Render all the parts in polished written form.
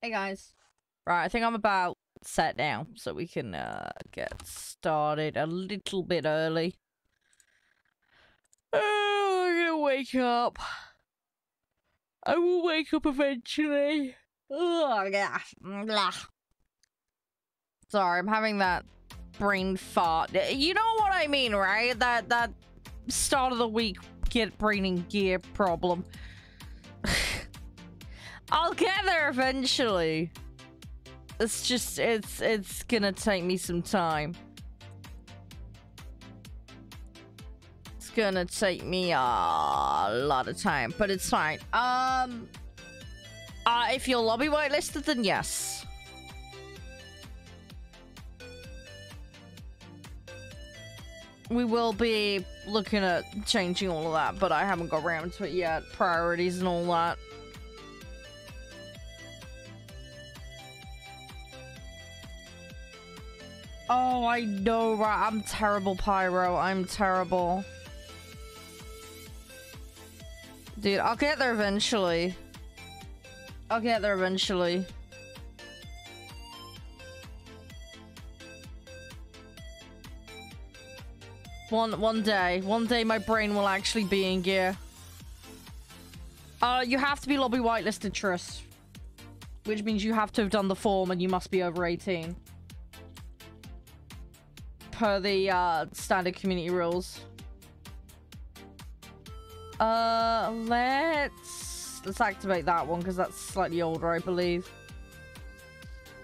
Hey guys. Right, I think I'm about set now, so we can get started a little bit early. Oh, I'm gonna wake up. I will wake up eventually. Ugh, yeah. Blah. Sorry, I'm having that brain fart. You know what I mean, right? That start of the week get brain in gear problem. I'll get there eventually. It's just, it's gonna take me some time. It's gonna take me a lot of time, but it's fine. If you're lobby whitelisted, then yes. We will be looking at changing all of that, but I haven't got around to it yet. Priorities and all that. Oh, I know, right? I'm terrible, Pyro. I'm terrible. Dude, I'll get there eventually. I'll get there eventually. One day my brain will actually be in gear. You have to be lobby whitelisted, Triss. Which means you have to have done the form and you must be over 18. Per the standard community rules. Let's activate that one because that's slightly older, I believe.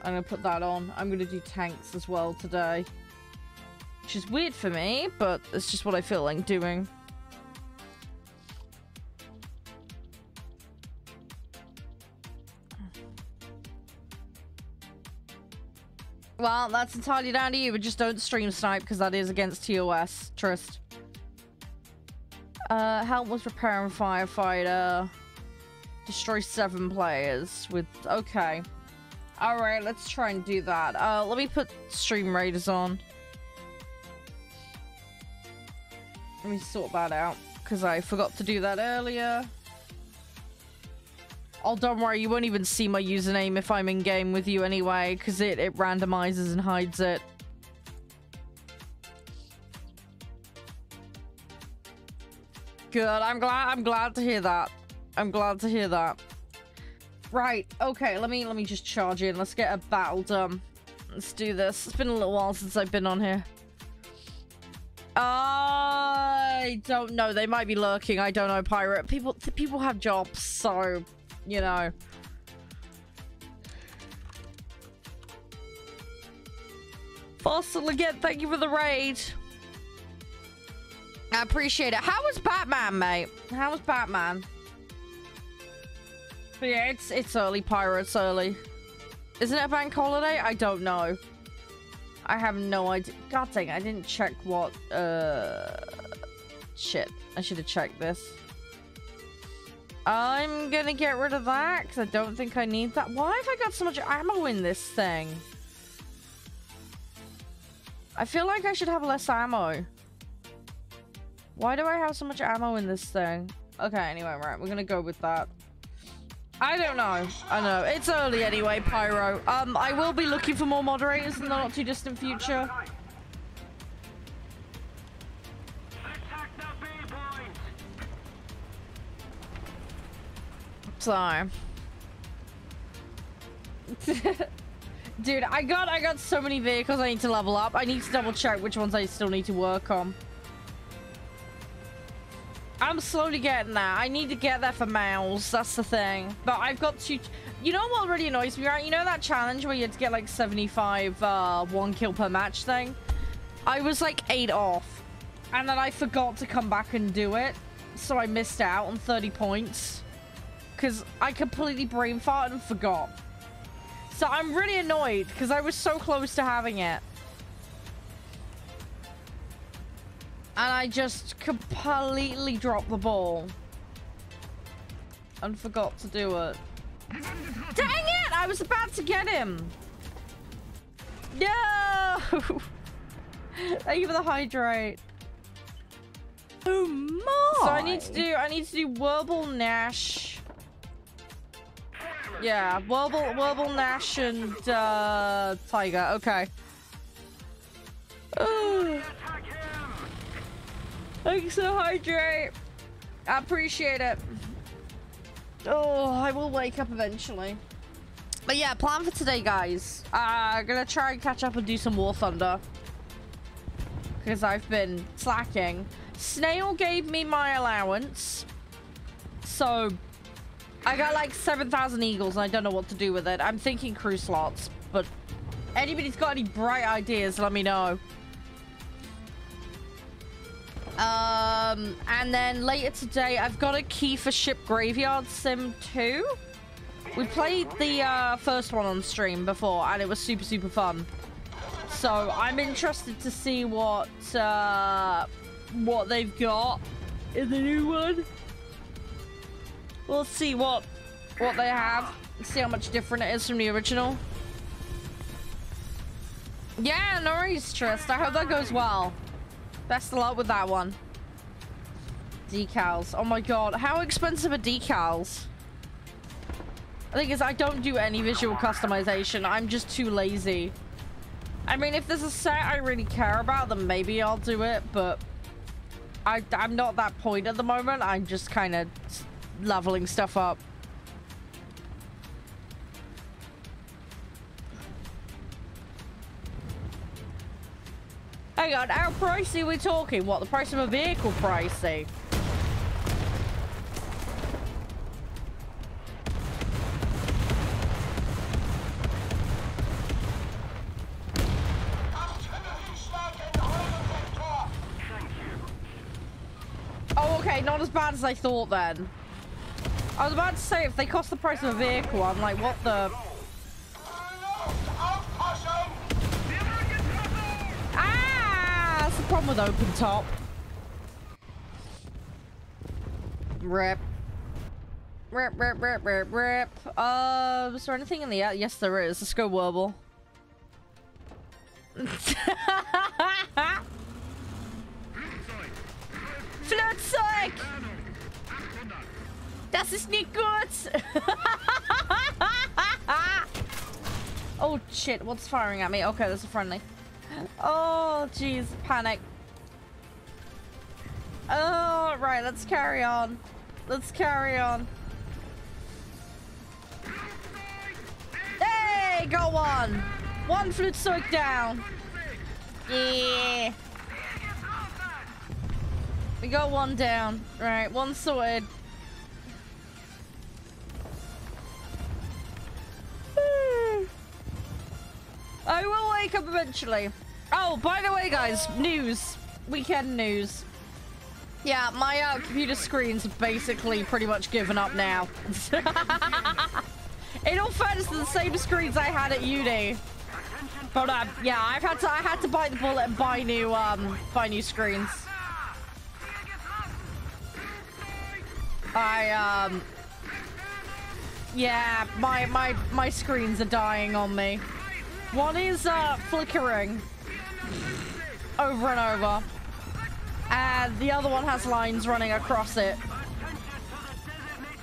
I'm gonna put that on. I'm gonna do tanks as well today, which is weird for me, but it's just what I feel like doing. Well, that's entirely down to you, but just don't stream snipe because that is against TOS, Trist. Help with repair and firefighter. Destroy 7 players with... Okay. Alright, let's try and do that. Let me put stream raiders on. Let me sort that out because I forgot to do that earlier. Oh, don't worry, you won't even see my username if I'm in game with you anyway, because it randomizes and hides it. Good, I'm glad to hear that. I'm glad to hear that. Right, okay, let me just charge in. Let's get a battle done. Let's do this. It's been a little while since I've been on here. I don't know. They might be lurking. I don't know, Pirate. People have jobs, so... You know. Fossil again, thank you for the raid. I appreciate it. How was Batman, mate? How was Batman? But yeah, it's early, Pyro, it's early. Isn't it a bank holiday? I don't know. I have no idea. God dang, I didn't check what, shit. I should have checked this. I'm gonna get rid of that because I don't think I need that. Why have I got so much ammo in this thing? I feel like I should have less ammo. Why do I have so much ammo in this thing? Okay, anyway, right, we're gonna go with that. I don't know. I know. It's early anyway, Pyro. I will be looking for more moderators in the not too distant future. So, dude, I got so many vehicles I need to level up. I need to double check which ones I still need to work on. I'm slowly getting there. I need to get there for miles. That's the thing. But I've got to... You know what really annoys me, right? You know that challenge where you had to get like 75 1 kill per match thing? I was like 8 off. And then I forgot to come back and do it. So I missed out on 30 points. Because I completely brain farted and forgot. So I'm really annoyed because I was so close to having it. And I just completely dropped the ball. And forgot to do it. Dang it! I was about to get him. No! Thank you for the hydrate. Oh my! So I need to do Warble Nash. Yeah, Warble, Nash, and Tiger. Okay. Thanks so hydrate. I appreciate it. Oh, I will wake up eventually. But yeah, plan for today, guys. I'm gonna try and catch up and do some War Thunder. Because I've been slacking. Snail gave me my allowance. So, I got like 7,000 eagles and I don't know what to do with it. I'm thinking crew slots. But anybody's got any bright ideas, let me know. And then later today, I've got a key for Ship Graveyard Sim 2. We played the first one on stream before, and it was super, super fun. So I'm interested to see what they've got in the new one. We'll see what they have. See how much different it is from the original. Yeah, no worries, Trist. I hope that goes well. Best of luck with that one. Decals. Oh my god, how expensive are decals? The thing is, I don't do any visual customization. I'm just too lazy. I mean, if there's a set I really care about, then maybe I'll do it, but I'm not at that point at the moment. I'm just kind of leveling stuff up. Hang on, how pricey are we talking? What, the price of a vehicle pricey? Oh, okay, not as bad as I thought then. I was about to say, if they cost the price of a vehicle, I'm like, what the... Ah! That's the problem with open top. Rip. Rip, rip, rip, rip, rip. Is there anything in the... Yes, there is. Let's go Warble. Flugzeug! Das ist nicht gut! Oh shit, what's firing at me? Okay, that's a friendly. Oh jeez, panic. Oh, right, let's carry on. Let's carry on. Hey, go on! One Flugzeug down. Yeah. We got one down. Right, one sorted. I will wake up eventually. Oh, by the way, guys, news. Weekend news. Yeah, my computer screens have basically pretty much given up now. In all fairness, they're the same screens I had at uni. But yeah, I had to bite the bullet and buy new screens. Yeah, my screens are dying on me. One is flickering over and over, and the other one has lines running across it.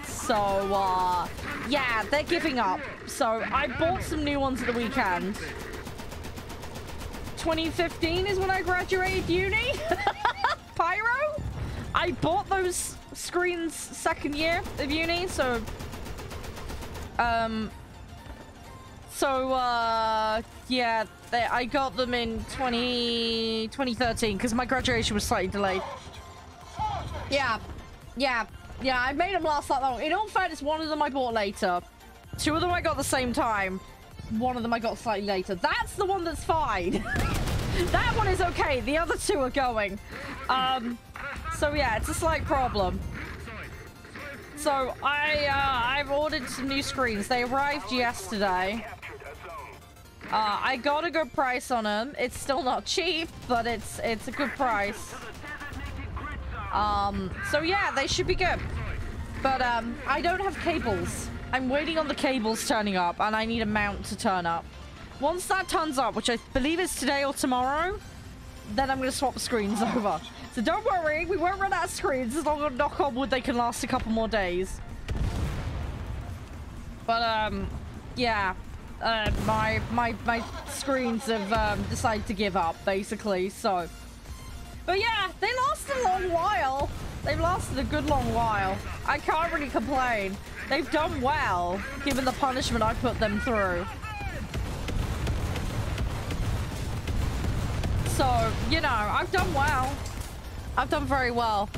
So yeah, they're giving up. So I bought some new ones at the weekend. 2015 is when I graduated uni. Pyro. I bought those screens second year of uni, so yeah, I got them in 2013 because my graduation was slightly delayed. Yeah, I made them last that long. In all fairness, one of them I bought later. Two of them I got at the same time. One of them I got slightly later. That's the one that's fine. That one is okay. The other two are going. So yeah, it's a slight problem. So I've ordered some new screens. They arrived yesterday. I got a good price on them. It's still not cheap, but it's a good price. So yeah, they should be good. But I don't have cables. I'm waiting on the cables turning up, and I need a mount to turn up. Once that turns up, which I believe is today or tomorrow, then I'm going to swap the screens over. So don't worry, we won't run out of screens. As long as knock on wood, they can last a couple more days. But yeah, my screens have decided to give up basically. So, but yeah, they lasted a long while. They've lasted a good long while. I can't really complain. They've done well given the punishment I put them through. So, you know, I've done well. I've done very well.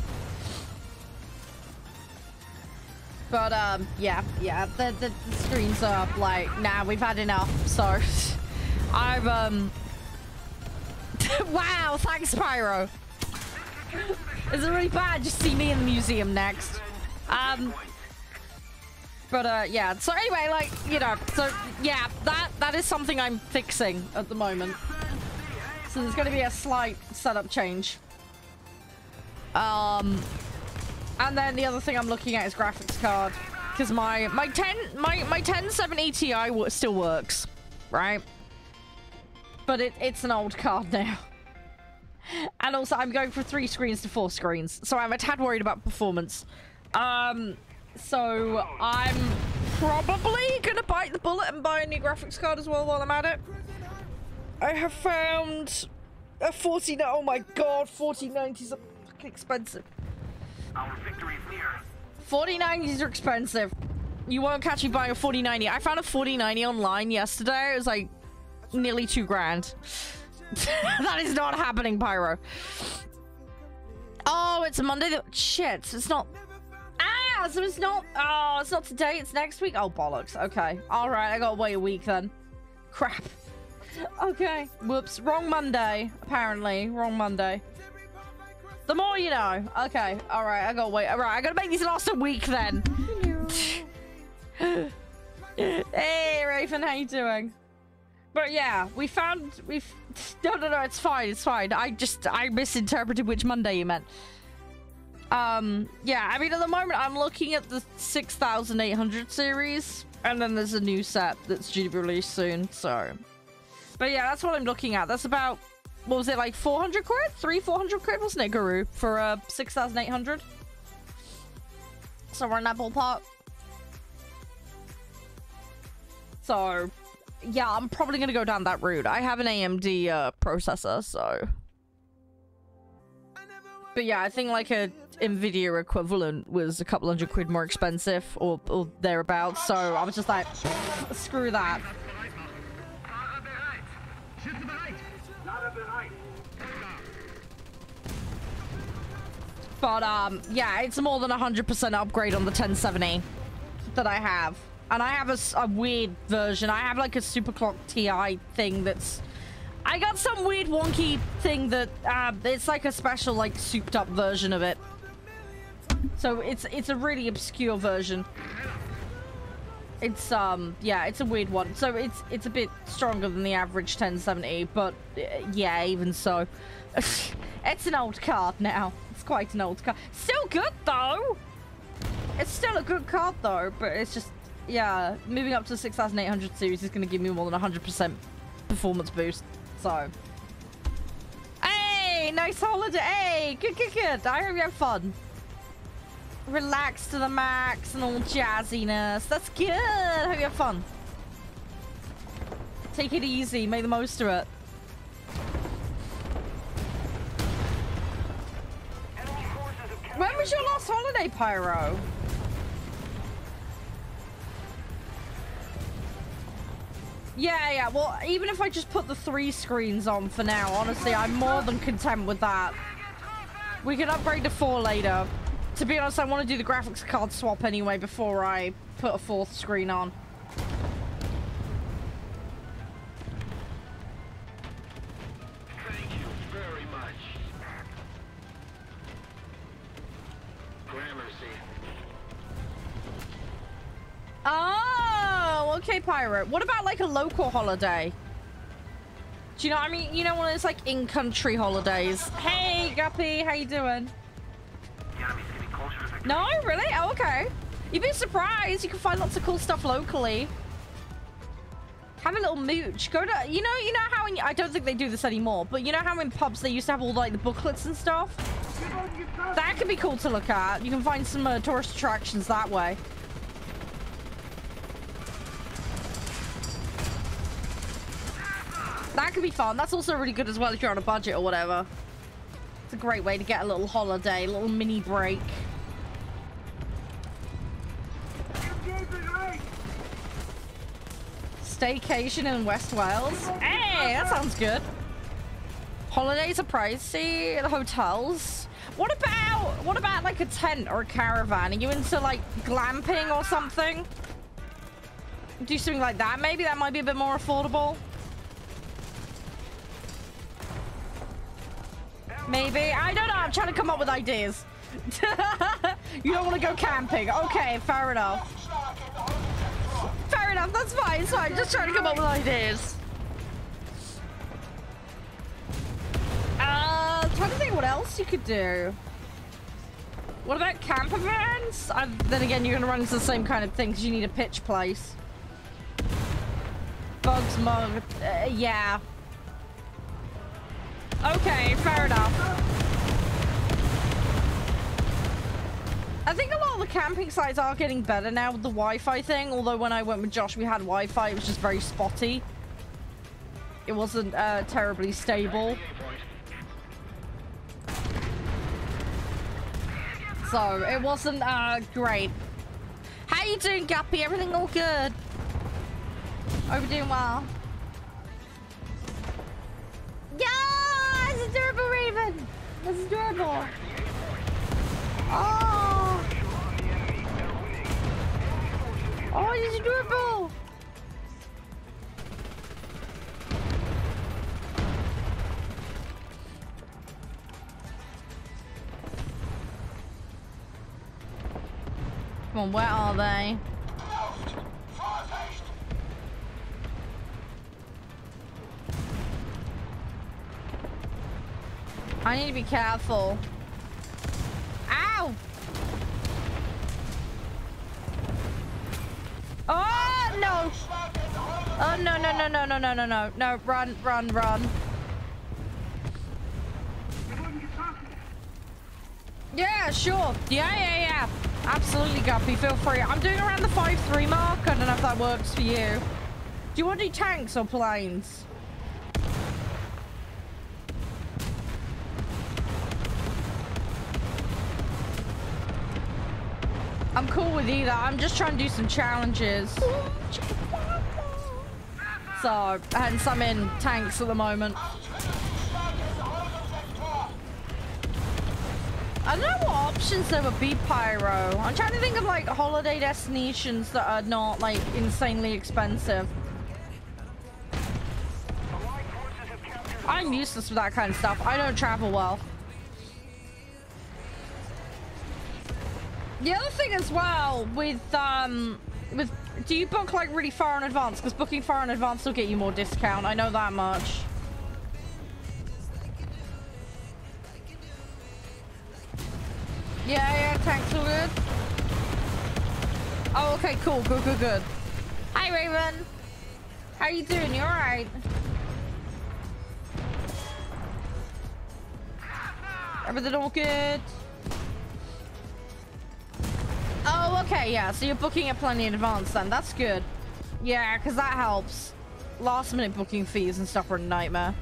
But, yeah, the screens are like, nah, we've had enough. So, I've, wow, thanks, Pyro. Is it really bad? Just see me in the museum next. But, yeah, so anyway, like, you know, so, yeah, that is something I'm fixing at the moment. So there's going to be a slight setup change. And then the other thing I'm looking at is graphics card, because my 1070 Ti still works, right? But it's an old card now. And also I'm going from 3 screens to 4 screens, so I'm a tad worried about performance. So I'm probably gonna bite the bullet and buy a new graphics card as well while I'm at it. I have found a 40. Oh my god, 4090s are fucking expensive. Our victory is near. 4090s are expensive. You won't catch me buying a 4090. I found a 4090 online yesterday. It was like nearly $2,000. That is not happening, Pyro. Oh, it's a Monday. Shit, it's not. Ah, so it's not. Oh, it's not today. It's next week. Oh, bollocks. Okay. All right. I gotta wait a week then. Crap. Okay. Whoops. Wrong Monday. Apparently. Wrong Monday. The more you know. Okay. All right. I gotta wait. All right. I gotta make these last a week then. Hey, Raven. How you doing? But yeah, we've no, it's fine. It's fine. I misinterpreted which Monday you meant. Yeah, I mean, at the moment, I'm looking at the 6800 series, and then there's a new set that's due to be released soon, so. But yeah, that's what I'm looking at. That's about, what was it, like 400 quid? 400 quid, wasn't it, Guru? For 6800? Somewhere in that ballpark. So, yeah, I'm probably gonna go down that route. I have an AMD processor, so. But yeah, I think like a Nvidia equivalent was a couple hundred quid more expensive, or thereabouts. So I was just like, screw that. But yeah, it's more than 100% upgrade on the 1070 that I have. And I have a weird version. I have like a Superclock Ti thing that's... I got some weird wonky thing that it's like a special like souped up version of it. So it's a really obscure version. It's yeah, it's a weird one. So it's a bit stronger than the average 1070, but yeah, even so. It's an old card now. It's quite an old card. Still good though. It's still a good card though, but it's just, yeah, moving up to the 6800 series is going to give me more than 100% performance boost. So, hey, nice holiday. Hey, good. I hope you have fun. Relax to the max and all jazziness. That's good. I hope you have fun. Take it easy. Make the most of it. When was your last holiday, Pyro? Yeah, well, even if I just put the 3 screens on for now, honestly, I'm more than content with that. We can upgrade to 4 later. To be honest, I want to do the graphics card swap anyway before I put a 4th screen on. Thank you very much. Gramercy. Oh, okay, Pirate. What about like a local holiday? Do you know what I mean? You know, one of those like in-country holidays. Hey, Guppy, how you doing? No, really? Oh, okay. You'd be surprised. You can find lots of cool stuff locally. Have a little mooch. Go to, you know how in, I don't think they do this anymore, but you know how in pubs they used to have all like the booklets and stuff? That could be cool to look at. You can find some tourist attractions that way. That could be fun. That's also really good as well if you're on a budget or whatever. It's a great way to get a little holiday, a little mini break. Staycation in West Wales. Hey, that sounds good. Holidays are pricey. The hotels. What about like a tent or a caravan? Are you into like glamping or something? Do something like that. Maybe that might be a bit more affordable. Maybe. I don't know. I'm trying to come up with ideas. You don't want to go camping. Okay, fair enough. Fair enough. That's fine. So I'm just trying to come up with ideas. Trying to think what else you could do. What about camper vans? Then again, you're going to run into the same kind of thing because you need a pitch place. Bugs mug. Yeah. Okay, fair enough. I think a lot of the camping sites are getting better now with the Wi-Fi thing. Although when I went with Josh, we had Wi-Fi. It was just very spotty. It wasn't terribly stable. So it wasn't great. How you doing, Guppy? Everything all good? Are we doing well? Yeah, it's adorable, Raven. That's adorable. Oh, oh, it's adorable. Come on, where are they? I need to be careful. Ow! Oh no! Oh no no no no no no no no no! Run run run! Yeah, sure. Yeah. Absolutely, Guppy. Feel free. I'm doing around the 5-3 mark. I don't know if that works for you. Do you want to do tanks or planes? I'm cool with either. I'm just trying to do some challenges. So, hence I'm in tanks at the moment. I don't know what options there would be, Pyro. I'm trying to think of like holiday destinations that are not like insanely expensive. I'm useless with that kind of stuff. I don't travel well. The other thing as well with do you book like really far in advance? Because booking far in advance will get you more discount. I know that much. Yeah, tanks are good. Oh, okay, cool. Good. Hi, Raven. How you doing? You alright? Everything all good? Oh, okay, yeah. So you're booking it plenty in advance then. That's good. Yeah, because that helps. Last minute booking fees and stuff are a nightmare.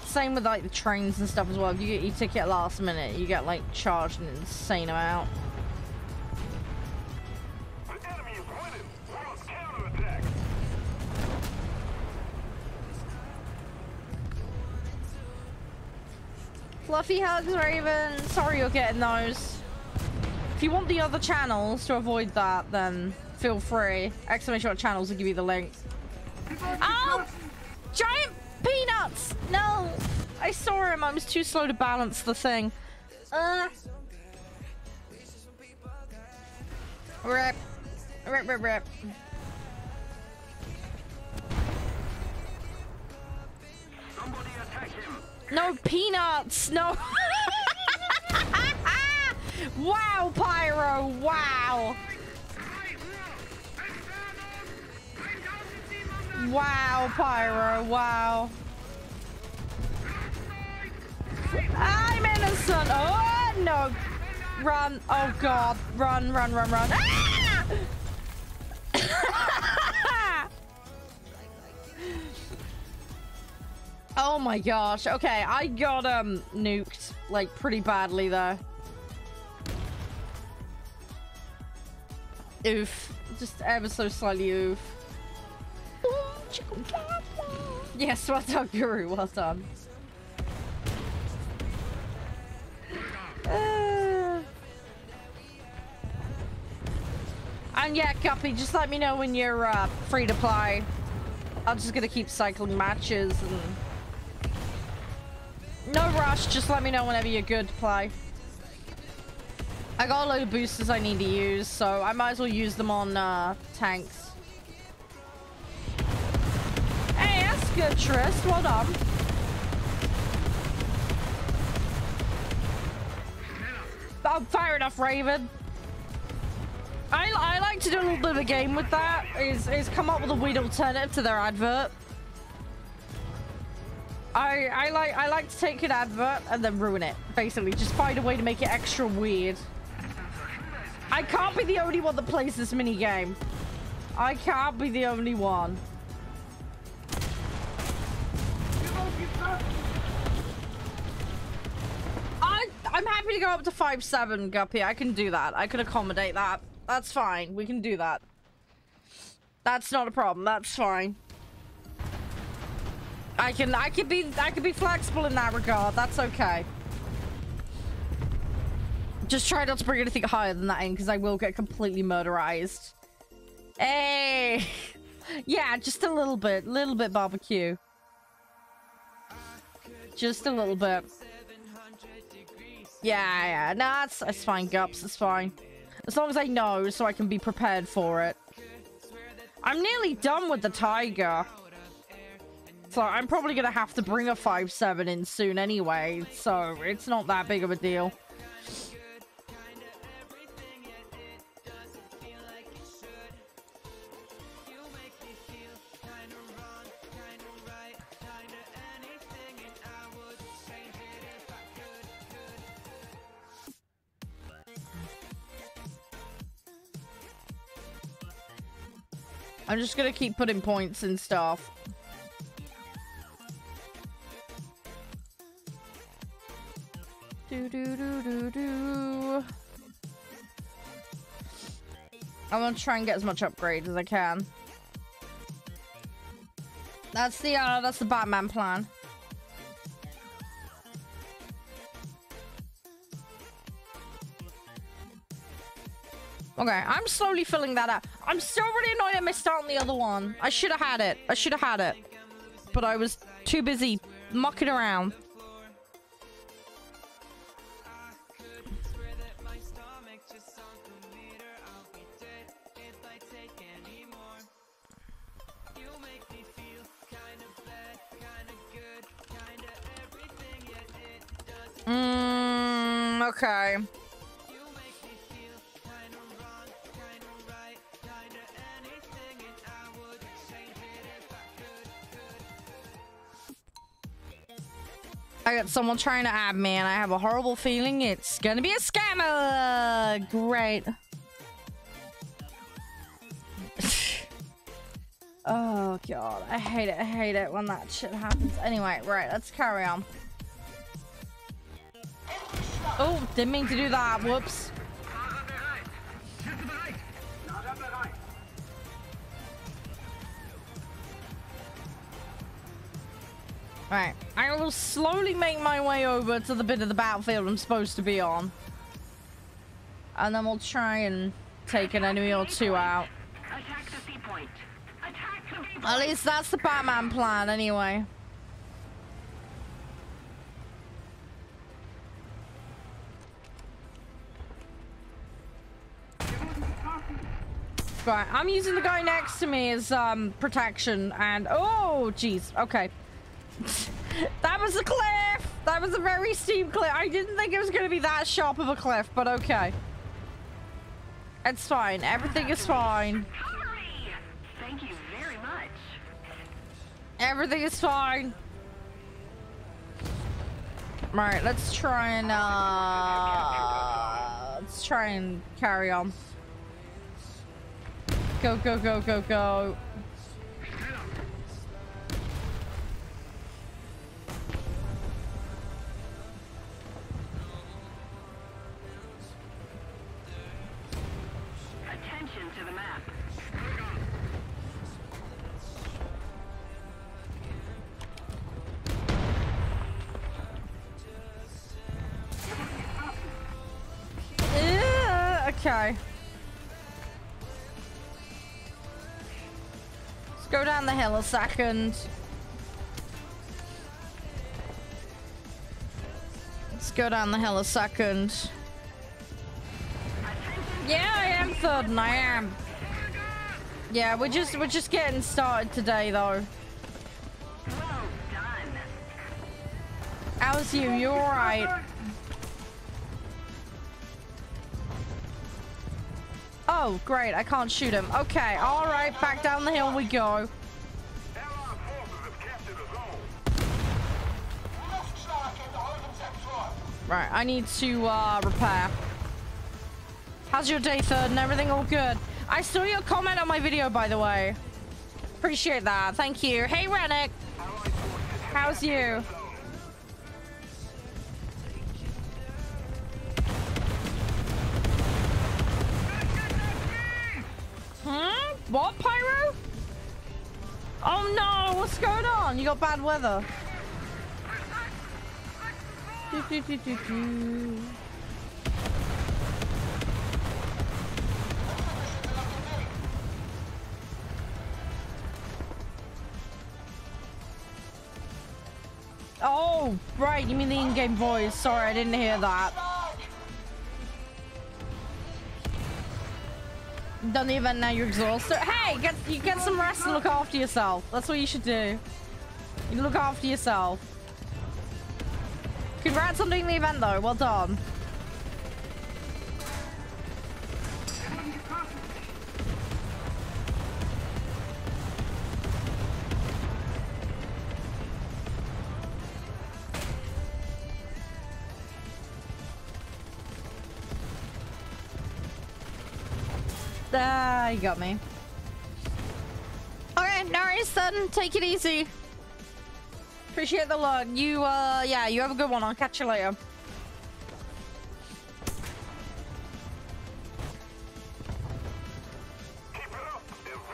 Same with like the trains and stuff as well. If you get your ticket last minute, you get like charged an insane amount. Fluffy hugs, Raven. Sorry you're getting those. If you want the other channels to avoid that, then feel free. Exclamation mark channels will give you the link. Oh! Giant peanuts! No! I saw him. I was too slow to balance the thing. Rip. Somebody attack him. No peanuts! No! Wow, Pyro! Wow! Wow, Pyro! Wow! I'm innocent! Oh, no! Run! Oh, God! Run! Ah! Oh my gosh. Okay, I got nuked like pretty badly there. Oof. Just ever so slightly oof. Yes, well done, Guru. Well done. And yeah, Guppy, just let me know when you're free to play. I'm just gonna keep cycling matches and no rush. Just let me know whenever you're good to play. I got a load of boosters I need to use, so I might as well use them on tanks. Hey, that's good, Trist. Well done. Oh, fair enough, Raven. I like to do a little bit of a game with that. Is come up with a weird alternative to their advert. I like to take an advert and then ruin it. Basically, just find a way to make it extra weird. I can't be the only one that plays this mini game. I can't be the only one. I'm happy to go up to 5-7, Guppy. I can do that. I can accommodate that. That's fine. We can do that. That's not a problem. That's fine. I can be flexible in that regard. That's okay. Just try not to bring anything higher than that in, because I will get completely murderized. Hey! Yeah, just a little bit barbecue. Just a little bit. Yeah. No, it's fine, Gups. It's fine. As long as I know, so I can be prepared for it. I'm nearly done with the Tiger. So I'm probably gonna have to bring a 5-7 in soon anyway. So it's not that big of a deal. I'm just gonna keep putting points and stuff. I'm gonna try and get as much upgrade as I can. That's the Batman plan. Okay, I'm slowly filling that up. I'm so really annoyed I missed out on the other one. I should have had it. But I was too busy mucking around. Okay. I got someone trying to add me, and I have a horrible feeling it's gonna be a scammer. Great. Oh god, I hate it when that shit happens. Anyway, right, let's carry on. Oh, didn't mean to do that. Whoops. Right, I will slowly make my way over to the bit of the battlefield I'm supposed to be on. And then we'll try and take an enemy or two out. Attack the sea point. Attack the sea point. At least that's the Batman plan, anyway. Right, I'm using the guy next to me as protection, and oh jeez, okay. That was a cliff. That was a very steep cliff. I didn't think it was going to be that sharp of a cliff, but okay. It's fine. Everything is fine. Thank you very much. Everything is fine. Right, let's try and carry on. go, go, go, go, go. Attention to the map. Okay. Let's go down the hill a second. Let's go down the hill a second. Yeah, I am third, and I am. Yeah, we're just getting started today, though. Well done. How's you? You alright? Oh, great. I can't shoot him. Okay, alright. Back down the hill we go. Right, I need to repair. How's your day, third, and everything all good? I saw your comment on my video, by the way. Appreciate that. Thank you. Hey, Rennick. How's you? What, Pyro? Oh no, what's going on? You got bad weather. Oh, right, you mean the in-game voice. Sorry, I didn't hear that. Done the event, now you're exhausted. Hey, you get some rest and look after yourself. That's what you should do. You look after yourself. Congrats on doing the event, though. Well done. You got me. Okay, no worries then. Take it easy. Appreciate the luck. You, yeah, you have a good one. I'll catch you later.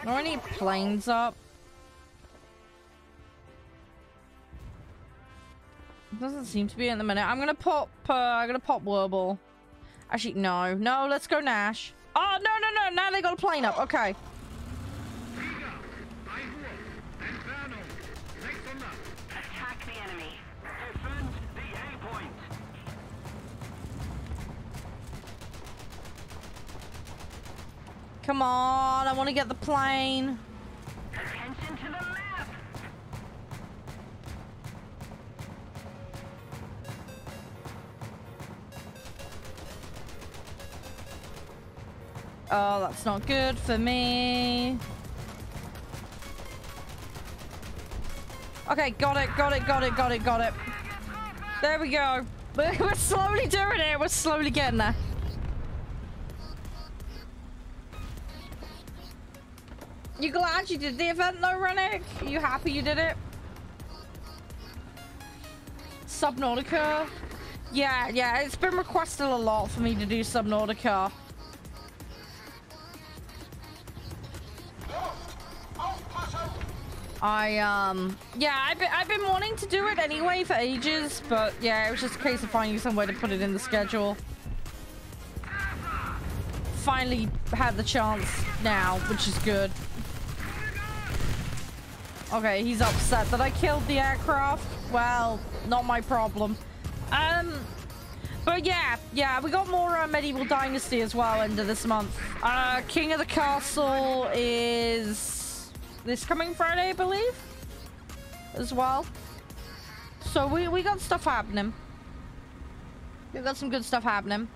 Are any planes up? Doesn't seem to be in the minute. I'm gonna pop Warble. Actually, no. No, let's go Nash. Oh, no, no, no. Now they got a plane up. Okay. Attack the enemy. Defend the A point. Come on. I want to get the plane. Attention to the map. Oh, that's not good for me. Okay, got it, got it, got it, got it, got it. There we go. We're slowly doing it. We're slowly getting there. You glad you did the event though, Rennick? Are you happy you did it? Subnautica? Yeah, yeah, it's been requested a lot for me to do Subnautica. Yeah, I've been wanting to do it anyway for ages, but yeah, it was just a case of finding some way to put it in the schedule. Finally had the chance now, which is good. Okay, he's upset that I killed the aircraft. Well, not my problem. But yeah, we got more Medieval Dynasty as well end of this month. King of the Castle is this coming Friday, I believe, as well. So we got stuff happening. We got some good stuff happening.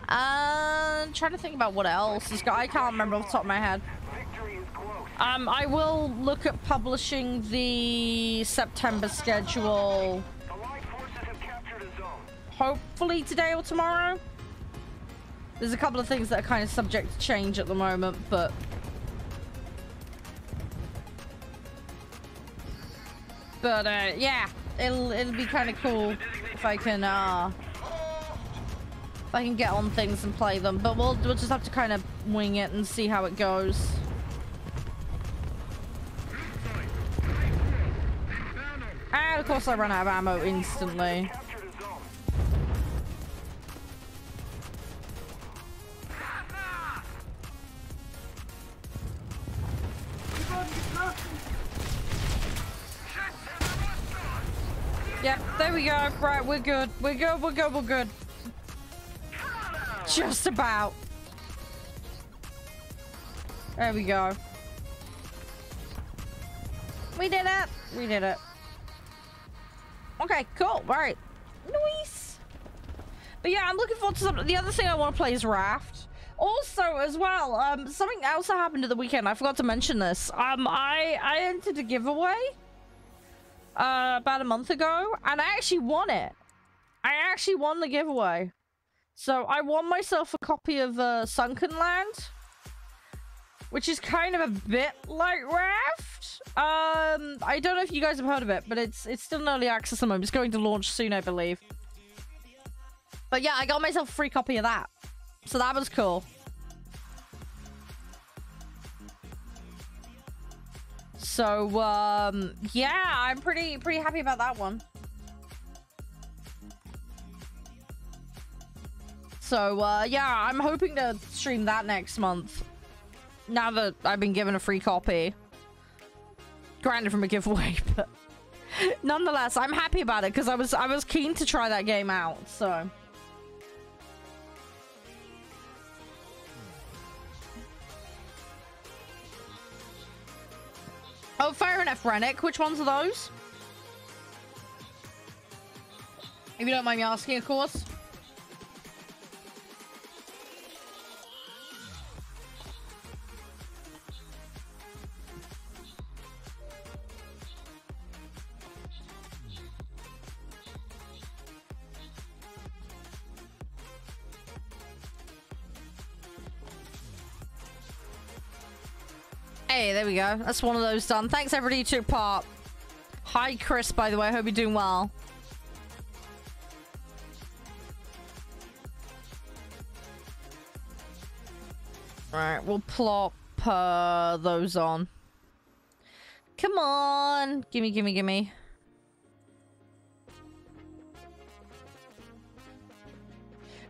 Trying to think about what else this guy. I can't remember off the top of my head. I will look at publishing the September schedule. Hopefully today or tomorrow. There's a couple of things that are kind of subject to change at the moment, but... yeah, it'll be kind of cool if I can get on things and play them. But we'll just have to kind of wing it and see how it goes. And of course I run out of ammo instantly. Yep, there we go. Right, we're good. We're good, we're good, we're good. Just about. There we go. We did it. We did it. Okay, cool. Right. Nice. But yeah, I'm looking forward to something. The other thing I want to play is Raft. Also, as well, something else that happened at the weekend. I forgot to mention this. I entered a giveaway about a month ago, and I actually won it. I actually won the giveaway. So I won myself a copy of Sunken Land, which is kind of a bit like Raft. I don't know if you guys have heard of it, but it's still in early access at the moment. It's going to launch soon, I believe. But yeah, I got myself a free copy of that. So that was cool. So, yeah, I'm pretty happy about that one. So, yeah, I'm hoping to stream that next month. Now that I've been given a free copy. Granted from a giveaway, but nonetheless, I'm happy about it because I was keen to try that game out, so. Oh, fair enough, Rennick. Which ones are those? If you don't mind me asking, of course. Hey, there we go. That's one of those done. Thanks everybody who took part. Hi, Chris, by the way. I hope you're doing well. Alright, we'll plop those on. Come on. Gimme, gimme, gimme.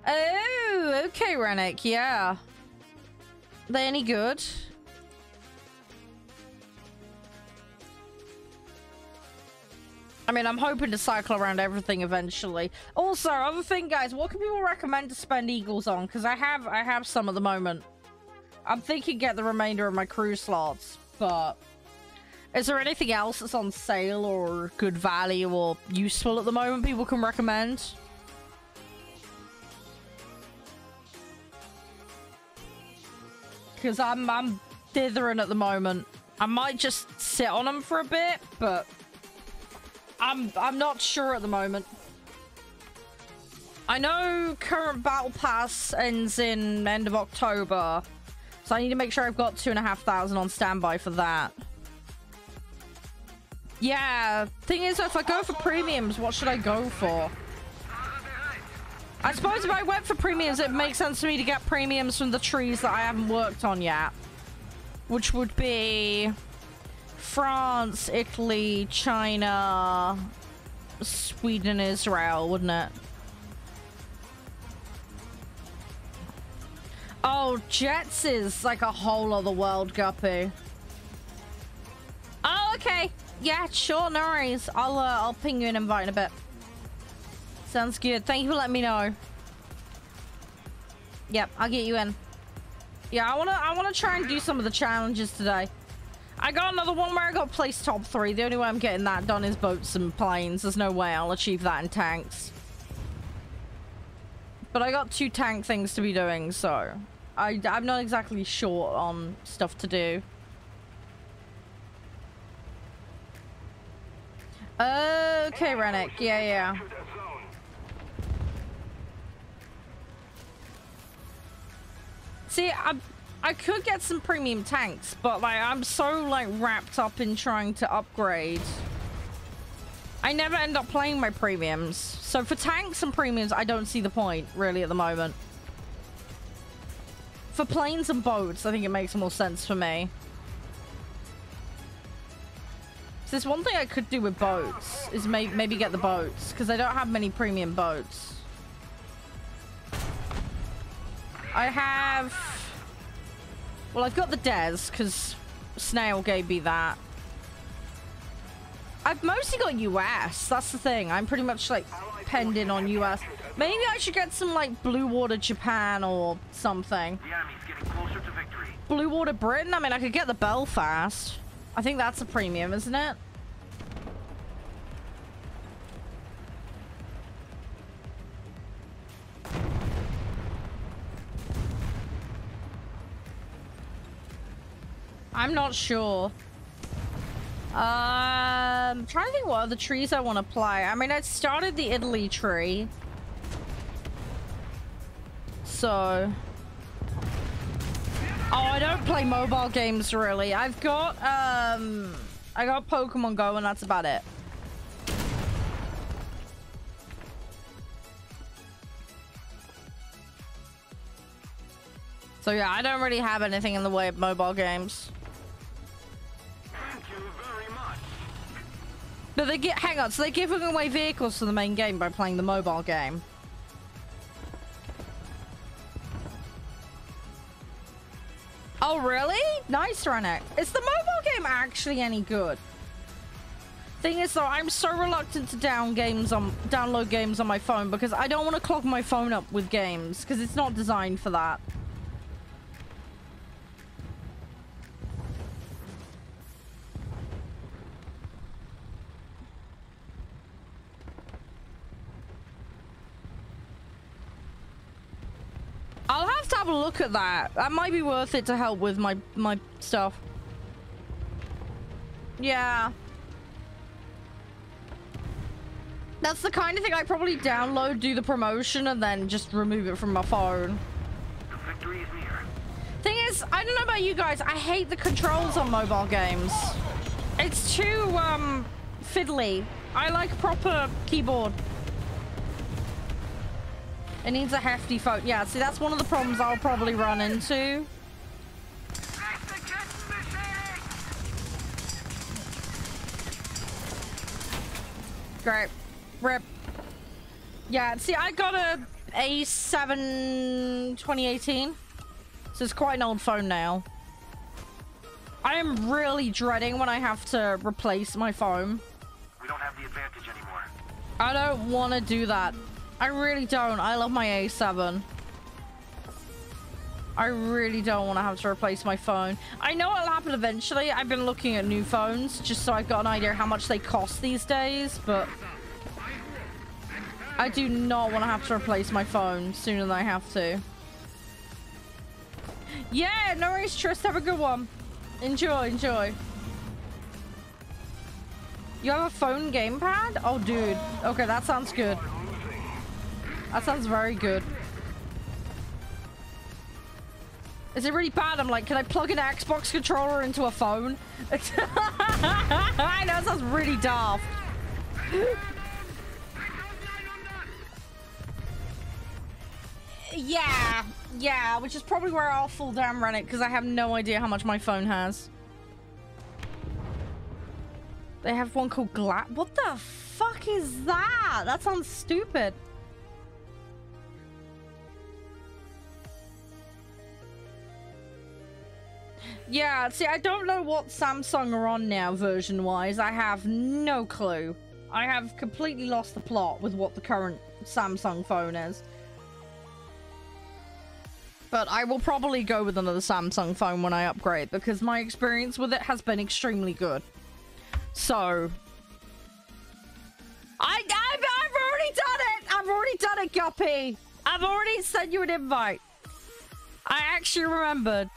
Oh, okay, Rennick. Yeah. Are they any good? I mean, I'm hoping to cycle around everything eventually. Also, other thing, guys, what can people recommend to spend Eagles on? Because I have some at the moment. I'm thinking get the remainder of my crew slots, but is there anything else that's on sale or good value or useful at the moment people can recommend? Because I'm dithering at the moment. I might just sit on them for a bit, but I'm not sure at the moment. I know current battle pass ends in end of October, so I need to make sure I've got 2,500 on standby for that. Yeah, thing is, if I go for premiums, what should I go for? I suppose if I went for premiums, it makes sense to me to get premiums from the trees that I haven't worked on yet, which would be France, Italy, China, Sweden, Israel, wouldn't it? Oh, Jets is like a whole other world, Guppy. Oh, okay. Yeah, sure, no worries. I'll ping you an invite in a bit. Sounds good. Thank you for letting me know. Yep, I'll get you in. Yeah, I wanna try and do some of the challenges today. I got another one where I got placed top 3. The only way I'm getting that done is boats and planes. There's no way I'll achieve that in tanks. But I got 2 tank things to be doing, so I'm not exactly short on stuff to do. Okay, Rennick. Yeah. See, I could get some premium tanks, but like I'm so like wrapped up in trying to upgrade. I never end up playing my premiums. So for tanks and premiums, I don't see the point really at the moment. For planes and boats, I think it makes more sense for me. So there's one thing I could do with boats is maybe get the boats, because I don't have many premium boats. I have... Well, I've got the Des, because Snail gave me that. I've mostly got US. That's the thing. I'm pretty much, like, penned in on US. Maybe I should get some, like, Blue Water Japan or something. The enemy's getting closer to victory. Blue Water Britain? I mean, I could get the Belfast. I think that's a premium, isn't it? I'm not sure. I'm trying to think what other trees I want to play. I mean, I started the Italy tree. So... Oh, I don't play mobile games really. I got Pokemon Go and that's about it. So yeah, I don't really have anything in the way of mobile games. Thank you very much. But they get, hang on, so they're giving away vehicles to the main game by playing the mobile game. Oh, really? Nice, Renek. Is the mobile game actually any good? Thing is, though, I'm so reluctant to download games on my phone because I don't want to clog my phone up with games because it's not designed for that. I'll have to have a look at that. That might be worth it to help with my stuff. Yeah. That's the kind of thing I probably download, do the promotion, and then just remove it from my phone. The victory is near. Thing is, I don't know about you guys, I hate the controls on mobile games. It's too, fiddly. I like proper keyboard. It needs a hefty phone. Yeah, see, that's one of the problems I'll probably run into. Great. Rip. Yeah, see, I got a A7 2018. So it's quite an old phone now. I am really dreading when I have to replace my phone. We don't have the advantage anymore. I don't want to do that. I really don't. I love my A7. I really don't want to have to replace my phone. I know it'll happen eventually. I've been looking at new phones just so I've got an idea how much they cost these days, but I do not want to have to replace my phone sooner than I have to. Yeah, no worries, Trist. Have a good one. Enjoy, enjoy. You have a phone gamepad? Oh, dude. Okay, that sounds good. That sounds very good. Is it really bad? I'm like, can I plug an Xbox controller into a phone? I know, it sounds really daft. Yeah, which is probably where I'll fall down, Rennet, because I have no idea how much my phone has. They have one called What the fuck is that? That sounds stupid. Yeah, see, I don't know what Samsung are on now, version-wise. I have no clue. I have completely lost the plot with what the current Samsung phone is. But I will probably go with another Samsung phone when I upgrade, because my experience with it has been extremely good. So... I've already done it! I've already done it, Guppy! I've already sent you an invite. I actually remembered.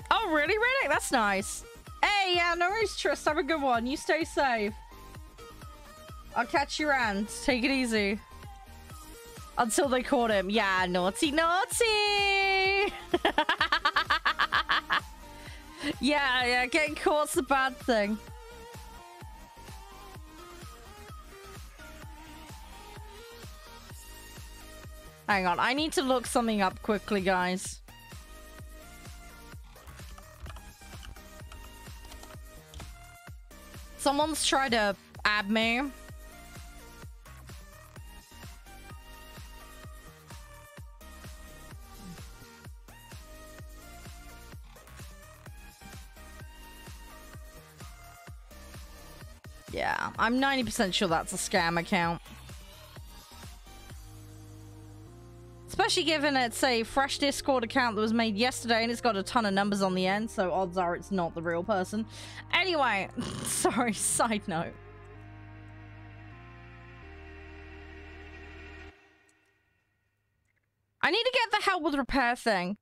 Oh, really, Riddick? That's nice. Hey, yeah, no worries, Trist. Have a good one. You stay safe. I'll catch you around. Take it easy. Until they caught him. Yeah, naughty, naughty! Yeah, getting caught's the bad thing. Hang on, I need to look something up quickly, guys. Someone's tried to add me. Yeah, I'm 90% sure that's a scam account. Especially given it's a fresh Discord account that was made yesterday and it's got a ton of numbers on the end, so odds are it's not the real person. Anyway, sorry, side note. I need to get the help with repair thing.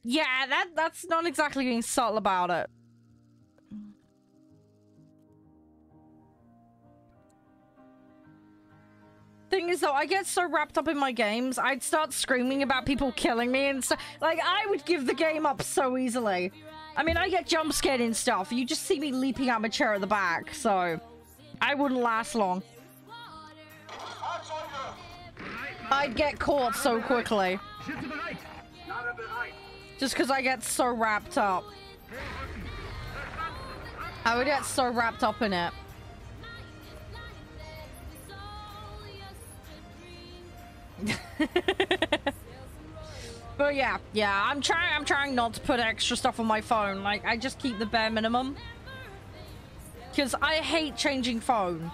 Yeah, that's not exactly being subtle about it. Thing is, though, I get so wrapped up in my games, I'd start screaming about people killing me and stuff. Like, I would give the game up so easily. I mean, I get jump scared and stuff. You just see me leaping out my chair at the back, so I wouldn't last long. I'd get caught so quickly. Just because I get so wrapped up. I would get so wrapped up in it. But yeah, I'm trying not to put extra stuff on my phone. Like, I just keep the bare minimum. Because I hate changing phone.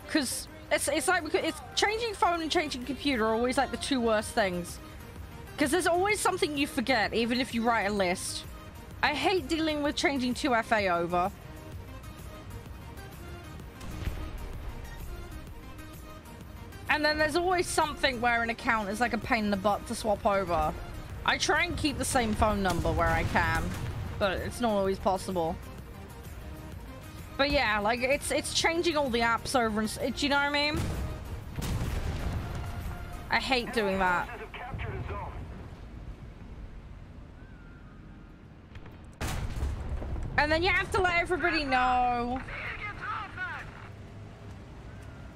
Because it's like, it's changing phone and changing computer are always like the two worst things. Because there's always something you forget, even if you write a list. I hate dealing with changing 2FA over. And then there's always something where an account is like a pain in the butt to swap over. I try and keep the same phone number where I can, but it's not always possible. But yeah, like it's changing all the apps over and do you know what I mean? I hate doing that. And then you have to let everybody know.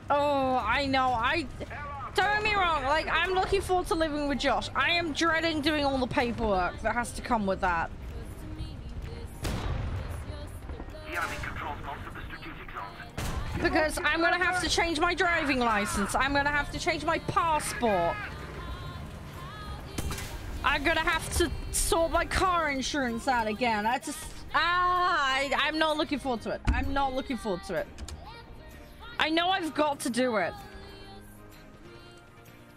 Oh, I know. Don't get me wrong. Like, I'm looking forward to living with Josh. I am dreading doing all the paperwork that has to come with that. Because I'm gonna have to change my driving license. I'm gonna have to change my passport. I'm gonna have to sort my car insurance out again. I'm not looking forward to it. I'm not looking forward to it. I know I've got to do it.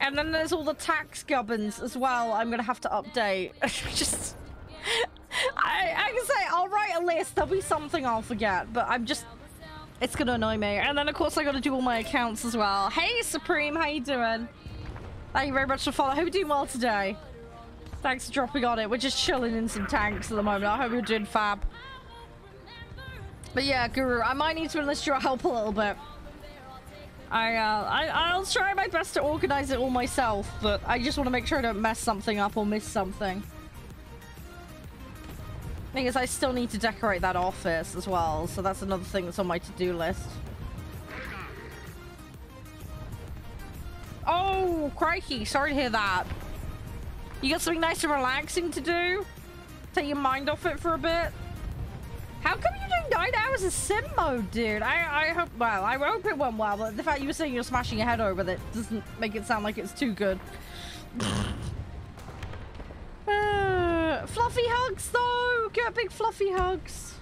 And then there's all the tax gubbins as well I'm gonna have to update. Just... I can say, I'll write a list. There'll be something I'll forget. But I'm just... It's gonna annoy me. And then, of course, I gotta do all my accounts as well. Hey, Supreme. How you doing? Thank you very much for following. I hope you're doing well today. Thanks for dropping on it. We're just chilling in some tanks at the moment. I hope you're doing fab. But yeah, Guru, I might need to enlist your help a little bit. I'll try my best to organize it all myself, but I just want to make sure I don't mess something up or miss something. Thing is, I still need to decorate that office as well, so that's another thing that's on my to-do list. Oh, crikey, sorry to hear that. You got something nice and relaxing to do? Take your mind off it for a bit? How come you're doing 9 hours of sim mode, dude? I hope, well, I hope it went well, but the fact you were saying you're smashing your head over that doesn't make it sound like it's too good. Fluffy hugs, though! Get big fluffy hugs.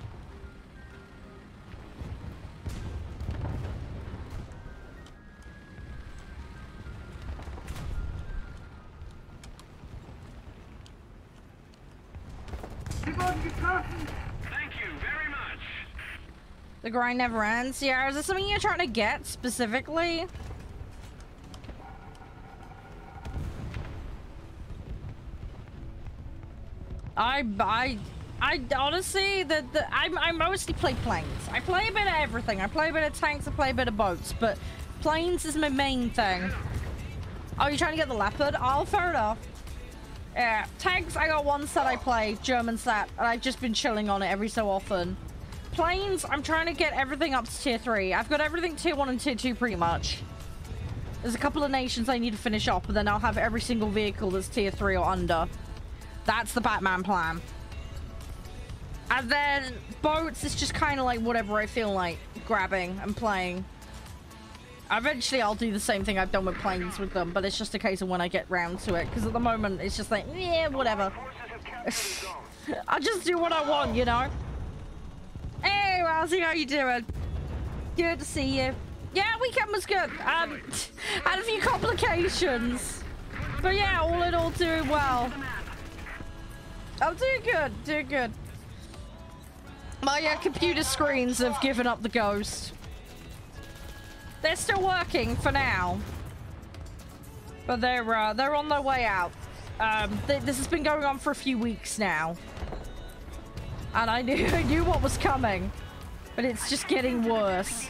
The grind never ends. Yeah, is there something you're trying to get specifically? I honestly, I mostly play planes. I play a bit of everything. I play a bit of tanks, I play a bit of boats, but planes is my main thing. Oh, you're trying to get the Leopard? Oh, fair enough. Yeah, tanks, I got one set I play, German set, and I've just been chilling on it every so often. Planes, I'm trying to get everything up to tier 3. I've got everything tier 1 and tier 2 pretty much. There's a couple of nations I need to finish off, but then I'll have every single vehicle that's tier 3 or under. That's the Batman plan. And then boats is just kind of like whatever I feel like grabbing and playing. Eventually I'll do the same thing I've done with planes with them, but it's just a case of when I get round to it, because at the moment it's just like, yeah, whatever. I'll just do what I want, you know? Hey, Rousey, how you doing? Good to see you. Yeah, weekend was good. Had a few complications. But yeah, all in all, doing well. I'm doing good, doing good. My computer screens have given up the ghost. They're still working for now. But they're on their way out. This has been going on for a few weeks now. And I knew what was coming. But it's just getting worse.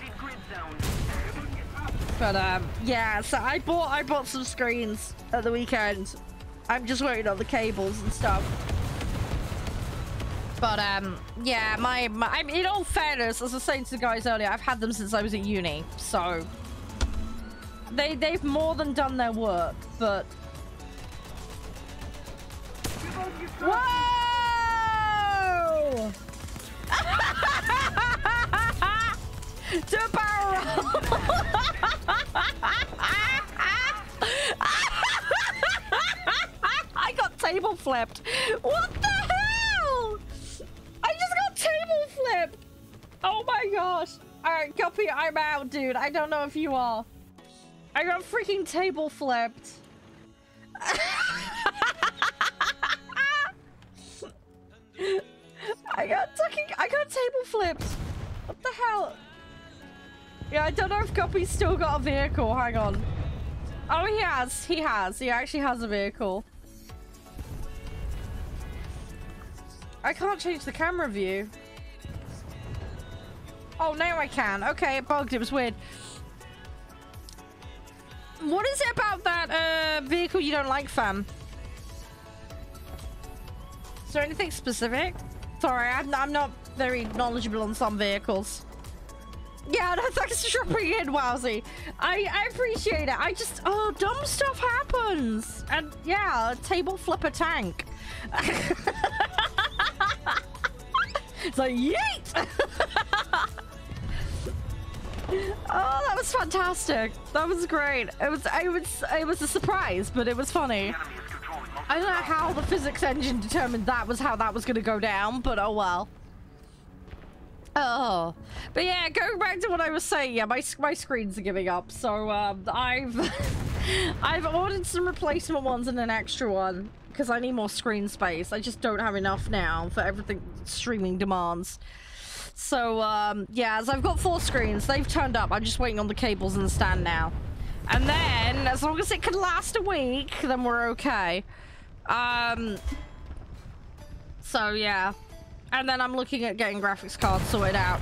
But yeah, so I bought some screens at the weekend. I'm just waiting on the cables and stuff. But yeah, in all fairness, as I was saying to the guys earlier, I've had them since I was at uni, so they've more than done their work. But whoa! Do a barrel roll. I got table flipped. What the hell? I just got table flipped. Oh my gosh. All right, Guppy, I'm out, dude. I don't know if you are. I got freaking table flipped. I got table flipped. What the hell? Yeah, I don't know if Guppy's still got a vehicle. Hang on. Oh, he has. He has. He actually has a vehicle. I can't change the camera view. Oh, now I can. Okay, it bugged. It was weird. What is it about that vehicle you don't like, fam? Is there anything specific? Sorry, I'm not very knowledgeable on some vehicles. Yeah, no, thanks for dropping in, Wowsy. I appreciate it. I just, oh, dumb stuff happens. And yeah, a table flipper tank. It's like, yeet! Oh, that was fantastic. That was great. It was a surprise, but it was funny. I don't know how the physics engine determined that was how that was going to go down, but oh well. Oh, but yeah, going back to what I was saying, yeah, my screens are giving up, so I've ordered some replacement ones and an extra one because I need more screen space. I just don't have enough now for everything streaming demands. So yeah, as I've got 4 screens, they've turned up. I'm just waiting on the cables and the stand now, and then as long as it can last a week, then we're okay. So yeah. And then I'm looking at getting graphics cards sorted out.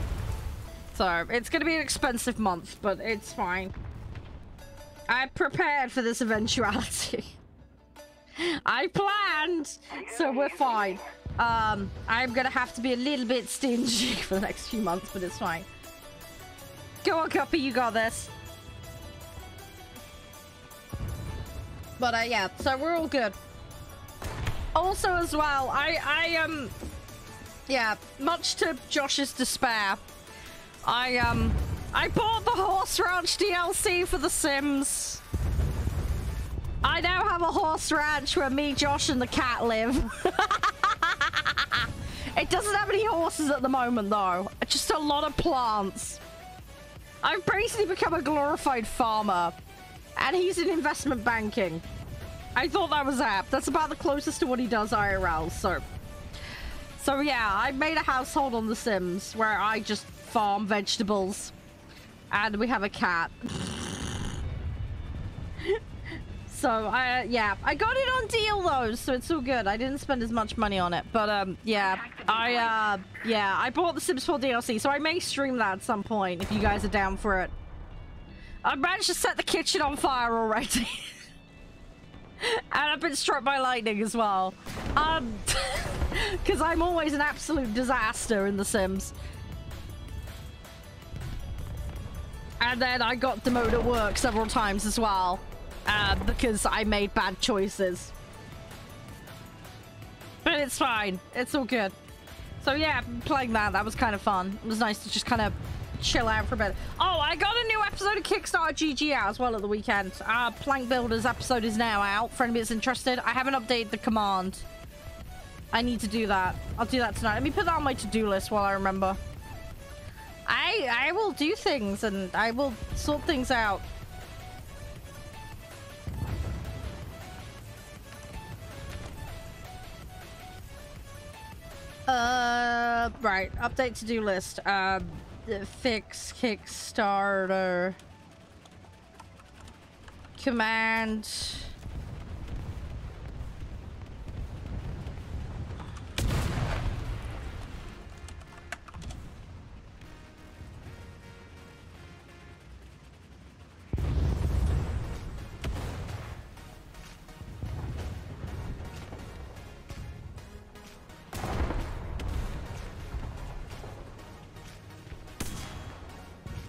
So, it's going to be an expensive month, but it's fine. I prepared for this eventuality. I planned, so we're fine. I'm going to have to be a little bit stingy for the next few months, but it's fine. Go on, Guppy, you got this. But, yeah, so we're all good. Also, as well, yeah, much to Josh's despair, I bought the Horse Ranch DLC for The Sims. I now have a horse ranch where me, Josh, and the cat live. It doesn't have any horses at the moment, though. Just a lot of plants. I've basically become a glorified farmer. And he's in investment banking. I thought that was apt. That's about the closest to what he does IRL, So yeah, I made a household on The Sims where I just farm vegetables. And we have a cat. So, yeah, I got it on deal though, so it's all good. I didn't spend as much money on it, but, yeah, I bought the Sims 4 DLC, so I may stream that at some point if you guys are down for it. I managed to set the kitchen on fire already. And I've been struck by lightning as well. Because I'm always an absolute disaster in The Sims. And then I got demoted at work several times as well. Because I made bad choices. But it's fine. It's all good. So yeah, playing that. That was kind of fun. It was nice to just kind of chill out for a bit. Oh, I got a new episode of Kickstarter GG out as well at the weekend. Plank Builders episode is now out for anybody that's interested. I haven't updated the command. I need to do that. I'll do that tonight. Let me put that on my to-do list while I remember. I will do things and I will sort things out. Right. Update to-do list. Fix Kickstarter. Command.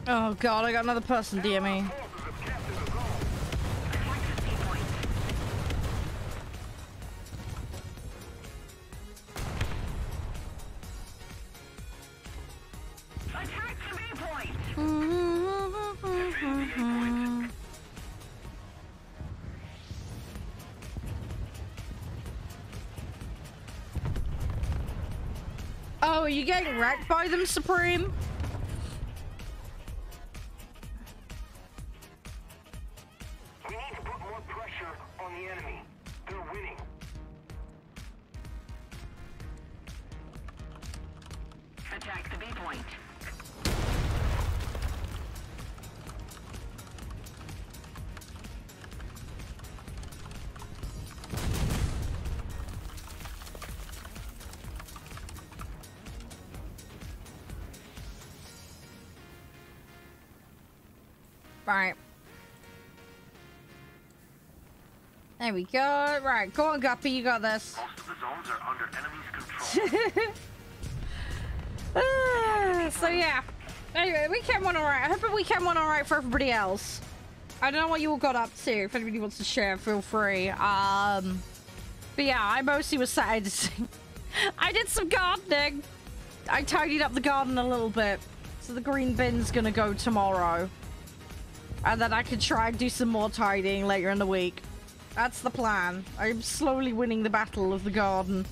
Oh god, I got another person DM me. Attack the B point. Oh, are you getting wrecked by them, Supreme? We need to put more pressure on the enemy. They're winning. Attack the B point. Right. There we go. Right, go on, Guppy, you got this. Most of the zones are under enemy's control. So yeah. Anyway, weekend went alright. I hope the weekend went alright for everybody else. I don't know what you all got up to. If anybody wants to share, feel free. But yeah, I mostly was sat editing. I did some gardening. I tidied up the garden a little bit. So the green bin's gonna go tomorrow. And then I can try and do some more tidying later in the week. That's the plan. I'm slowly winning the battle of the garden.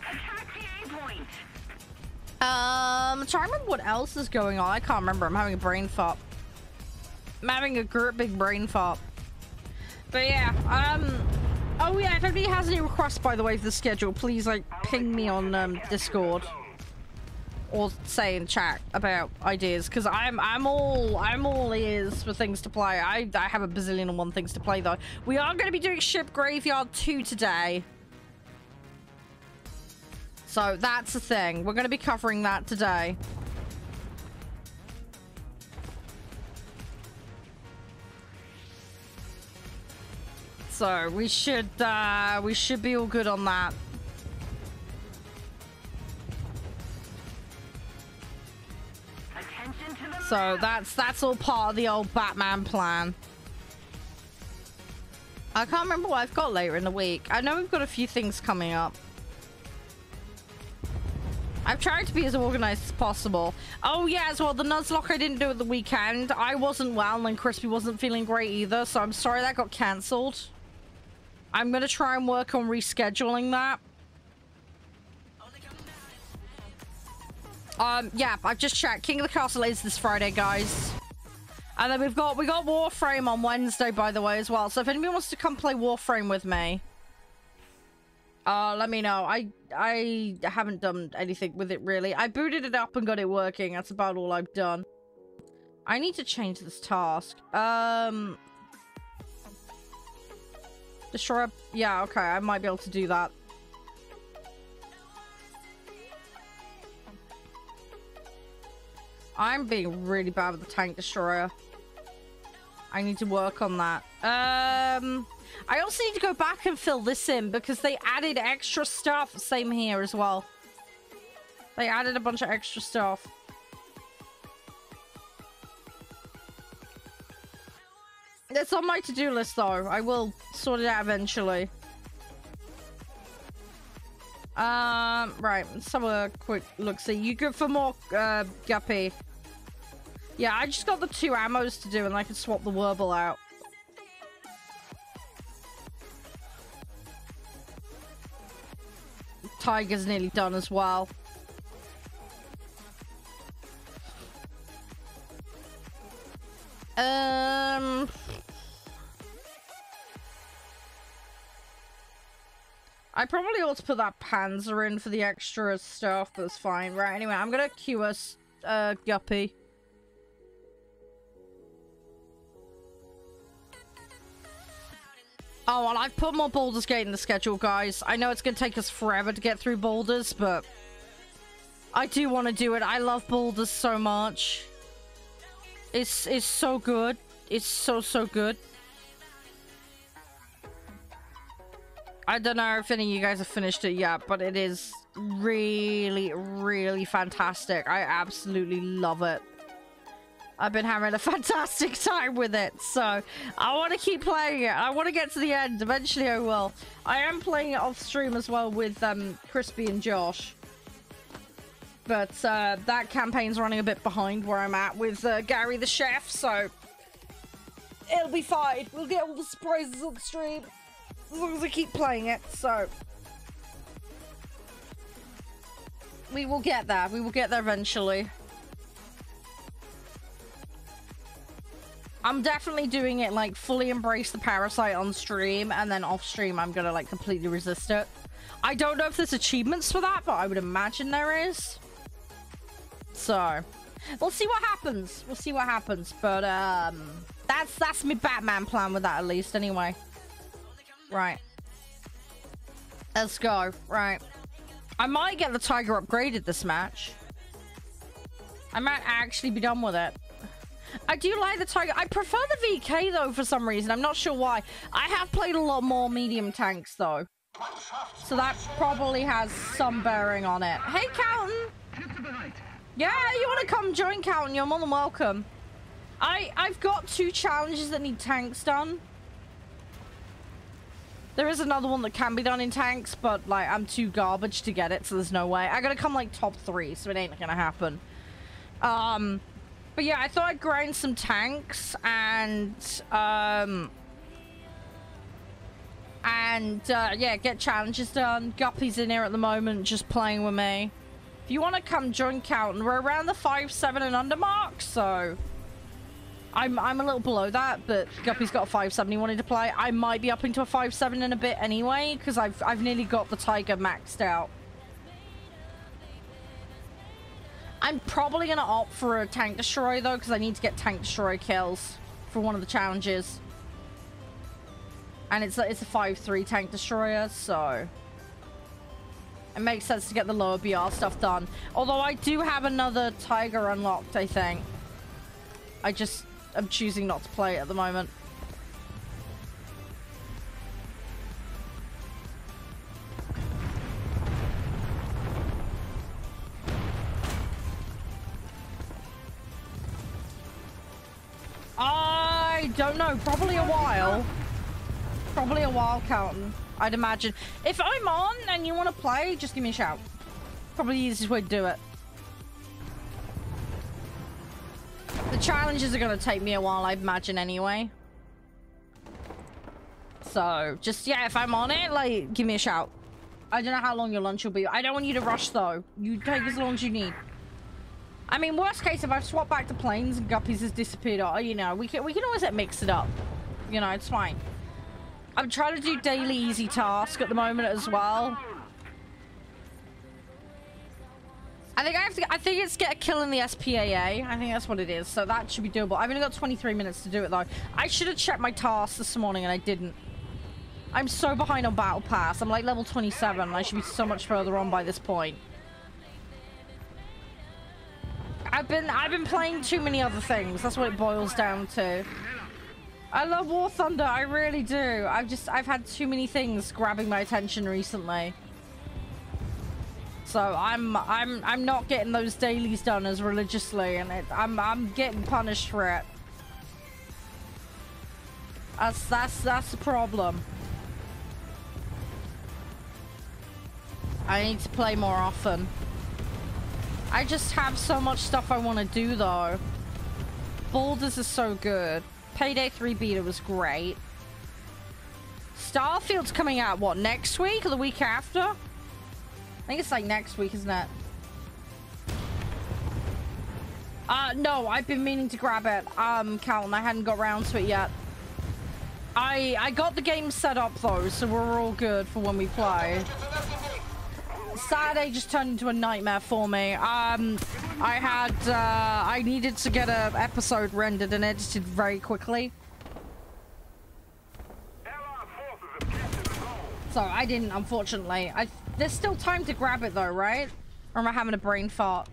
Attack the A point. I'm trying to remember what else is going on. I can't remember. I'm having a brain fart. I'm having a big brain fart. But yeah, oh yeah, if anybody has any requests, by the way, for the schedule, please, like, ping me on, Discord. Or say in chat about ideas, because I'm all ears for things to play. I have a bazillion and one things to play though. We are going to be doing Ship Graveyard 2 today. So that's the thing. We're going to be covering that today. So we should be all good on that. So that's all part of the old Batman plan. I can't remember what I've got later in the week. I know we've got a few things coming up. I've tried to be as organized as possible. Oh yeah, as well, the Nuzlocke I didn't do at the weekend. I wasn't well and Crispy wasn't feeling great either, so I'm sorry that got cancelled. I'm gonna try and work on rescheduling that. Yeah, I've just checked. King of the Castle is this Friday, guys. And then we got Warframe on Wednesday, by the way, as well. So if anybody wants to come play Warframe with me, let me know. I haven't done anything with it, really. I booted it up and got it working. That's about all I've done. I need to change this task. Destroyer. Yeah, okay, I might be able to do that. I'm being really bad with the tank destroyer. I need to work on that. I also need to go back and fill this in because they added extra stuff. Same here as well. They added a bunch of extra stuff. It's on my to-do list though. I will sort it out eventually. Right, let's have a quick look-see. You good for more, Guppy? Yeah, I just got the 2 ammos to do and I can swap the Warble out. Tiger's nearly done as well. I probably ought to put that Panzer in for the extra stuff, but it's fine. Right, anyway, I'm gonna queue us, Guppy. Oh, and I've put more Baldur's Gate in the schedule, guys. I know it's gonna take us forever to get through Baldur's, but I do want to do it. I love Baldur's so much. It's so good. It's so good. I don't know if any of you guys have finished it yet, but it is really, really fantastic. I absolutely love it. I've been having a fantastic time with it, so I want to keep playing it. I want to get to the end. Eventually I will. I am playing it off stream as well with Crispy and Josh. But that campaign's running a bit behind where I'm at with Gary the Chef, so it'll be fine. We'll get all the surprises on the stream as long as I keep playing it, so we will get there. We will get there eventually. I'm definitely doing it, like, fully embrace the parasite on stream, and then off stream I'm gonna, like, completely resist it. I don't know if there's achievements for that, but I would imagine there is. So, we'll see what happens. We'll see what happens, but, that's my Batman plan with that, at least, anyway. Right. Let's go. Right. I might get the Tiger upgraded this match. I might actually be done with it. I do like the Tiger. I prefer the VK, though, for some reason. I'm not sure why. I have played a lot more medium tanks, though. So that probably has some bearing on it. Hey, Calton! Yeah, you want to come join, Calton? You're more than welcome. I've got 2 challenges that need tanks done. There is another one that can be done in tanks, but, like, I'm too garbage to get it, so there's no way. I gotta come, like, top 3, so it ain't gonna happen. But yeah, I thought I'd grind some tanks and yeah, get challenges done. Guppy's in here at the moment, just playing with me. If you want to come join Calton, we're around the 5-7 and under mark, so I'm a little below that, but Guppy's got a 5-7 he wanted to play. I might be upping to a 5-7 in a bit anyway, because I've nearly got the Tiger maxed out. I'm probably going to opt for a tank destroyer, though, because I need to get tank destroyer kills for one of the challenges. And it's a 5-3 tank destroyer, so it makes sense to get the lower BR stuff done. Although I do have another Tiger unlocked, I think. I'm choosing not to play it at the moment. I don't know. Probably a while. Probably a while, Calton. I'd imagine. If I'm on and you want to play, just give me a shout. Probably the easiest way to do it. The challenges are going to take me a while, I imagine, anyway. So, just, yeah, if I'm on it, like, give me a shout. I don't know how long your lunch will be. I don't want you to rush, though. You take as long as you need. I mean, worst case, if I've swapped back to planes and Guppies has disappeared, or, you know, we can always mix it up. You know, it's fine. I'm trying to do daily easy task at the moment as well. I think it's get a kill in the SPAA. I think that's what it is. So that should be doable. I've only got 23 minutes to do it, though. I should have checked my tasks this morning and I didn't. I'm so behind on Battle Pass. I'm like level 27 and I should be so much further on by this point. I've been playing too many other things. That's what it boils down to. I love War Thunder, I really do. I've had too many things grabbing my attention recently. So I'm not getting those dailies done as religiously, and I'm getting punished for it. That's the problem. I need to play more often. I just have so much stuff I want to do though. Baldur's is so good. Payday 3 beta was great. Starfield's coming out, what, next week or the week after? I think it's like next week, isn't it? No, I've been meaning to grab it. Calvin, I hadn't got around to it yet. I got the game set up though, so we're all good for when we play. Saturday just turned into a nightmare for me. I needed to get an episode rendered and edited very quickly. So I didn't, unfortunately. There's still time to grab it though, right? Or am I having a brain fart?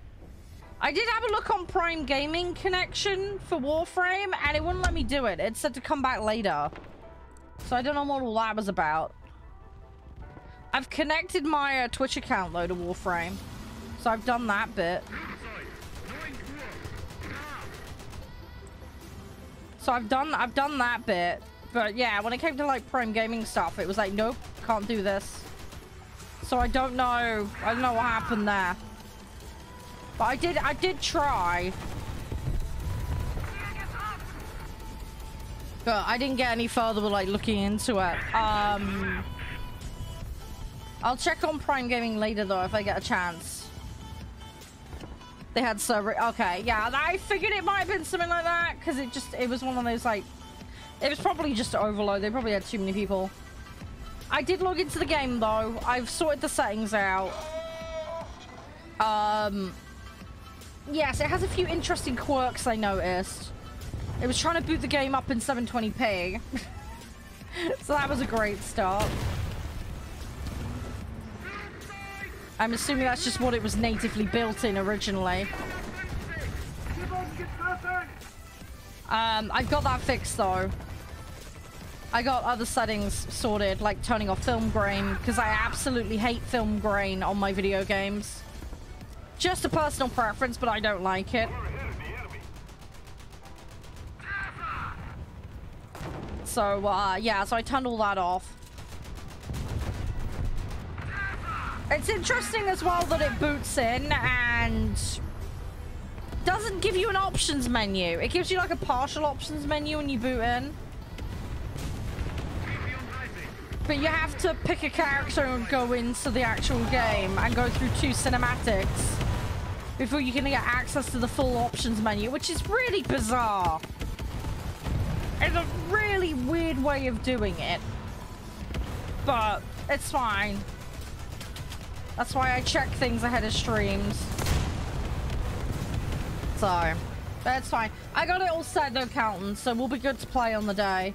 I did have a look on Prime Gaming Connection for Warframe and it wouldn't let me do it. It said to come back later. So I don't know what all that was about. I've connected my Twitch account though to Warframe. So I've done that bit. So I've done that bit. But yeah, when it came to like Prime Gaming stuff, it was like, nope, can't do this. So I don't know what happened there. But I did try. But I didn't get any further with like looking into it. I'll check on Prime Gaming later though if I get a chance. They had server. Okay, yeah, I figured it might have been something like that because it was one of those like, it was probably just overload. They probably had too many people. I did log into the game though. I've sorted the settings out. Yes, it has a few interesting quirks I noticed. It was trying to boot the game up in 720p. So that was a great start. I'm assuming that's just what it was natively built in originally. I got that fixed though. I got other settings sorted, like turning off film grain, because I absolutely hate film grain on my video games. Just a personal preference, but I don't like it. So, yeah, so I turned all that off. It's interesting as well that it boots in and doesn't give you an options menu. It gives you like a partial options menu when you boot in. But you have to pick a character and go into the actual game and go through 2 cinematics before you can get access to the full options menu, which is really bizarre. It's a really weird way of doing it. But it's fine. That's why I check things ahead of streams. So, that's fine. I got it all set though, Calton, so we'll be good to play on the day.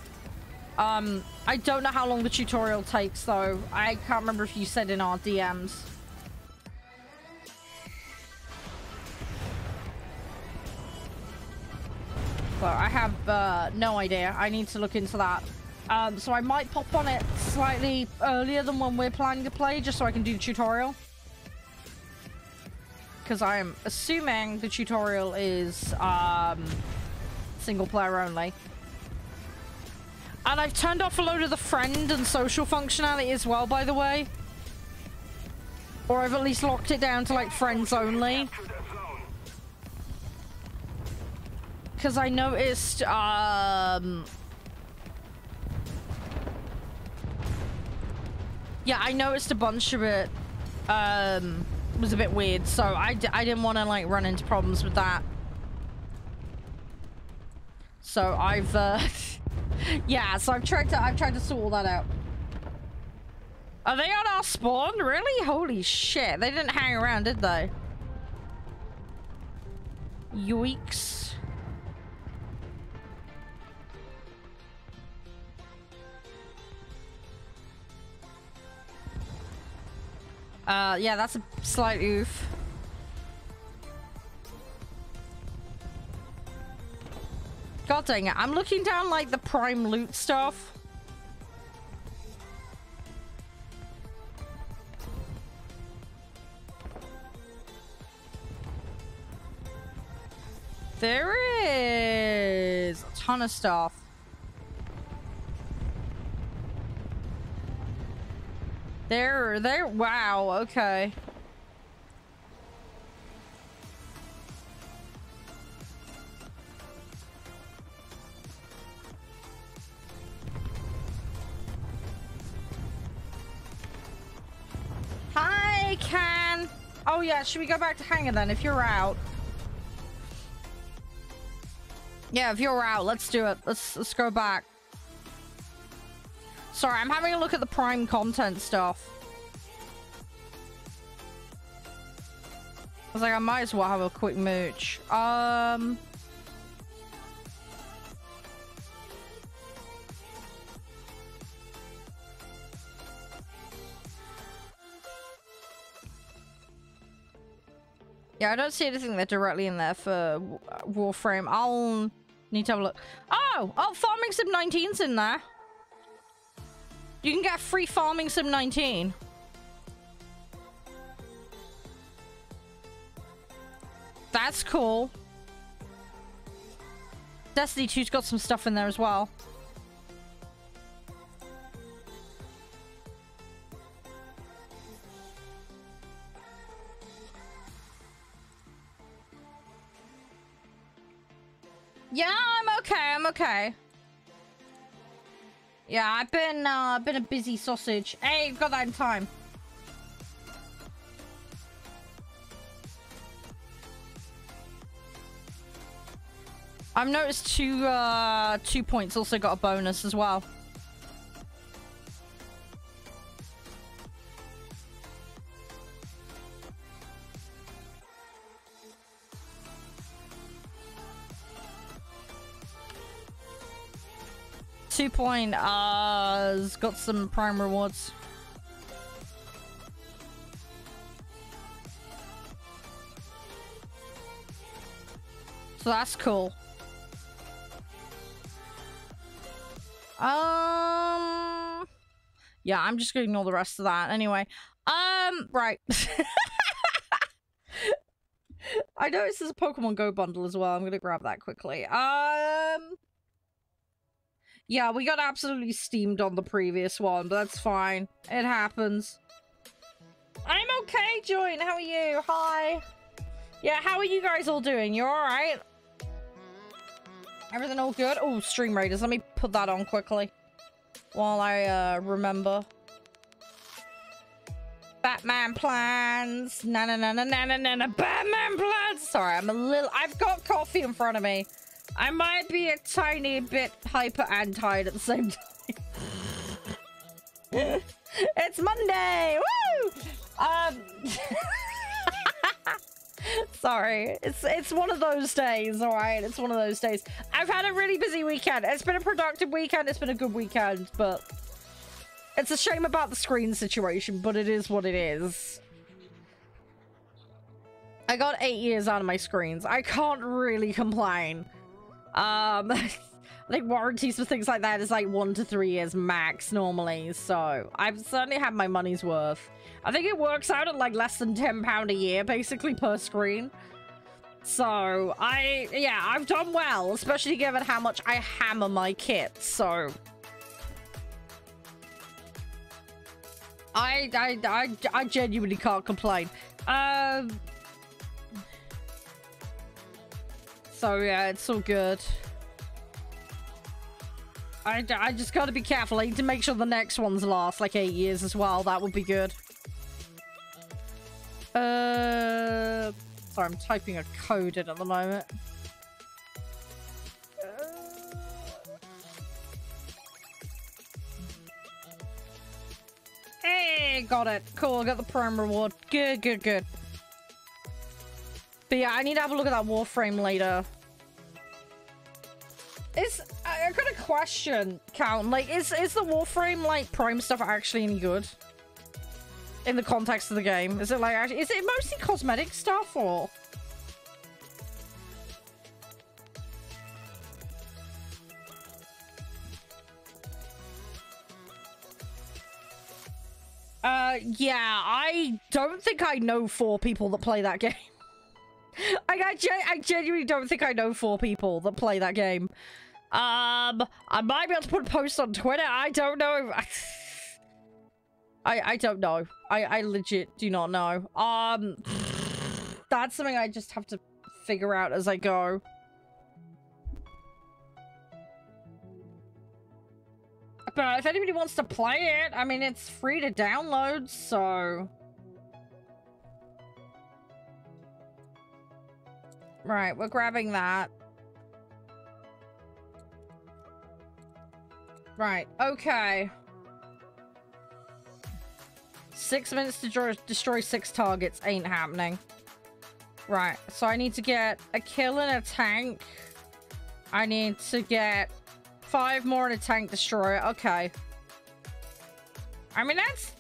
I don't know how long the tutorial takes though. I can't remember if you said in our DMs. But I have no idea. I need to look into that. So I might pop on it slightly earlier than when we're planning to play, just so I can do the tutorial. Because I am assuming the tutorial is single player only. And I've turned off a load of the friend and social functionality as well, by the way. Or I've at least locked it down to like friends only. Because I noticed, yeah, I noticed a bunch of it, was a bit weird. So I didn't want to like run into problems with that. So I've, yeah, so I've tried to sort all that out. Are they on our spawn? Really? Holy shit. They didn't hang around, did they? Yoicks. Yeah, that's a slight oof. God dang it. I'm looking down, like, the prime loot stuff. There is a ton of stuff. There, wow, okay. Hi, Can. Oh yeah, should we go back to Hangar then if you're out? Yeah, if you're out, let's do it. Let's go back. Sorry, I'm having a look at the prime content stuff. I was like, I might as well have a quick mooch. Yeah, I don't see anything there directly in there for Warframe. I'll need to have a look. Oh, Farming Sim 19's in there. You can get free Farming Sim 19. That's cool. Destiny 2's got some stuff in there as well. Yeah, I'm okay. Yeah, I've been a busy sausage. Hey, you've got that in time. I've noticed two points also got a bonus as well. Has got some prime rewards. So that's cool. Yeah, I'm just gonna ignore the rest of that anyway. Right. I noticed there's a Pokemon Go bundle as well. I'm gonna grab that quickly. Yeah, we got absolutely steamed on the previous one, but that's fine. It happens. I'm okay, Join. How are you? Hi. Yeah, how are you guys all doing? You alright? Everything all good? Oh, Stream Raiders. Let me put that on quickly while I remember. Batman plans. Na na na na na na na na. Batman plans. Sorry, I've got coffee in front of me. I might be a tiny bit hyper and tired at the same time. It's Monday! Woo! Sorry. It's one of those days, alright? It's one of those days. I've had a really busy weekend. It's been a productive weekend. It's been a good weekend, but it's a shame about the screen situation, but it is what it is. I got 8 years out of my screens. I can't really complain. I think warranties for things like that is like 1 to 3 years max normally, so I've certainly had my money's worth. I think it works out at like less than £10 a year basically per screen. So yeah, I've done well, especially given how much I hammer my kit, so I genuinely can't complain. So yeah, it's all good. I just gotta be careful. I need to make sure the next ones last like 8 years as well. That would be good. Sorry, I'm typing a code in at the moment. Hey, got it. Cool, got the prime reward. Good, good, good. But yeah, I need to have a look at that Warframe later. I got a question, Count. Like, is the Warframe, like, prime stuff actually any good? in the context of the game? Is it like, actually, is it mostly cosmetic stuff or? Yeah, I don't think I know 4 people that play that game. I genuinely don't think I know 4 people that play that game. I might be able to put a post on Twitter. I don't know. I don't know. I legit do not know. That's something I just have to figure out as I go. But if anybody wants to play it, I mean, it's free to download, so... Right, we're grabbing that. Right, okay. 6 minutes to destroy 6 targets ain't happening. Right, so I need to get a kill in a tank. I need to get 5 more in a tank destroyer. Okay. I mean, that's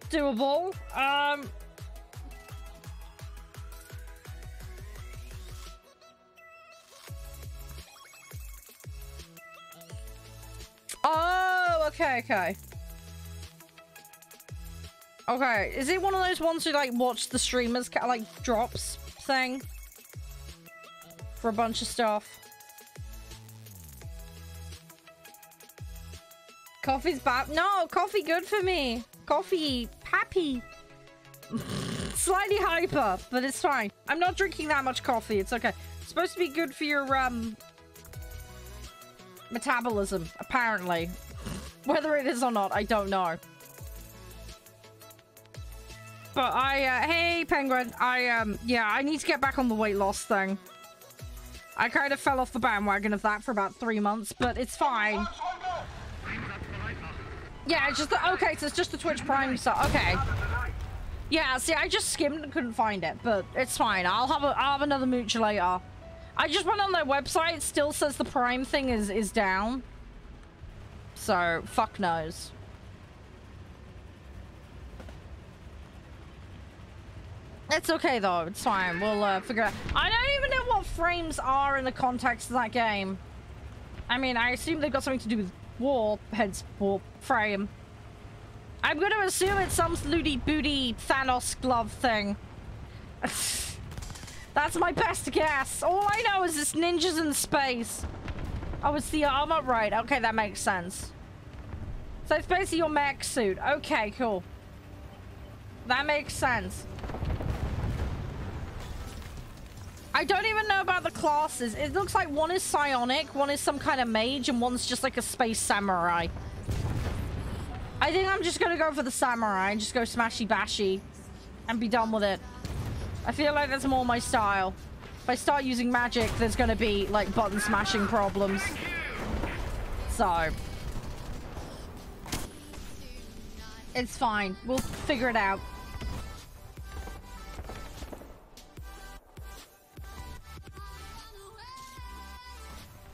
doable. Oh, okay, okay. Okay, is it one of those ones who, like, watch the streamers, like, drops thing? For a bunch of stuff. Coffee's bad. No, coffee good for me. Coffee, happy. Slightly hyper, but it's fine. I'm not drinking that much coffee. It's okay. It's supposed to be good for your, metabolism, apparently. Whether it is or not, I don't know. But hey, Penguin, yeah, I need to get back on the weight loss thing. I kind of fell off the bandwagon of that for about 3 months, but it's fine. Yeah, it's just okay, so it's just the Twitch Prime stuff. Okay. Yeah, see, I just skimmed and couldn't find it, but it's fine. I'll have another mooch later. I just went on their website. It still says the Prime thing is down. So, fuck knows. It's okay, though. It's fine. We'll figure it out. I don't even know what frames are in the context of that game. I mean, I assume they've got something to do with war, hence warp frame. I'm going to assume it's some looty booty Thanos glove thing. That's my best guess. All I know is it's ninjas in space. Oh, it's the armor? Right. Okay, that makes sense. So it's basically your mech suit. Okay, cool. That makes sense. I don't even know about the classes. It looks like one is psionic, one is some kind of mage, and one's just like a space samurai. I think I'm just gonna go for the samurai and just go smashy bashy and be done with it. I feel like that's more my style. If I start using magic, there's gonna be like button smashing problems. So it's fine. We'll figure it out.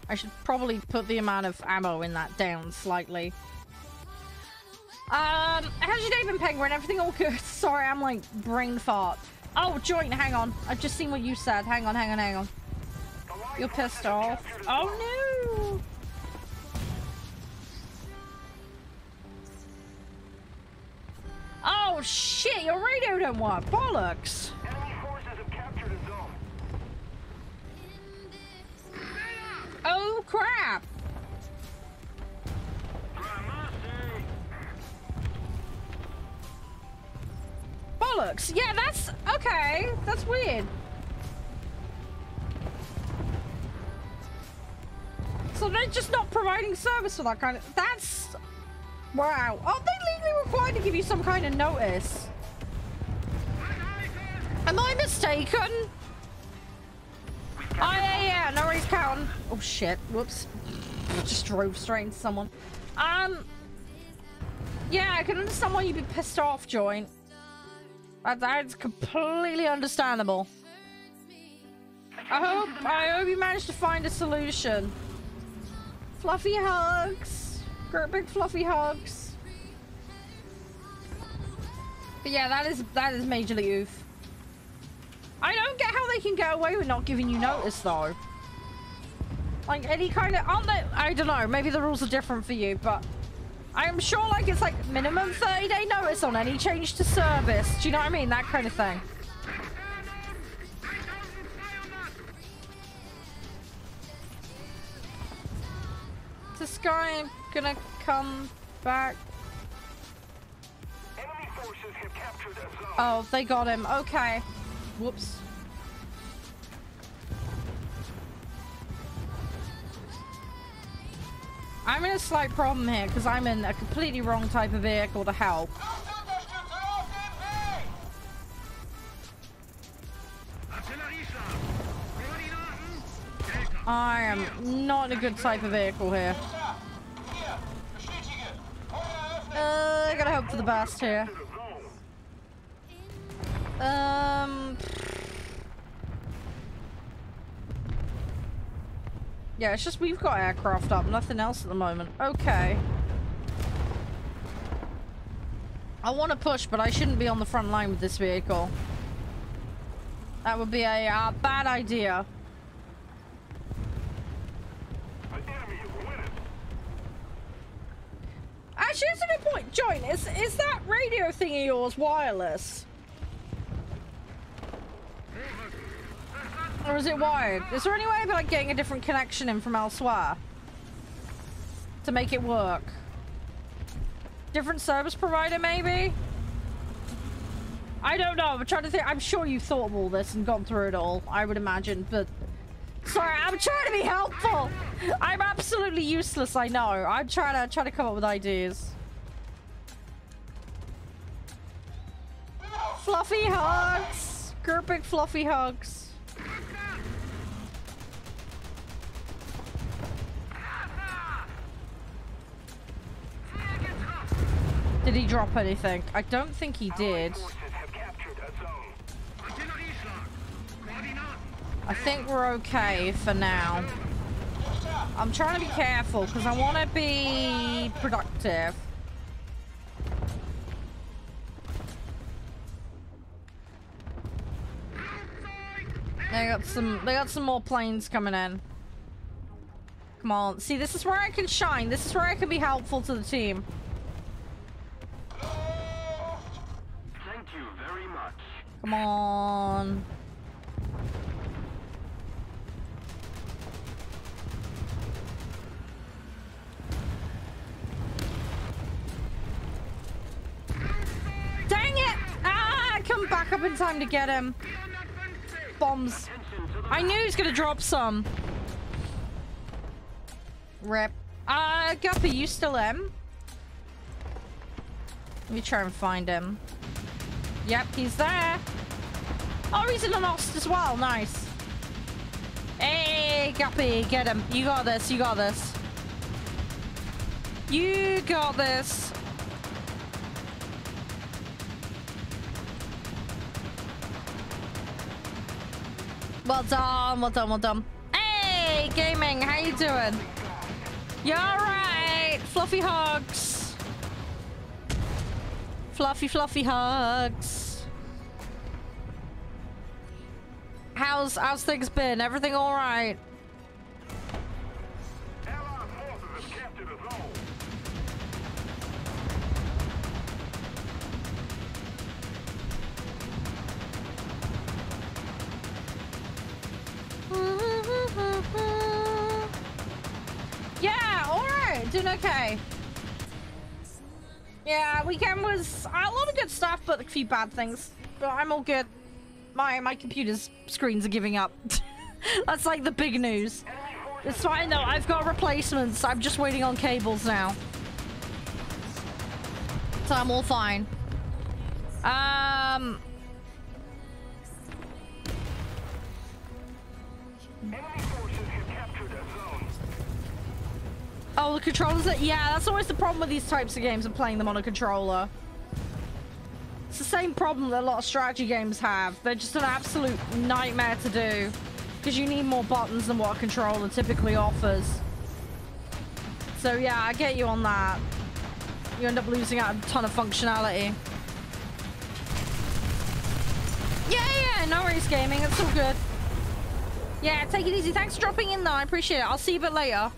I should probably put the amount of ammo in that down slightly. How's your day been, Penguin? Everything all good? Sorry, I'm like brain fart. Oh, Joint, hang on. I've just seen what you said. Hang on, hang on, hang on. You're pissed off. Oh, no! Oh, shit! Your radio don't work. Bollocks! Enemy forces have captured a zone. Oh, crap! Bollocks! Yeah, that's... Okay, that's weird. So they're just not providing service for that kind of... That's... Wow. Aren't they legally required to give you some kind of notice? Am I mistaken? Oh, yeah, no worries, counting. Oh, shit. Whoops. I just drove straight into someone. Yeah, I can understand why you'd be pissed off, Joint. That's completely understandable. I hope you managed to find a solution. Fluffy hugs. Great big fluffy hugs. But yeah, that is majorly oof. I don't get how they can get away with not giving you notice though. Like any kind of, aren't they, I don't know, maybe the rules are different for you, but I'm sure like it's like minimum 30-day notice on any change to service. Do you know what I mean? That kind of thing. Is this guy gonna come back? Enemy forces have captured a zone. Oh, they got him. Okay. Whoops. I'm in a slight problem here because I'm in a completely wrong type of vehicle to help. I am not in a good type of vehicle here. I gotta hope for the best here. Yeah, it's just we've got aircraft up, nothing else at the moment. Okay. I want to push, but I shouldn't be on the front line with this vehicle. That would be a bad idea. Actually, that's a good point. Join, is that radio thing of yours wireless? Or is it wired? Is there any way of like getting a different connection in from elsewhere to make it work? Different service provider, maybe? I don't know. I'm trying to think. I'm sure you've thought of all this and gone through it all, I would imagine, but sorry, I'm trying to be helpful. I'm absolutely useless, I know. I'm trying to come up with ideas. Fluffy hugs. Groupic fluffy hugs. Did he drop anything? I don't think he did. I think we're okay for now. I'm trying to be careful because I want to be productive. They got some more planes coming in. Come on. See, this is where I can shine. This is where I can be helpful to the team. Thank you very much. Come on. Dang it! Ah, I come back up in time to get him. Bombs. I knew he was gonna drop some. Rip. Guppy, you still in? Let me try and find him. Yep, he's there. Oh, he's in an Ost as well. Nice. Hey, Guppy, get him. You got this. You got this. You got this. Well done, well done, well done. Hey, gaming, how you doing? You alright? Fluffy hugs. Fluffy, fluffy hugs. How's things been? Everything alright? Yeah, alright, doing okay. Yeah, weekend was a lot of good stuff, but a few bad things. But I'm all good. My computer's screens are giving up. That's like the big news. It's fine though, I've got replacements. I'm just waiting on cables now. So I'm all fine. Oh, the controllers are... Yeah, that's always the problem with these types of games and playing them on a controller. It's the same problem that a lot of strategy games have. They're just an absolute nightmare to do. Because you need more buttons than what a controller typically offers. So yeah, I get you on that. You end up losing out a ton of functionality. Yeah, no worries, gaming. It's all good. Yeah, take it easy. Thanks for dropping in, though. I appreciate it. I'll see you a bit later.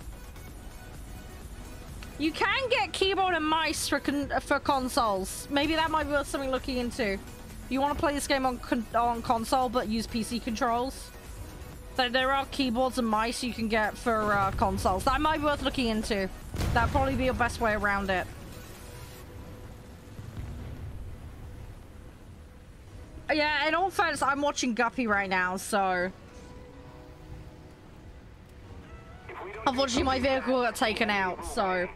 You can get keyboard and mice for consoles. Maybe that might be worth something looking into. You want to play this game on console, but use PC controls. So there are keyboards and mice you can get for consoles. That might be worth looking into. That'd probably be your best way around it. Yeah, in all fairness, I'm watching Guppy right now, so... Unfortunately, my vehicle got taken out, so...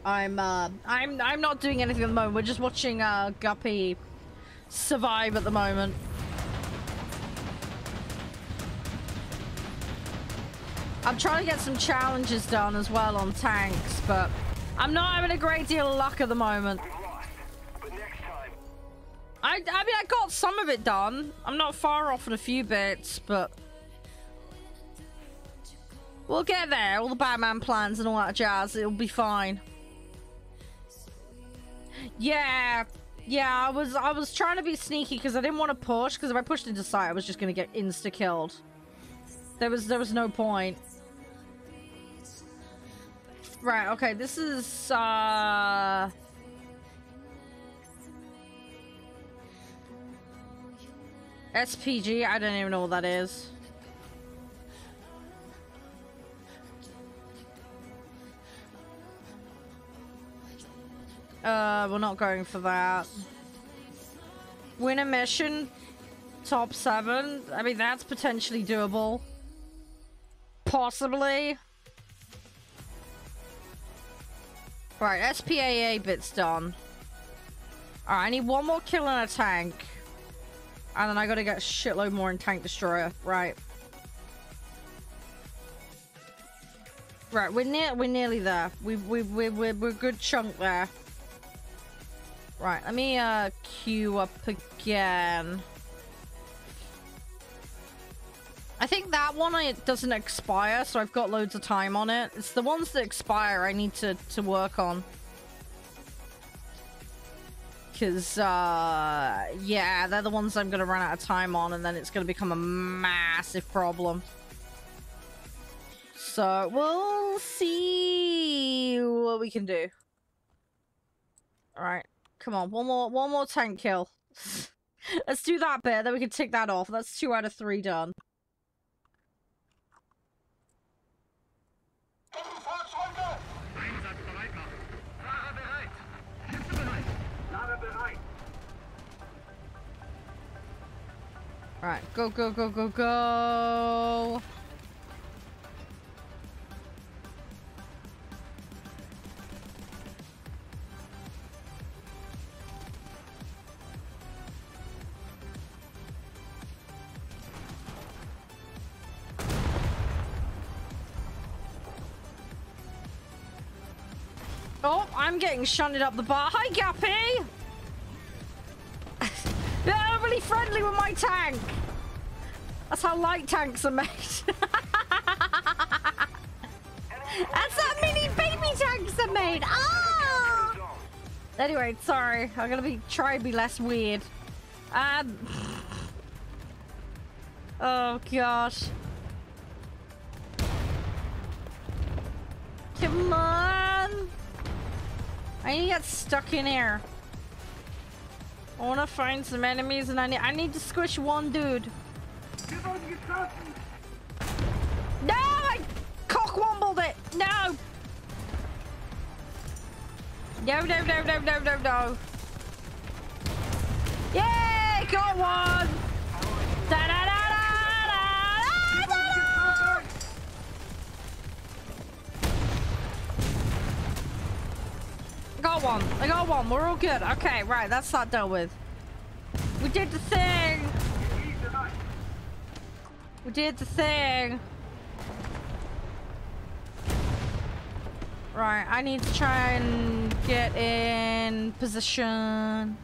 I'm not doing anything at the moment. We're just watching Guppy survive at the moment. I'm trying to get some challenges done as well on tanks, but I'm not having a great deal of luck at the moment. I mean, I got some of it done. I'm not far off in a few bits, but we'll get there. All the Batman plans and all that jazz. It'll be fine. Yeah, I was trying to be sneaky because I didn't want to push, because if I pushed into sight, I was just going to get insta-killed. There was no point. Right, okay, this is, SPG, I don't even know what that is. We're not going for that. Win a mission, top 7. I mean, that's potentially doable. Possibly. Right, SPAA bit's done. Alright, I need one more kill in a tank. And then I gotta get a shitload more in Tank Destroyer. Right. Right, we're nearly there. We're a good chunk there. Right, let me queue up again. I think that one it doesn't expire, so I've got loads of time on it. It's the ones that expire I need to work on. Because, yeah, they're the ones I'm going to run out of time on, and then it's going to become a massive problem. So, we'll see what we can do. Alright, come on, one more tank kill. Let's do that bit, then we can tick that off. That's 2 out of 3 done. Alright, go, go, go, go, go. Oh, I'm getting shunted up the bar. Hi, Guppy! They're overly friendly with my tank. That's how light tanks are made. That's how mini baby tanks are made. Ah! Anyway, sorry. I'm gonna try to be less weird. Oh gosh. Come on. I need to get stuck in here. I want to find some enemies, and I need to squish one dude. No, I cock-wombled it. No. No, no, no, no, no, no, no. Yay, got one. Da da da da da da. I got one. We're all good. Okay, right. That's that dealt with. We did the thing. We did the thing. Right. I need to try and get in position.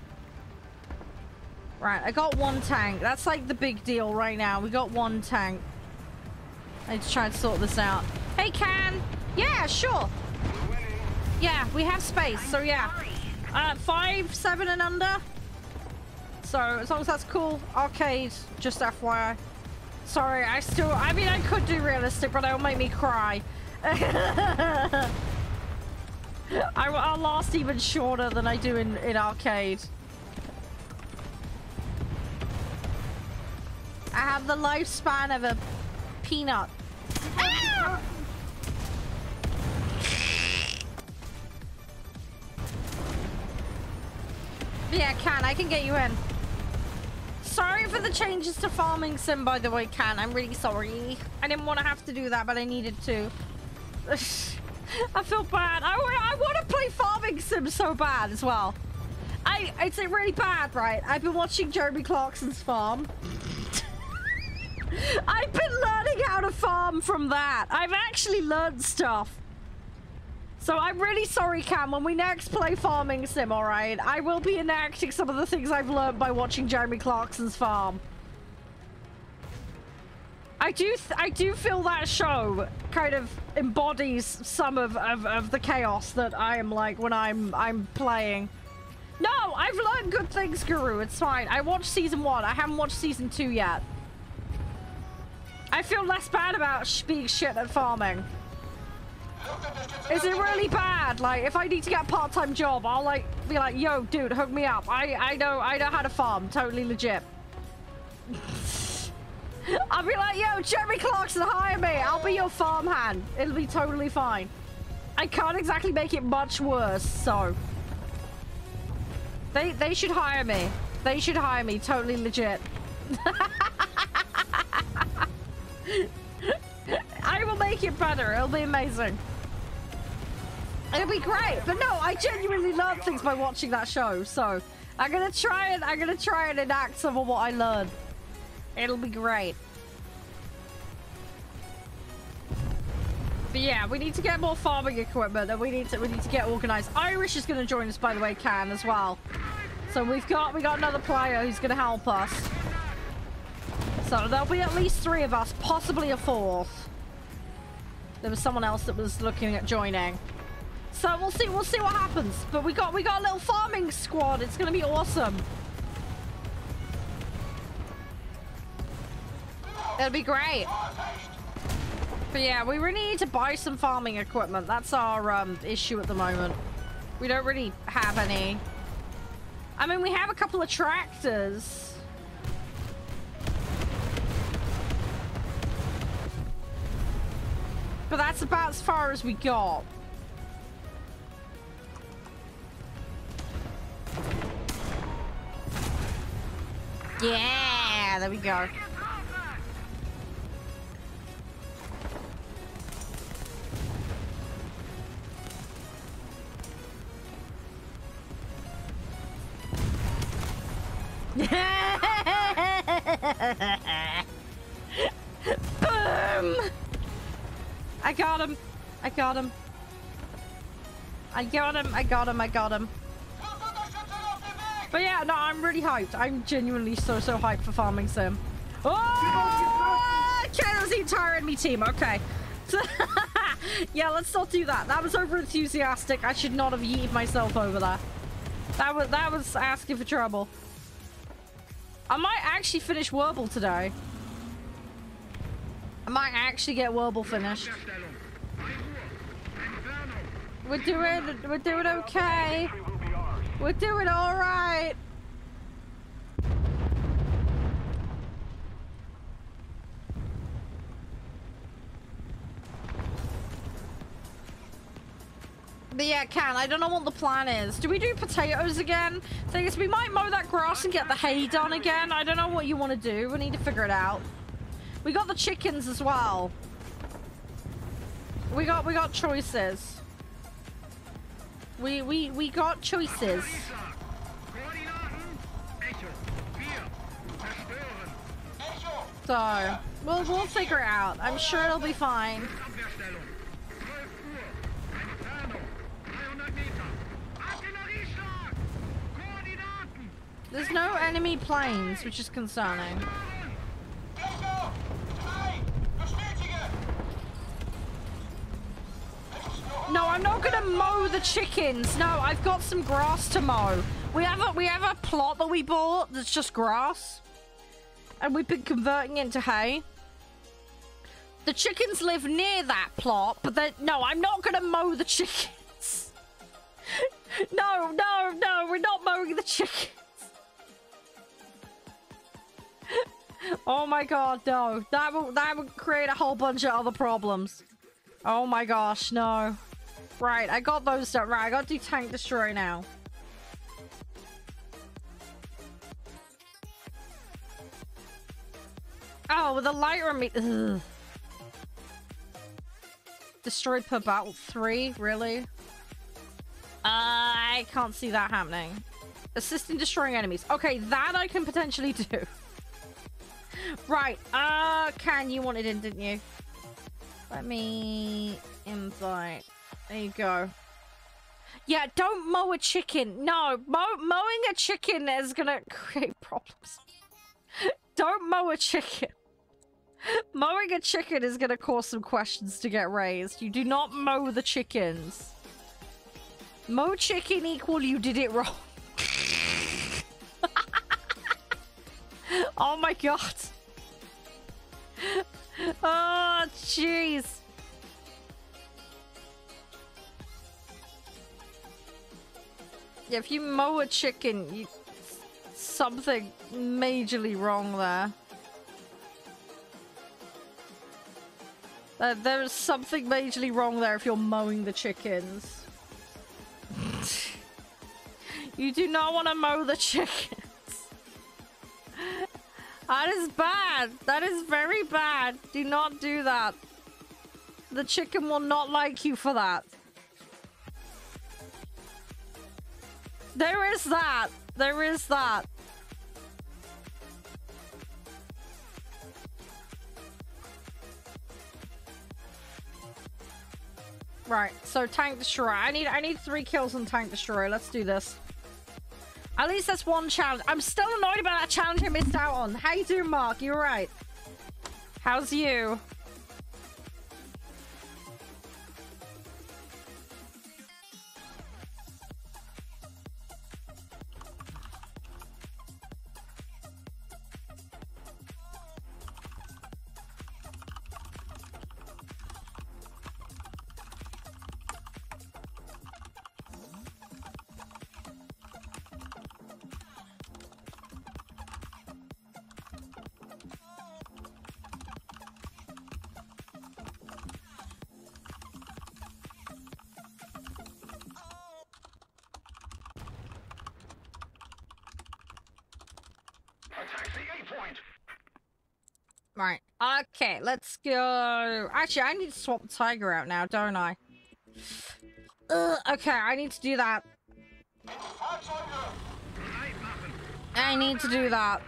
Right. I got one tank. That's like the big deal right now. We got one tank. I need to try and sort this out. Hey, Can. Yeah, sure. Yeah, we have space, so yeah. 5, 7 and under. So as long as that's cool, arcade, just FYI. Sorry, I mean, I could do realistic, but it'll make me cry. I'll last even shorter than I do in arcade. I have the lifespan of a peanut. Ah! Yeah, I can get you in. Sorry for the changes to farming sim, by the way, I'm really sorry. I didn't want to have to do that, but I needed to. I feel bad. I want to play farming sim so bad as well. It's really bad, right? I've been watching Jeremy Clarkson's farm. I've been learning how to farm from that. I've actually learned stuff. So I'm really sorry, Cam. When we next play farming sim, all right, I will be enacting some of the things I've learned by watching Jeremy Clarkson's farm. I do feel that show kind of embodies some of the chaos that I am like when I'm playing. No, I've learned good things, Guru. It's fine. I watched season 1. I haven't watched season 2 yet. I feel less bad about being shit at farming. Is it really bad? Like, if I need to get a part-time job, I'll like be like, yo, dude, hook me up. I know how to farm. Totally legit. I'll be like, yo, Jeremy Clarkson, hire me. I'll be your farmhand. It'll be totally fine. I can't exactly make it much worse, so they should hire me. They should hire me. Totally legit. I will make it better. It'll be amazing. It'll be great. But no, I genuinely learned things by watching that show. So I'm gonna try and enact some of what I learned. It'll be great. But yeah, we need to get more farming equipment and we need to get organized. Irish is gonna join us, by the way, as well. So we got another player who's gonna help us. So there'll be at least 3 of us, possibly a 4th. There was someone else that was looking at joining. So we'll see what happens. But we got a little farming squad. It's gonna be awesome. It'll be great. But yeah, we really need to buy some farming equipment. That's our issue at the moment. We don't really have any. I mean, we have a couple of tractors. But that's about as far as we got. Yeah, there we go. Boom! I got him. I got him. I got him. I got him. I got him. But yeah, no, I'm really hyped. I'm genuinely so hyped for farming sim. Oh! Channel's the entire enemy team. Okay. Yeah, let's not do that. That was over enthusiastic. I should not have yeeted myself over that. That was asking for trouble. I might actually finish Wurble today. I might actually get Wurble finished. We're doing okay. We're doing all right. But yeah, I don't know what the plan is. Do we do potatoes again? Thing is, we might mow that grass and get the hay done again. I don't know what you want to do. We need to figure it out. We got the chickens as well. We got choices. We got choices. So we'll figure it out. I'm sure it'll be fine. There's no enemy planes, which is concerning. No, I'm not gonna mow the chickens. No, I've got some grass to mow. We have a plot that we bought that's just grass. And we've been converting it into hay. The chickens live near that plot, but no, I'm not gonna mow the chickens. No, we're not mowing the chickens. Oh my god, no. That would create a whole bunch of other problems. Oh my gosh, no. Right, I got those done. Right, I gotta do tank destroy now. Oh, with a lighter meter. Destroyed per battle 3, really? I can't see that happening. Assist in destroying enemies. Okay, that I can potentially do. Right, Can, you wanted in, didn't you? Let me invite. There you go. Yeah, don't mow a chicken. No, mowing a chicken is gonna create problems. Don't mow a chicken. Mowing a chicken is gonna cause some questions to get raised. You do not mow the chickens. Mow chicken equal you did it wrong. Oh my god. Oh, jeez. Yeah, if you mow a chicken, something majorly wrong there. There's something majorly wrong there if you're mowing the chickens. You do not want to mow the chickens. That is bad. That is very bad. Do not do that. The chicken will not like you for that. There is that. There is that. Right, so tank destroy. I need 3 kills on tank destroy. Let's do this. At least that's one challenge. I'm still annoyed about that challenge I missed out on. How you doing, Mark? You alright? How's you? Right. Okay, let's go. Actually, I need to swap the tiger out now, don't I? Okay, I need to do that. I need to do that.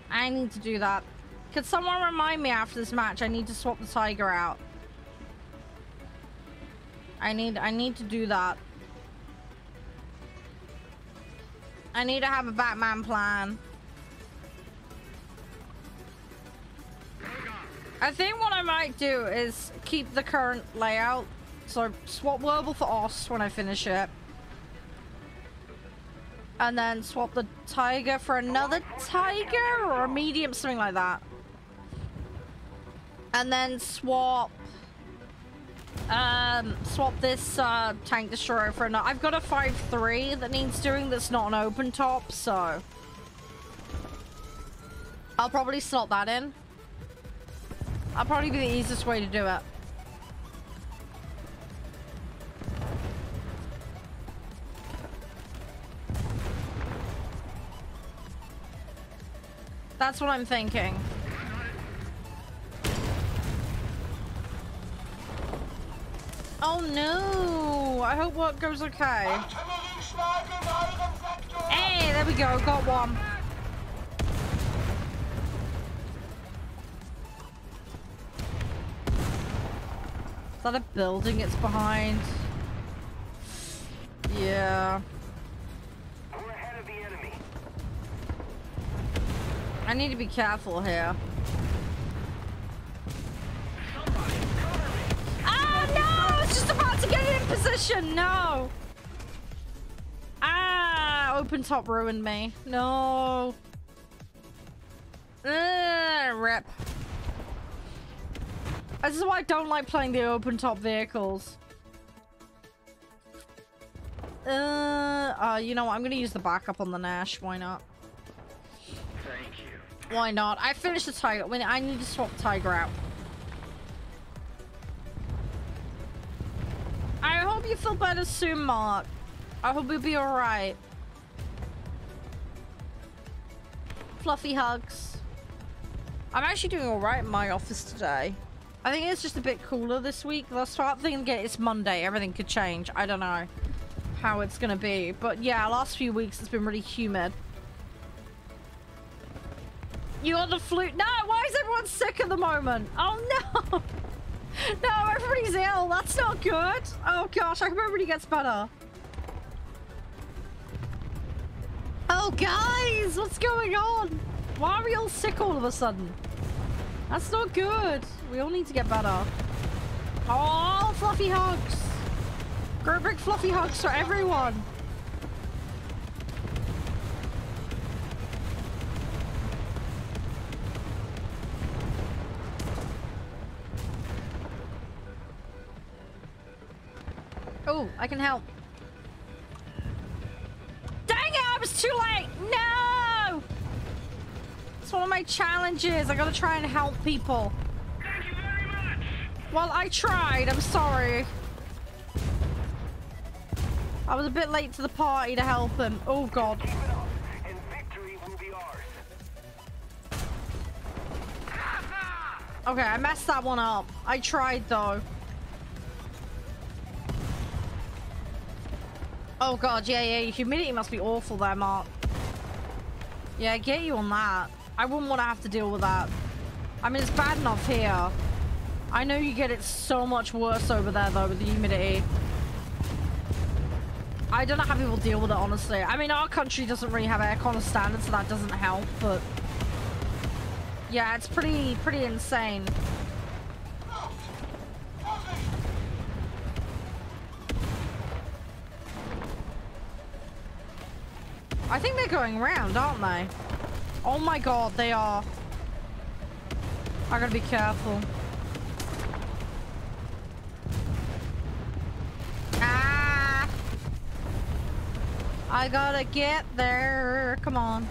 I need to do that. Could someone remind me after this match? I need to swap the tiger out. I need to do that. I need to have a Batman plan. I think what I might do is keep the current layout. So swap Werble for Os when I finish it. And then swap the tiger for another tiger or a medium, something like that. And then swap this tank destroyer for another. I've got a 5-3 that needs doing that's not an open top, so I'll probably slot that in. That'll probably be the easiest way to do it. That's what I'm thinking. Oh no! I hope work goes okay. Hey, there we go. Got one. Is that a building it's behind? Yeah. We're ahead of the enemy. I need to be careful here. position. No. Ah, open top ruined me. No. Rip. This is why I don't like playing the open top vehicles. You know what? I'm gonna use the backup on the Nash. Why not? Thank you. Why not? I finished the Tiger. I need to swap the Tiger out. I hope you feel better soon, Mark. I hope you'll be alright. Fluffy hugs. I'm actually doing alright in my office today. I think it's just a bit cooler this week. They'll start thinking it's Monday. Everything could change. I don't know how it's gonna be. But yeah, last few weeks it's been really humid. You got the flu? No, why is everyone sick at the moment? Oh no! No, everybody's ill. That's not good. Oh gosh, I hope everybody gets better. Oh guys, what's going on? Why are we all sick all of a sudden? That's not good. We all need to get better. Oh, fluffy hugs. Great big fluffy hugs for everyone. Oh, I can help. Dang it, I was too late. No! It's one of my challenges. I gotta try and help people. Thank you very much. Well, I tried. I'm sorry. I was a bit late to the party to help him. Oh, God. Keep it up, and victory will be ours. Okay, I messed that one up. I tried, though. Oh, God. Yeah. Humidity must be awful there, Mark. Yeah, I get you on that. I wouldn't want to have to deal with that. I mean, it's bad enough here. I know you get it so much worse over there, though, with the humidity. I don't know how people deal with it, honestly. I mean, our country doesn't really have aircon as standard, so that doesn't help, but... yeah, it's pretty insane. I think they're going round, aren't they? Oh my God, they are. I gotta be careful. Ah! I gotta get there. Come on.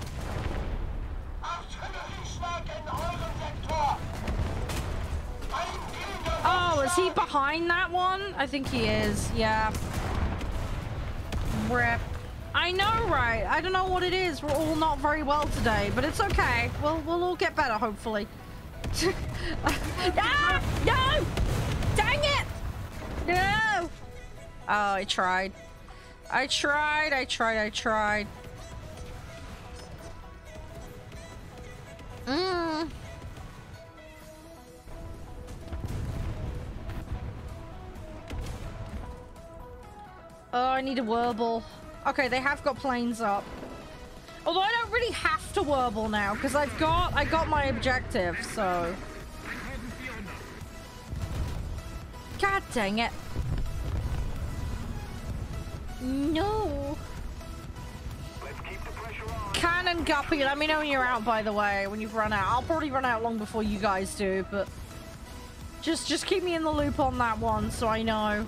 Oh, is he behind that one? I think he is. Yeah. Rip. I know, right? I don't know what it is. We're all not very well today, but it's okay. We'll all get better, hopefully. Ah! No! Dang it! No! Oh, I tried. I tried. Oh, I need a Wurble. Okay, they have got planes up. Although I don't really have to Wurble now because I got my objective, so. God dang it. No. Let's keep the pressure on. Cannon Guppy, let me know when you're out, by the way, when you've run out. I'll probably run out long before you guys do, but just keep me in the loop on that one so I know.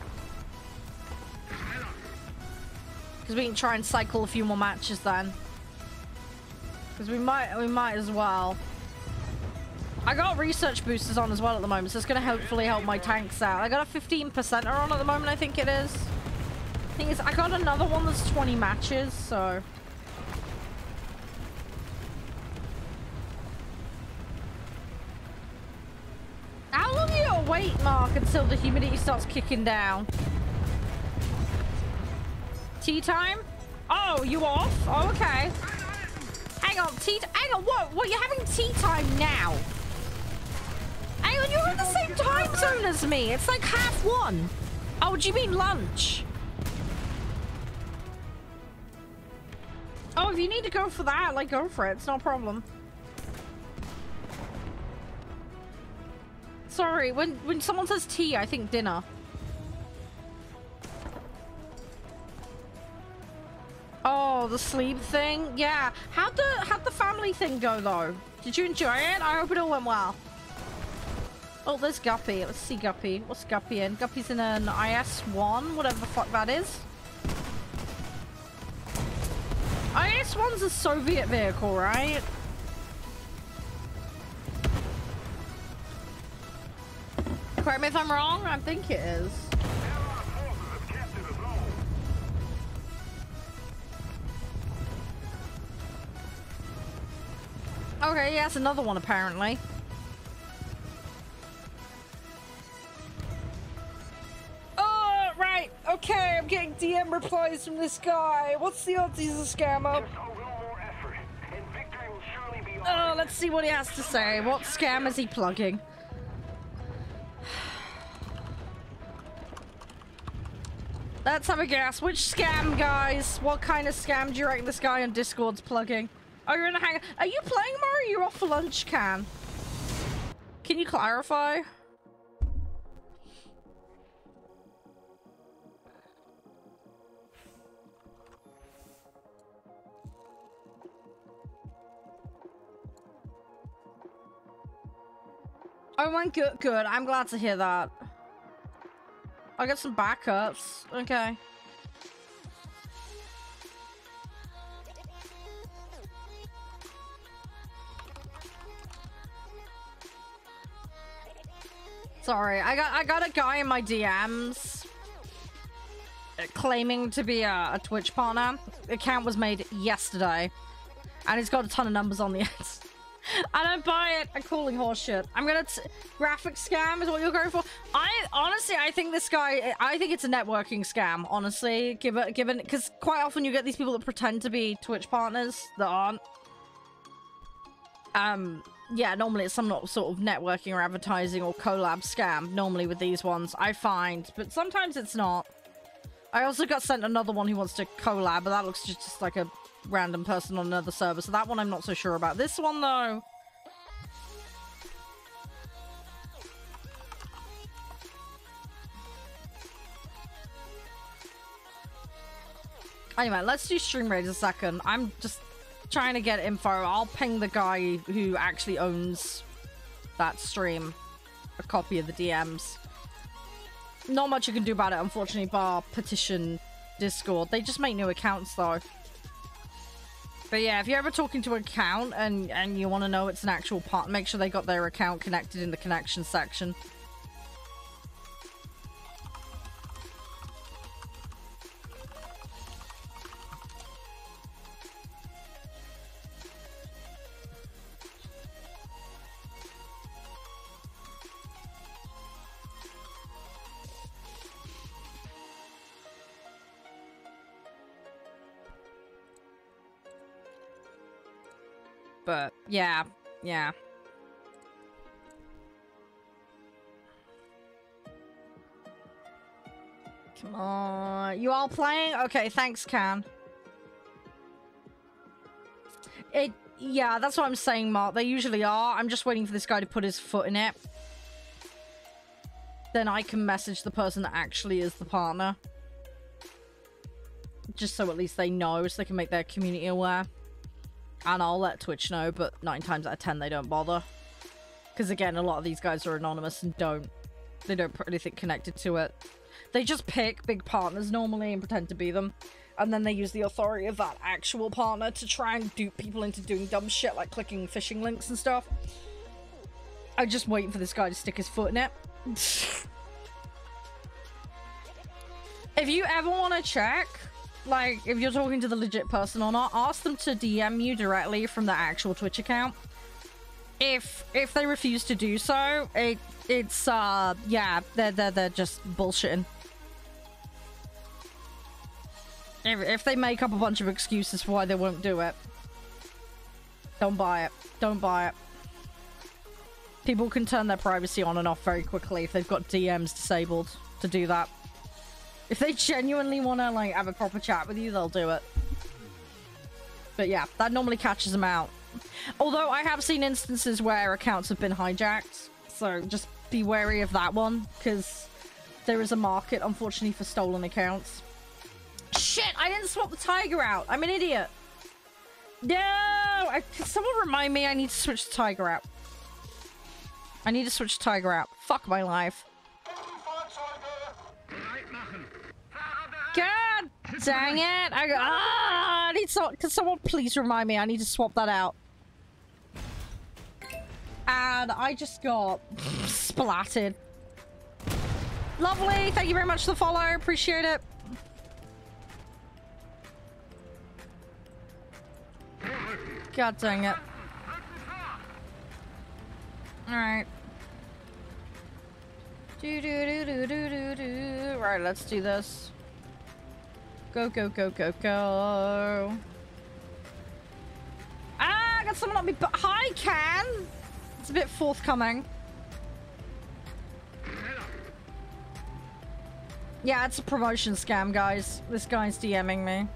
Because we can try and cycle a few more matches then. Because we might as well. I got research boosters on as well at the moment, so it's going to hopefully help my tanks out. I got a 15% on at the moment, I think it is. Thing is, I got another one that's 20 matches, so. How long are you gonna wait, Mark, until the humidity starts kicking down? Tea time? Oh, you off? Oh, okay. Hang on, hang on, what? You're having tea time now? Hang on, you're in the same time zone as me. It's like 1:30. Oh, do you mean lunch? Oh, if you need to go for that, like, go for it. It's no problem. Sorry, when someone says tea, I think dinner. Oh, the sleep thing? Yeah. How'd the family thing go, though? Did you enjoy it? I hope it all went well. Oh, there's Guppy. Let's see Guppy. What's Guppy in? Guppy's in an IS-1, whatever the fuck that is. IS-1's a Soviet vehicle, right? Correct me if I'm wrong. I think it is. Okay, yeah, it's another one apparently. Oh, right. Okay, I'm getting DM replies from this guy. What's the odds he's a scammer? Oh, let's see what he has to say. What scam is he plugging? Let's have a guess. Which scam, guys? What kind of scam do you reckon this guy on Discord's plugging? Oh, you're in a hang. Are you playing more or you're off for lunch, Can you clarify? Oh, went good. Good. I'm glad to hear that. I'll get some backups. Okay. Sorry, I got a guy in my DMs claiming to be a Twitch partner. The account was made yesterday, and he's got a ton of numbers on the end. I don't buy it. I'm calling horseshit. I'm gonna graphic scam is what you're going for. I think this guy. I think it's a networking scam. Honestly, given because quite often you get these people that pretend to be Twitch partners that aren't. Yeah, normally it's some sort of networking or advertising or collab scam, normally with these ones, I find. But sometimes it's not. I also got sent another one who wants to collab, but that looks just like a random person on another server. So that one I'm not so sure about. This one, though... Anyway, let's do stream raids a second. I'm just... trying to get info. I'll ping the guy who actually owns that stream a copy of the DMs. Not much you can do about it, unfortunately, bar petition Discord. They just make new accounts, though. But yeah, if you're ever talking to an account and you want to know it's an actual part, make sure they got their account connected in the connection section. But, yeah. Come on. You all playing? Okay, thanks, Can. Yeah, that's what I'm saying, Mark. They usually are. I'm just waiting for this guy to put his foot in it. Then I can message the person that actually is the partner. Just so at least they know, so they can make their community aware. And I'll let Twitch know, but 9 times out of 10 they don't bother. Because again, a lot of these guys are anonymous and they don't put anything connected to it. They just pick big partners normally and pretend to be them. And then they use the authority of that actual partner to try and dupe people into doing dumb shit like clicking phishing links and stuff. I'm just waiting for this guy to stick his foot in it. If you ever want to check... like, if you're talking to the legit person or not, ask them to DM you directly from the actual Twitch account. If they refuse to do so, it's yeah, they're just bullshitting. If they make up a bunch of excuses for why they won't do it, don't buy it. Don't buy it. People can turn their privacy on and off very quickly if they've got DMs disabled to do that. If they genuinely want to, like, have a proper chat with you, they'll do it. But yeah, that normally catches them out. Although I have seen instances where accounts have been hijacked, so just be wary of that one, because there is a market, unfortunately, for stolen accounts. Shit! I didn't swap the tiger out. I'm an idiot. No! Can someone remind me I need to switch the tiger out? I need to switch the tiger out. Fuck my life. God dang it! I need so. Can someone please remind me? I need to swap that out. And I just got splatted. Lovely. Thank you very much for the follow. Appreciate it. God dang it. Alright. Right, let's do this. Go, go, go, go, go. Ah, I got someone on me. But hi, Can. It's a bit forthcoming. Yeah, it's a promotion scam, guys. This guy's DMing me.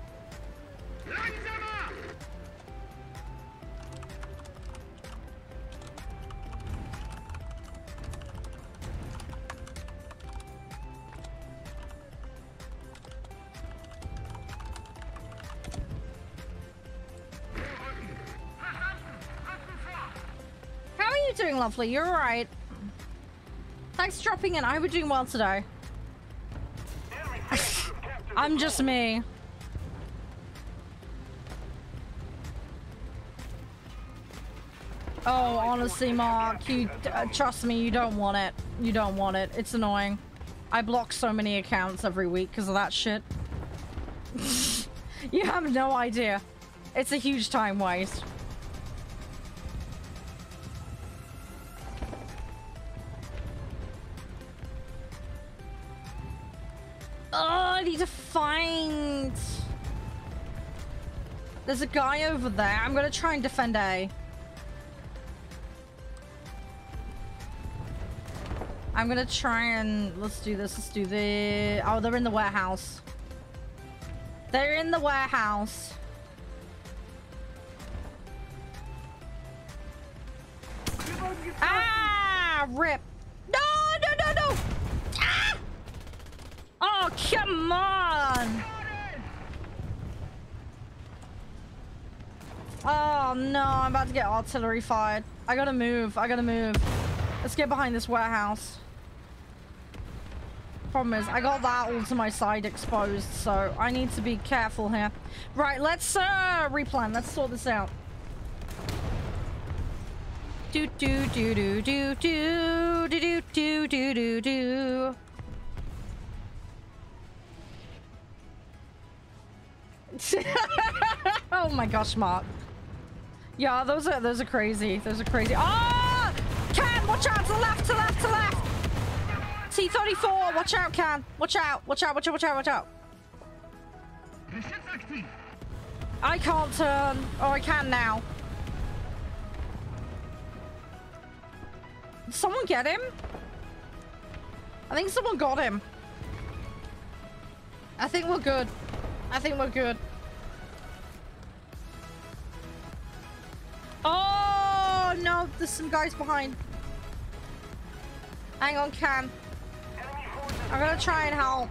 How are you doing, lovely? You're alright. Thanks for dropping in. I hope you're doing well today. I'm just me. Oh, honestly, Mark, you trust me, you don't want it. You don't want it. It's annoying. I block so many accounts every week because of that shit. You have no idea. It's a huge time waste. Oh, I need to find... There's a guy over there. I'm gonna try and defend A. I'm gonna try and... Let's do this. Let's do the... Oh, they're in the warehouse. They're in the warehouse. Ah! Rip. No, no, no, no! Ah! Oh, come on! Oh, no. I'm about to get artillery fired. I gotta move. I gotta move. Let's get behind this warehouse. Problem is, I got that all to my side exposed, so I need to be careful here. Right, let's replan. Let's sort this out. Do do do do do do do do do do do. Oh my gosh, Mark. Yeah, those are crazy. Those are crazy. Ah! Can, watch out to the left, to the left, to the left. T-34, watch out, Can. Watch out, watch out, watch out, watch out, watch out. I can't turn. Oh, I can now. Did someone get him? I think someone got him. I think we're good. I think we're good. Oh, no. There's some guys behind. Hang on, Can. I'm gonna try and help.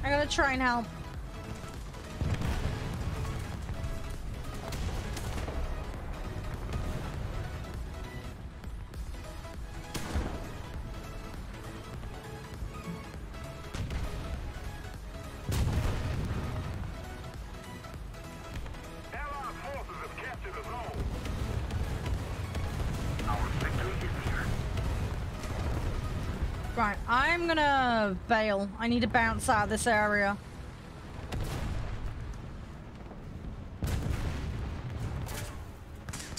I'm gonna try and help. Right, I'm gonna bail. I need to bounce out of this area.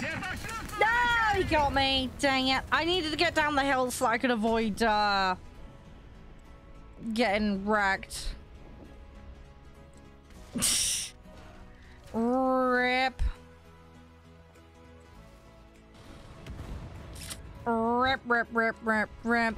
No, he got me. Dang it. I needed to get down the hill so I could avoid getting wrecked. Rip. Rip, rip, rip, rip, rip.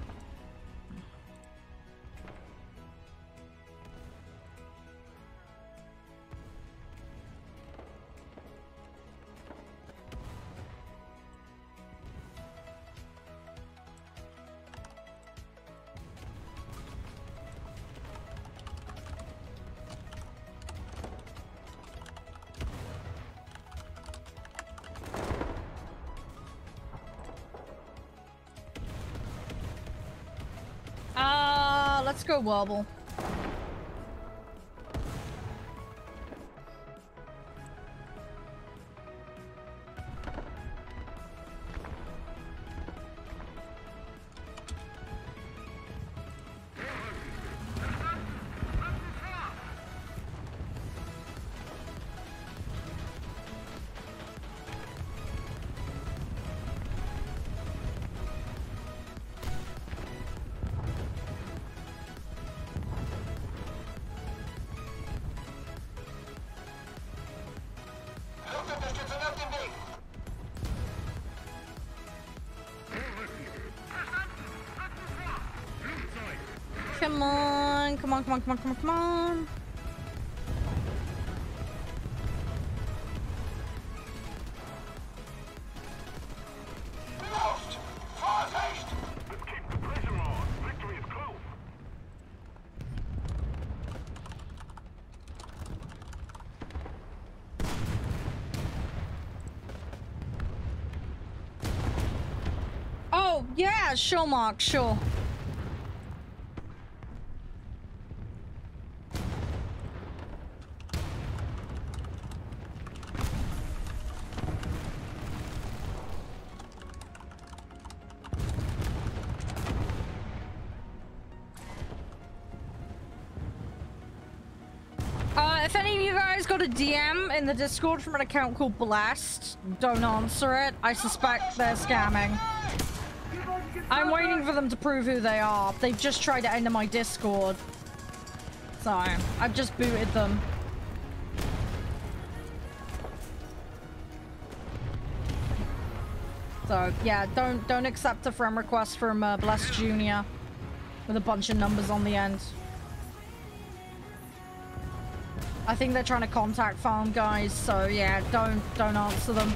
let's go wobble. Come on, come on, come on, come on, come on, come on. Lost! Fast haste! Let's keep the pressure on. Victory is close. Oh, yeah, sure, Mark, sure. If any of you guys got a DM in the Discord from an account called Blast, don't answer it. I suspect they're scamming. I'm waiting for them to prove who they are. They've just tried to enter my Discord. So, I've just booted them. So, yeah, don't accept a friend request from Blast Jr. with a bunch of numbers on the end. I think they're trying to contact farm guys, so yeah, don't answer them.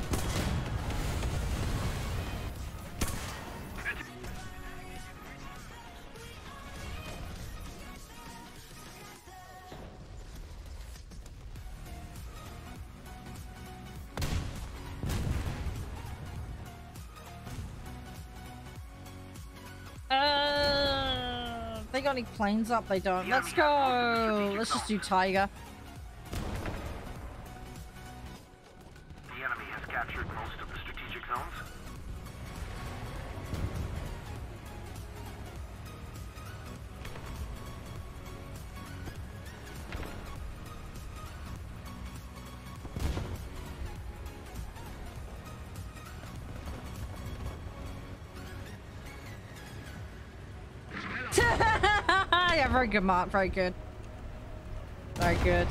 They got any planes up? They don't. Let's go. Let's just do Tiger. The enemy has captured most of the strategic zones. Yeah, very good, Mark. Very good. Very good.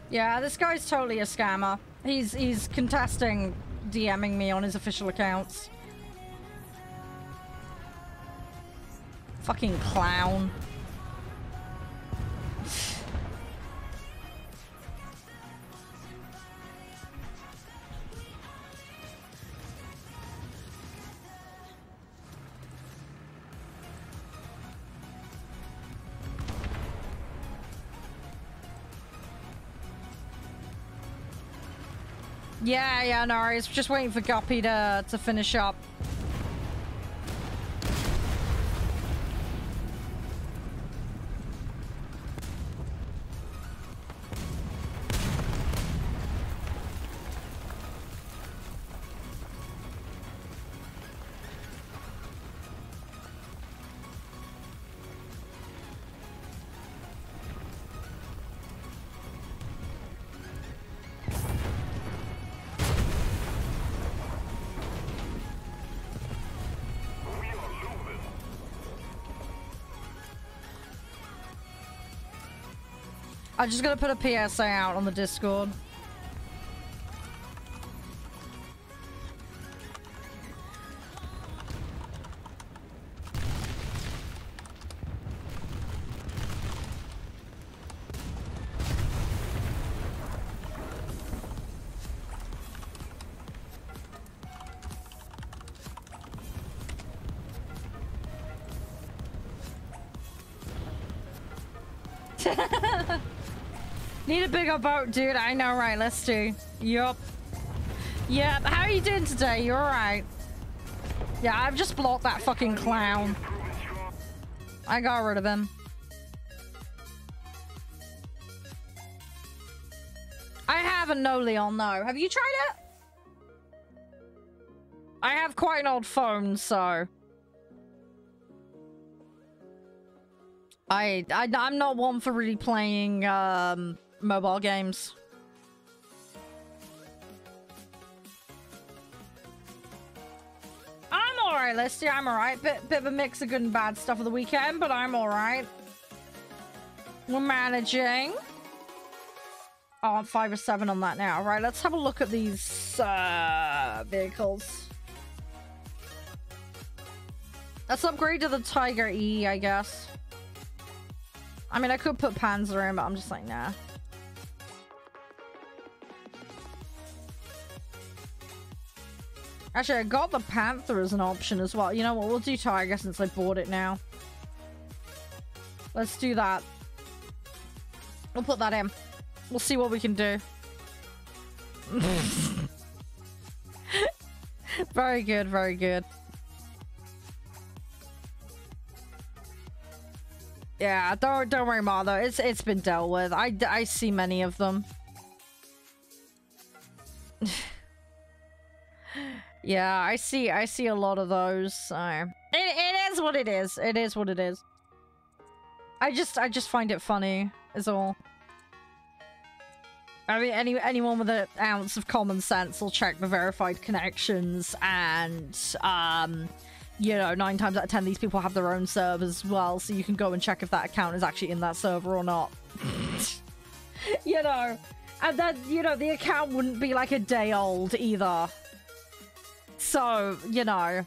Yeah, this guy's totally a scammer. He's contesting DMing me on his official accounts. Fucking clown. Yeah, no worries. Just waiting for Guppy to finish up. I'm just gonna put a PSA out on the Discord. Need a bigger boat, dude. I know, right? Let's do. Yup. Yep. How are you doing today? You alright? Yeah, I've just blocked that fucking clown. I got rid of him. I haven't, no, Leon, no. Have you tried it? I have quite an old phone, so... I'm not one for really playing, mobile games. I'm alright, Listy, I'm alright. Bit of a mix of good and bad stuff of the weekend, but I'm alright. We're managing. Oh, I'm 5 or 7 on that now. Right, let's have a look at these, vehicles. Let's upgrade to the Tiger E, I guess. I mean, I could put Panzer in, but I'm just like, nah. Actually, I got the Panther as an option as well. You know what? We'll do Tiger since I bought it now. Let's do that. We'll put that in. We'll see what we can do. Very good, very good. Yeah, don't worry, Martha. It's been dealt with. I see many of them. Yeah, I see a lot of those. So it is what it is. It is what it is. I just find it funny, is all. I mean, anyone with an ounce of common sense will check the verified connections, and you know, 9 times out of 10 these people have their own servers as well, so you can go and check if that account is actually in that server or not. You know, and then, you know, the account wouldn't be like a day old either. So, you know,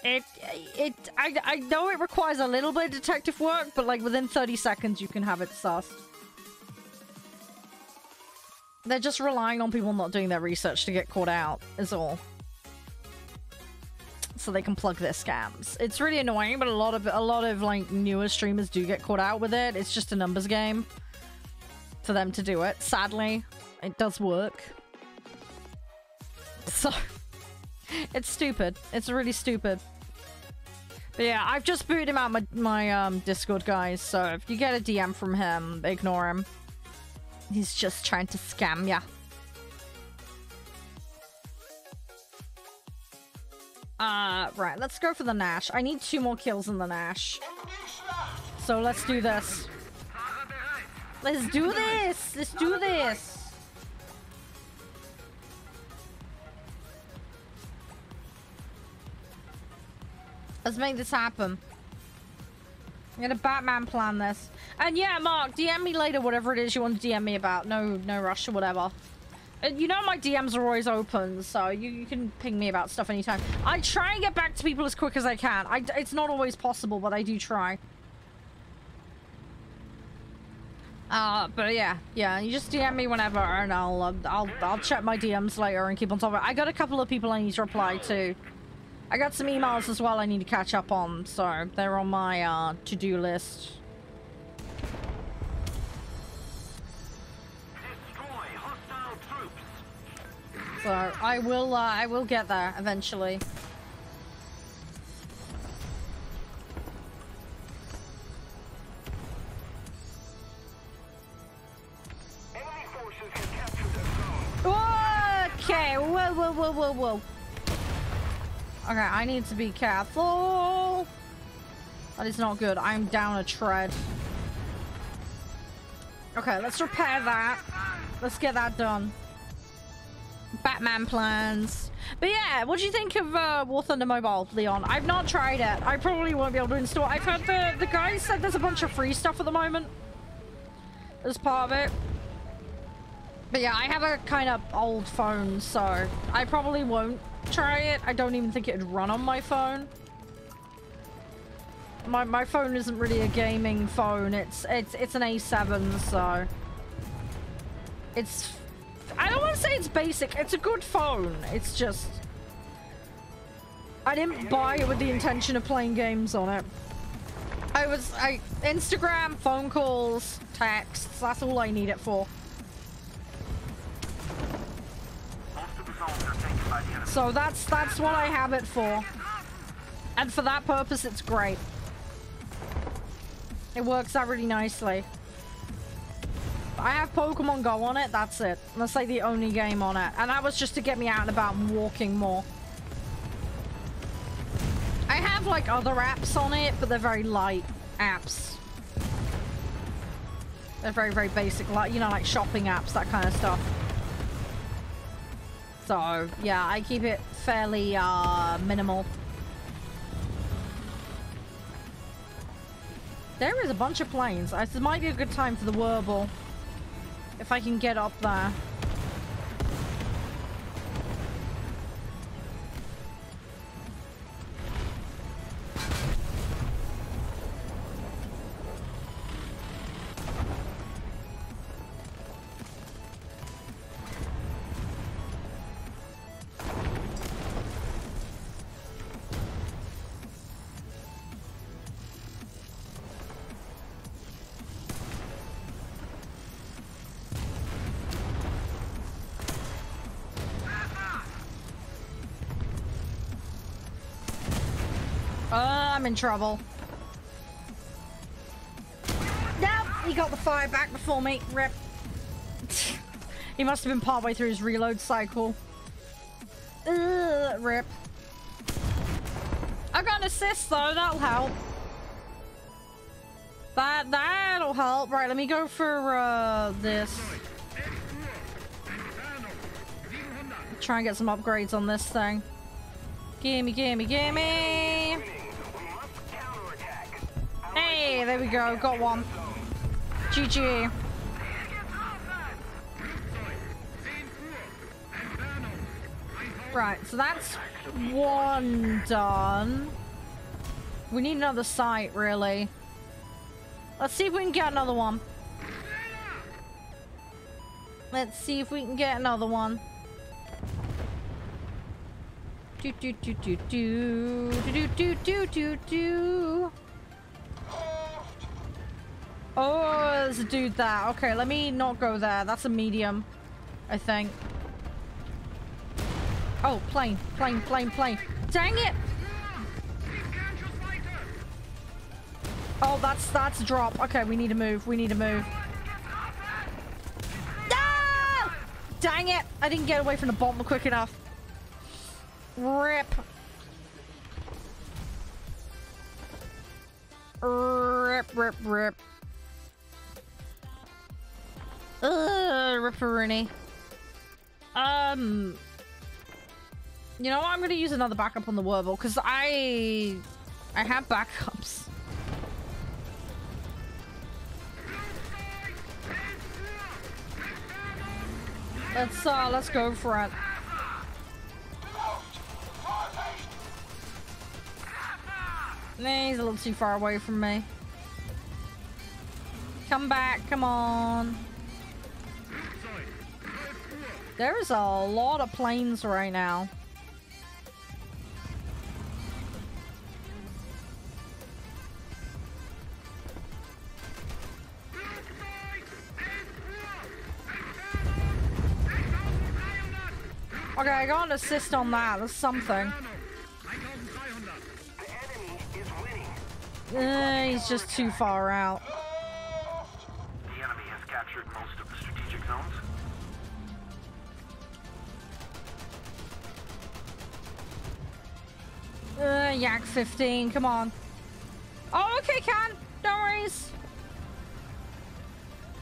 I know it requires a little bit of detective work, but like within 30 seconds you can have it sussed. They're just relying on people not doing their research to get caught out, is all. So they can plug their scams. It's really annoying, but a lot of like newer streamers do get caught out with it. It's just a numbers game for them to do it. Sadly, it does work. So it's stupid. It's really stupid. But yeah, I've just booted him out my Discord, guys. So if you get a DM from him, ignore him. He's just trying to scam ya. Right, let's go for the Nash. I need 2 more kills in the Nash. So let's do this. Let's do this! Let's do this! Let's make this happen. I'm gonna Batman plan this. And yeah, Mark, DM me later whatever it is you want to DM me about. No rush or whatever. You know my DMs are always open, so you can ping me about stuff anytime. I try and get back to people as quick as I can. It's not always possible, but I do try. But yeah, you just DM me whenever, and I'll check my DMs later and keep on top of it. I got a couple of people I need to reply to. I got some emails as well I need to catch up on, so they're on my to-do list. So I will get there eventually. Okay, whoa. Okay, I need to be careful. That is not good. I'm down a tread. Okay, let's repair that. Let's get that done. Batman plans. But yeah, what do you think of War Thunder Mobile, Leon? I've not tried it. I probably won't be able to install it. I've heard the guys said there's a bunch of free stuff at the moment as part of it. But yeah, I have a kind of old phone, so I probably won't try it. I don't even think it'd run on my phone. My phone isn't really a gaming phone. It's an A7, so it's, I don't want to say it's basic. It's a good phone. It's just, I didn't buy it with the intention of playing games on it. Instagram, phone calls, texts, that's all I need it for. So that's what I have it for. And for that purpose, it's great. It works out really nicely. I have Pokemon Go on it, that's it. That's like the only game on it. And that was just to get me out and about and walking more. I have like other apps on it, but they're very light apps. They're very, very basic, like, you know, like shopping apps, that kind of stuff. So, yeah, I keep it fairly minimal. There is a bunch of planes. This might be a good time for the Wurble. If I can get up there. I'm in trouble. No, he got the fire back before me. Rip. He must have been partway through his reload cycle. Rip. I got an assist though, that'll help. That'll help. Right, let me go for this. Try and get some upgrades on this thing. Gimme, gimme, gimme! Hey, there we go. Got one. GG. Right, so that's one done. We need another site, really. Let's see if we can get another one. Let's see if we can get another one. Do do do do do do do do do do. Oh, there's a dude there. Okay, let me not go there. That's a medium, I think. Oh, plane, plane, plane, plane. Dang it! Oh, that's a drop. Okay, we need to move. We need to move. Ah! Dang it! I didn't get away from the bomb quick enough. Rip. Rip, rip, rip. Ripperoonie. You know what? I'm gonna use another backup on the Wurble because I have backups. Let's go for it. Nah, he's a little too far away from me. Come back, come on. There is a lot of planes right now. Okay, I got an assist on that. That's something. He's just too far out. The enemy has captured most of the strategic zones. Yak 15, come on. Oh, okay, Can. No worries.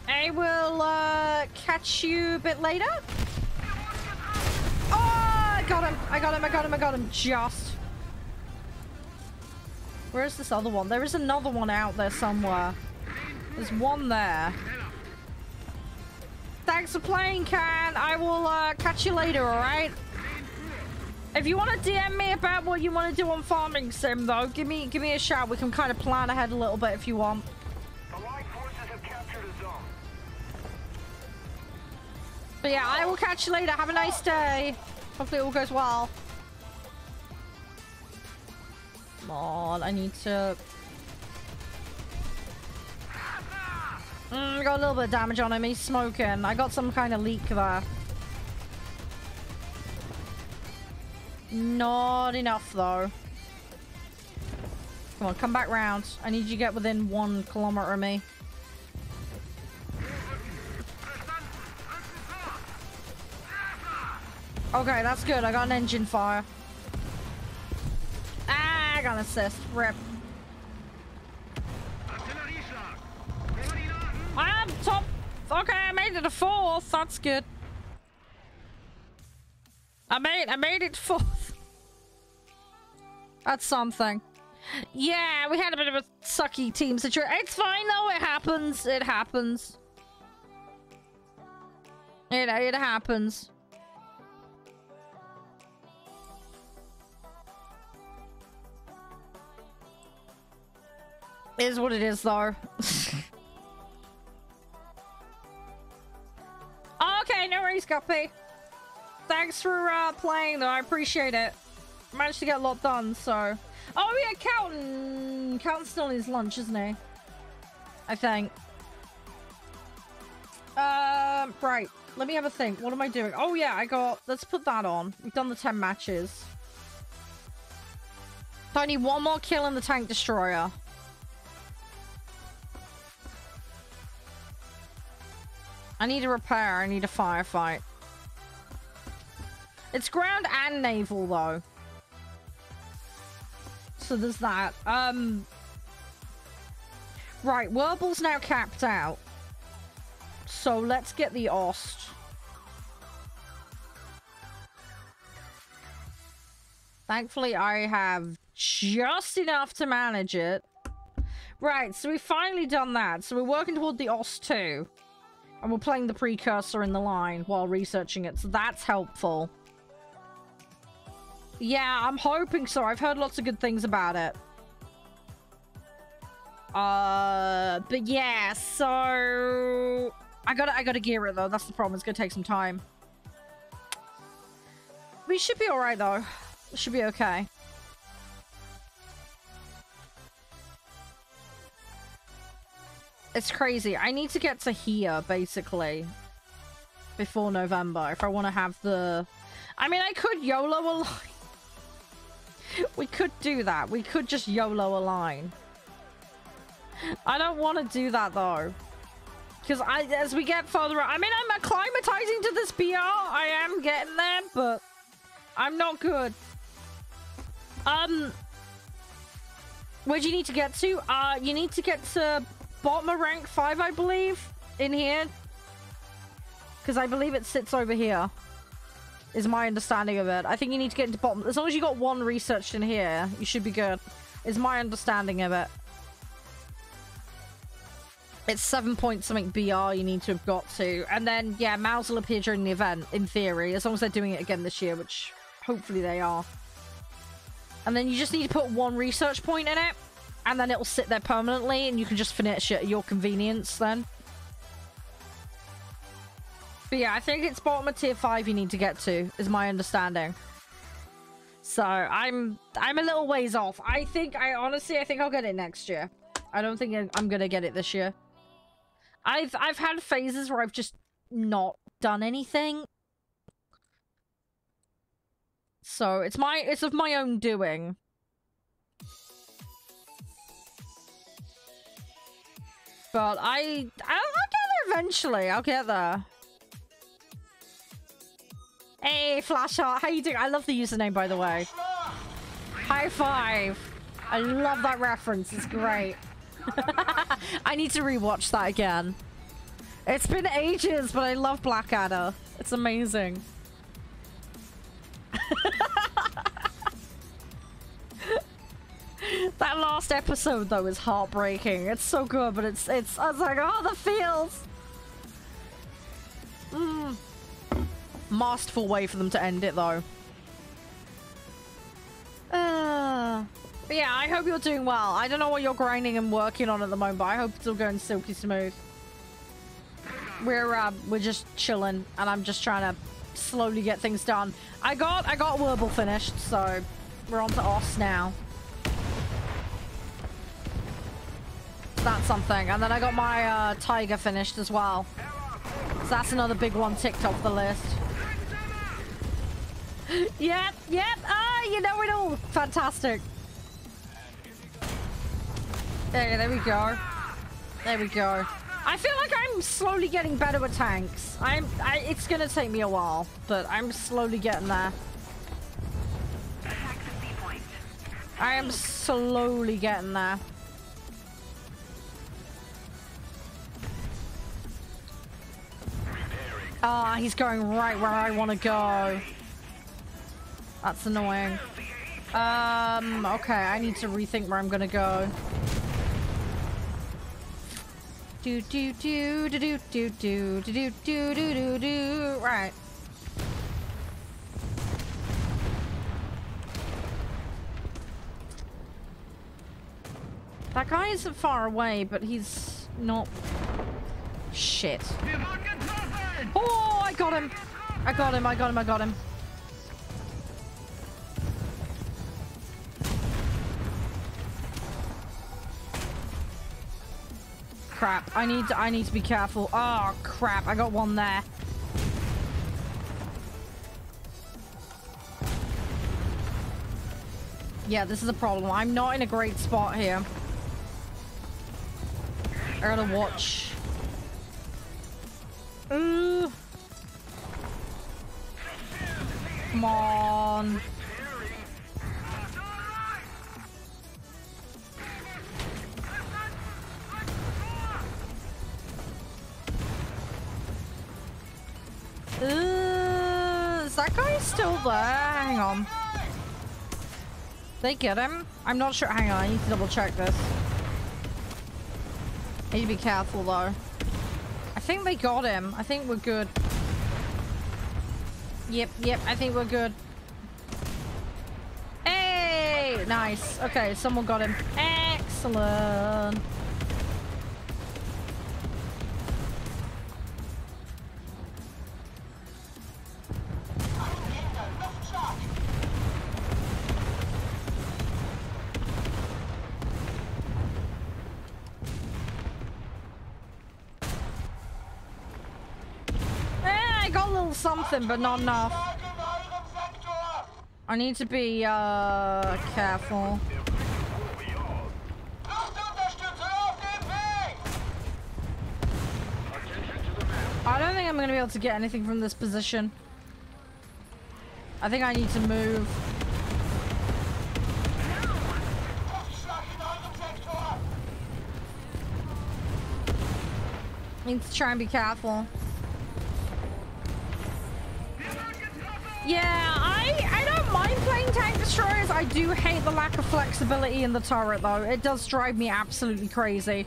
I will catch you a bit later. Oh, I got him. I got him. I got him. I got him. Just. Where's this other one? There is another one out there somewhere. There's one there. Thanks for playing, Can. I will catch you later, alright? If you want to DM me about what you want to do on Farming Sim, though, give me a shout. We can kind of plan ahead a little bit if you want. Allied forces have captured a zone. But yeah, I will catch you later. Have a nice day. Hopefully it all goes well. Come on, I need to Got a little bit of damage on him. He's smoking. I got some kind of leak there. Not enough, though. Come on, come back round. I need you to get within 1 kilometer of me. Okay, that's good. I got an engine fire. Ah, I got an assist. Rip. I'm top. Okay, I made it a 4th. That's good. I made it 4th. That's something. Yeah, we had a bit of a sucky team situation. It's fine though. It happens. It happens. It happens. It is what it is, though. Okay, no worries, Guppy. Thanks for playing, though. I appreciate it. Managed to get a lot done, so... Oh, yeah, Calton's still on his lunch, isn't he? I think. Right. Let me have a think. What am I doing? Oh, yeah, I got... Let's put that on. We've done the 10 matches. So I need 1 more kill in the tank destroyer. I need a repair. I need a firefight. It's ground and naval, though. So there's that. Right, Werble's now capped out. So let's get the Ost. Thankfully, I have just enough to manage it. Right, so we've finally done that. So we're working toward the Ost too. And we're playing the precursor in the line while researching it, so that's helpful. Yeah, I'm hoping so. I've heard lots of good things about it. But yeah, so... I gotta gear it, though. That's the problem. It's gonna take some time. We should be alright, though. It should be okay. It's crazy. I need to get to here, basically, before November, if I want to have the... I mean, I could YOLO a line. We could do that. We could just YOLO a line. I don't want to do that, though. Because as we get further... I mean, I'm acclimatizing to this BR. I am getting there, but I'm not good. Where do you need to get to? You need to get to... bottom of rank 5, I believe, in here. Because I believe it sits over here, is my understanding of it. I think you need to get into bottom. As long as you got 1 researched in here, you should be good, is my understanding of it. It's 7 point something BR you need to have got to. And then, yeah, Mouse will appear during the event, in theory, as long as they're doing it again this year, which hopefully they are. And then you just need to put 1 research point in it. And then it'll sit there permanently, and you can just finish it at your convenience then. But yeah, I think it's bottom of tier 5 you need to get to, is my understanding. So, I'm a little ways off. I think I'll get it next year. I don't think I'm gonna get it this year. I've had phases where I've just not done anything. So, it's of my own doing. But I'll get there eventually. I'll get there. Hey, Flashheart, how you doing? I love the username, by the way. High five. I love that reference. It's great. I need to rewatch that again. It's been ages, but I love Blackadder. It's amazing. That last episode, though, is heartbreaking. It's so good, but it's I was like, oh, the feels! Masterful way for them to end it, though. But yeah, I hope you're doing well. I don't know what you're grinding and working on at the moment, but I hope it's all going silky smooth. We're just chilling, and I'm just trying to slowly get things done. I got Werble finished, so we're on to Os now. That's something. And then I got my tiger finished as well. So that's another big one ticked off the list. Yep. Ah, you know it all. Fantastic. There we go. There we go. I feel like I'm slowly getting better with tanks. It's gonna take me a while, but I'm slowly getting there. I am slowly getting there. Ah, he's going right where I want to go. That's annoying. Okay, I need to rethink where I'm gonna go. Do do do do do do do do do do do do. Right. That guy isn't far away, but he's not. Shit. Oh, I got him. I got him. I got him. I got him. Crap. I need to be careful. Oh, crap. I got one there. Yeah, this is a problem. I'm not in a great spot here. I gotta watch. Ooh. Come on. Is that guy still there? Hang on. They get him? I'm not sure. Hang on, I need to double check this. I need to be careful though. I think they got him. I think we're good. Yep, I think we're good. Hey! Nice. Okay, someone got him. Excellent. Something, but not enough. I need to be careful. I don't think I'm going to be able to get anything from this position. I think I need to move. I need to try and be careful. Yeah, I don't mind playing tank destroyers. I do hate the lack of flexibility in the turret, though. It does drive me absolutely crazy.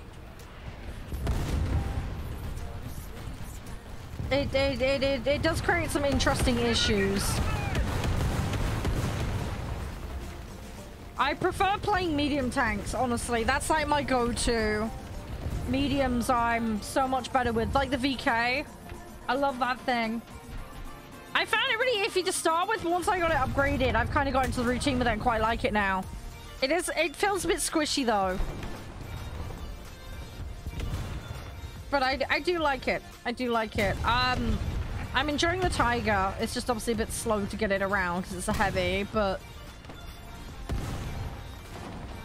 It does create some interesting issues. I prefer playing medium tanks, honestly. That's like my go-to. Mediums I'm so much better with. Like the VK. I love that thing. I found it really iffy to start with. Once I got it upgraded, I've kind of got into the routine with it and quite like it now. It feels a bit squishy though. But I do like it. I do like it. I'm enjoying the Tiger. It's just obviously a bit slow to get it around because it's a heavy, but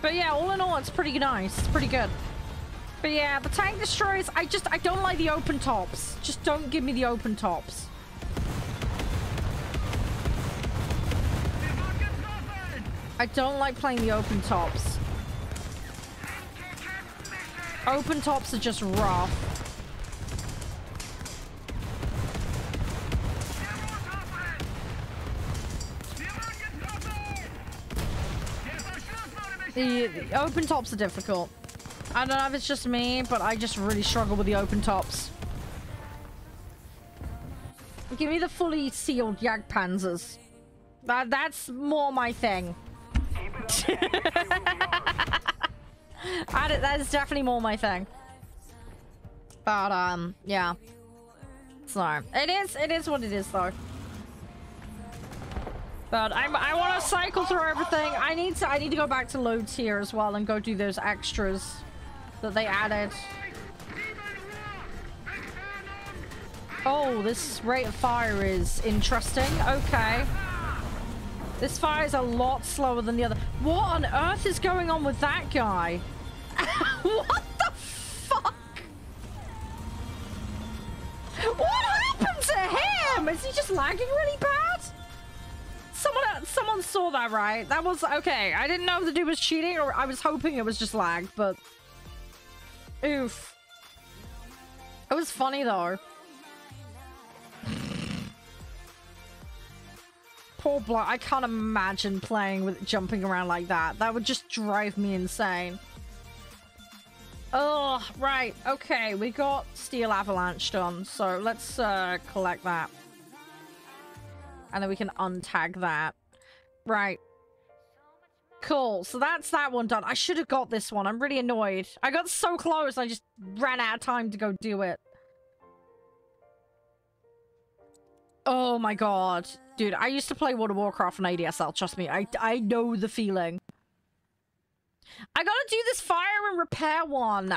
yeah, all in all, it's pretty nice. It's pretty good. But yeah, the tank destroyers, I don't like the open tops. Just don't give me the open tops. I don't like playing the open tops. Open tops are just rough. The open tops are difficult. I don't know if it's just me, but I just really struggle with the open tops. Give me the fully sealed Jagdpanzers. That's more my thing. That is definitely more my thing. But yeah. So it is what it is though. But I want to cycle through everything. I need to go back to loads here as well and go do those extras. that they added. Oh, this rate of fire is interesting. Okay. This fire is a lot slower than the other. What on earth is going on with that guy? What the fuck? What happened to him? Is he just lagging really bad? Someone saw that, right? That was okay. I didn't know if the dude was cheating, or I was hoping it was just lag, but oof. It was funny though. Poor Black. I can't imagine playing with jumping around like that. That would just drive me insane. Oh, right. Okay, we got Steel Avalanche done, so let's collect that. And then we can untag that. Right. Cool. So that's that one done. I should have got this one. I'm really annoyed. I got so close, I just ran out of time to go do it. Oh my god. Dude, I used to play World of Warcraft on ADSL. Trust me, I know the feeling. I gotta do this fire and repair one.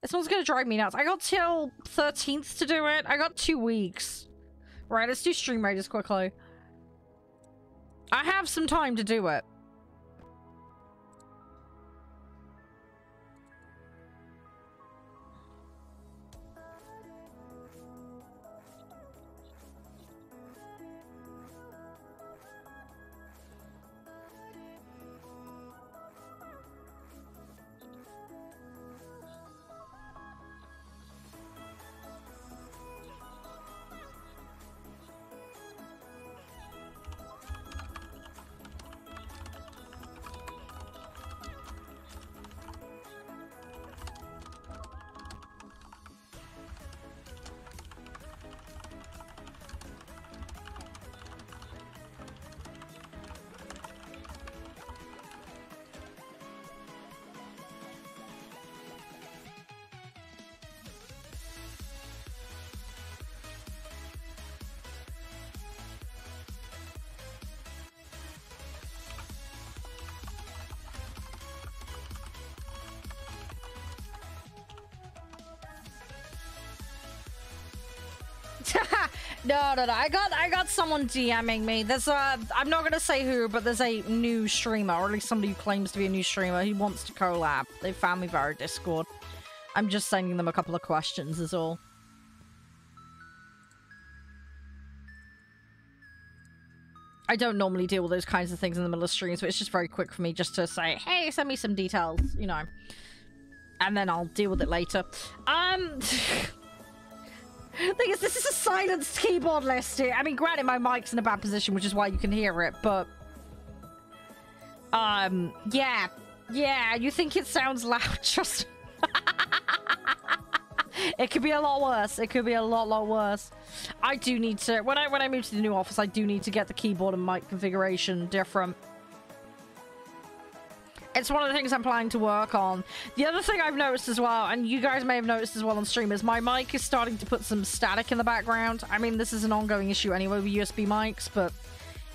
This one's gonna drive me nuts. I got till 13th to do it. I got 2 weeks. Right, let's do Stream Raiders quickly. I have some time to do it. No. I got someone DMing me. There's I'm not gonna say who, but there's a new streamer, or at least somebody who claims to be a new streamer. He wants to collab. They found me via Discord. I'm just sending them a couple of questions is all. I don't normally deal with those kinds of things in the middle of streams, but it's just very quick for me just to say, hey, send me some details, you know. And then I'll deal with it later. Thing is, this is a silenced keyboard list here. I mean, granted, my mic's in a bad position, which is why you can hear it, but... yeah. Yeah, you think it sounds loud, just... It could be a lot worse. It could be a lot worse. I do need to... When I move to the new office, I do need to get the keyboard and mic configuration different. It's one of the things I'm planning to work on. The other thing I've noticed as well, and you guys may have noticed as well on stream, is my mic is starting to put some static in the background. I mean, this is an ongoing issue anyway with USB mics, but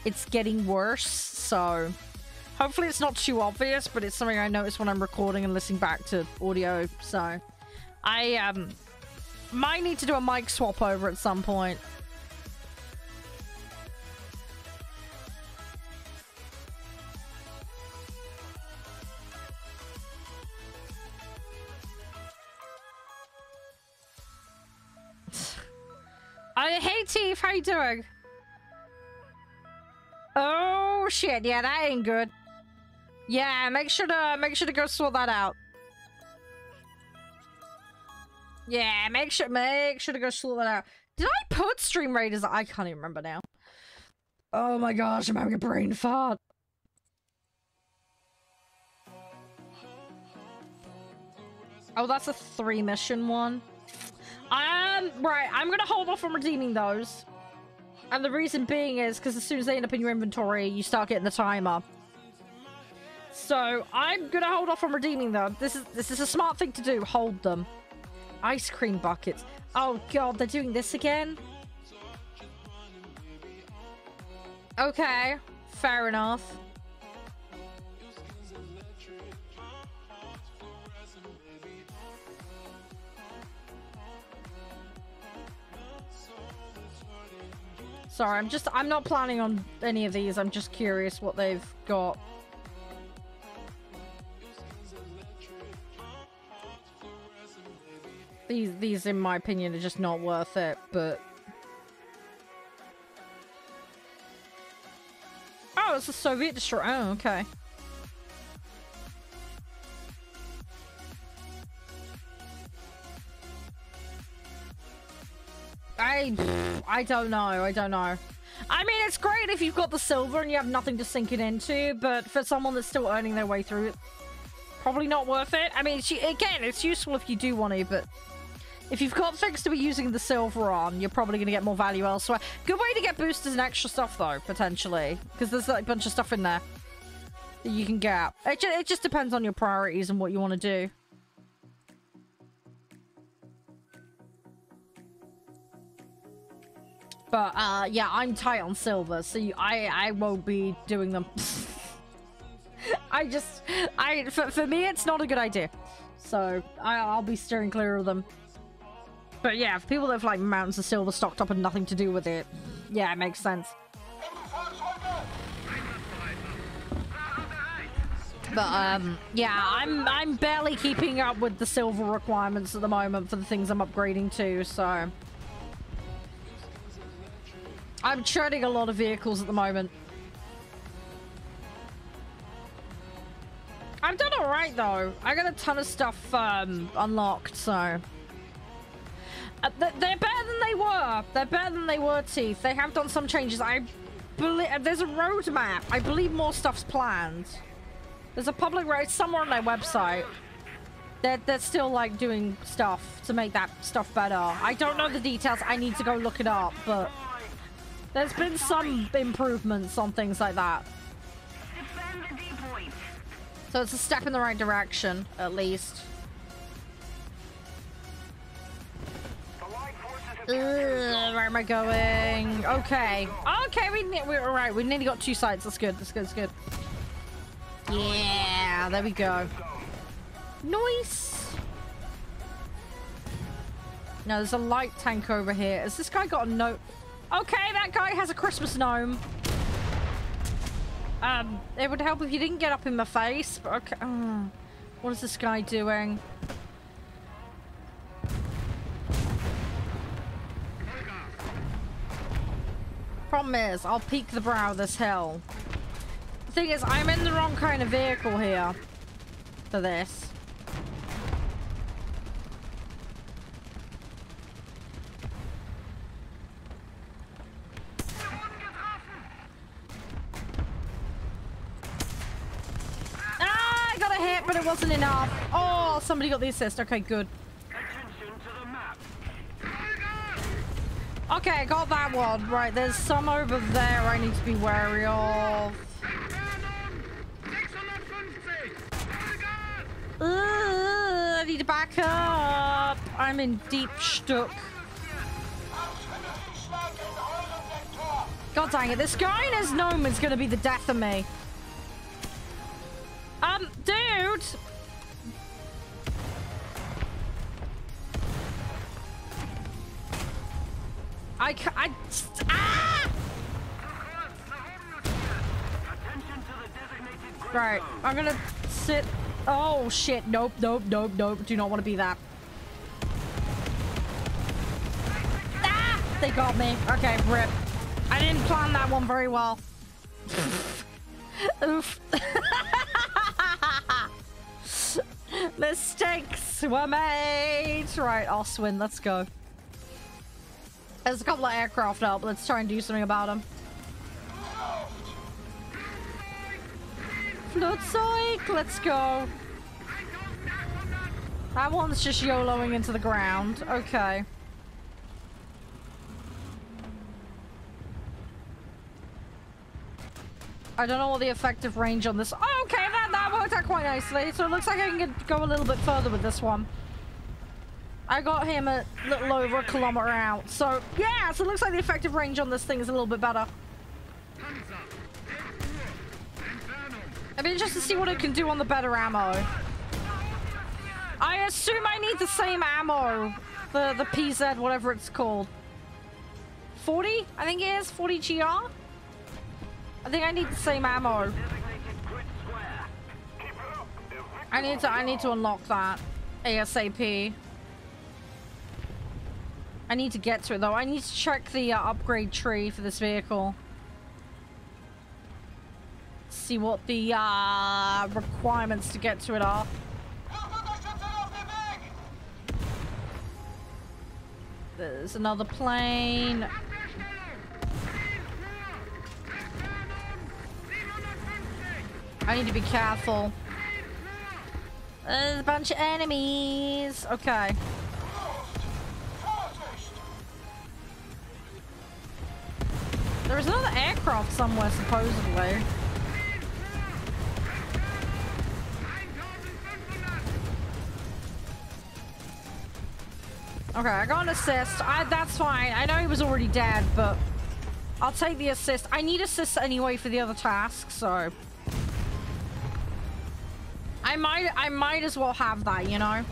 it's getting worse, so... Hopefully it's not too obvious, but it's something I notice when I'm recording and listening back to audio, so... I, might need to do a mic swap over at some point. Hey Teef, how you doing? Oh shit, yeah, that ain't good. Yeah, make sure to go sort that out. Yeah, make sure to go sort that out. Did I put Stream Raiders? I can't even remember now. Oh my gosh, I'm having a brain fart. Oh, that's a 3 mission one. Right, I'm gonna hold off on redeeming those. And the reason being is because as soon as they end up in your inventory, you start getting the timer. So, I'm gonna hold off on redeeming them. This is a smart thing to do. Hold them. Ice cream buckets. Oh god, they're doing this again? Okay, fair enough. Sorry, I'm not planning on any of these. I'm just curious what they've got. These, in my opinion, are just not worth it, but... Oh, it's a Soviet destroyer. Oh, okay. I don't know. I don't know. I mean, it's great if you've got the silver and you have nothing to sink it into, but for someone that's still earning their way through it, probably not worth it. I mean, again, it's useful if you do want to, but if you've got things to be using the silver on, you're probably going to get more value elsewhere. Good way to get boosters and extra stuff, though, potentially, because there's like, a bunch of stuff in there that you can get. It just depends on your priorities and what you want to do. But, yeah, I'm tight on silver, so I won't be doing them. For me, it's not a good idea. So, I'll be steering clear of them. But yeah, for people that have, like, mountains of silver stocked up and nothing to do with it, yeah, it makes sense. But, yeah, I'm barely keeping up with the silver requirements at the moment for the things I'm upgrading to, so... I'm treading a lot of vehicles at the moment. I've done alright, though. I got a ton of stuff unlocked, so... they're better than they were. They're better than they were, Teeth. They have done some changes. I believe... There's a roadmap. I believe more stuff's planned. There's a public road somewhere on their website. They're still, like, doing stuff to make that stuff better. I don't know the details. I need to go look it up, but... There's been some improvements on things like that. So it's a step in the right direction, at least. Where am I going? Okay. Okay, we're alright. We nearly got 2 sides. That's good. That's good. That's good. Yeah, there we go. Nice. Now, there's a light tank over here. Has this guy got a note? Okay, that guy has a Christmas gnome. It would help if you didn't get up in my face, but okay. What is this guy doing? Problem is, I'll peek the brow of this hill. The thing is, I'm in the wrong kind of vehicle here for this. I got a hit, but it wasn't enough. Oh, somebody got the assist. Okay, good. Okay, I got that one. Right, there's some over there I need to be wary of. I need to back up. I'm in deep stuck. God dang it, this guy and his gnome is gonna be the death of me. Dude! Ah! Right, I'm gonna sit. Oh shit, nope, nope, nope, nope. Do not want to be that. Ah! They got me. Okay, rip. I didn't plan that one very well. Oof. Mistakes were made. Right, I'll swim. Let's go. There's a couple of aircraft up. Let's try and do something about them. Flutzeug, let's go. That one's just YOLOing into the ground. Okay. I don't know what the effective range on this... Oh, okay, that worked out quite nicely. So it looks like I can go a little bit further with this one. I got him a little over 1 kilometer out. So, yeah, so it looks like the effective range on this thing is a little bit better. I'd be interested to see what it can do on the better ammo. I assume I need the same ammo. The PZ, whatever it's called. 40? I think it is 40 GR. I think I need the same ammo. I need to unlock that ASAP. I need to get to it though. I need to check the upgrade tree for this vehicle. See what the requirements to get to it are. There's another plane. I need to be careful. There's a bunch of enemies. Okay. There was another aircraft somewhere, supposedly. Okay, I got an assist. That's fine. I know he was already dead, but I'll take the assist. I need assists anyway for the other task, so I might as well have that, you know?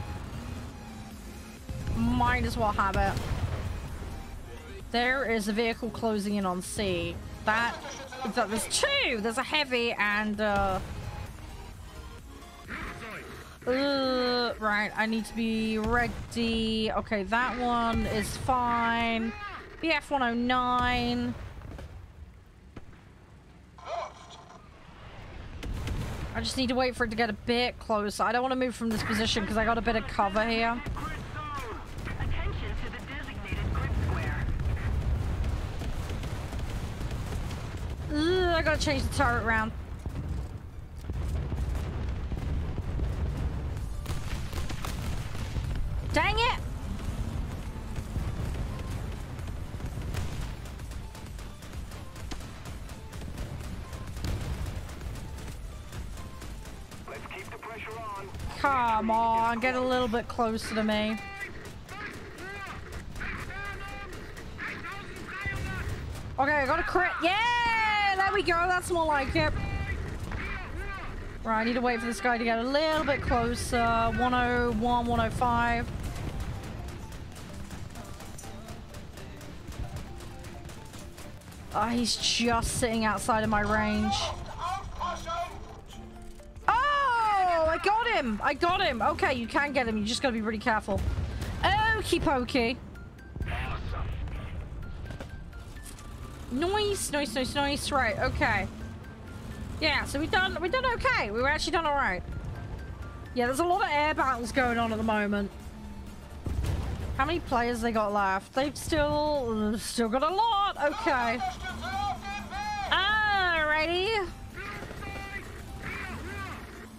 Might as well have it. There is a vehicle closing in on C. There's two! There's a heavy and right, I need to be ready. Okay, that one is fine. BF 109. I just need to wait for it to get a bit closer. I don't want to move from this position because I got a bit of cover here. I gotta change the turret around. Dang it! Let's keep the pressure on. Come on, get a little bit closer to me. Okay, I got a crit. Yeah! There we go. That's more like it. Right, I need to wait for this guy to get a little bit closer. 101, 105. Oh, he's just sitting outside of my range. Oh, I got him. I got him. Okay, you can get him. You just gotta be really careful. Okie pokey. Nice, nice, nice, nice. Right, okay. Yeah, so we've done okay. We've actually done all right. Yeah, there's a lot of air battles going on at the moment. How many players they got left? They've still got a lot. Okay. Alrighty.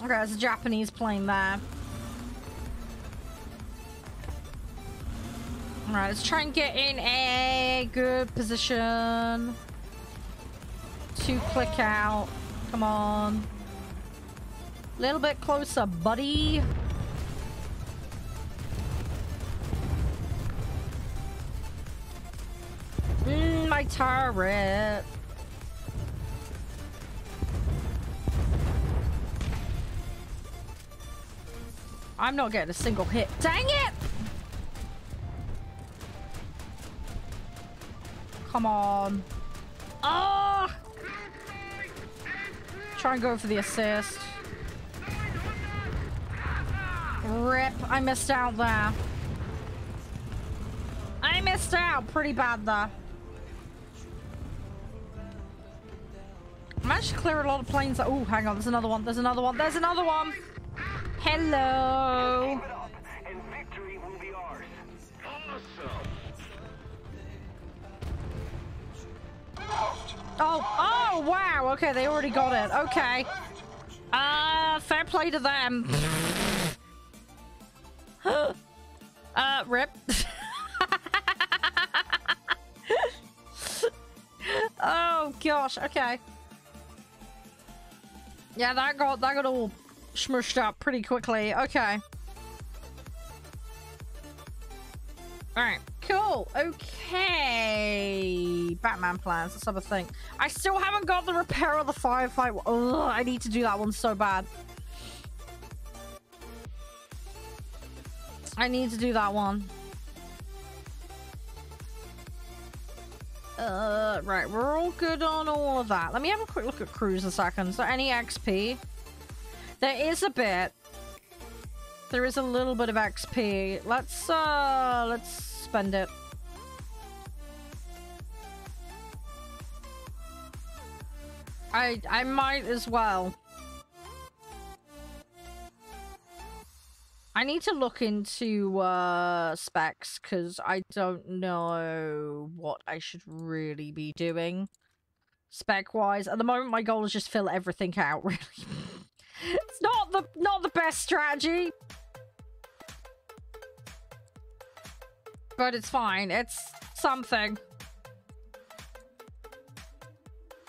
Okay, there's a Japanese plane there. Alright, let's try and get in a good position to click out. Come on. A little bit closer, buddy. My turret. I'm not getting a single hit. Dang it! Come on. Oh! Try and go for the assist. Rip. I missed out there. I missed out pretty bad there. I managed to clear a lot of planes. Oh, hang on. There's another one. There's another one. There's another one. Hello. And victory will be ours. Oh, wow. Okay, they already got it. Okay. Fair play to them. Rip. Oh gosh. Okay. Yeah, that got all smushed up pretty quickly. Okay. Alright, cool. Okay. Batman plans. Let's have a think. I still haven't got the repair of the firefight. Ugh, I need to do that one so bad. I need to do that one. Right, we're all good on all of that. Let me have a quick look at crews a second. Is there any XP? There is a bit. There is a little bit of XP. Let's spend it. I might as well. I need to look into specs because I don't know what I should really be doing spec-wise. At the moment, my goal is just fill everything out. Really, it's not the best strategy, but it's fine. It's something.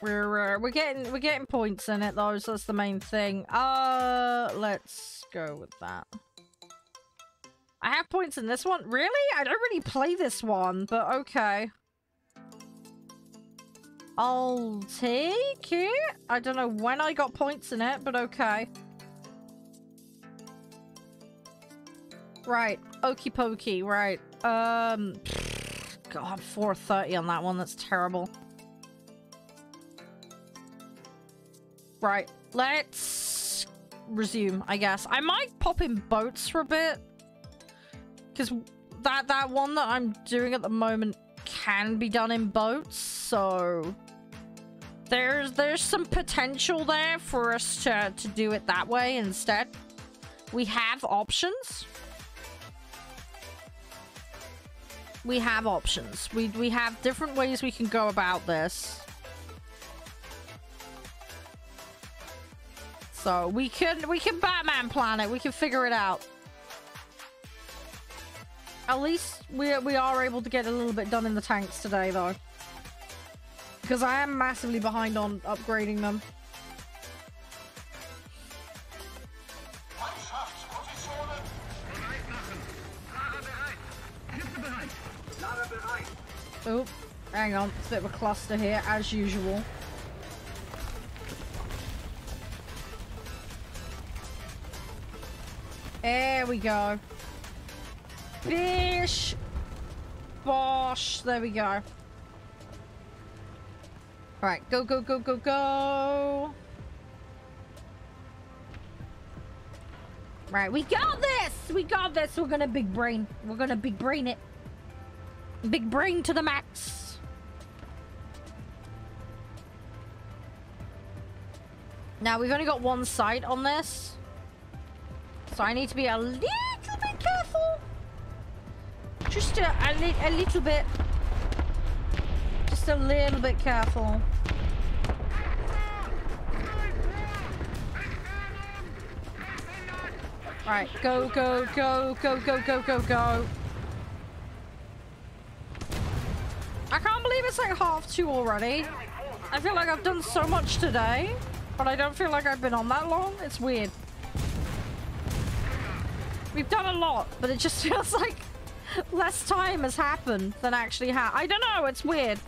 We're getting points in it though, so that's the main thing. Let's go with that. I have points in this one? Really? I don't really play this one, but okay. I'll take it. I don't know when I got points in it, but okay. Right. Okie pokey. Right. God, 430 on that one. That's terrible. Right. Let's resume, I guess. I might pop in boats for a bit. Because that one that I'm doing at the moment can be done in boats, so there's some potential there for us to do it that way instead. We have options. We have options. We have different ways we can go about this. So we can Batman plan it. We can figure it out. At least we are able to get a little bit done in the tanks today, though. Because I am massively behind on upgrading them. Oh, hang on. It's a bit of a cluster here, as usual. There we go. Bish! Bosh! There we go. Alright, go, go, go, go, go! Right, we got this! We got this! We're gonna big brain. We're gonna big brain it. Big brain to the max. Now, we've only got one sight on this. So I need to be a little bit careful. Just a little bit. Just a little bit careful. Right, go, go, go, go, go, go, go, go. I can't believe it's like 2:30 already. I feel like I've done so much today, but I don't feel like I've been on that long. It's weird. We've done a lot, but it just feels like less time has happened than actually I don't know, it's weird.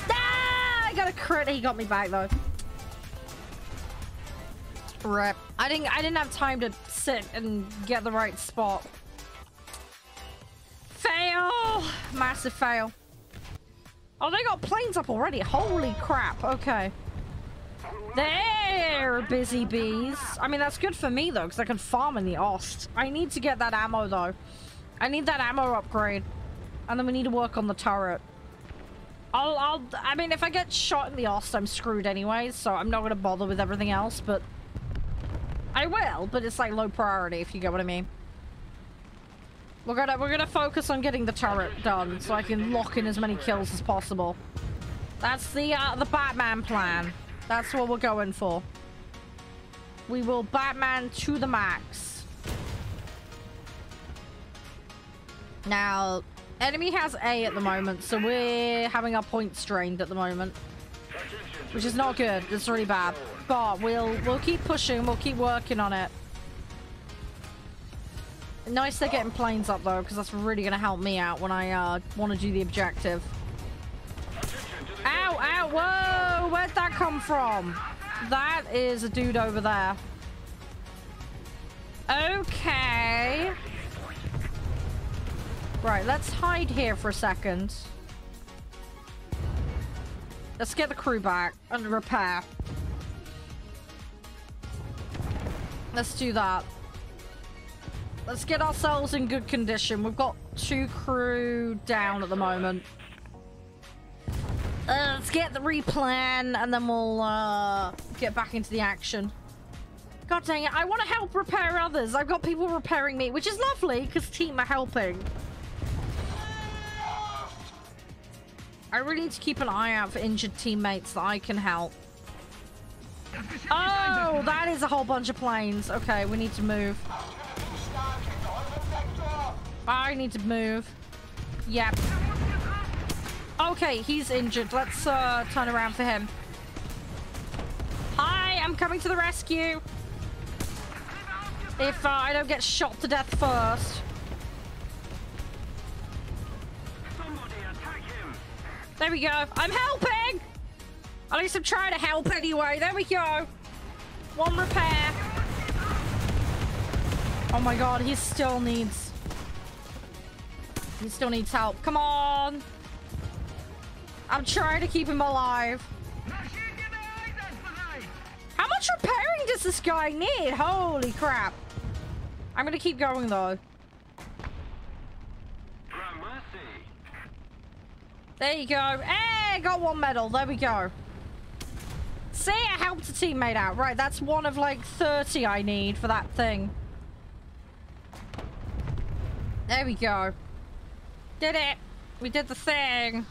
Ah, I got a crit. He got me back though. Rip. I didn't have time to sit and get the right spot. Fail! Massive fail. Oh, they got planes up already. Holy crap. Okay. They're busy bees. I mean, that's good for me, though, because I can farm in the Ost. I need to get that ammo, though. I need that ammo upgrade. And then we need to work on the turret. I mean, if I get shot in the Ost, I'm screwed anyways, so I'm not going to bother with everything else, but... I will, but it's, like, low priority, if you get what I mean. We're gonna focus on getting the turret done, so I can lock in as many kills as possible. That's the Batman plan. That's what we're going for. We will Batman to the max. Now, enemy has A at the moment, so we're having our points drained at the moment. Which is not good. It's really bad. But we'll keep pushing, we'll keep working on it. Nice they're getting planes up though, because that's really gonna help me out when I want to do the objective. Ow, ow, whoa! Where'd that come from? That is a dude over there. Okay. Right, let's hide here for a second. Let's get the crew back and repair. Let's do that. Let's get ourselves in good condition. We've got 2 crew down at the moment. Let's get the replan and then we'll get back into the action. God dang it, I want to help repair others. I've got people repairing me, which is lovely because team are helping. I really need to keep an eye out for injured teammates that I can help. Oh, that is a whole bunch of planes. Okay, we need to move. I need to move. Yep. Okay, he's injured. Let's turn around for him. Hi, I'm coming to the rescue. If I don't get shot to death first. There we go. I'm helping! At least I'm trying to help anyway. There we go. 1 repair. Oh my god, he still needs help. Come on. I'm trying to keep him alive. How much repairing does this guy need? Holy crap. I'm gonna keep going though. There you go. Hey, got 1 medal. There we go. See, I helped a teammate out. Right, that's 1 of like 30 I need for that thing. There we go. Did it. We did the thing.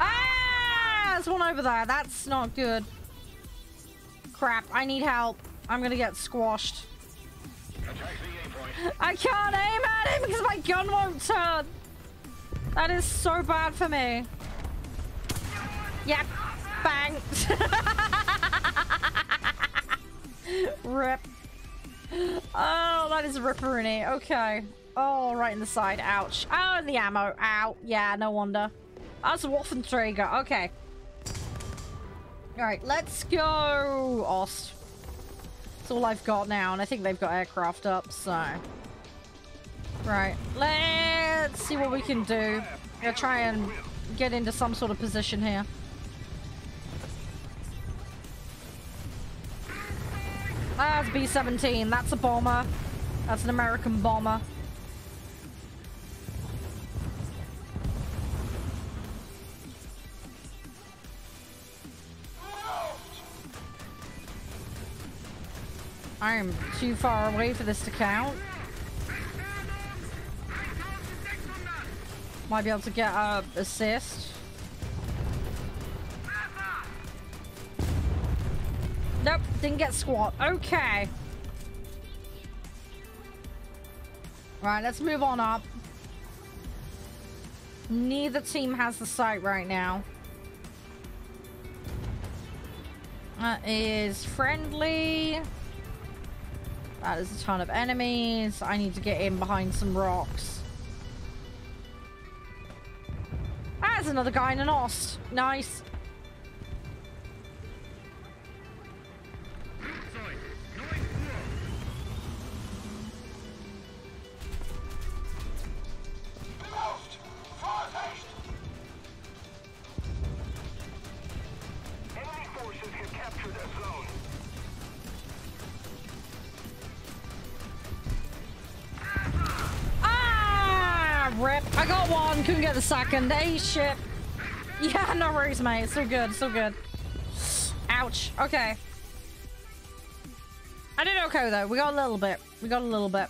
Ah! There's 1 over there. That's not good. Crap, I need help. I'm gonna get squashed. I can't aim at him because my gun won't turn. That is so bad for me. Yep. Bang. Rip. Oh, that is ripperiny. Okay. Oh, right in the side. Ouch. Oh, and the ammo. Ow. Yeah, no wonder. That's a Waffenträger. Okay. Alright, let's go Ost. That's all I've got now, and I think they've got aircraft up, so... Right, let's see what we can do. Gonna try and get into some sort of position here. That's B-17. That's a bomber. That's an American bomber. I am too far away for this to count. Might be able to get a assist. Nope, didn't get squat. Okay. Right, let's move on up. Neither team has the site right now. That is friendly. That is a ton of enemies. I need to get in behind some rocks. There's another guy in an Ost. Nice. Rip. I got 1. Couldn't get the second. Hey, shit. Yeah, no worries, mate. So good. So good. Ouch. Okay. I did okay, though. We got a little bit. We got a little bit.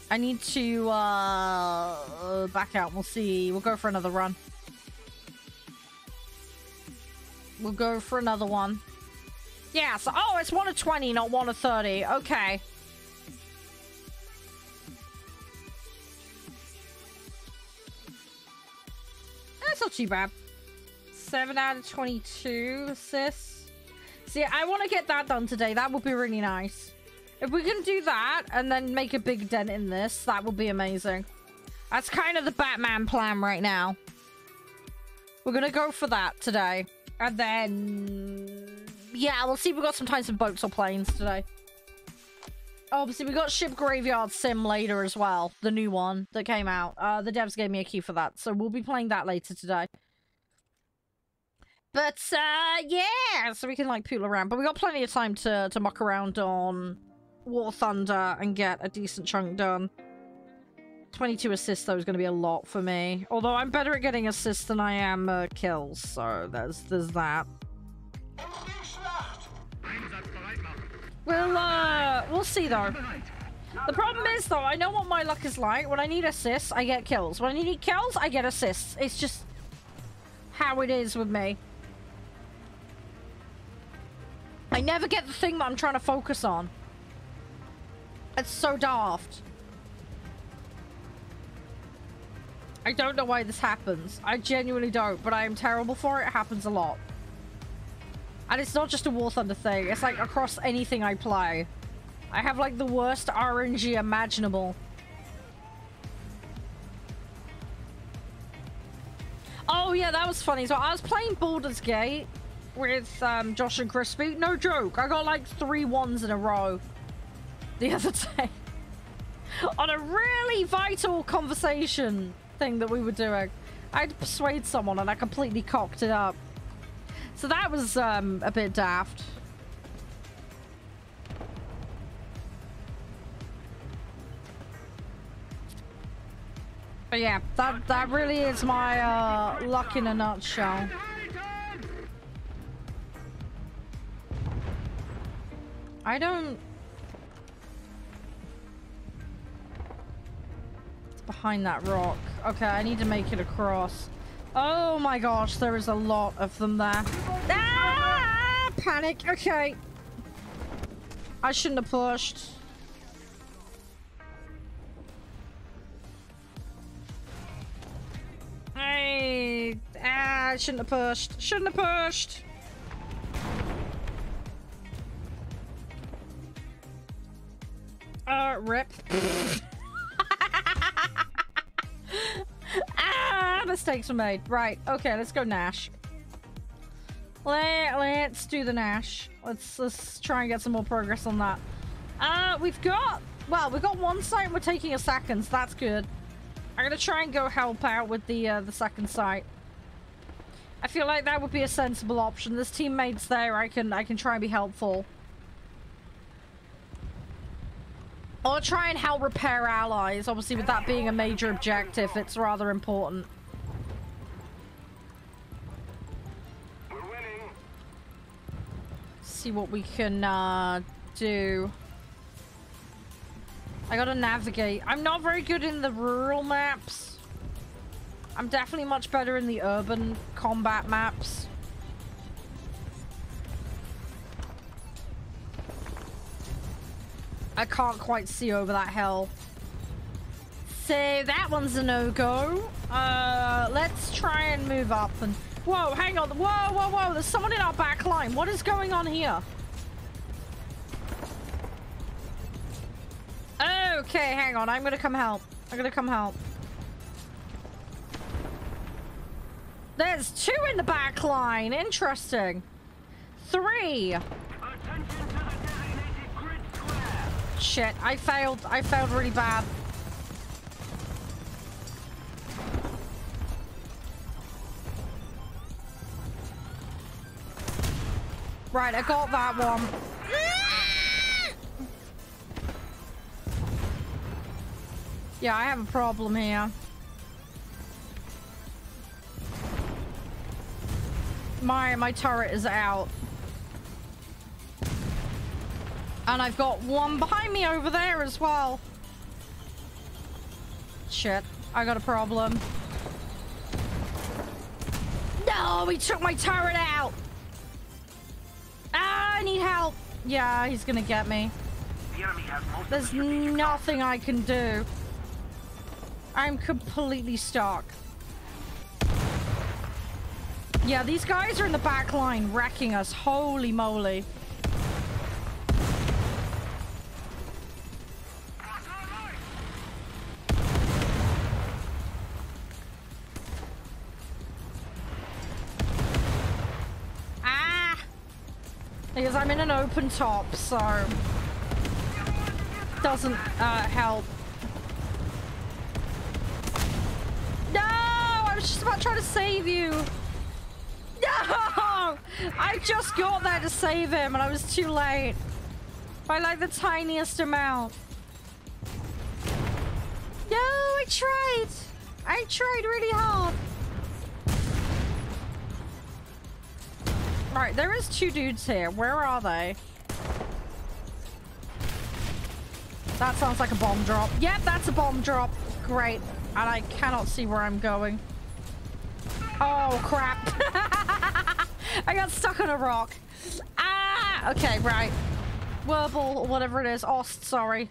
I need to, back out. We'll see. We'll go for another run. We'll go for another one. Yeah, so... Oh, it's 1 of 20, not 1 of 30. Okay. That's not too bad. 7 out of 22 assists. See, I want to get that done today. That would be really nice. If we can do that and then make a big dent in this, that would be amazing. That's kind of the Batman plan right now. We're going to go for that today. And then... Yeah, we'll see if we've got some time for boats or planes today. Obviously, we got Ship Graveyard Sim later as well. The new one that came out. The devs gave me a key for that, so we'll be playing that later today. But, yeah! So we can, like, poodle around. But we got plenty of time to muck around on War Thunder and get a decent chunk done. 22 assists, though, is going to be a lot for me. Although I'm better at getting assists than I am kills, so there's that. We'll see, though. The problem is, though, I know what my luck is like. When I need assists, I get kills. When I need kills, I get assists. It's just how it is with me. I never get the thing that I'm trying to focus on. It's so daft. I don't know why this happens. I genuinely don't, but I am terrible for it. It happens a lot. And it's not just a War Thunder thing. It's like across anything I play. I have like the worst RNG imaginable. Oh yeah, that was funny. So I was playing Baldur's Gate with Josh and Crispy. No joke. I got like 3 ones in a row the other day. On a really vital conversation thing that we were doing. I had to persuade someone and I completely cocked it up. So that was a bit daft. But yeah, that really is my luck in a nutshell. I don't... It's behind that rock. Okay, I need to make it across. Oh my gosh, there is a lot of them there. Ah! Panic. Okay. I shouldn't have pushed. I shouldn't have pushed. Shouldn't have pushed. Rip. Mistakes were made. Right. Okay, let's go Nash. Let's do the Nash. Let's try and get some more progress on that. We've got one site. We're taking a second, so that's good. I'm gonna try and go help out with the second site. I feel like that would be a sensible option. There's teammates there. I can try and be helpful. Or try and help repair allies. Obviously, with that being a major objective, it's rather important. We're winning. See what we can do. I gotta navigate. I'm not very good in the rural maps. I'm definitely much better in the urban combat maps. I can't quite see over that hill. So that one's a no-go. Let's try and move up and... Whoa, hang on. Whoa, whoa, whoa. There's someone in our back line. What is going on here? Okay, hang on. I'm gonna come help. I'm gonna come help. There's 2 in the back line. Interesting. 3. Attention to the designated grid square. Shit, I failed. I failed really bad. Right, I got that one. Yeah, I have a problem here. My turret is out. And I've got one behind me over there as well. Shit, I got a problem. No, he took my turret out. Ah, I need help. Yeah, he's gonna get me. The enemy has most There's of the strategic nothing I can do. I'm completely stuck. Yeah, these guys are in the back line wrecking us. Holy moly. Ah! Because I'm in an open top, so... doesn't help. No! I was just about trying to save you. No! I just got there to save him and I was too late. By like the tiniest amount. No, I tried. I tried really hard. Right, there is 2 dudes here. Where are they? That sounds like a bomb drop. Yep, that's a bomb drop. Great. And I cannot see where I'm going. Oh, crap. I got stuck on a rock. Ah! Okay, right. Werble, or whatever it is. Ost, sorry.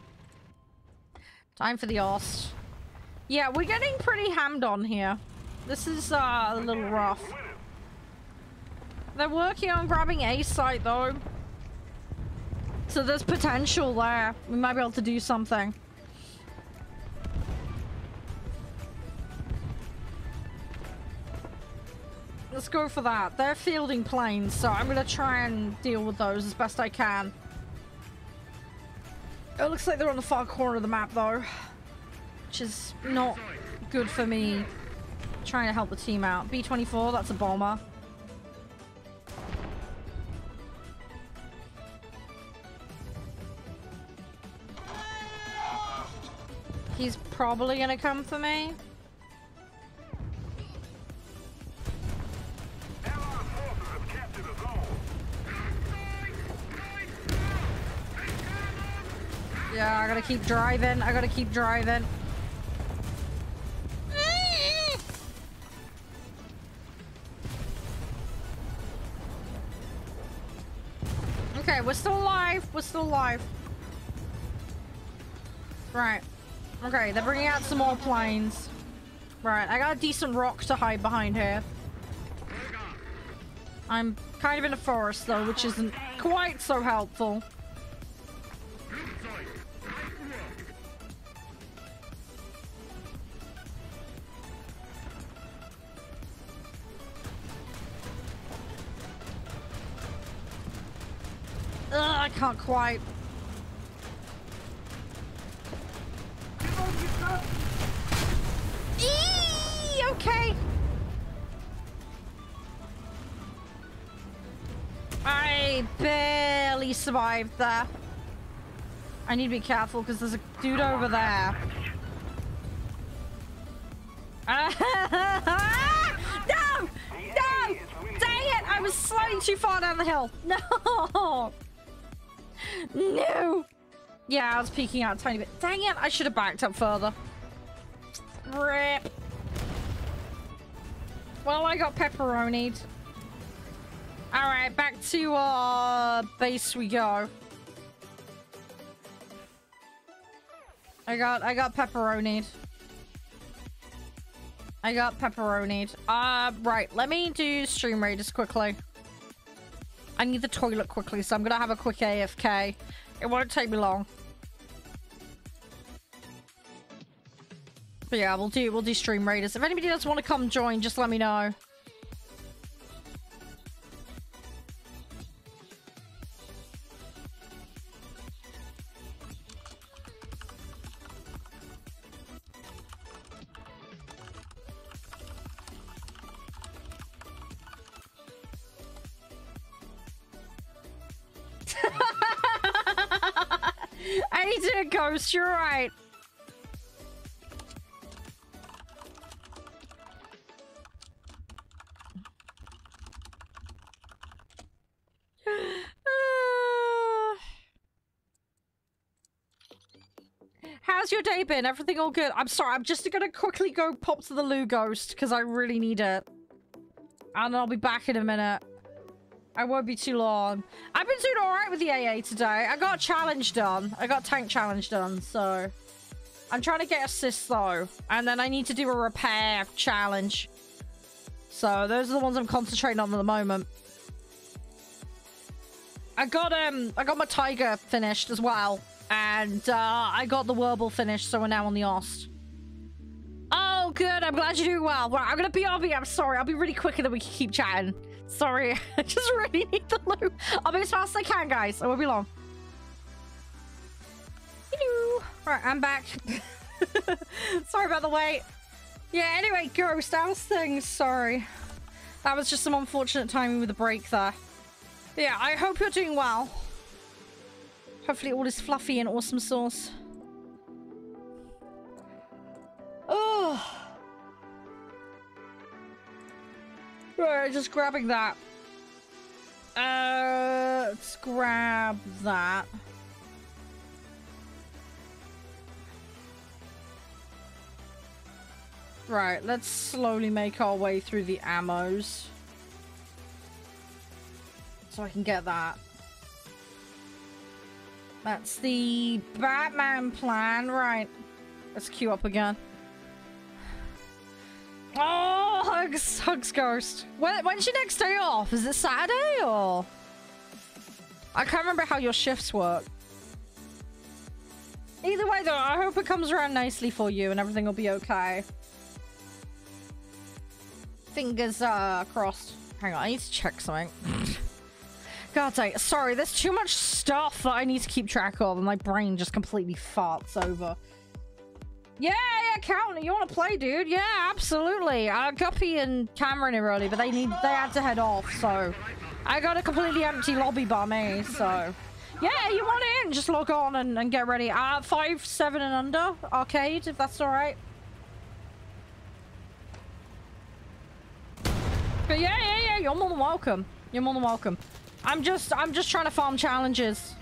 Time for the Ost. Yeah, we're getting pretty hammed on here. This is a little rough. They're working on grabbing A site, though. So there's potential there. We might be able to do something. Let's go for that. They're fielding planes, so I'm gonna try and deal with those as best I can. It looks like they're on the far corner of the map, though. Which is not good for me. Trying to help the team out. B-24, that's a bomber. He's probably gonna come for me. Yeah, I gotta keep driving. I gotta keep driving. Okay, we're still alive. We're still alive. Right. Okay, they're bringing out some more planes. Right, I got a decent rock to hide behind here. I'm kind of in a forest, though, which isn't quite so helpful. Ugh, I can't quite. Eee, okay. I barely survived there. I need to be careful because there's a dude over there. No! No! Dang it! I was sliding too far down the hill. No! No! Yeah, I was peeking out a tiny bit. Dang it! I should have backed up further. Rip. Well, I got pepperonied. Alright, back to base we go. I got pepperonied. I got pepperonied. Right, let me do stream raiders quickly. I need the toilet quickly, so I'm gonna have a quick AFK. It won't take me long. But yeah, we'll do stream raiders. If anybody does want to come join, just let me know. I need to ghost, you're right. How's your day been? Everything all good? I'm sorry, I'm just gonna quickly go pop to the loo ghost because I really need it. And I'll be back in a minute. I won't be too long. I've been doing alright with the AA today. I got a challenge done. I got tank challenge done, so... I'm trying to get assists though. And then I need to do a repair challenge. So those are the ones I'm concentrating on at the moment. I got my tiger finished as well. And I got the Werble finished, so we're now on the Ost. Oh, good. I'm glad you're doing well. Right, I'm gonna BRB. I'm sorry. I'll be really quick and then we can keep chatting. Sorry. I just really need the loot. I'll be as fast as I can, guys. I won't be long. Hello. Right, I'm back. Sorry about the wait. Yeah, anyway, Ghost, how's things? Sorry. That was just some unfortunate timing with the break there. But yeah, I hope you're doing well. Hopefully all is fluffy and awesome sauce. Oh. Right, just grabbing that. Let's grab that. Right, let's slowly make our way through the ammos. So I can get that. That's the Batman plan. Right. Let's queue up again. Oh, hugs. Hugs Ghost. When's your next day off? Is it Saturday or? I can't remember how your shifts work. Either way though, I hope it comes around nicely for you and everything will be okay. Fingers crossed. Hang on, I need to check something. God dang, sorry, there's too much stuff that I need to keep track of and my brain just completely farts over. Yeah, Count, you want to play, dude? Yeah, absolutely. Guppy and Cameron are early, but they had to head off, so I got a completely empty lobby by me, so yeah, you want in, just log on and get ready. 5, 7 and under arcade, if that's all right. But yeah, you're more than welcome. You're more than welcome. I'm just trying to farm challenges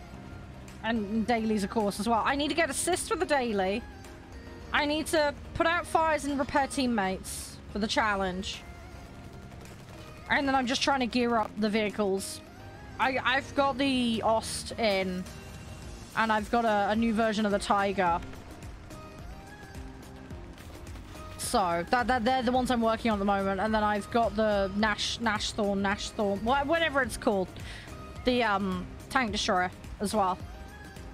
and dailies, of course, as well. I need to get assist for the daily. I need to put out fires and repair teammates for the challenge. And then I'm just trying to gear up the vehicles. I've got the Ost in, and I've got a new version of the Tiger. So they're the ones I'm working on at the moment, and then I've got the Nashthorn, whatever it's called, the tank destroyer as well.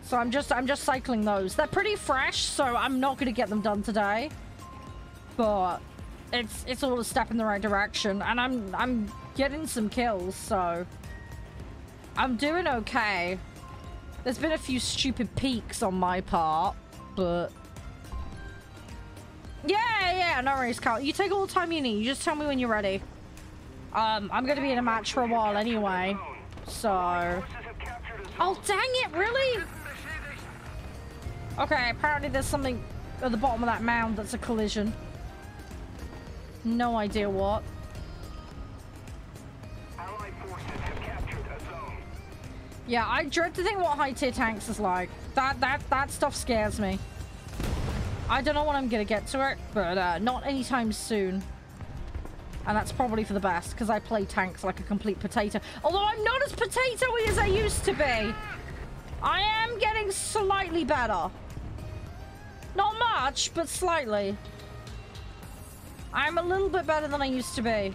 So I'm just cycling those. They're pretty fresh, so I'm not going to get them done today, but it's all a step in the right direction, and I'm getting some kills, so I'm doing okay. There's been a few stupid peaks on my part, but yeah, no worries, Carl. You take all the time you need. You just tell me when you're ready. I'm going to be in a match for a while anyway, so. Oh, dang it, really? Okay, apparently there's something at the bottom of that mound that's a collision. No idea what. Yeah, I dread to think what high-tier tanks is like. That stuff scares me. I don't know when I'm gonna get to it, but not anytime soon. And that's probably for the best, because I play tanks like a complete potato. Although I'm not as potato-y as I used to be. I am getting slightly better. Not much, but slightly. I'm a little bit better than I used to be.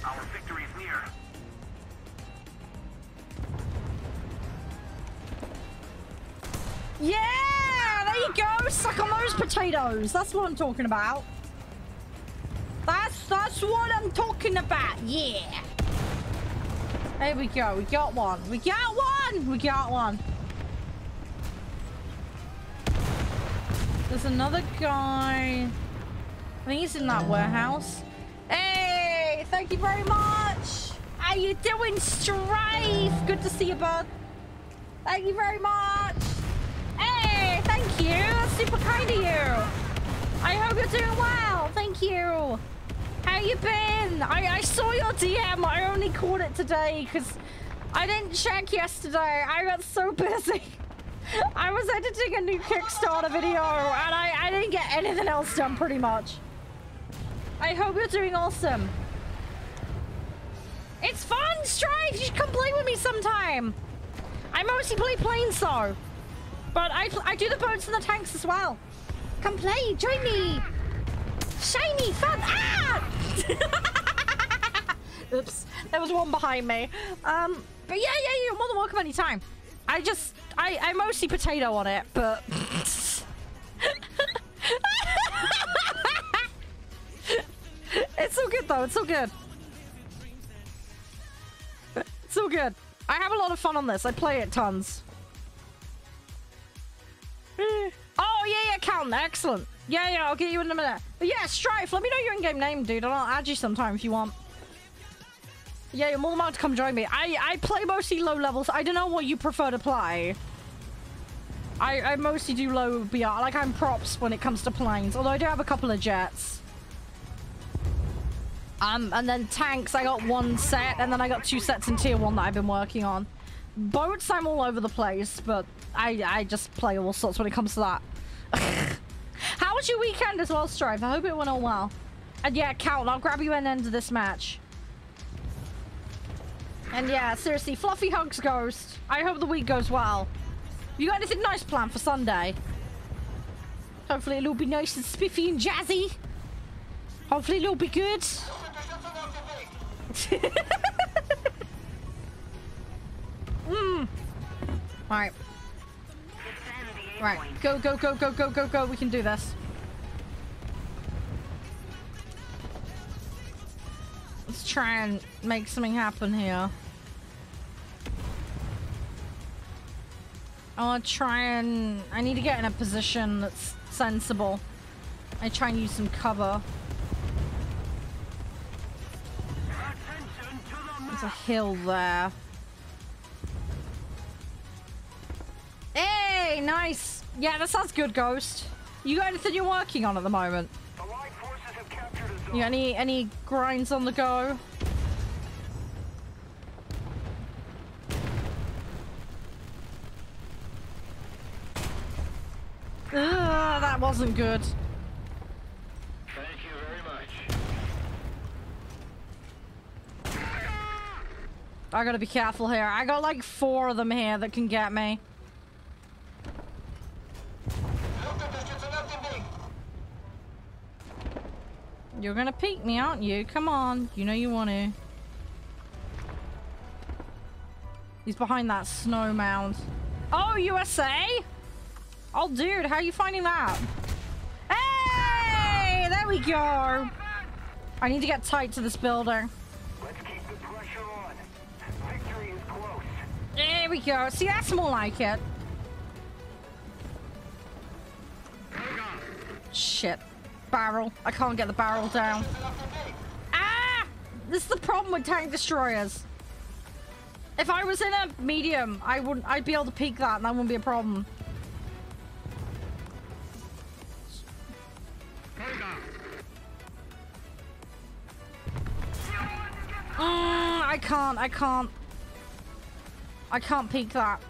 Our victory is near. Yeah! There you go! Suck on those potatoes! That's what I'm talking about. That's what I'm talking about, yeah! There we go, we got one. We got one! We got one. There's another guy. I think he's in that warehouse. Hey! Thank you very much! How you doing, Strife? Good to see you, bud. Thank you very much! Hey, thank you. That's super kind of you. I hope you're doing well. Thank you. How you been? I saw your DM. I only caught it today because I didn't check yesterday. I got so busy. I was editing a new Kickstarter video and I didn't get anything else done pretty much. I hope you're doing awesome. It's fun, Strife. You should come play with me sometime. I mostly play planes though. But I do the boats and the tanks as well. Come play, join me. Shiny, fun. Ah! Oops, there was one behind me. But yeah, you're more than welcome anytime. I mostly potato on it, but though. It's all good. It's all good. I have a lot of fun on this. I play it tons. Oh, yeah, Calton. Excellent. Yeah, I'll get you in a minute. But yeah, Strife, let me know your in-game name, dude, and I'll add you sometime if you want. Yeah, you're more than welcome to come join me. I play mostly low levels. I don't know what you prefer to play. I mostly do low BR. Like, I'm props when it comes to planes, although I do have a couple of jets. And then tanks, I got 1 set, and then I got 2 sets in tier 1 that I've been working on. Boats, I'm all over the place, but I just play all sorts when it comes to that. How was your weekend as well, Strife? I hope it went all well. And yeah, Count, I'll grab you an end of this match. And yeah, seriously, fluffy hugs, Ghost. I hope the week goes well. You got anything nice planned for Sunday? Hopefully it'll be nice and spiffy and jazzy. Hopefully it'll be good. Alright. Right. Go, go, go, go, go, go, go. We can do this. Let's try and make something happen here. I want to try and... I need to get in a position that's sensible. I try and use some cover. There's a hill there. Hey, nice. Yeah, that sounds good, Ghost. You got anything you're working on at the moment? You got any grinds on the go? That wasn't good. Thank you very much. I gotta be careful here. I got like 4 of them here that can get me. You're gonna peek me, aren't you? Come on. You know you want to. He's behind that snow mound. Oh, USA? Oh, dude, how are you finding that? Hey! There we go. I need to get tight to this building. Let's keep the pressure on. Victory is close. There we go. See, that's more like it. Shit. Barrel. I can't get the barrel down. Ah! This is the problem with tank destroyers. If I was in a medium, I'd be able to peek that and that wouldn't be a problem. I can't peek that.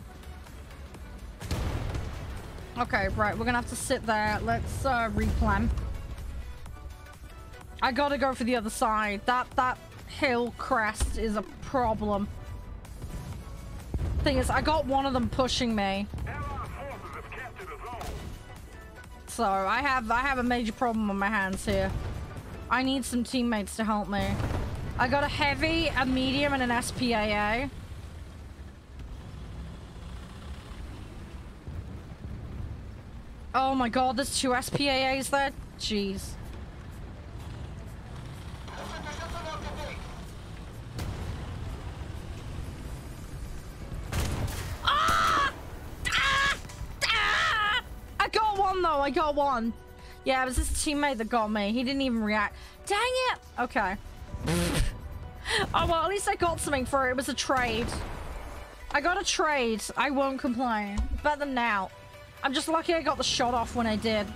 Okay, right, we're gonna have to sit there. Let's replan. I gotta go for the other side. That hill crest is a problem. Thing is, I got one of them pushing me. So I have a major problem on my hands here. I need some teammates to help me. I got a heavy, a medium, and an SPAA. Oh my god, there's 2 SPAAs there? Jeez. I got one though, I got one. Yeah, it was this teammate that got me. He didn't even react. Dang it! Okay. Oh well, at least I got something for it. It was a trade. I got a trade. I won't complain. Better than now. I'm just lucky I got the shot off when I did.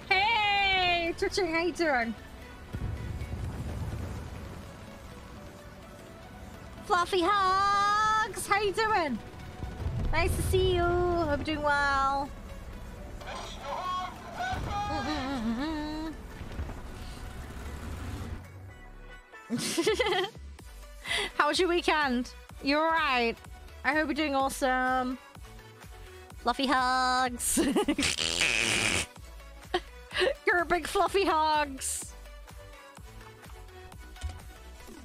Hey! Twitching, how you doing? Fluffy hugs! How you doing? Nice to see you. Hope you're doing well. How was your weekend? You alright? I hope you're doing awesome. Fluffy hugs. You're a big fluffy hugs.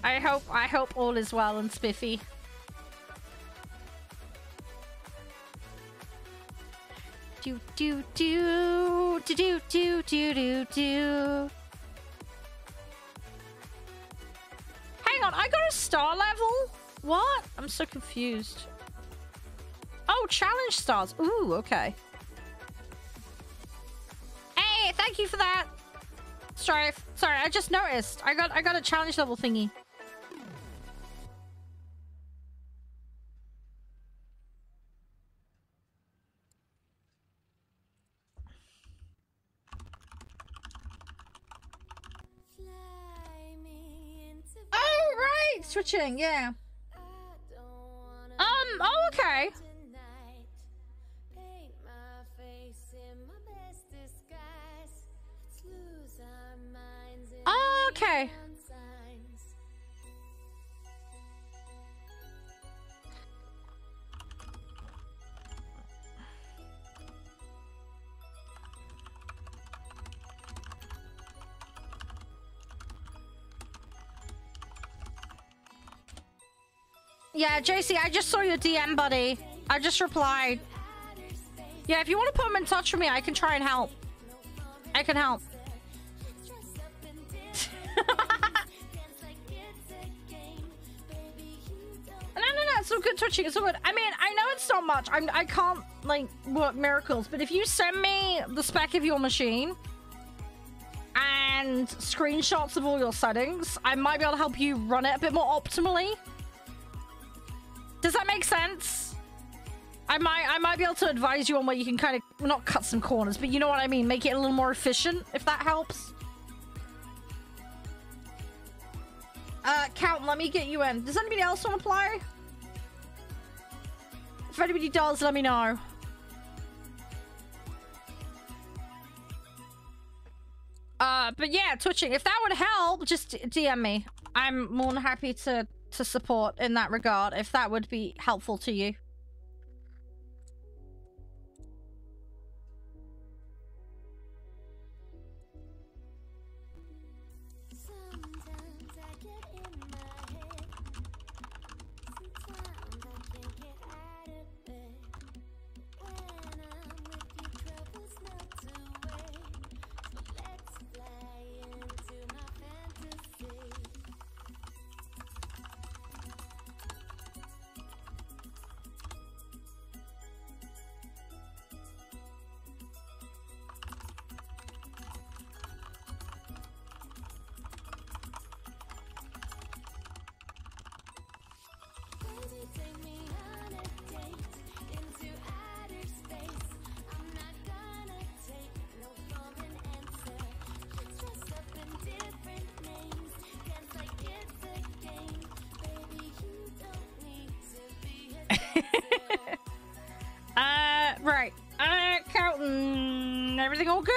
I hope all is well and spiffy. Do do do do do do do do do. Hang on, I got a star level? What? I'm so confused. Oh, challenge stars. Ooh, okay. Hey, thank you for that. Strife. Sorry, I just noticed. I got a challenge level thingy. Oh, right! Switching, yeah. Oh, okay. Oh, okay. Yeah, JC, I just saw your DM, buddy. I just replied. Yeah, if you want to put him in touch with me, I can try and help. I can help. No, it's all good touching. It's all good. I mean, I know it's not much. I can't, like, work miracles. But if you send me the spec of your machine and screenshots of all your settings, I might be able to help you run it a bit more optimally. Does that make sense? I might be able to advise you on where you can kind of, not cut some corners, but you know what I mean? Make it a little more efficient, if that helps. Count, let me get you in. Does anybody else want to play? If anybody does, let me know. But yeah, twitching. If that would help, just DM me. I'm more than happy to support in that regard, if that would be helpful to you. Right. Counting. Everything all good?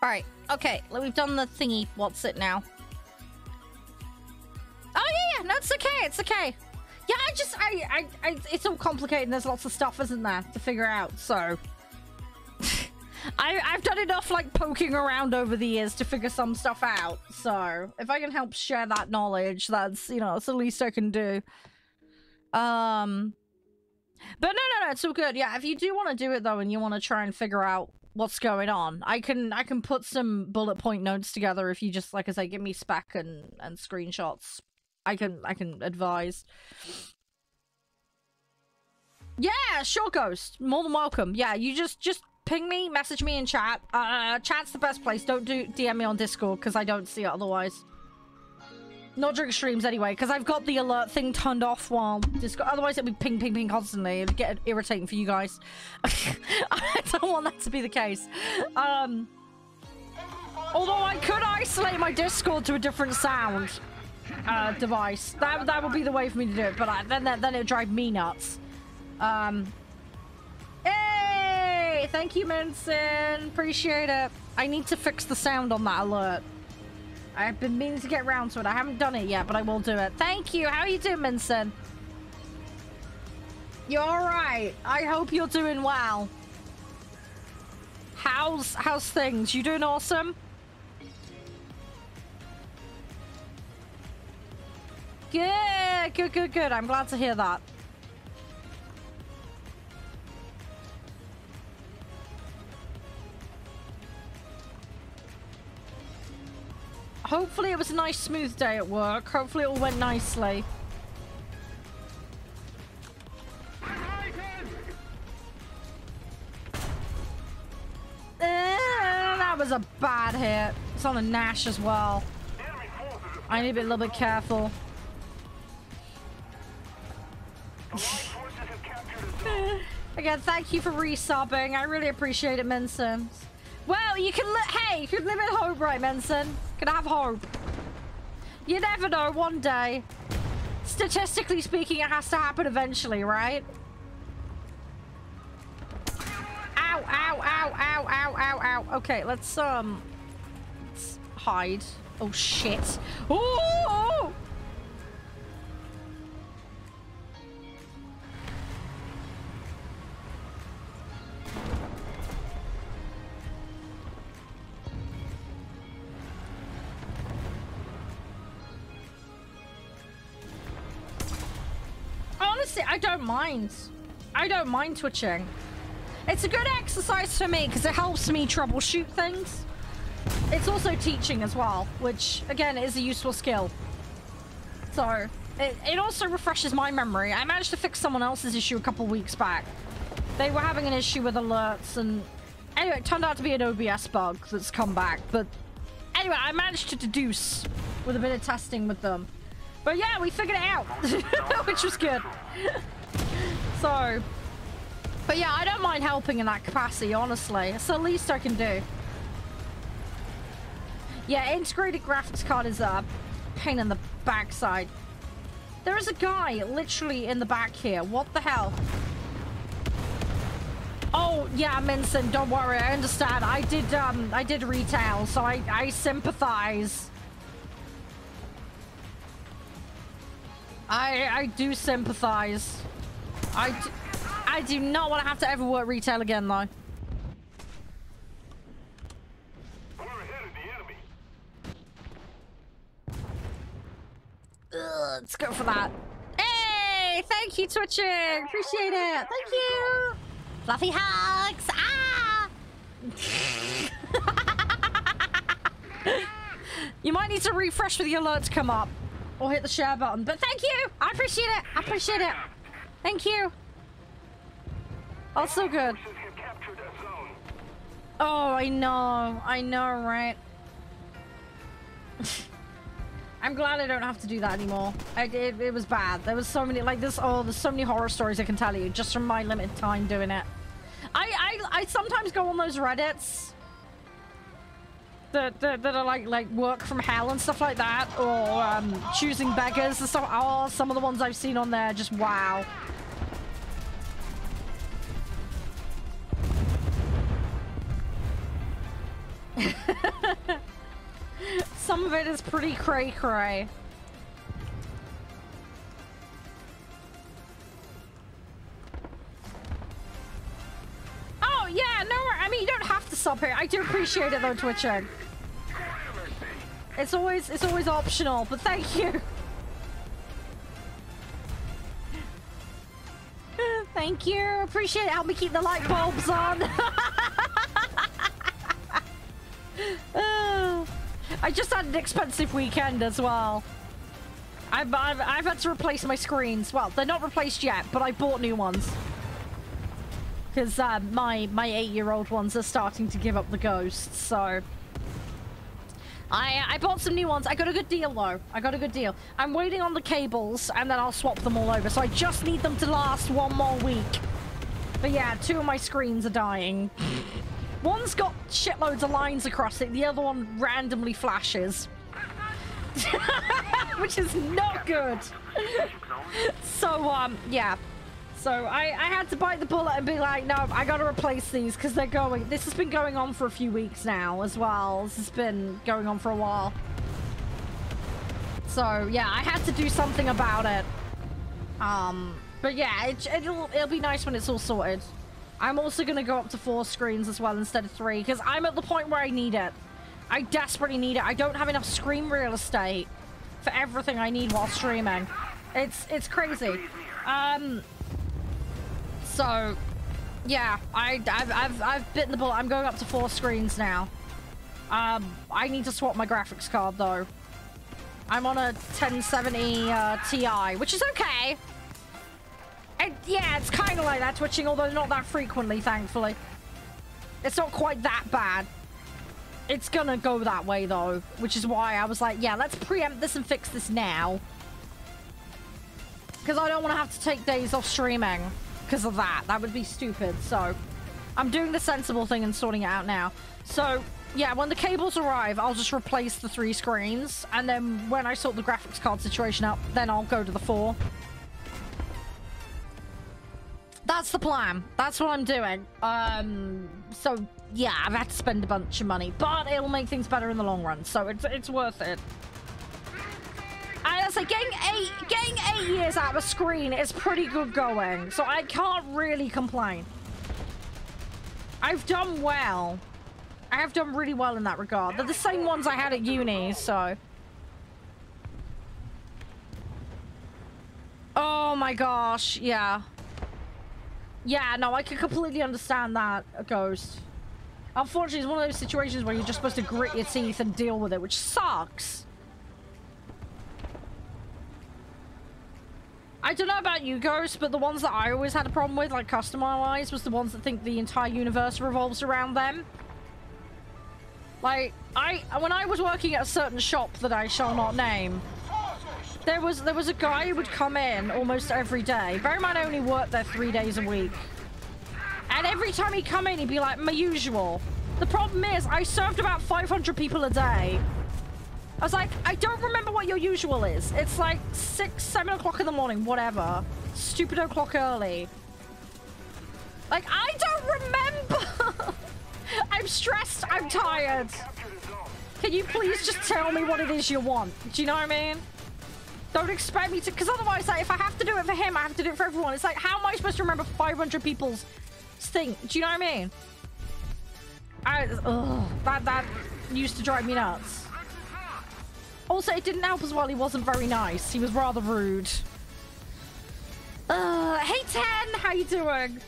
Alright, okay, we've done the thingy. What's it now? Oh, yeah, no, it's okay, it's okay. Yeah, it's all complicated and there's lots of stuff, isn't there, to figure out, so... I've done enough, like, poking around over the years to figure some stuff out, so... If I can help share that knowledge, that's, you know, it's the least I can do. But no, it's all good. Yeah, if you do want to do it, though, and you want to try and figure out what's going on, I can put some bullet point notes together if you just, like I say, give me spec and screenshots. I can advise. Yeah, sure, Ghost. More than welcome. Yeah, you just ping me, message me in chat. Chat's the best place. Don't DM me on Discord, because I don't see it otherwise. Not during streams anyway, because I've got the alert thing turned off while Discord. Otherwise, it'd be ping constantly. It'd get irritating for you guys. I don't want that to be the case. Although I could isolate my Discord to a different sound device. That would be the way for me to do it. But then it would drive me nuts. Hey! Thank you, Minson. Appreciate it. I need to fix the sound on that alert. I've been meaning to get around to it. I haven't done it yet, but I will do it. Thank you. How are you doing, Minson? You're alright. I hope you're doing well. How how's things? You doing awesome? Good, good, good, good. I'm glad to hear that. Hopefully it was a nice smooth day at work. Hopefully it all went nicely. That was a bad hit. It's on a Nash as well. I need to be a little bit careful. Again, thank you for resubbing. I really appreciate it, Minson. Well, you can hey, you can live in hope, right, Minson? Can have hope. You never know, one day. Statistically speaking, it has to happen eventually, right? Ow, ow, ow, ow, ow, ow, ow. Okay, let's hide. Oh, shit. Ooh! Honestly, I don't mind. I don't mind twitching. It's a good exercise for me because it helps me troubleshoot things. It's also teaching as well, which, again, is a useful skill. So, it also refreshes my memory. I managed to fix someone else's issue a couple weeks back. They were having an issue with alerts, and anyway, it turned out to be an OBS bug that's come back. But anyway, I managed to deduce with a bit of testing with them. But yeah, we figured it out, which was good. So, but yeah, I don't mind helping in that capacity, honestly. It's the least I can do. Yeah, integrated graphics card is a pain in the backside. There is a guy literally in the back here. What the hell? Oh, yeah, Minson, don't worry. I understand. I did retail, so I sympathize. I do sympathize. I do not want to have to ever work retail again, though. We're ahead of the enemy. Let's go for that. Hey, thank you, Twitching. Appreciate it. Thank you. Fluffy hugs. Ah! You might need to refresh for the alert to come up. Or hit the share button. But thank you! I appreciate it! I appreciate it! Thank you! Oh, so good. Oh, I know. I know, right? I'm glad I don't have to do that anymore. It was bad. There was so many, like this, oh, there's so many horror stories I can tell you just from my limited time doing it. I sometimes go on those Reddits that are like work from hell and stuff like that, or choosing beggars and stuff. Oh, some of the ones I've seen on there, just wow. Some of it is pretty cray-cray. Oh yeah, no, I mean you don't have to sub here. I do appreciate it though, Twitching. It's always optional, but thank you. Thank you, appreciate it. Help me keep the light bulbs on. I just had an expensive weekend as well. I've had to replace my screens. Well, they're not replaced yet, but I bought new ones. Because my 8-year-old ones are starting to give up the ghost, so... I bought some new ones. I got a good deal, though. I got a good deal. I'm waiting on the cables, and then I'll swap them all over. So I just need them to last one more week. But yeah, 2 of my screens are dying. One's got shitloads of lines across it. The other one randomly flashes. Which is not good. So, yeah. So I had to bite the bullet and be like, no, I gotta replace these because they're going. This has been going on for a few weeks now as well. This has been going on for a while. So yeah, I had to do something about it. But yeah, it'll be nice when it's all sorted. I'm also going to go up to 4 screens as well instead of 3 because I'm at the point where I need it. I desperately need it. I don't have enough screen real estate for everything I need while streaming. It's crazy. So yeah, I've bitten the bullet. I'm going up to 4 screens now. I need to swap my graphics card though. I'm on a 1070 Ti, which is okay. Yeah, it's kind of like that twitching, although not that frequently, thankfully. It's not quite that bad. It's gonna go that way though, which is why I was like, yeah, let's preempt this and fix this now. Because I don't want to have to take days off streaming because of that. That would be stupid. So I'm doing the sensible thing and sorting it out now. So yeah, when the cables arrive, I'll just replace the 3 screens. And then when I sort the graphics card situation out, then I'll go to the 4. That's the plan. That's what I'm doing. So yeah, I've had to spend a bunch of money, but it'll make things better in the long run. So it's worth it. And it's like getting 8 years out of a screen is pretty good going. So I can't really complain. I've done well. I have done really well in that regard. They're the same ones I had at uni, so. Oh my gosh, yeah. Yeah, no, I can completely understand that, Ghost. Unfortunately, it's one of those situations where you're just supposed to grit your teeth and deal with it, which sucks. I don't know about you, Ghost, but the ones that I always had a problem with, like customer-wise, was the ones that think the entire universe revolves around them. Like, when I was working at a certain shop that I shall not name, there was a guy who would come in almost every day. Bear in mind, I only worked there 3 days a week. And every time he'd come in, he'd be like, my usual. The problem is, I served about 500 people a day. I was like, I don't remember what your usual is. It's like 6, 7 o'clock in the morning, whatever. Stupid o'clock early. Like, I don't remember. I'm stressed. I'm tired. Can you please just tell me what it is you want? Do you know what I mean? Don't expect me to, because otherwise, like, if I have to do it for him, I have to do it for everyone. It's like, how am I supposed to remember 500 people's thing? Do you know what I mean? That used to drive me nuts. Also, it didn't help as well. He wasn't very nice. He was rather rude. Hey, 10, how you doing?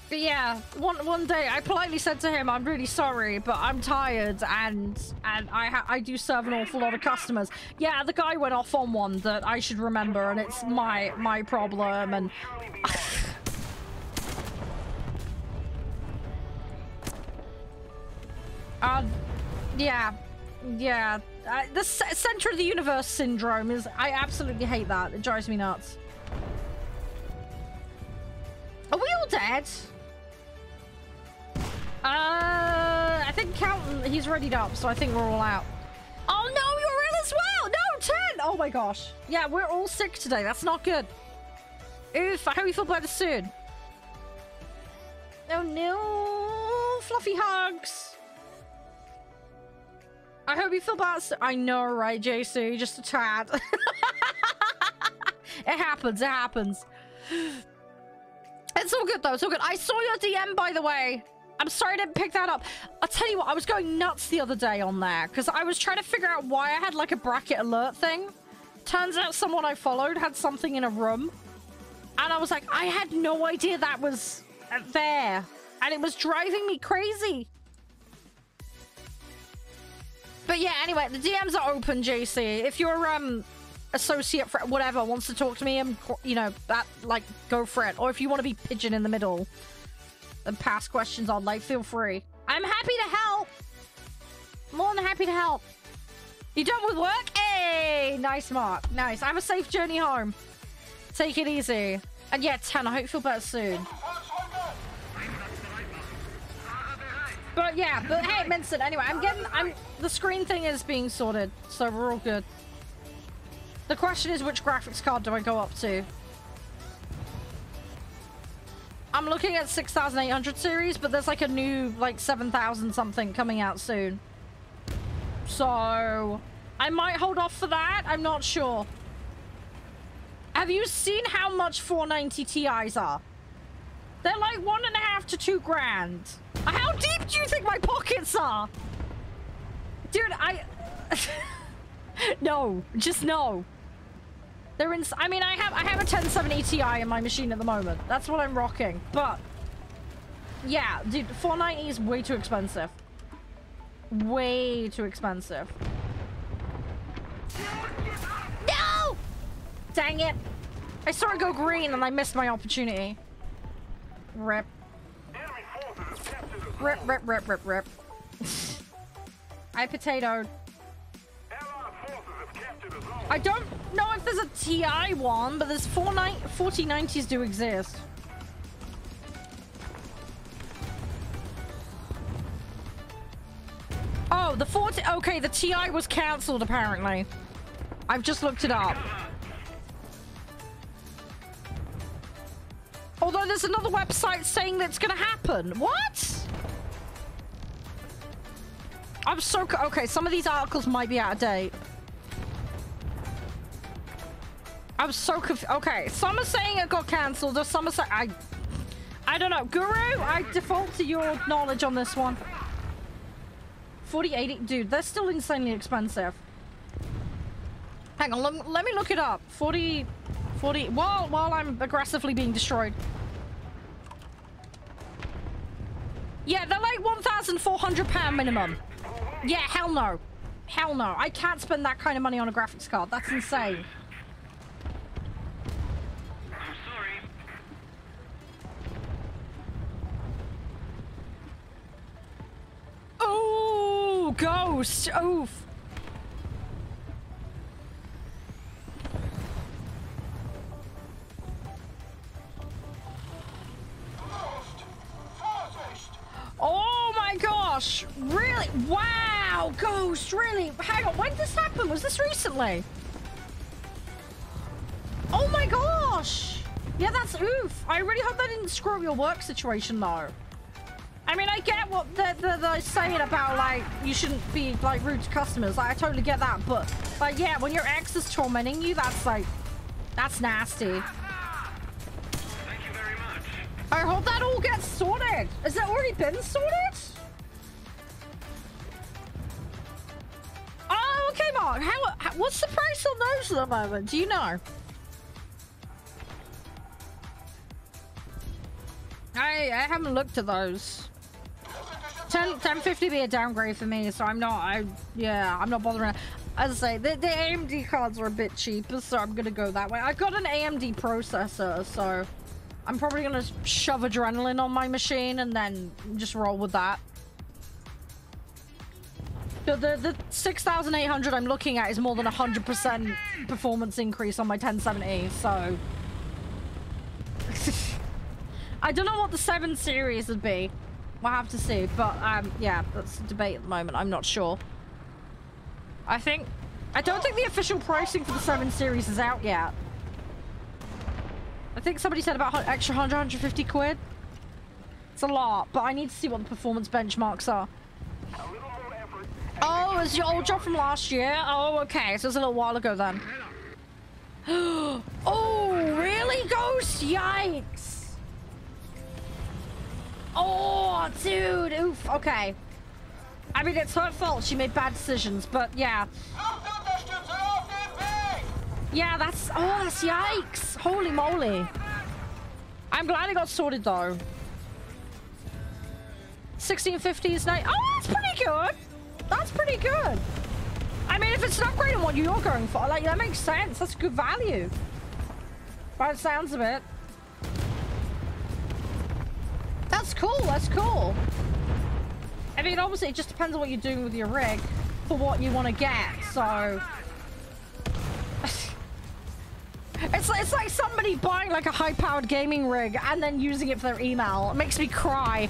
But yeah, one day I politely said to him, I'm really sorry, but I'm tired and I do serve an awful lot of customers. Yeah, the guy went off on one that I should remember, and it's my problem. And yeah. The center of the universe syndrome is, I absolutely hate that. It drives me nuts. Are we all dead? I think Counting, he's readied up, so I think we're all out. Oh no, you're ill as well! No, 10! Oh my gosh. Yeah, we're all sick today. That's not good. Oof, I hope you feel better soon. Oh no, fluffy hugs. I hope you feel better soon. I know, right, JC? Just a tad. It happens, it happens. It's all good though, it's all good. I saw your DM, by the way. I'm sorry I didn't pick that up. I'll tell you what, I was going nuts the other day on there because I was trying to figure out why I had like a bracket alert thing. Turns out someone I followed had something in a room. And I was like, I had no idea that was there. And it was driving me crazy. But yeah, anyway, the DMs are open, JC. If your associate, whatever, wants to talk to me, and you know, that, like, go for it. Or if you want to be pigeon in the middle and pass questions on, like, feel free. I'm happy to help. More than happy to help. You done with work? Hey, nice, Mark. Nice. Have a safe journey home. Take it easy. And yeah, 10, I hope you feel better soon. But yeah, but hey, Vincent, anyway, the screen thing is being sorted, so we're all good. The question is, which graphics card do I go up to? I'm looking at 6800 series, but there's like a new, like 7000 something coming out soon. So I might hold off for that. I'm not sure. Have you seen how much 490 Ti's are? They're like 1.5 to 2 grand. How deep do you think my pockets are? Dude, no, just no. They're in. I mean, I have a 1070 Ti in my machine at the moment. That's what I'm rocking. But yeah, dude, 490 is way too expensive. Way too expensive. No! Dang it! I saw it go green and I missed my opportunity. Rip. Rip, rip, rip, rip, rip. I potatoed. I don't know if there's a TI one, but there's 4090s do exist. Oh, the 40... Okay, the TI was cancelled, apparently. I've just looked it up. Although there's another website saying that it's gonna happen. What? I'm so... Okay, some of these articles might be out of date. I'm so confused. Okay, some are saying it got cancelled, or some are saying... I don't know. Guru, I default to your knowledge on this one. 4080... Dude, they're still insanely expensive. Hang on, let me look it up. 40... While I'm aggressively being destroyed. Yeah, they're like £1,400 minimum. Yeah, hell no. Hell no. I can't spend that kind of money on a graphics card. That's insane. I'm sorry. Oh, ghost. Oof. Oh my gosh. Really? Wow, ghost. Really? Hang on. When did this happen? Was this recently? Oh my gosh. Yeah, that's oof. I really hope that didn't screw up your work situation though. I mean, I get what they're saying about, like, you shouldn't be, like, rude to customers. Like, I totally get that. But yeah, when your ex is tormenting you, that's, like, that's nasty. Thank you very much. I hope that all gets sorted. Has it already been sorted? Oh, okay, Mark. What's the price on those at the moment? Do you know? I haven't looked at those. 1050 be a downgrade for me, so I'm not bothering. As I say, the AMD cards are a bit cheaper, so I'm gonna go that way. I've got an AMD processor, so I'm probably gonna shove adrenaline on my machine and then just roll with that. The 6800 I'm looking at is more than 100% performance increase on my 1070, so I don't know what the 7 series would be. We'll have to see, but yeah, that's a debate at the moment. I'm not sure. I don't think the official pricing for the 7 series is out yet. I think somebody said about extra 150 quid. It's a lot, but I need to see what the performance benchmarks are. Oh, is your old job from last year? Oh, okay, so it's a little while ago then. Oh, really, Ghost? Yikes. Oh, dude. Oof. Okay. I mean, it's her fault. She made bad decisions, but yeah. Yeah, that's yikes. Holy moly. I'm glad it got sorted, though. 1650 is nice. Oh, that's pretty good. That's pretty good. I mean, if it's an upgrade on what you're going for, like, that makes sense. That's good value. By the sounds of it. That's cool. That's cool. I mean, obviously, it just depends on what you're doing with your rig for what you want to get. So, it's like somebody buying like a high-powered gaming rig and then using it for their email. It makes me cry.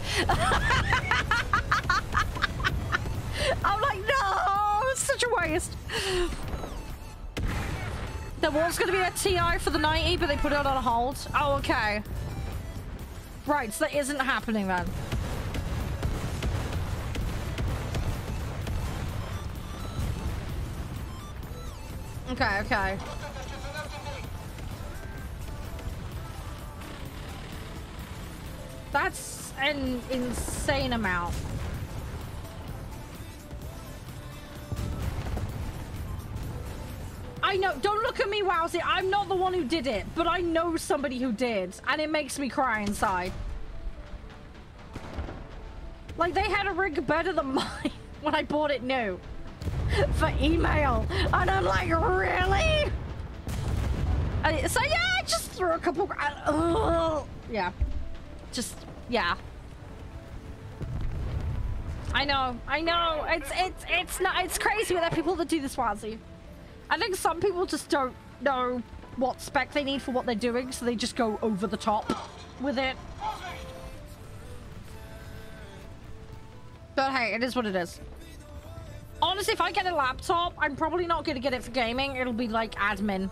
I'm like, no, it's such a waste. There was going to be a TI for the 90, but they put it on hold. Oh, okay. Right, so that isn't happening then. Okay, okay. That's an insane amount. I know, don't look at me, Wowsy. I'm not the one who did it, but I know somebody who did, and it makes me cry inside. Like, they had a rig better than mine when I bought it new for email, and I'm like, really? So yeah, I just threw a couple. Yeah, just yeah. I know. It's not. It's crazy with people that do this, Wazzy. I think some people just don't know what spec they need for what they're doing, so they just go over the top with it. But hey, it is what it is. Honestly, if I get a laptop, I'm probably not going to get it for gaming. It'll be like admin.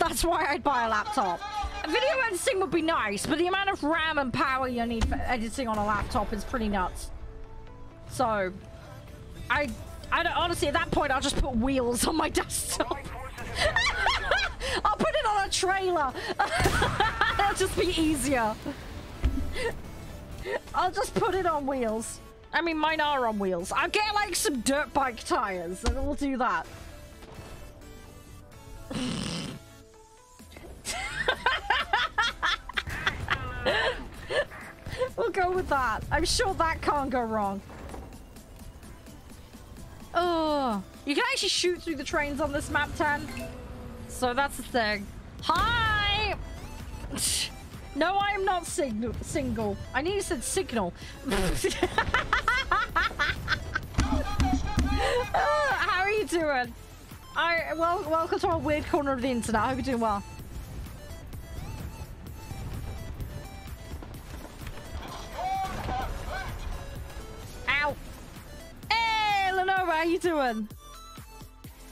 That's why I'd buy a laptop. A video editing would be nice, but the amount of RAM and power you need for editing on a laptop is pretty nuts. So, I don't, honestly, at that point, I'll just put wheels on my desktop. I'll put it on a trailer. That'll just be easier. I'll just put it on wheels. I mean, mine are on wheels. I'll get like some dirt bike tires and we'll do that. We'll go with that. I'm sure that can't go wrong. Oh, you can actually shoot through the trains on this map, 10. So that's the thing. Hi! No, I am not single. I nearly said signal. How are you doing? Welcome to our weird corner of the internet. I hope you're doing well. Ow! Hey, Lenova, how you doing?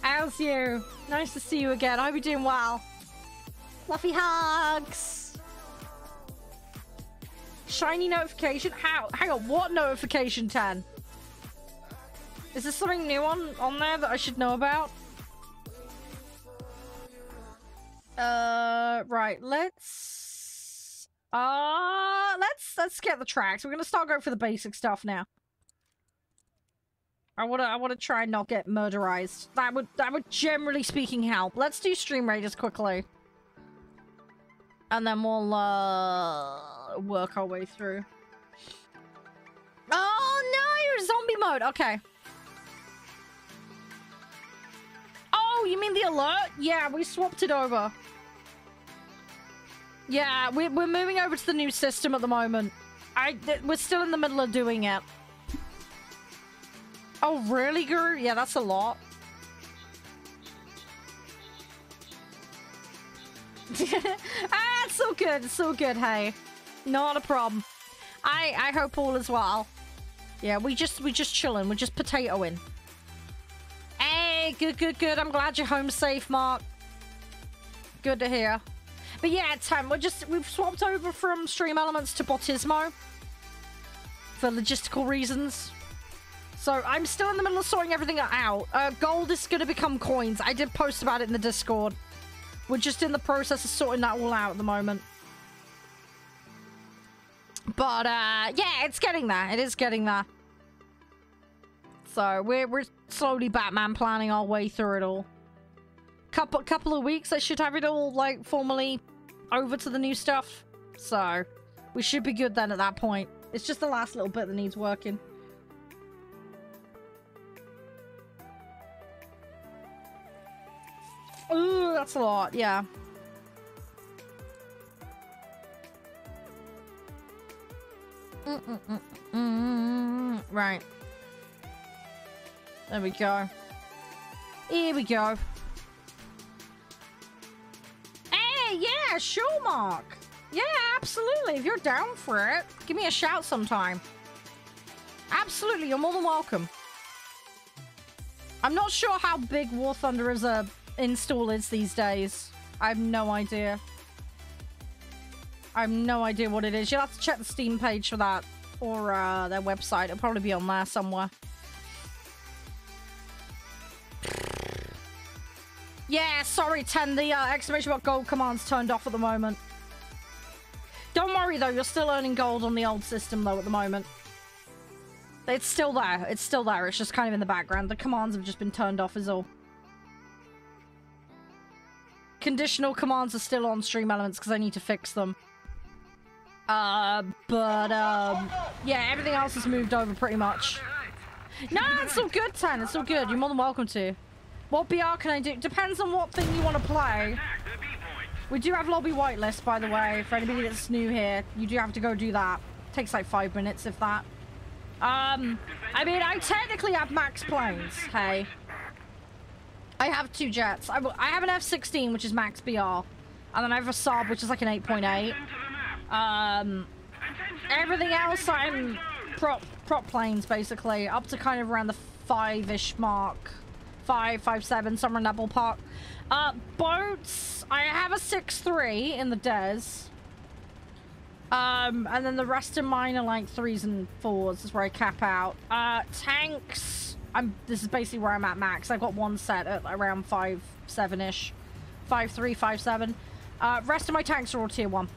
How's you? Nice to see you again. I hope you're doing well. Fluffy hugs. Shiny notification? How? Hang on, what notification, 10? Is there something new on there that I should know about? Right, let's get the tracks. We're gonna start going for the basic stuff now. I wanna try and not get murderized. That would generally speaking help. Let's do stream raiders quickly. And then we'll work our way through. Oh no, zombie mode. Okay. Oh, you mean the alert? Yeah, we swapped it over. Yeah, we're moving over to the new system at the moment. We're still in the middle of doing it. Oh, really, Guru? Yeah, that's a lot. It's so good. It's so good, hey. Not a problem. I hope all is well. Yeah, we just chilling. We're just potatoing. Hey, good. I'm glad you're home safe, Mark. Good to hear. But yeah, Tim, we've swapped over from Stream Elements to Botisimo for logistical reasons. So I'm still in the middle of sorting everything out. Gold is going to become coins. I did post about it in the Discord. We're just in the process of sorting that all out at the moment. But yeah, it's getting there. It is getting there. So we're slowly Batman planning our way through it all. Couple of weeks, I should have it all like formally over to the new stuff. So we should be good then at that point. It's just the last little bit that needs working. Ooh, that's a lot, yeah. Right. There we go. Here we go. Hey, yeah, sure, Mark. Yeah, absolutely. If you're down for it, give me a shout sometime. Absolutely, you're more than welcome. I'm not sure how big War Thunder as a install is these days. I have no idea. I have no idea what it is. You'll have to check the Steam page for that, or their website. It'll probably be on there somewhere. Yeah, sorry, 10. The exclamation mark gold command's turned off at the moment. Don't Don't worry though, you're still earning gold on the old system though at the moment. It's still there. It's still there. It's just kind of in the background. The commands have just been turned off is all. Conditional commands are still on stream elements because I need to fix them. Yeah, everything else has moved over pretty much. No, it's still good, Tan. It's still good. You're more than welcome to. What BR can I do? Depends on what thing you want to play. We do have lobby whitelist, by the way. For anybody that's new here, you do have to go do that. Takes like 5 minutes, if that. I mean, I technically have max planes, hey. I have 2 jets. I have an F-16, which is max BR. And then I have a Saab, which is like an 8.8. Everything else, I'm prop planes, basically. Up to kind of around the 5-ish mark. 5.7, somewhere in that ballpark. Boats, I have a 6.3 in the DES. And then the rest of mine are like 3s and 4s. Is where I cap out. Tanks, this is basically where I'm at max. I've got one set at around 5.7-ish. 5.3, 5.7. Rest of my tanks are all tier 1.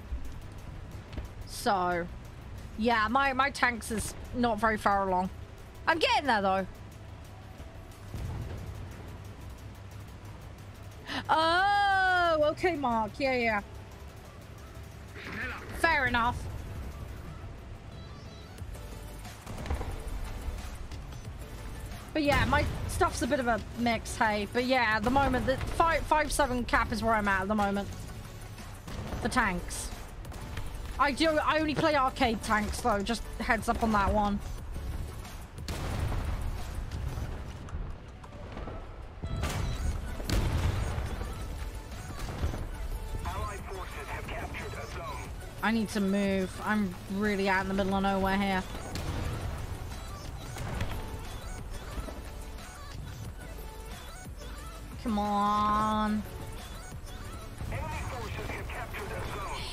So, yeah, my tanks is not very far along. I'm getting there, though. Oh, okay, Mark. Yeah. Fair enough. But yeah, my stuff's a bit of a mix, hey. But yeah, at the moment, the 5.7 cap is where I'm at the moment. The tanks. I only play arcade tanks, though. Just heads up on that one. I need to move. I'm really out in the middle of nowhere here. Come on.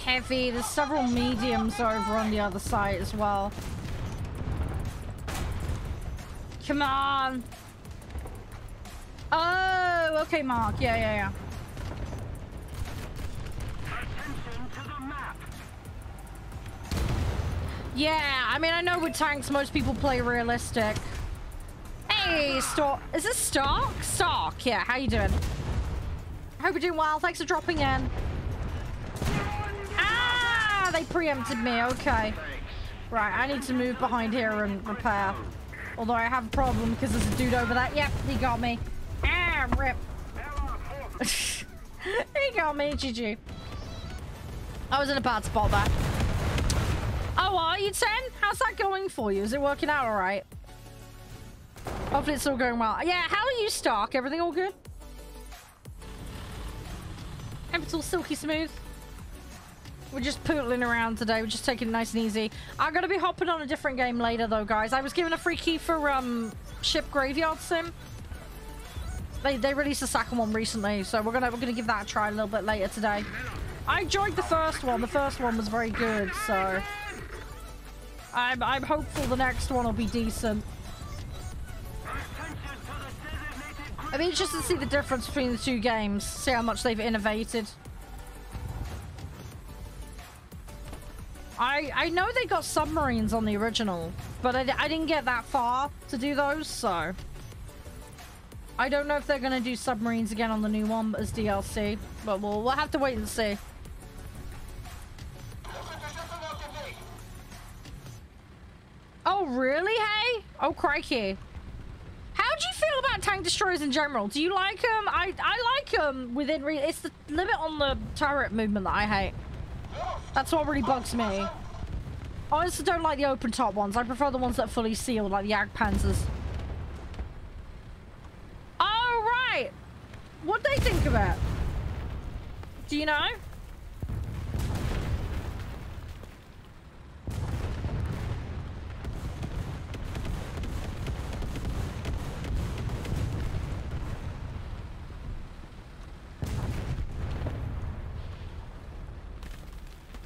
Heavy. There's several mediums over on the other side as well. Come on. Oh, okay, Mark. Yeah. Yeah, I mean, I know with tanks, most people play realistic. Hey, Stark. Is this Stark? Stark, yeah. How you doing? I hope you're doing well. Thanks for dropping in. Ah, they preempted me. Okay. Right, I need to move behind here and repair. Although I have a problem because there's a dude over there. Yep, he got me. Ah, rip. He got me, GG. I was in a bad spot there. Oh, are you 10? How's that going for you? Is it working out all right? Hopefully it's all going well. Yeah, how are you, Stark? Everything all good? Everything's all silky smooth? We're just pootling around today. We're just taking it nice and easy. I'm going to be hopping on a different game later, though, guys. I was given a free key for Ship Graveyard Sim. They released a second one recently, so we're gonna give that a try a little bit later today. I enjoyed the first one. The first one was very good, so I'm hopeful the next one will be decent. I mean, just to see the difference between the two games, see how much they've innovated. I know they got submarines on the original, but I didn't get that far to do those, so I don't know if they're gonna do submarines again on the new one as DLC, but we'll have to wait and see. Oh really, hey? Oh crikey. How do you feel about tank destroyers in general? Do you like them? I like them within it's the limit on the turret movement that I hate. That's what really bugs me. I honestly don't like the open top ones. I prefer the ones that are fully sealed, like the Jagdpanzers. Oh, right. What'd they think of it? Do you know?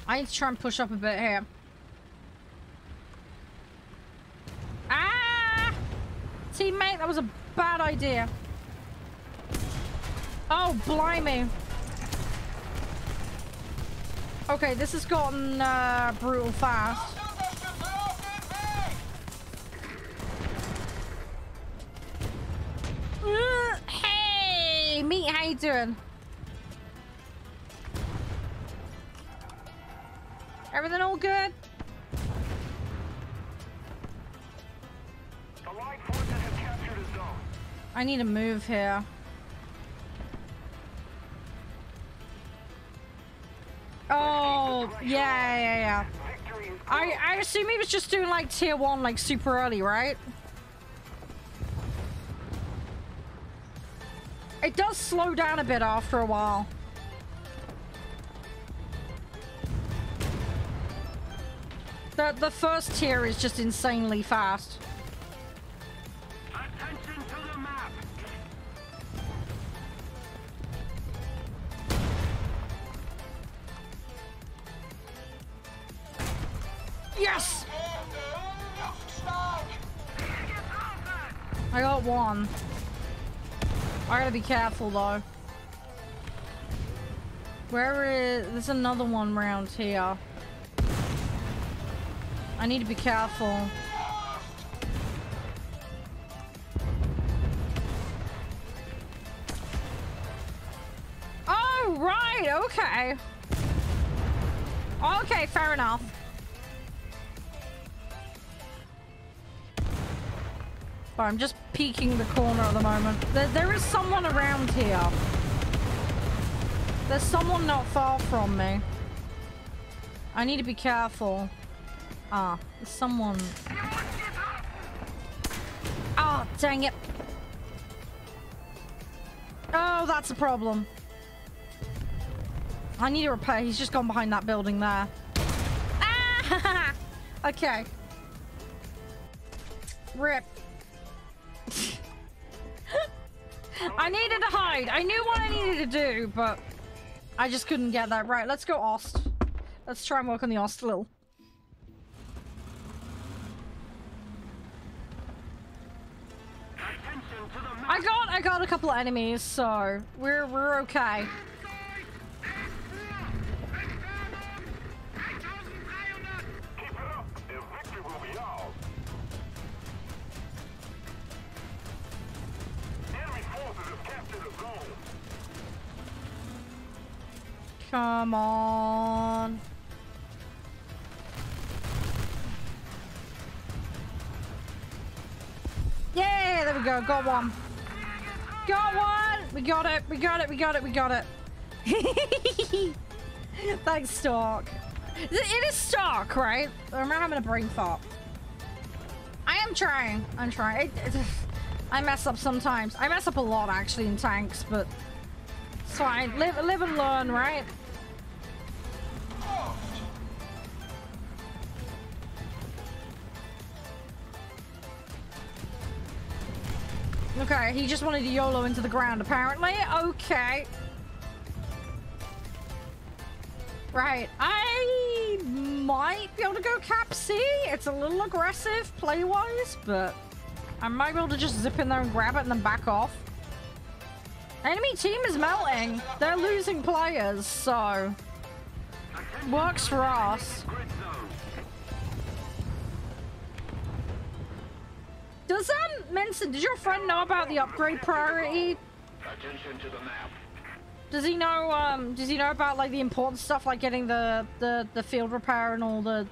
I need to try and push up a bit here. Ah! Teammate, that was a bad idea. Oh, blimey. Okay, this has gotten brutal fast. Hey, meat, how you doing? Everything all good? The light forces have captured a zone. I need to move here. Oh, yeah. Victory is I assume he was just doing like tier 1 like super early, right? It does slow down a bit after a while. The first tier is just insanely fast. attention to the map. Yes! I got one. I gotta be careful though. Where is... There's another one around here. I need to be careful. Oh, right, okay. Okay, fair enough. Oh, I'm just peeking the corner at the moment. There is someone around here. There's someone not far from me. I need to be careful. Ah, there's someone. Ah, dang it. Oh, that's a problem. I need to repair. He's just gone behind that building there. Ah! Okay. Rip. I needed to hide. I knew what I needed to do, but I just couldn't get that right. Let's go Ost. Let's try and work on the Ost a little. I got a couple of enemies, so we're okay. Keep it up, and victory will be ours. Enemy forces have captured a zone. Come on. Yeah, there we go. Got one. Got one. We got it. We got it. We got it. We got it. Thanks, Stark. It is Stark, right? Or am I having a brain fart? I am trying. I'm trying. I mess up sometimes. I mess up a lot, actually, in tanks, but it's fine. Live and learn, right? Okay, he just wanted to YOLO into the ground, apparently. Okay. Right, I might be able to go Cap C. It's a little aggressive play-wise, but I might be able to just zip in there and grab it and then back off. Enemy team is melting. They're losing players, so works for us. Does Menson, did your friend know about the upgrade priority? Attention to the map. Does he know about like the important stuff like getting the field repair and all the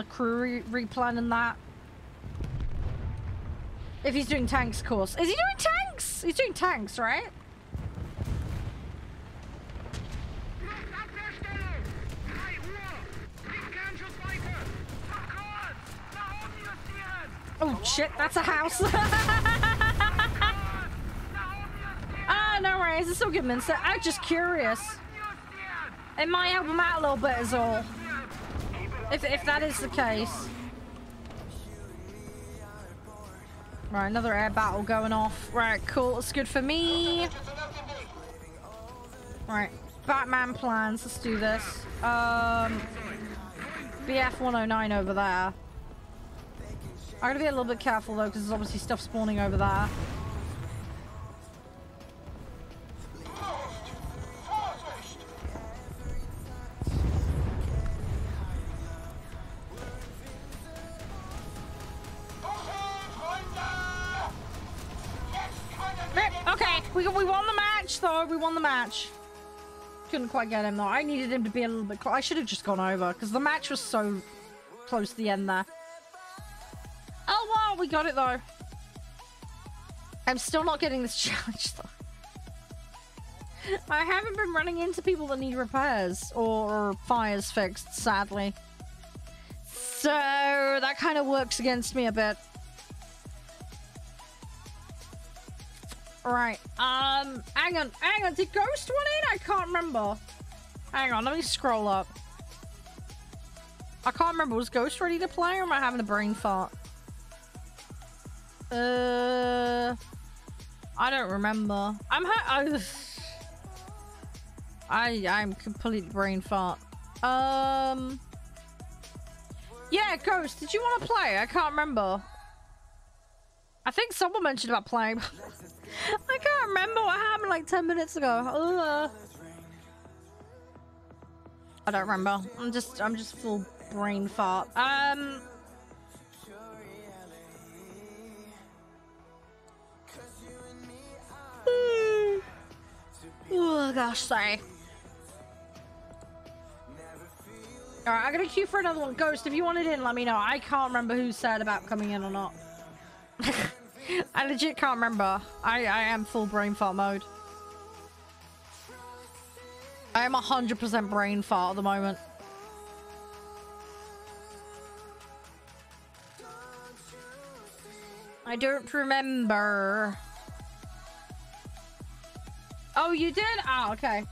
crew replan and that? If he's doing tanks, of course. Is he doing tanks? He's doing tanks, right? Oh shit, that's a house. Ah, no worries, it's still good, Minster. I'm just curious. It might help him out a little bit is all. If that is the case. Right, another air battle going off. Right, cool, it's good for me. Right, Batman plans, let's do this. BF 109 over there. I gotta be a little bit careful though, because there's obviously stuff spawning over there. we won the match, though. We won the match. Couldn't quite get him, though. I needed him to be a little bit close. I should have just gone over, because the match was so close to the end there. Oh, wow, we got it, though. I'm still not getting this challenge, though. I haven't been running into people that need repairs or fires fixed, sadly. So that kind of works against me a bit. Alright, hang on. Did Ghost win it? I can't remember. Hang on, let me scroll up. I can't remember. Was Ghost ready to play, or am I having a brain fart? I don't remember. I'm completely brain fart. Yeah, Ghost, did you want to play? I can't remember. I think someone mentioned about playing. I can't remember what happened like 10 minutes ago. I don't remember. I'm just full brain fart. Oh gosh, sorry. Alright, I'm gonna queue for another one. Ghost, if you want it in, let me know. I can't remember who said about coming in or not. I legit can't remember. I am full brain fart mode. I am 100% brain fart at the moment. I don't remember. Oh, you did? Oh, okay.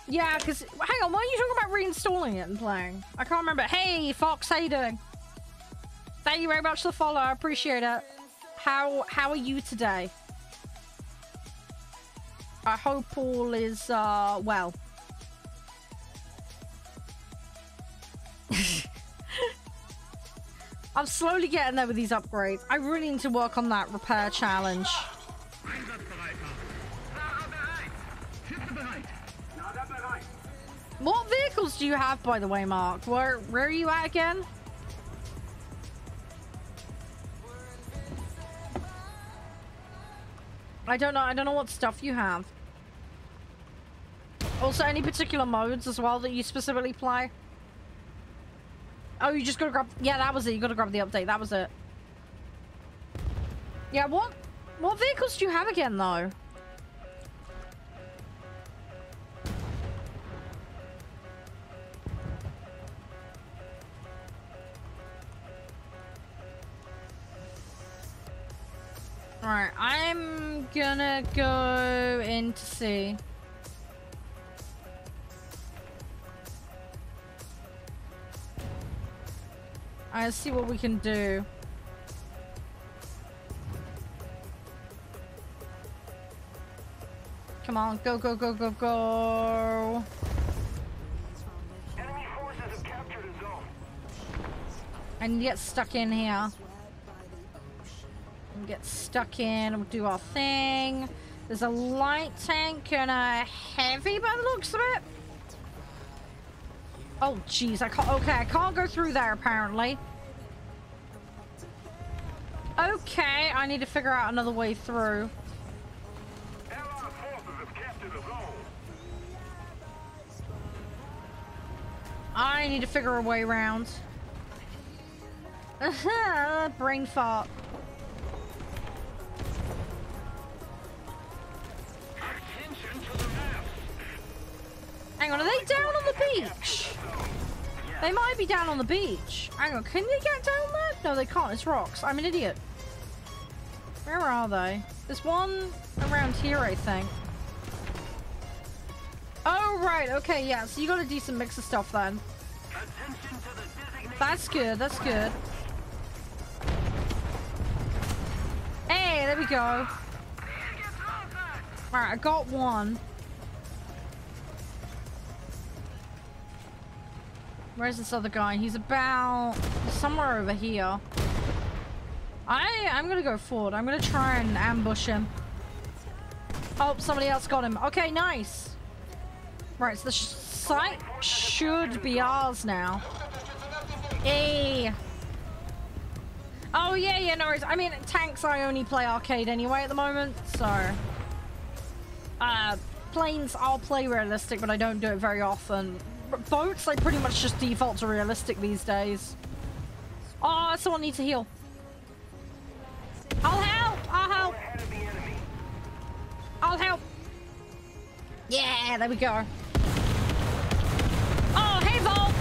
Yeah, because... Hang on, why are you talking about reinstalling it and playing? I can't remember. Hey, Fox, how you doing? Thank you very much for the follow. I appreciate it. How are you today? I hope all is, well. I'm slowly getting there with these upgrades. I really need to work on that repair challenge. What vehicles do you have, by the way, Mark? Where are you at again? I don't know what stuff you have. Also, any particular modes as well that you specifically play? Oh, you just gotta grab... Yeah, that was it. You gotta grab the update. That was it. Yeah, what vehicles do you have again, though? Alright, I'm gonna go in to see. Let's see what we can do. Come on, go, go, go, go, go. Enemy forces have captured a zone. I need to get stuck in here. Get stuck in, we'll do our thing. There's a light tank and a heavy by the looks of it. Oh jeez, I can't go through there apparently. Okay, I need to figure out another way through. Allied forces have captured a zone. I need to figure a way around. Brain fart. Hang on, are they down on the beach? They might be down on the beach. Hang on, can they get down there? No, they can't. It's rocks. I'm an idiot. Where are they? There's one around here, I think. Oh, right. Okay, yeah. So you got a decent mix of stuff then. That's good. That's good. Hey, there we go. Alright, I got one. Where's this other guy? He's about somewhere over here. I'm gonna go forward. I'm gonna try and ambush him. Oh, somebody else got him. Okay, nice. Right, so the site should be ours now. Hey. Oh, yeah, yeah, no worries. I mean, tanks, I only play arcade anyway at the moment, so... planes, I'll play realistic, but I don't do it very often. Boats, I pretty much just default to realistic these days. Oh, someone needs to heal. I'll help! I'll help! I'll help! Yeah, there we go. Oh, hey, Volt!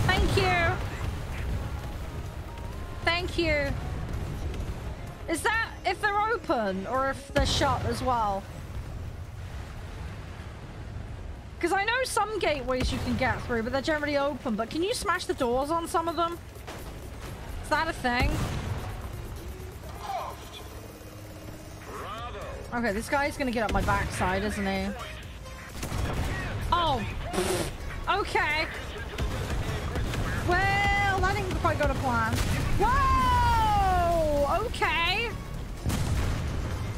Thank you! Thank you. Is that if they're open or if they're shut as well? Because I know some gateways you can get through, but they're generally open. But can you smash the doors on some of them? Is that a thing? Okay, this guy's gonna get up my backside, isn't he? Oh. Okay. Well, that didn't quite go to plan. Whoa! Okay.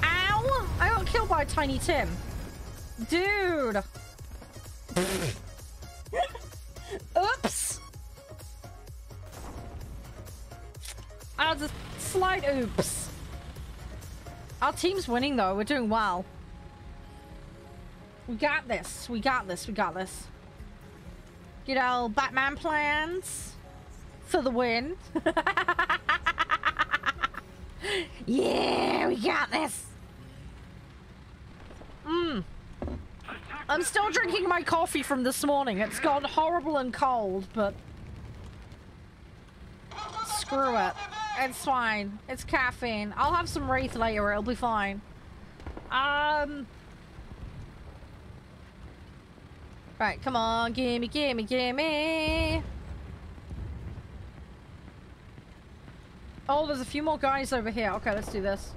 Ow! I got killed by Tiny Tim. Dude. Oops. I was a slight oops. Our team's winning though. We're doing well. We got this. We got this. We got this. Good old Batman plans for the win. Yeah, we got this. I'm still drinking my coffee from this morning. It's gone horrible and cold, but screw it. It's fine. It's caffeine. I'll have some Wraith later. It'll be fine. Right, come on. Gimme, gimme, gimme. Oh, there's a few more guys over here. Okay, let's do this.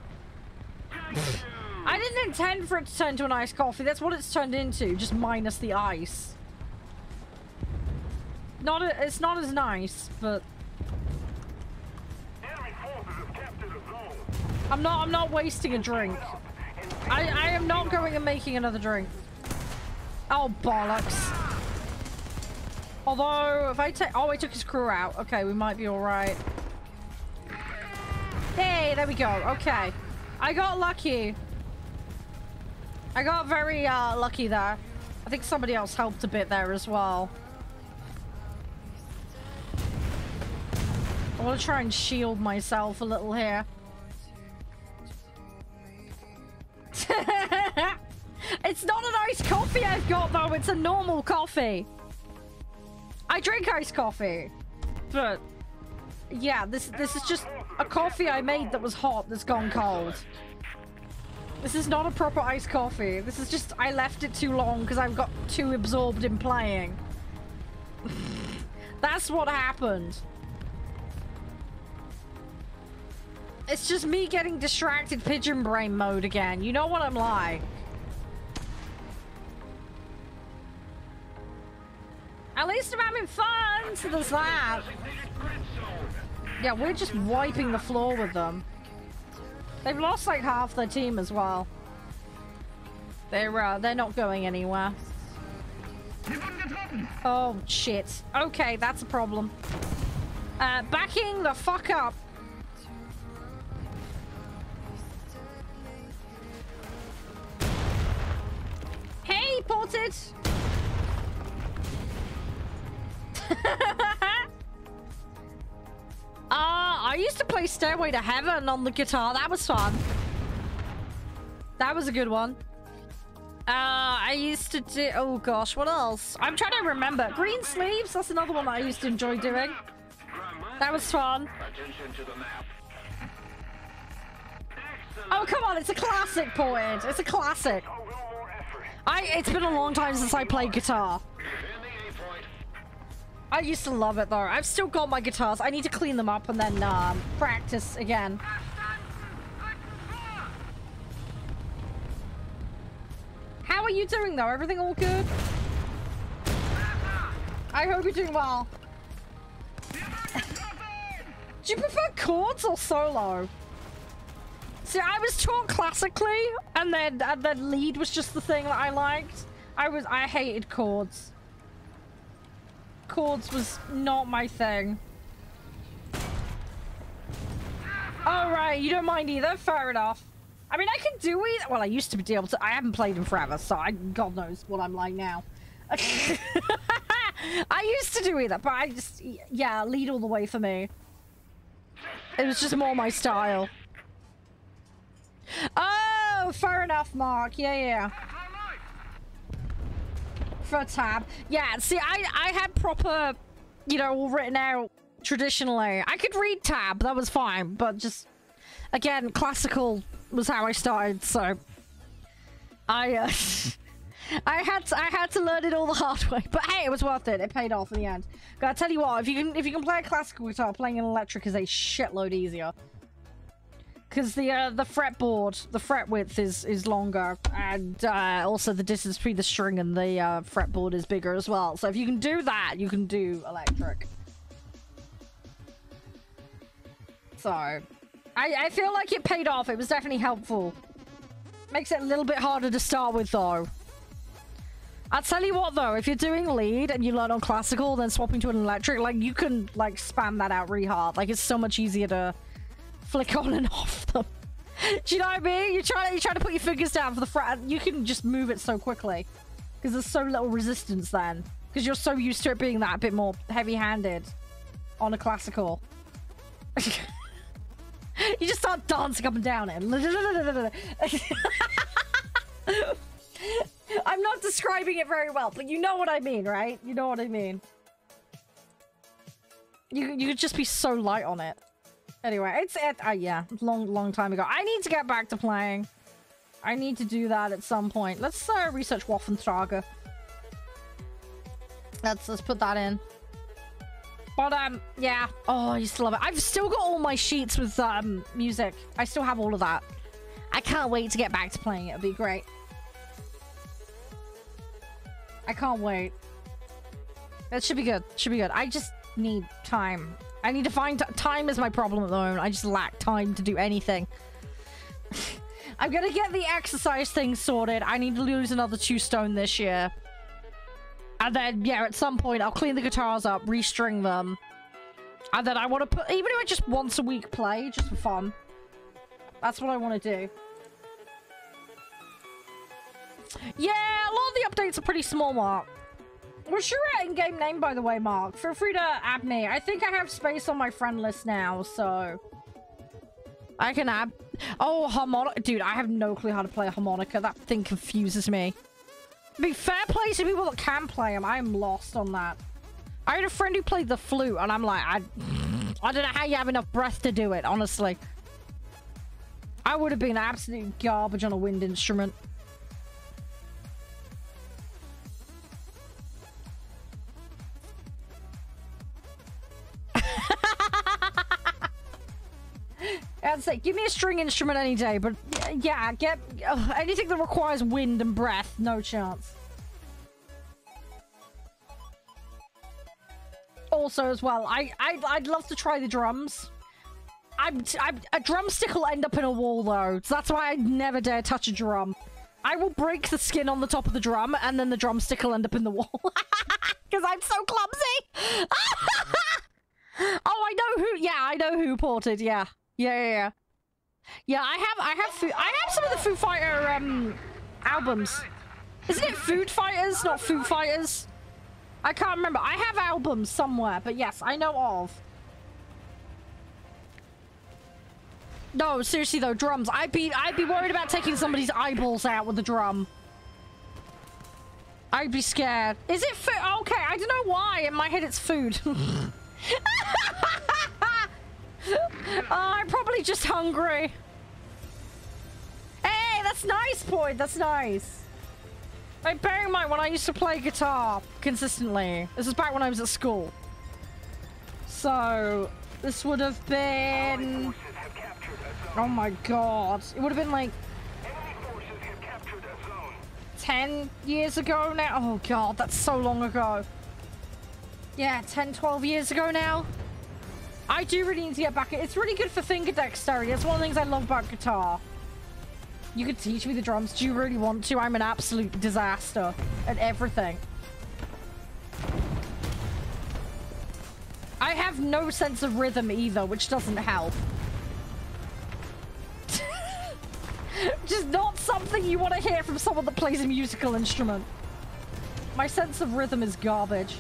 I didn't intend for it to turn into an iced coffee. That's what it's turned into, just minus the ice. It's not as nice, but I'm not wasting a drink. I am not going and making another drink. Oh, bollocks. Although, if I take... Oh, I took his crew out. Okay, we might be alright. Hey, there we go. Okay. I got lucky. I got very lucky there. I think somebody else helped a bit there as well. I want to try and shield myself a little here. It's not an iced coffee I've got though, it's a normal coffee. I drink iced coffee. But yeah, this is just a coffee I made that was hot that's gone cold. This is not a proper iced coffee. This is just, I left it too long because I've got too absorbed in playing. That's what happened. It's just me getting distracted pigeon brain mode again. You know what I'm like. At least I'm having fun, so there's that. Yeah, we're just wiping the floor with them. They've lost like half their team as well. They're not going anywhere. Oh shit. Okay, that's a problem. Backing the fuck up. Hey, Ported. I used to play Stairway to Heaven on the guitar. That was fun. That was a good one. I used to do... Oh, gosh. What else? I'm trying to remember. Green Sleeves. That's another one that I used to enjoy doing. That was fun. Oh, come on. It's a classic, Ported. It's a classic. It's been a long time since I played guitar. I used to love it though. I've still got my guitars. I need to clean them up and then practice again. How are you doing though? Everything all good? I hope you're doing well. Do you prefer chords or solo? See, I was taught classically, and then lead was just the thing that I liked. I hated chords. Chords was not my thing. Oh, right, you don't mind either? Fair enough. I mean, I can do it. Well, I used to be able to. I haven't played in forever, so God knows what I'm like now. I used to do either, but I just, yeah, lead all the way for me. It was just more my style. Oh, fair enough, Mark. Yeah. For tab. Yeah, see, I had proper, you know, all written out traditionally. I could read tab, that was fine, but just, again, classical was how I started, so I had to learn it all the hard way, but hey, it was worth it. It paid off in the end. Gotta tell you what, if you can play a classical guitar, playing an electric is a shitload easier. Because the fretboard, the fret width is longer, and also the distance between the string and the fretboard is bigger as well. So if you can do that, you can do electric. So I feel like it paid off. It was definitely helpful. Makes it a little bit harder to start with, though. I'll tell you what, though, if you're doing lead and you learn on classical, then swapping to an electric, like, you can, like, spam that out really hard. Like, it's so much easier to flick on and off them. Do you know what I mean? You try to put your fingers down for the fret, you can just move it so quickly. Because there's so little resistance then. Because you're so used to it being that bit more heavy-handed on a classical. You just start dancing up and down it. I'm not describing it very well, but you know what I mean, right? You know what I mean. You could just be so light on it. Anyway, yeah, long time ago. I need to get back to playing. I need to do that at some point. Let's research Waffentrager. Let's put that in. But yeah. Oh, I used to love it. I've still got all my sheets with music. I still have all of that. I can't wait to get back to playing it. It'll be great. I can't wait. That should be good. Should be good. I just need time. I need to find time is my problem at the moment. I just lack time to do anything. I'm gonna get the exercise thing sorted. I need to lose another 2 stone this year. And then, yeah, at some point, I'll clean the guitars up, restring them. And then I want to put, even if I just once a week play, just for fun. That's what I want to do. Yeah, a lot of the updates are pretty small, Mark. What's your in-game name, by the way, Mark? Feel free to add me. I think I have space on my friend list now, so I can add. Oh, harmonica. Dude, I have no clue how to play a harmonica. That thing confuses me. To be fair play to people that can play them. I'm lost on that. I had a friend who played the flute, and I'm like, I don't know how you have enough breath to do it, honestly. I would have been absolute garbage on a wind instrument. I'd say, give me a string instrument any day, but yeah, get anything that requires wind and breath, no chance. Also, as well, I'd love to try the drums. A drumstick will end up in a wall, though, so that's why I never dare touch a drum. I will break the skin on the top of the drum, and then the drumstick will end up in the wall. Because I'm so clumsy! Oh, I know who, yeah, I know who ported, yeah. Yeah. Yeah, I have some of the Foo Fighter albums. Isn't it Food Fighters, not Foo Fighters? I can't remember. I have albums somewhere, but yes, I know of. No, seriously though, drums. I'd be worried about taking somebody's eyeballs out with a drum. I'd be scared. Is it food? Okay, I don't know why. In my head, it's food. I'm probably just hungry. Hey, that's nice, Boyd. That's nice. Like, bear in mind, when I used to play guitar consistently, this was back when I was at school. So, this would have been... Oh my god. It would have been like... 10 years ago now? Oh god, that's so long ago. Yeah, 10, 12 years ago now. I do really need to get back. It's really good for finger dexterity. It's one of the things I love about guitar. You could teach me the drums. Do you really want to? I'm an absolute disaster at everything. I have no sense of rhythm either, which doesn't help. Just not something you want to hear from someone that plays a musical instrument. My sense of rhythm is garbage.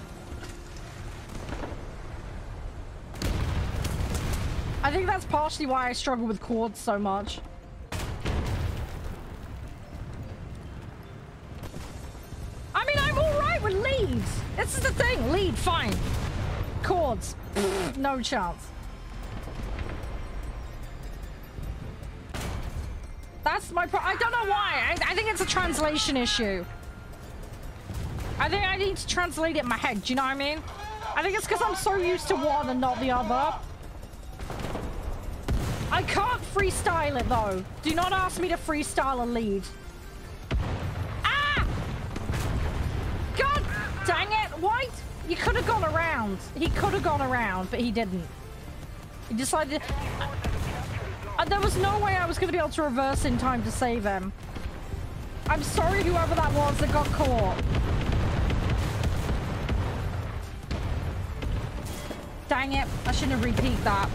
I think that's partially why I struggle with chords so much. I mean, I'm alright with leads. This is the thing. Lead, fine. Chords, no chance. That's my I don't know why. I think it's a translation issue. I think I need to translate it in my head. Do you know what I mean? I think it's because I'm so used to one and not the other. I can't freestyle it though. Do not ask me to freestyle a lead. Ah! God dang it! White! You could have gone around. He could have gone around, but he didn't. He decided... there was no way I was going to be able to reverse in time to save him. I'm sorry whoever that was that got caught. Dang it. I shouldn't have repeated that.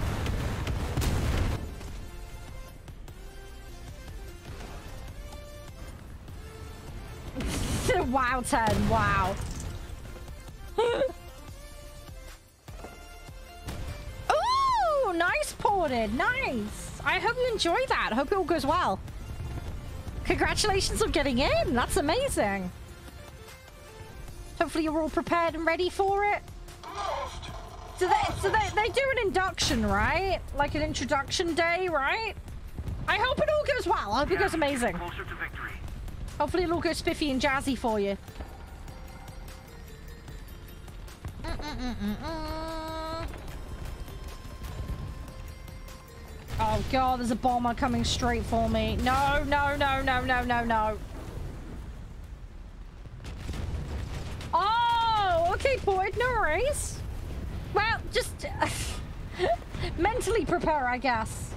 Wow, 10. Wow. Ooh, nice ported. Nice. I hope you enjoy that. Hope it all goes well. Congratulations on getting in. That's amazing. Hopefully you're all prepared and ready for it. So they do an induction, right? Like an introduction day, right? I hope it all goes well. I hope it goes amazing. Closer to victory. Hopefully it'll all go spiffy and jazzy for you. Oh god, there's a bomber coming straight for me. No, no, no, no, no, no, no. Oh, okay, Boyd, no worries. Well, just mentally prepare, I guess.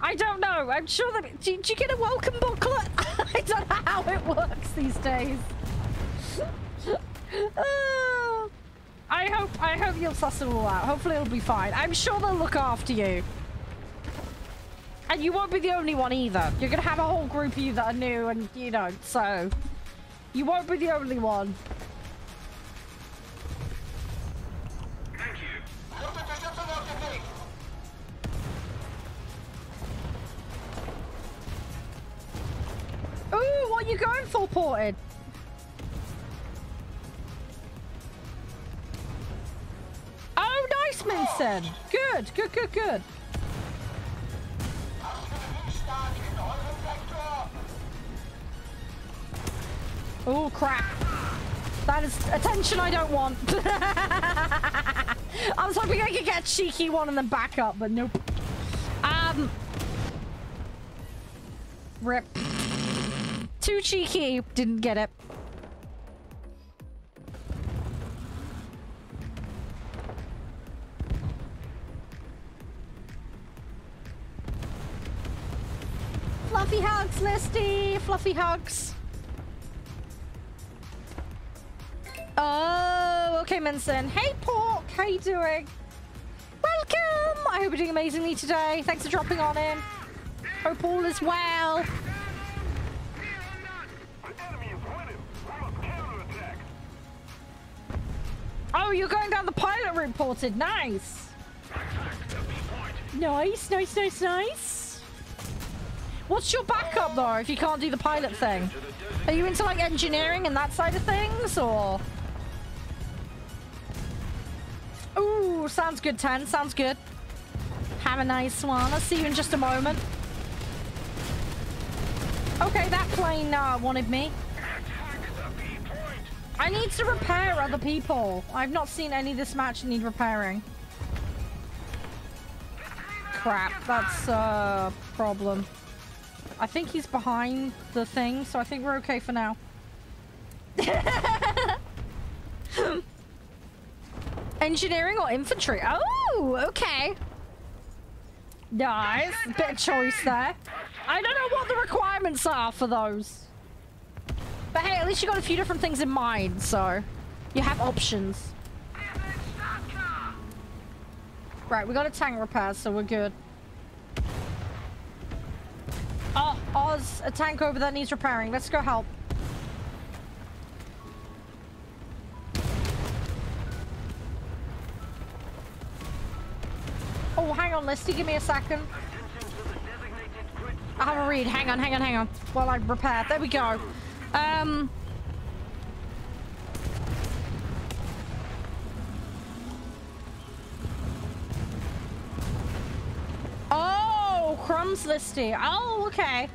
I don't know. I'm sure that... Did you get a welcome booklet? I don't know how it works these days. I hope you'll suss it all out. Hopefully it'll be fine. I'm sure they'll look after you. And you won't be the only one either. You're going to have a whole group of you that are new and, you know, so... You won't be the only one. Thank you. Ooh, what are you going for, Ported? Oh, nice, Minson. Good, good, good, good. Oh, crap. That is attention I don't want. I was hoping I could get a cheeky one and then back up, but nope. Rip. Too cheeky. Didn't get it. Fluffy hugs, Listy. Fluffy hugs. Oh, okay, Minson. Hey, Pork. How you doing? Welcome. I hope you're doing amazingly today. Thanks for dropping on in. Hope all is well. Oh, you're going down the pilot route, Ported. Nice. Nice, nice, nice, nice. What's your backup, though, if you can't do the pilot thing? Are you into, like, engineering and that side of things, or...? Ooh, sounds good, 10. Sounds good. Have a nice one. I'll see you in just a moment. Okay, that plane wanted me. I need to repair other people. I've not seen any of this match need repairing. Crap, that's a problem. I think he's behind the thing, so I think we're okay for now. Engineering or infantry? Oh, okay. Nice. Bit of choice there. I don't know what the requirements are for those. But hey, at least you got a few different things in mind, so you have options. Right, we got a tank repair, so we're good. Oh, was a tank over that needs repairing. Let's go help. Oh, hang on, Listy. Give me a second. I have a read. Hang on. While I repair. There we go. Oh, crumbs, Listy. Oh, okay.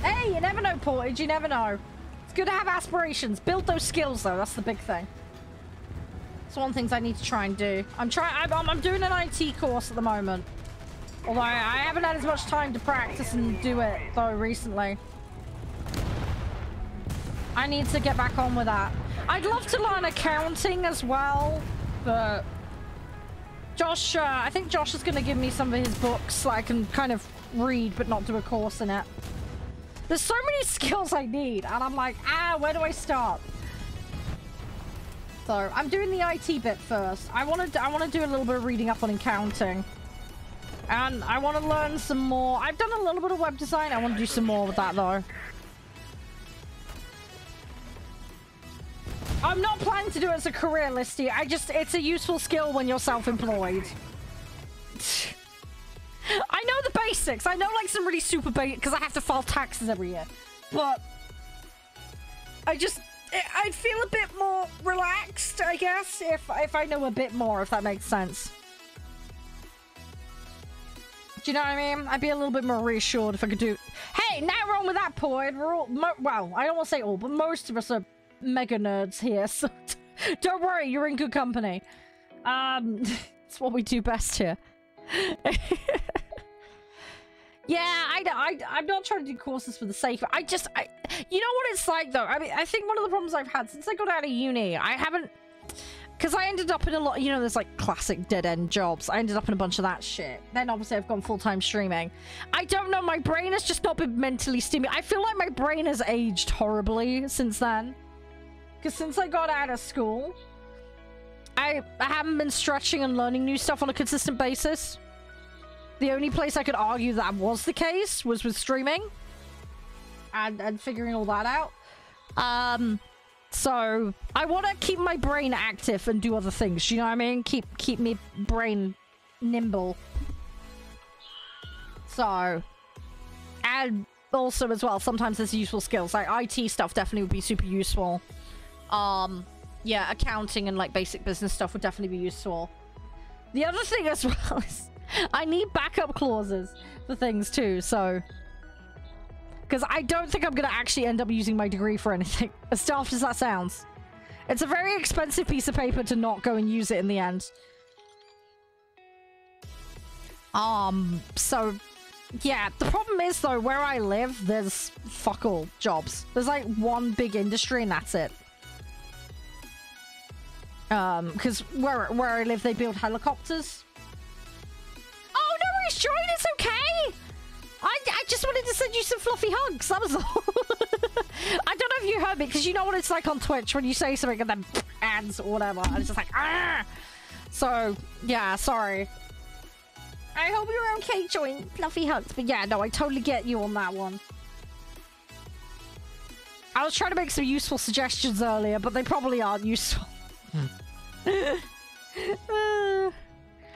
Hey, you never know, Portage. You never know. It's good to have aspirations. Build those skills, though. That's the big thing. It's one of the things I need to try and do. I'm doing an IT course at the moment. Although I haven't had as much time to practice and do it, though, recently. I need to get back on with that. I'd love to learn accounting as well, but Josh, I think Josh is going to give me some of his books so I can kind of read but not do a course in it. There's so many skills I need, and I'm like, where do I start? So I'm doing the IT bit first. I want to do a little bit of reading up on accounting, and I want to learn some more. I've done a little bit of web design. I want to do some more with that though. I'm not planning to do it as a career, Listy. It's a useful skill when you're self-employed. I know the basics. I know like some really super basic because I have to file taxes every year, but I'd feel a bit more relaxed, I guess, if I know a bit more, if that makes sense. Do you know what I mean? I'd be a little bit more reassured if I could do... Hey, now we're on with that point. We're all... well, I don't want to say all, but most of us are mega nerds here, so don't worry, you're in good company. It's what we do best here. Yeah, I'm not trying to do courses for the sake of it. You know what it's like, though? I mean, I think one of the problems I've had since I got out of uni, I haven't... Because I ended up in a lot... You know, there's, like, classic dead-end jobs. I ended up in a bunch of that shit. Then, obviously, I've gone full-time streaming. I don't know. My brain has just not been mentally stimulated. I feel like my brain has aged horribly since then. Because since I got out of school, I haven't been stretching and learning new stuff on a consistent basis. The only place I could argue that was the case was with streaming and figuring all that out. So I want to keep my brain active and do other things. You know what I mean? Keep me brain nimble. So, and also as well, sometimes there's useful skills. Like IT stuff definitely would be super useful. Yeah, accounting and like basic business stuff would definitely be useful. The other thing as well is I need backup clauses for things too, so... Because I don't think I'm going to actually end up using my degree for anything. As daft as that sounds. It's a very expensive piece of paper to not go and use it in the end. So... Yeah, the problem is though, where I live, there's fuck all jobs. There's like one big industry and that's it. Because where I live, they build helicopters. Oh, no worries, Join, it's okay! I just wanted to send you some fluffy hugs, that was all. I don't know if you heard me, because you know what it's like on Twitch when you say something and then ads or whatever, and it's just like, ah! So, yeah, sorry. I hope you're okay, Join. Fluffy hugs. But yeah, no, I totally get you on that one. I was trying to make some useful suggestions earlier, but they probably aren't useful.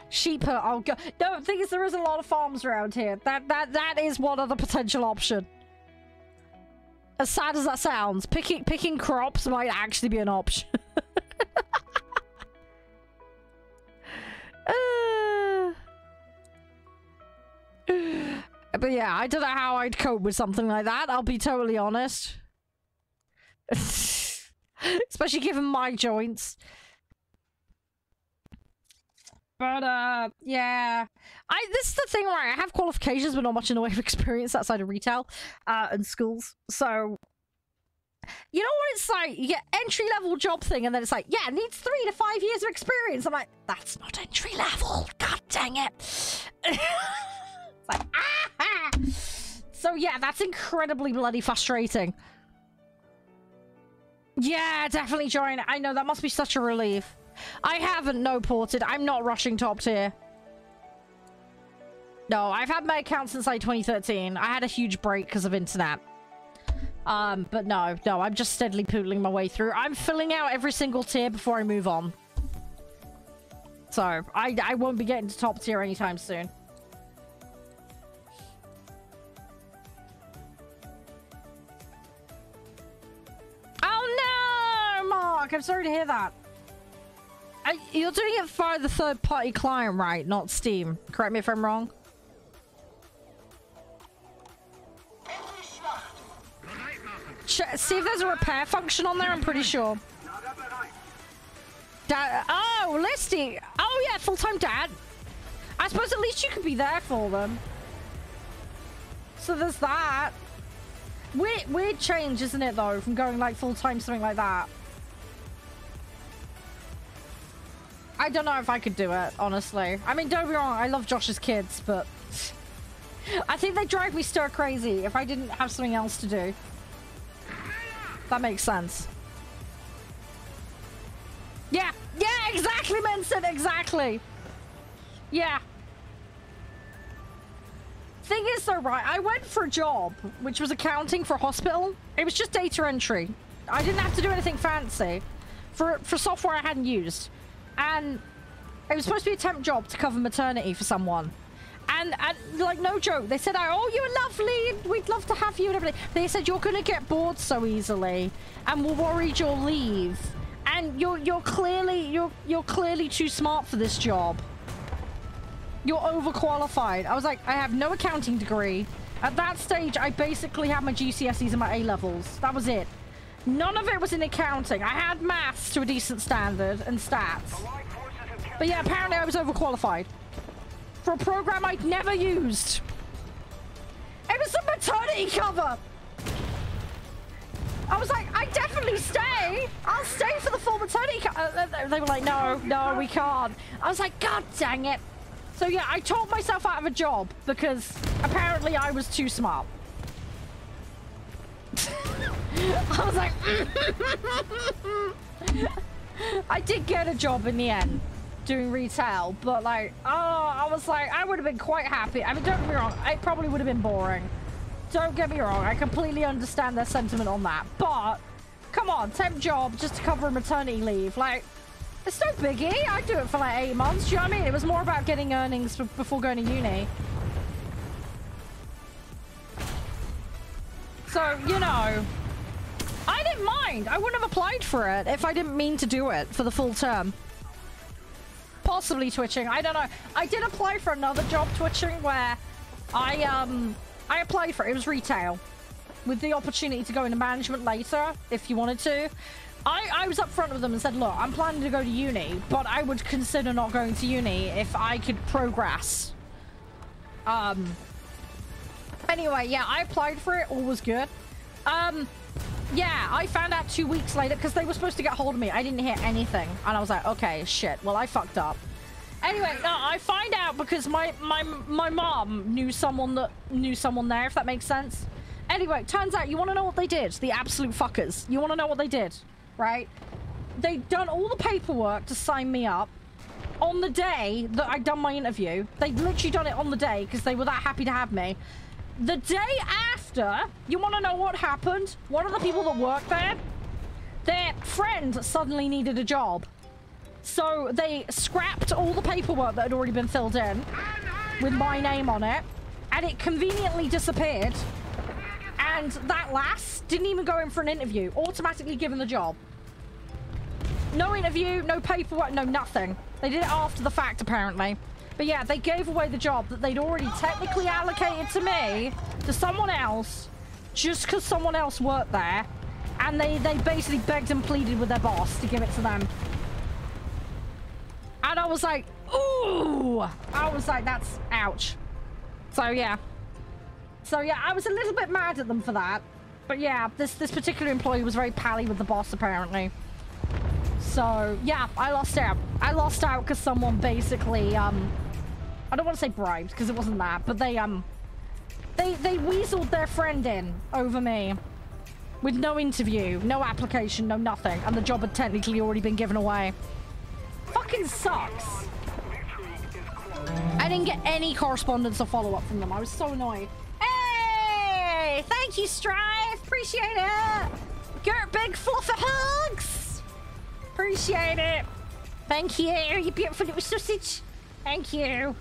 Sheep herd. Oh god. No, the thing is, there is a lot of farms around here. That is one other potential option. As sad as that sounds, picking crops might actually be an option. But yeah, I don't know how I'd cope with something like that, I'll be totally honest. Especially given my joints. But, yeah. This is the thing where I have qualifications, but not much in the way of experience outside of retail, and schools. So, you know what it's like? You get entry-level job thing, and then it's like, yeah, it needs 3 to 5 years of experience. I'm like, that's not entry-level. God dang it. It's like, ah! So, yeah, that's incredibly bloody frustrating. Yeah, definitely join. I know, that must be such a relief. I haven't no-ported. I'm not rushing top tier. No, I've had my account since like 2013. I had a huge break because of internet. But no, I'm just steadily poodling my way through. I'm filling out every single tier before I move on. So, I won't be getting to top tier anytime soon. Oh no, Mark! I'm sorry to hear that. You're doing it via the third-party client, right? Not Steam. Correct me if I'm wrong. See if there's a repair function on there, I'm pretty sure. Dad, oh, Listy. Oh, yeah, full-time dad. I suppose at least you could be there for them. So there's that. Weird change, isn't it, though, from going, like, full-time, something like that. I don't know if I could do it, honestly. I mean, don't be wrong, I love Josh's kids, but... I think they'd drive me stir crazy if I didn't have something else to do. That makes sense. Yeah, exactly, Vincent, exactly. Yeah. Thing is, though, right, I went for a job, which was accounting for a hospital. It was just data entry. I didn't have to do anything fancy for software I hadn't used. And it was supposed to be a temp job to cover maternity for someone. And like, no joke, they said, oh, you're lovely, we'd love to have you and everything. They said, you're gonna get bored so easily, and we're worried you'll leave. And you're clearly too smart for this job. You're overqualified. I was like, I have no accounting degree. At that stage, I basically had my GCSEs and my A-levels. That was it. None of it was in accounting. I had maths to a decent standard and stats. But yeah, apparently I was overqualified. For a program I'd never used. It was a maternity cover. I was like, I definitely stay. I'll stay for the full maternity cover. They were like, no, we can't. I was like, God dang it. So yeah, I talked myself out of a job because apparently I was too smart. I was like, I did get a job in the end. Doing retail, but like, oh, I was like, I would have been quite happy. I mean, don't get me wrong, it probably would have been boring. Don't get me wrong, I completely understand their sentiment on that, but come on, temp job just to cover a maternity leave, like, it's no biggie. I'd do it for like 8 months. Do you know what I mean? It was more about getting earnings before going to uni. So, you know, I didn't mind. I wouldn't have applied for it if I didn't mean to do it for the full term. Possibly twitching, I don't know. I did apply for another job twitching where I applied for it. It was retail with the opportunity to go into management later if you wanted to. I was up front with them and said, look, I'm planning to go to uni, but I would consider not going to uni if I could progress. Anyway, yeah, I applied for it. All was good. Yeah, I found out 2 weeks later because they were supposed to get hold of me. I didn't hear anything. And I was like, okay, shit. Well, I fucked up. Anyway, no, I find out because my mom knew someone there, if that makes sense. Anyway, turns out, you want to know what they did? The absolute fuckers. You want to know what they did, right? They'd done all the paperwork to sign me up on the day that I'd done my interview. They'd literally done it on the day because they were that happy to have me. The day after, you want to know what happened? One of the people that worked there, their friend suddenly needed a job. So they scrapped all the paperwork that had already been filled in with my name on it, and it conveniently disappeared. And that lass didn't even go in for an interview, automatically given the job. No interview, no paperwork, no nothing. They did it after the fact, apparently. But yeah, they gave away the job that they'd already technically allocated to me, to someone else, just because someone else worked there. And they basically begged and pleaded with their boss to give it to them. And I was like, ooh! I was like, that's ouch. So yeah. So yeah, I was a little bit mad at them for that. But yeah, this particular employee was very pally with the boss, apparently. So yeah, I lost out. I lost out because someone basically, I don't want to say bribed because it wasn't that, but they weaseled their friend in over me with no interview, no application, no nothing, and the job had technically already been given away. Fucking sucks. I didn't get any correspondence or follow-up from them. I was so annoyed. Hey! Thank you, Strive! Appreciate it! Get big fluffy hugs! Appreciate it! Thank you, you beautiful little sausage! Thank you!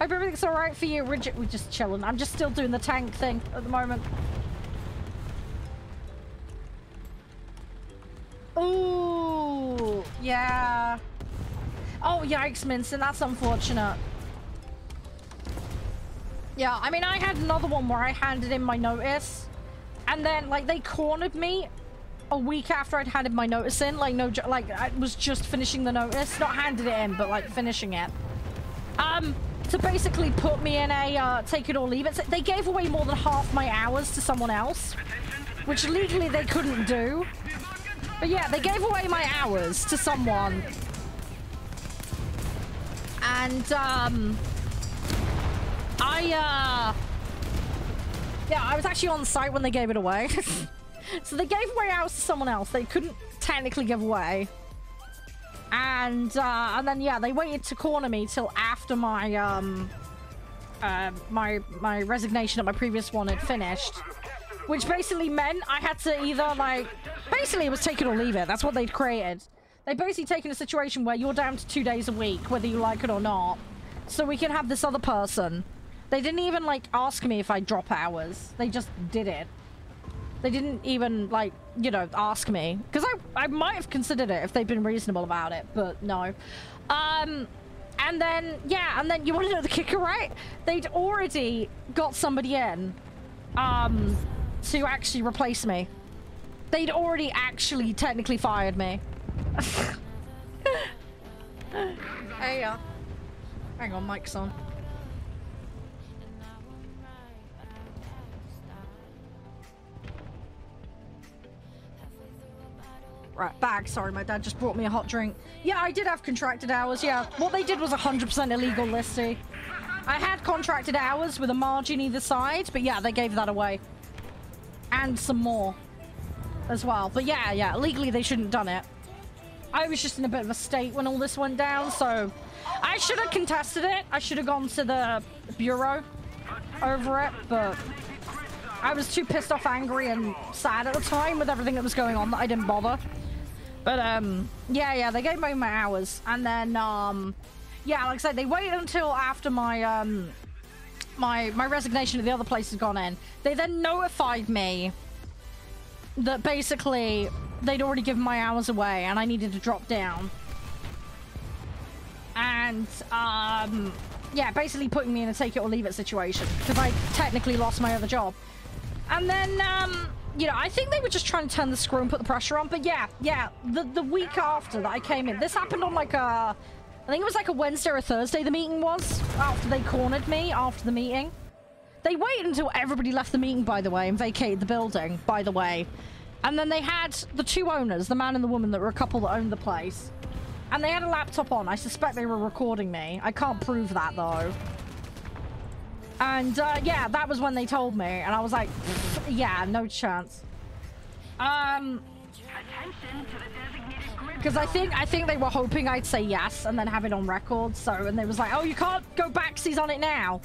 Hope everything's alright for you. We're just chilling. I'm just still doing the tank thing at the moment. Ooh, yeah. Oh, yikes, Minson. That's unfortunate. Yeah, I mean, I had another one where I handed in my notice. And then, like, they cornered me a week after I'd handed my notice in. Like, no, like, I was just finishing the notice. Not handed it in, but, like, finishing it. To basically put me in a, take it or leave it. So they gave away more than half my hours to someone else. Which legally they couldn't do. But yeah, they gave away my hours to someone. And, yeah, I was actually on site when they gave it away. So they gave away hours to someone else they couldn't technically give away. And then, yeah, they waited to corner me till after my, my resignation at my previous one had finished. Which basically meant I had to either, like, basically it was take it or leave it. That's what they'd created. They'd basically taken a situation where you're down to 2 days a week, whether you like it or not. So we can have this other person. They didn't even, like, ask me if I'd drop hours. They just did it. They didn't even, like, you know, ask me. Because I might have considered it if they'd been reasonable about it, but no. And then, yeah, and then you want to know the kicker, right? They'd already got somebody in, to actually replace me. They'd already actually technically fired me. Hey, hang on, mic's on. Right, back. Sorry, my dad just brought me a hot drink. Yeah, I did have contracted hours, yeah. What they did was 100% illegal, Listy. I had contracted hours with a margin either side, but yeah, they gave that away. And some more as well. But yeah, legally they shouldn't have done it. I was just in a bit of a state when all this went down, so I should have contested it. I should have gone to the bureau over it, but I was too pissed off, angry, and sad at the time with everything that was going on that I didn't bother. But, yeah, they gave me my hours. And then, yeah, like I said, they waited until after my, my resignation at the other place had gone in. They then notified me that basically they'd already given my hours away and I needed to drop down. And, yeah, basically putting me in a take it or leave it situation because I technically lost my other job. And then, you know, I think they were just trying to turn the screw and put the pressure on. But yeah, the week after that I came in, this happened on like a, I think it was like a Wednesday or a Thursday the meeting was, after they cornered me after the meeting. They waited until everybody left the meeting, by the way, and vacated the building, by the way. And then they had the two owners, the man and the woman that were a couple that owned the place. And they had a laptop on. I suspect they were recording me. I can't prove that, though. And, yeah, that was when they told me. And I was like, yeah, no chance. Because I think they were hoping I'd say yes and then have it on record. So, and they was like, oh, you can't go back 'cause he's on it now.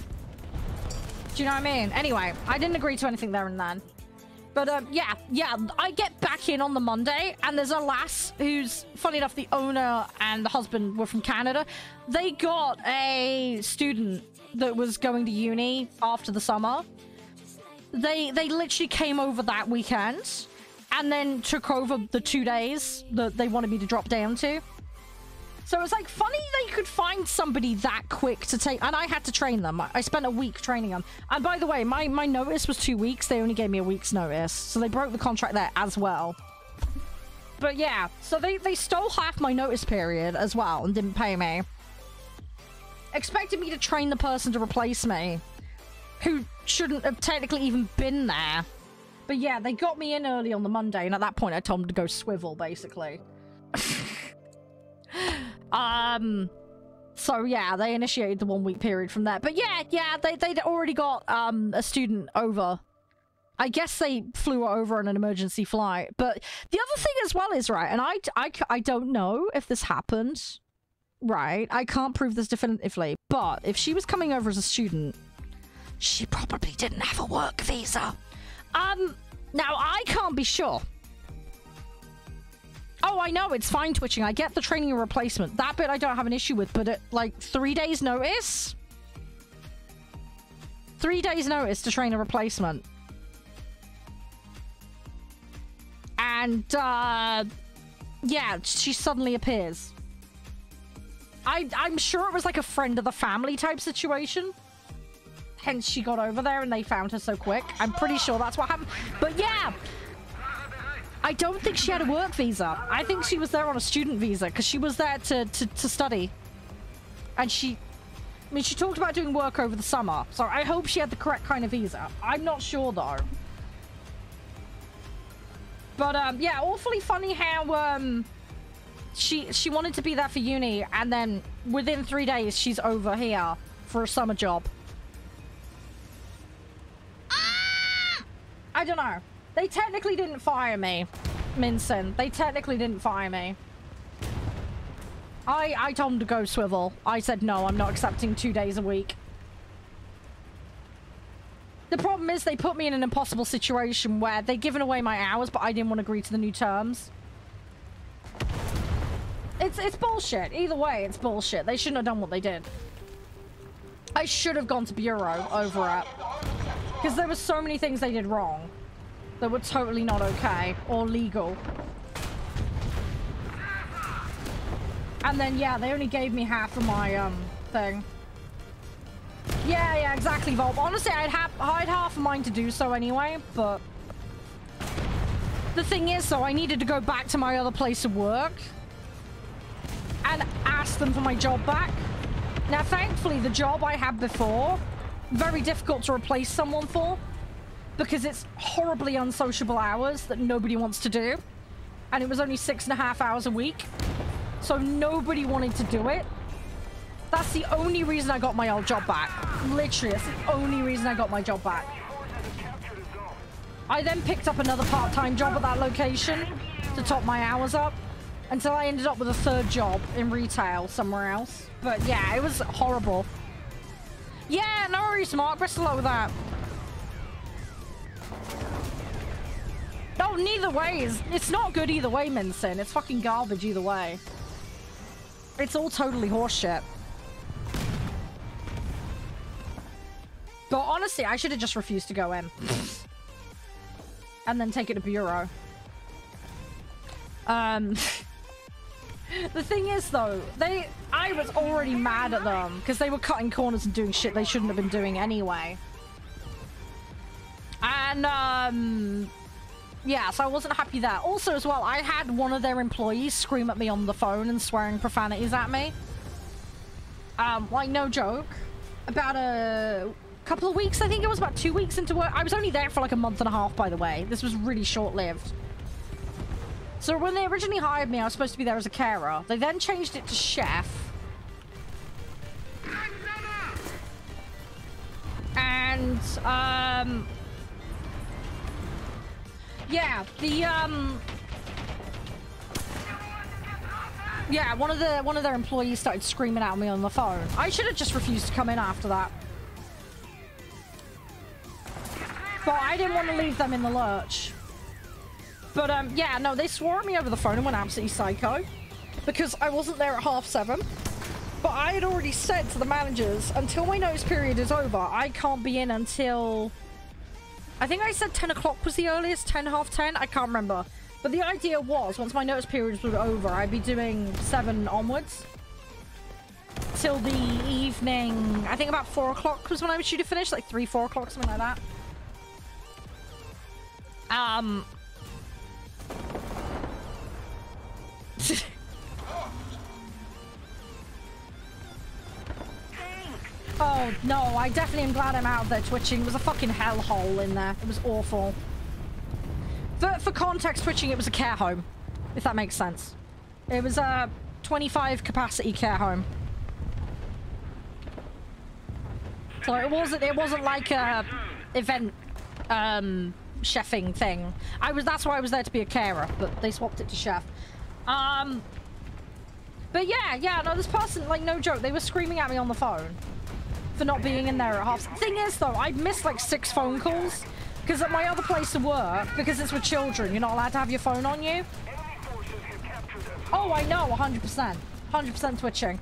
Do you know what I mean? Anyway, I didn't agree to anything there and then. But, yeah, I get back in on the Monday, and there's a lass who's, funny enough, the owner and the husband were from Canada. They got a student that was going to uni after the summer. They literally came over that weekend, and then took over the 2 days that they wanted me to drop down to. So it was like funny they could find somebody that quick to take, and I had to train them. I spent a week training them. And by the way, my notice was 2 weeks. They only gave me a week's notice. So they broke the contract there as well. But yeah, so they stole half my notice period as well and didn't pay me. Expected me to train the person to replace me, who shouldn't have technically even been there. But yeah, they got me in early on the Monday, and at that point I told them to go swivel, basically. So yeah, they initiated the 1 week period from there. But yeah, they'd already got a student over. I guess they flew over on an emergency flight. But the other thing as well is, right, and I don't know if this happened right? I can't prove this definitively, but if she was coming over as a student, she probably didn't have a work visa. Now I can't be sure. Oh, I know, it's fine twitching. I get the training and replacement. That bit I don't have an issue with, but at, like, 3 days notice? 3 days notice to train a replacement. And, yeah, she suddenly appears. I'm sure it was like a friend of the family type situation. Hence she got over there and they found her so quick. I'm pretty sure that's what happened. But yeah, I don't think she had a work visa. I think she was there on a student visa because she was there to study. And she talked about doing work over the summer. So I hope she had the correct kind of visa. I'm not sure though. But yeah, awfully funny how she wanted to be there for uni and then within 3 days she's over here for a summer job. I don't know. They technically didn't fire me, Minson. They technically didn't fire me. I told them to go swivel. I said, no, I'm not accepting 2 days a week. The problem is they put me in an impossible situation where they'd given away my hours, but I didn't want to agree to the new terms. It's bullshit. Either way, it's bullshit. They shouldn't have done what they did. I should have gone to Bureau over it. Because there were so many things they did wrong that were totally not okay or legal. And then, yeah, they only gave me half of my, thing. Yeah, exactly, Volp. Honestly, I'd half of mine to do so anyway, but... The thing is, though, I needed to go back to my other place of work and ask them for my job back. Now, thankfully, the job I had before, very difficult to replace someone for because it's horribly unsociable hours that nobody wants to do. And it was only 6.5 hours a week. So nobody wanted to do it. That's the only reason I got my old job back. Literally, that's the only reason I got my job back. I then picked up another part-time job at that location to top my hours up until I ended up with a third job in retail somewhere else. But yeah, it was horrible. Yeah, no worries, Mark. Best of luck with that. No, neither way is... It's not good either way, Minson. It's fucking garbage either way. It's all totally horseshit. But honestly, I should have just refused to go in. And then take it to Bureau. The thing is, though, I was already mad at them because they were cutting corners and doing shit they shouldn't have been doing anyway. And, yeah, so I wasn't happy there. Also, as well, I had one of their employees scream at me on the phone and swearing profanities at me. Like, no joke. About a couple of weeks, I think it was about 2 weeks into work. I was only there for like a month and a half, by the way. This was really short-lived. So when they originally hired me, I was supposed to be there as a carer. They then changed it to chef. And, yeah, yeah, one of their employees started screaming at me on the phone. I should have just refused to come in after that. But I didn't want to leave them in the lurch. But, yeah, no, they swore at me over the phone and went absolutely psycho. Because I wasn't there at 7:30. But I had already said to the managers, until my notice period is over, I can't be in until... I think I said 10 o'clock was the earliest, 10, half 10, I can't remember. But the idea was, once my notice period was over, I'd be doing 7 onwards. Till the evening, I think about 4 o'clock was when I was due to finish, like 3, 4 o'clock, something like that. Oh, no, I definitely am glad I'm out of there twitching. It was a fucking hellhole in there. It was awful. For context, twitching, it was a care home, if that makes sense. It was a 25 capacity care home. So it wasn't like a event, chefing thing. That's why I was there to be a carer, but they swapped it to chef. But yeah, no, this person, like, no joke, they were screaming at me on the phone for not being in there at half. Thing is, though, I missed like 6 phone calls because at my other place of work, because it's with children, you're not allowed to have your phone on you. Oh, I know, 100%. 100% twitching.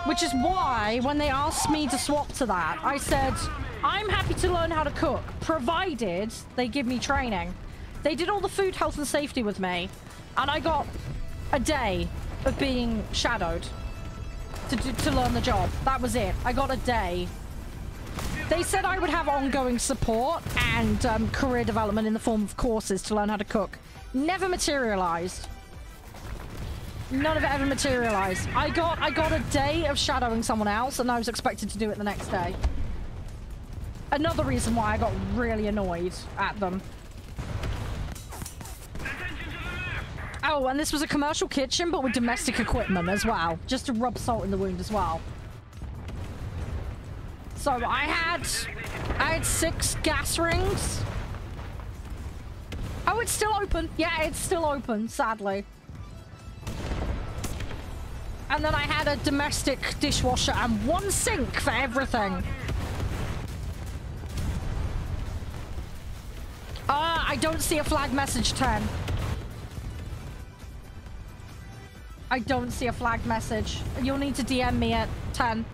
Which is why, when they asked me to swap to that, I said, I'm happy to learn how to cook, provided they give me training. They did all the food, health, and safety with me, and I got a day of being shadowed to learn the job. That was it. I got a day. They said I would have ongoing support and career development in the form of courses to learn how to cook. Never materialized. None of it ever materialized. I got a day of shadowing someone else, and I was expected to do it the next day. Another reason why I got really annoyed at them. Oh, and this was a commercial kitchen, but with domestic equipment as well. Just to rub salt in the wound as well. So I had 6 gas rings. Oh, it's still open. Yeah, it's still open, sadly. And then I had a domestic dishwasher and 1 sink for everything. I don't see a flag message, 10. I don't see a flag message. You'll need to DM me at 10.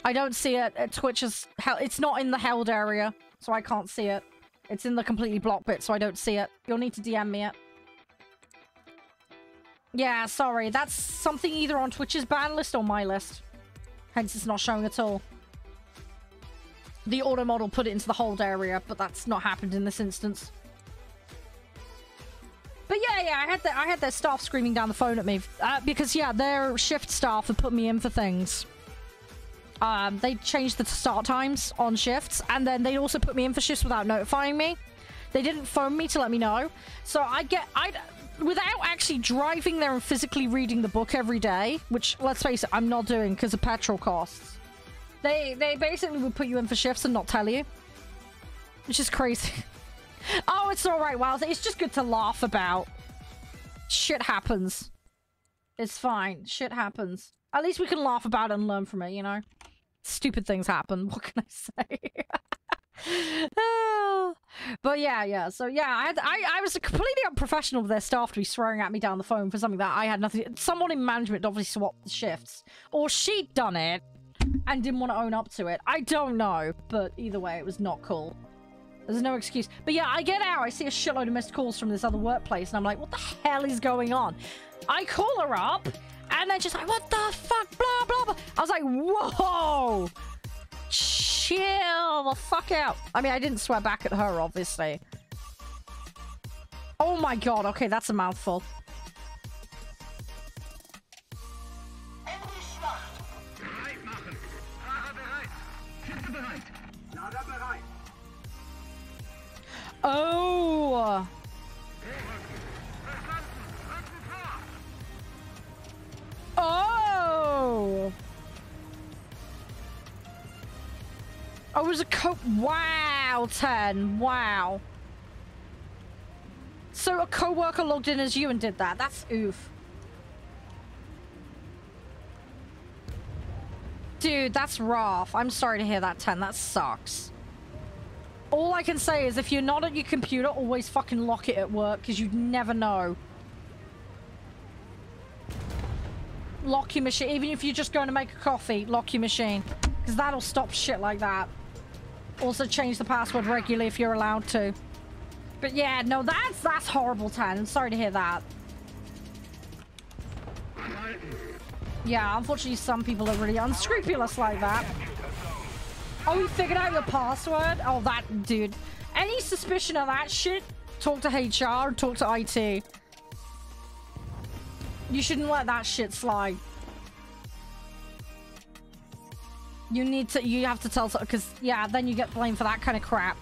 I don't see it. Twitch is... It's not in the held area, so I can't see it. It's in the completely blocked bit, so I don't see it. You'll need to DM me it. Yeah, sorry. That's something either on Twitch's ban list or my list. Hence, it's not showing at all. The auto model put it into the hold area, but that's not happened in this instance. But yeah, I had their staff screaming down the phone at me because yeah, their shift staff had put me in for things. They changed the start times on shifts, and then they also put me in for shifts without notifying me. They didn't phone me to let me know, so without actually driving there and physically reading the book every day, which let's face it, I'm not doing because of petrol costs. They basically would put you in for shifts and not tell you, which is crazy. Oh, it's all right, Wild. It's just good to laugh about. Shit happens. It's fine. Shit happens. At least we can laugh about it and learn from it, you know? Stupid things happen. What can I say? But yeah. So yeah, I was completely unprofessional with their staff to be swearing at me down the phone for something that I had nothing... Someone in management obviously swapped the shifts. Or she'd done it and didn't want to own up to it. I don't know. But either way, it was not cool. There's no excuse. But yeah, I get out. I see a shitload of missed calls from this other workplace. And I'm like, what the hell is going on? I call her up. And they're just like, what the fuck? Blah, blah, blah. I was like, whoa. Chill the fuck out. I mean, I didn't swear back at her, obviously. Oh my god. Okay, that's a mouthful. Oh. Oh. Oh, it was a wow, 10. Wow. So a co-worker logged in as you and did that. That's oof. Dude, that's rough. I'm sorry to hear that, 10. That sucks. All I can say is if you're not at your computer, always fucking lock it at work, because you'd never know. Lock your machine. Even if you're just going to make a coffee, lock your machine. Because that'll stop shit like that. Also change the password regularly if you're allowed to. But yeah, no, that's horrible, 10. I'm sorry to hear that. Yeah, unfortunately some people are really unscrupulous like that. Oh, you figured out your password? Oh, that dude. Any suspicion of that shit, talk to HR and talk to IT. You shouldn't let that shit slide. You have to tell, because yeah, then you get blamed for that kind of crap.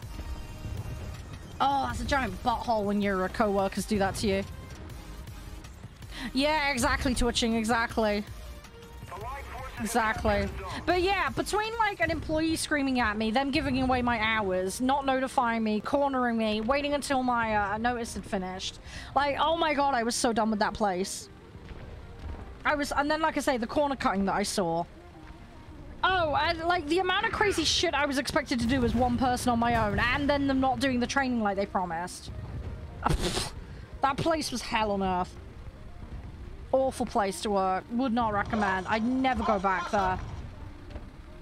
Oh, that's a giant butthole when your co-workers do that to you. Yeah, exactly, twitching, exactly. Exactly. But yeah, between like an employee screaming at me, them giving away my hours, not notifying me, cornering me, waiting until my notice had finished. Like, oh my god, I was so done with that place. And then, like I say, the corner cutting that I saw. Oh, and like the amount of crazy shit I was expected to do as one person on my own, and then them not doing the training like they promised. That place was hell on earth. Awful place to work. Would not recommend. I'd never go back there.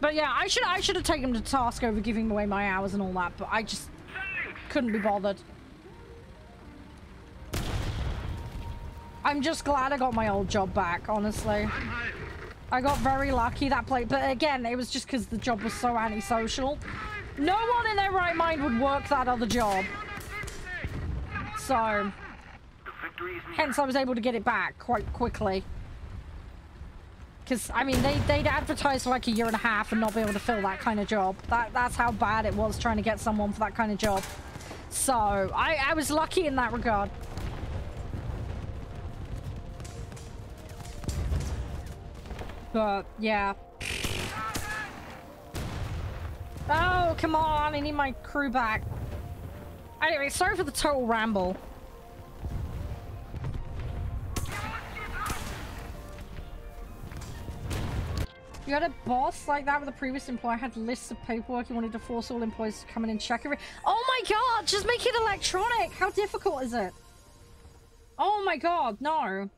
But yeah, I should have taken them to task over giving away my hours and all that, but I just couldn't be bothered. I'm just glad I got my old job back, honestly. I got very lucky that place, but again, it was just because the job was so antisocial. No one in their right mind would work that other job. So, hence I was able to get it back quite quickly. Because, I mean, they'd advertise for like 1.5 years and not be able to fill that kind of job. That's how bad it was trying to get someone for that kind of job. So, I was lucky in that regard. But, yeah. Oh, come on. I need my crew back. Anyway, sorry for the total ramble. You had a boss like that with the previous employer, had lists of paperwork, he wanted to force all employees to come in and check every— Oh my god, just make it electronic! How difficult is it? Oh my god, no.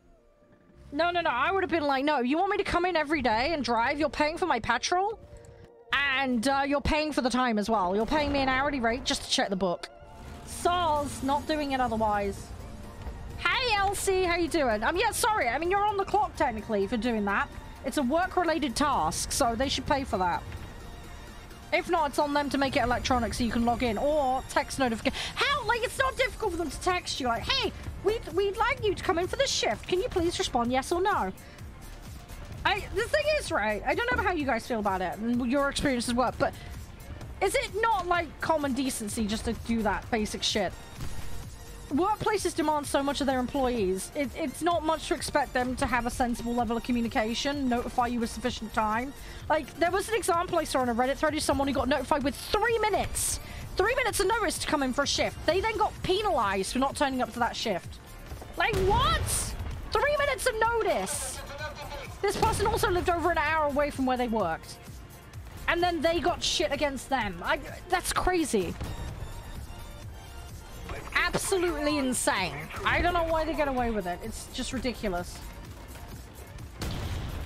No, I would have been like, no, you want me to come in every day and drive? You're paying for my petrol? And you're paying for the time as well. You're paying me an hourly rate just to check the book. Soz, not doing it otherwise. Hey Elsie, how you doing? Yeah, sorry, I mean, you're on the clock technically for doing that. It's a work-related task, so they should pay for that. If not, it's on them to make it electronic so you can log in, or text notification. How? Like, it's not difficult for them to text you, like, hey, we'd like you to come in for this shift. Can you please respond yes or no? The thing is, right, I don't know how you guys feel about it and your experiences work, but is it not, like, common decency just to do that basic shit? Workplaces demand so much of their employees. It's not much to expect them to have a sensible level of communication, notify you with sufficient time. Like, there was an example I saw on a Reddit thread of someone who got notified with 3 minutes. 3 minutes of notice to come in for a shift. They then got penalized for not turning up to that shift. Like, what? 3 minutes of notice. This person also lived over an hour away from where they worked. And then they got shit against them. That's crazy. Absolutely insane. I don't know why they get away with it. It's just ridiculous.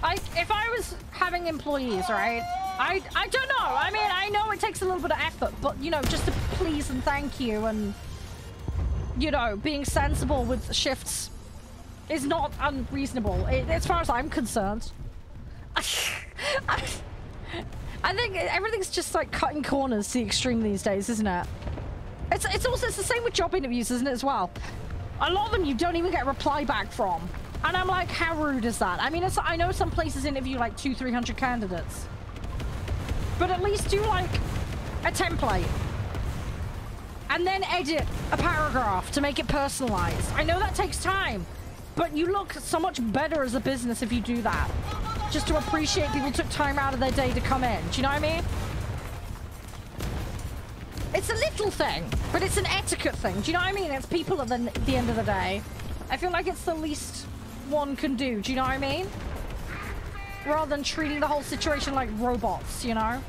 If I was having employees, right? I don't know. I mean, I know it takes a little bit of effort, but, you know, just to please and thank you and, you know, being sensible with shifts is not unreasonable, as far as I'm concerned. I think everything's just like cutting corners to the extreme these days, isn't it? It's also the same with job interviews, isn't it, as well? A lot of them you don't even get a reply back from. And I'm like, how rude is that? I mean, I know some places interview like 200-300 candidates. But at least do like a template. And then edit a paragraph to make it personalized. I know that takes time, but you look so much better as a business if you do that. Just to appreciate people took time out of their day to come in. Do you know what I mean? It's a little thing, but it's an etiquette thing. Do you know what I mean? It's people at the end of the day. I feel like it's the least one can do. Do you know what I mean? Rather than treating the whole situation like robots, you know?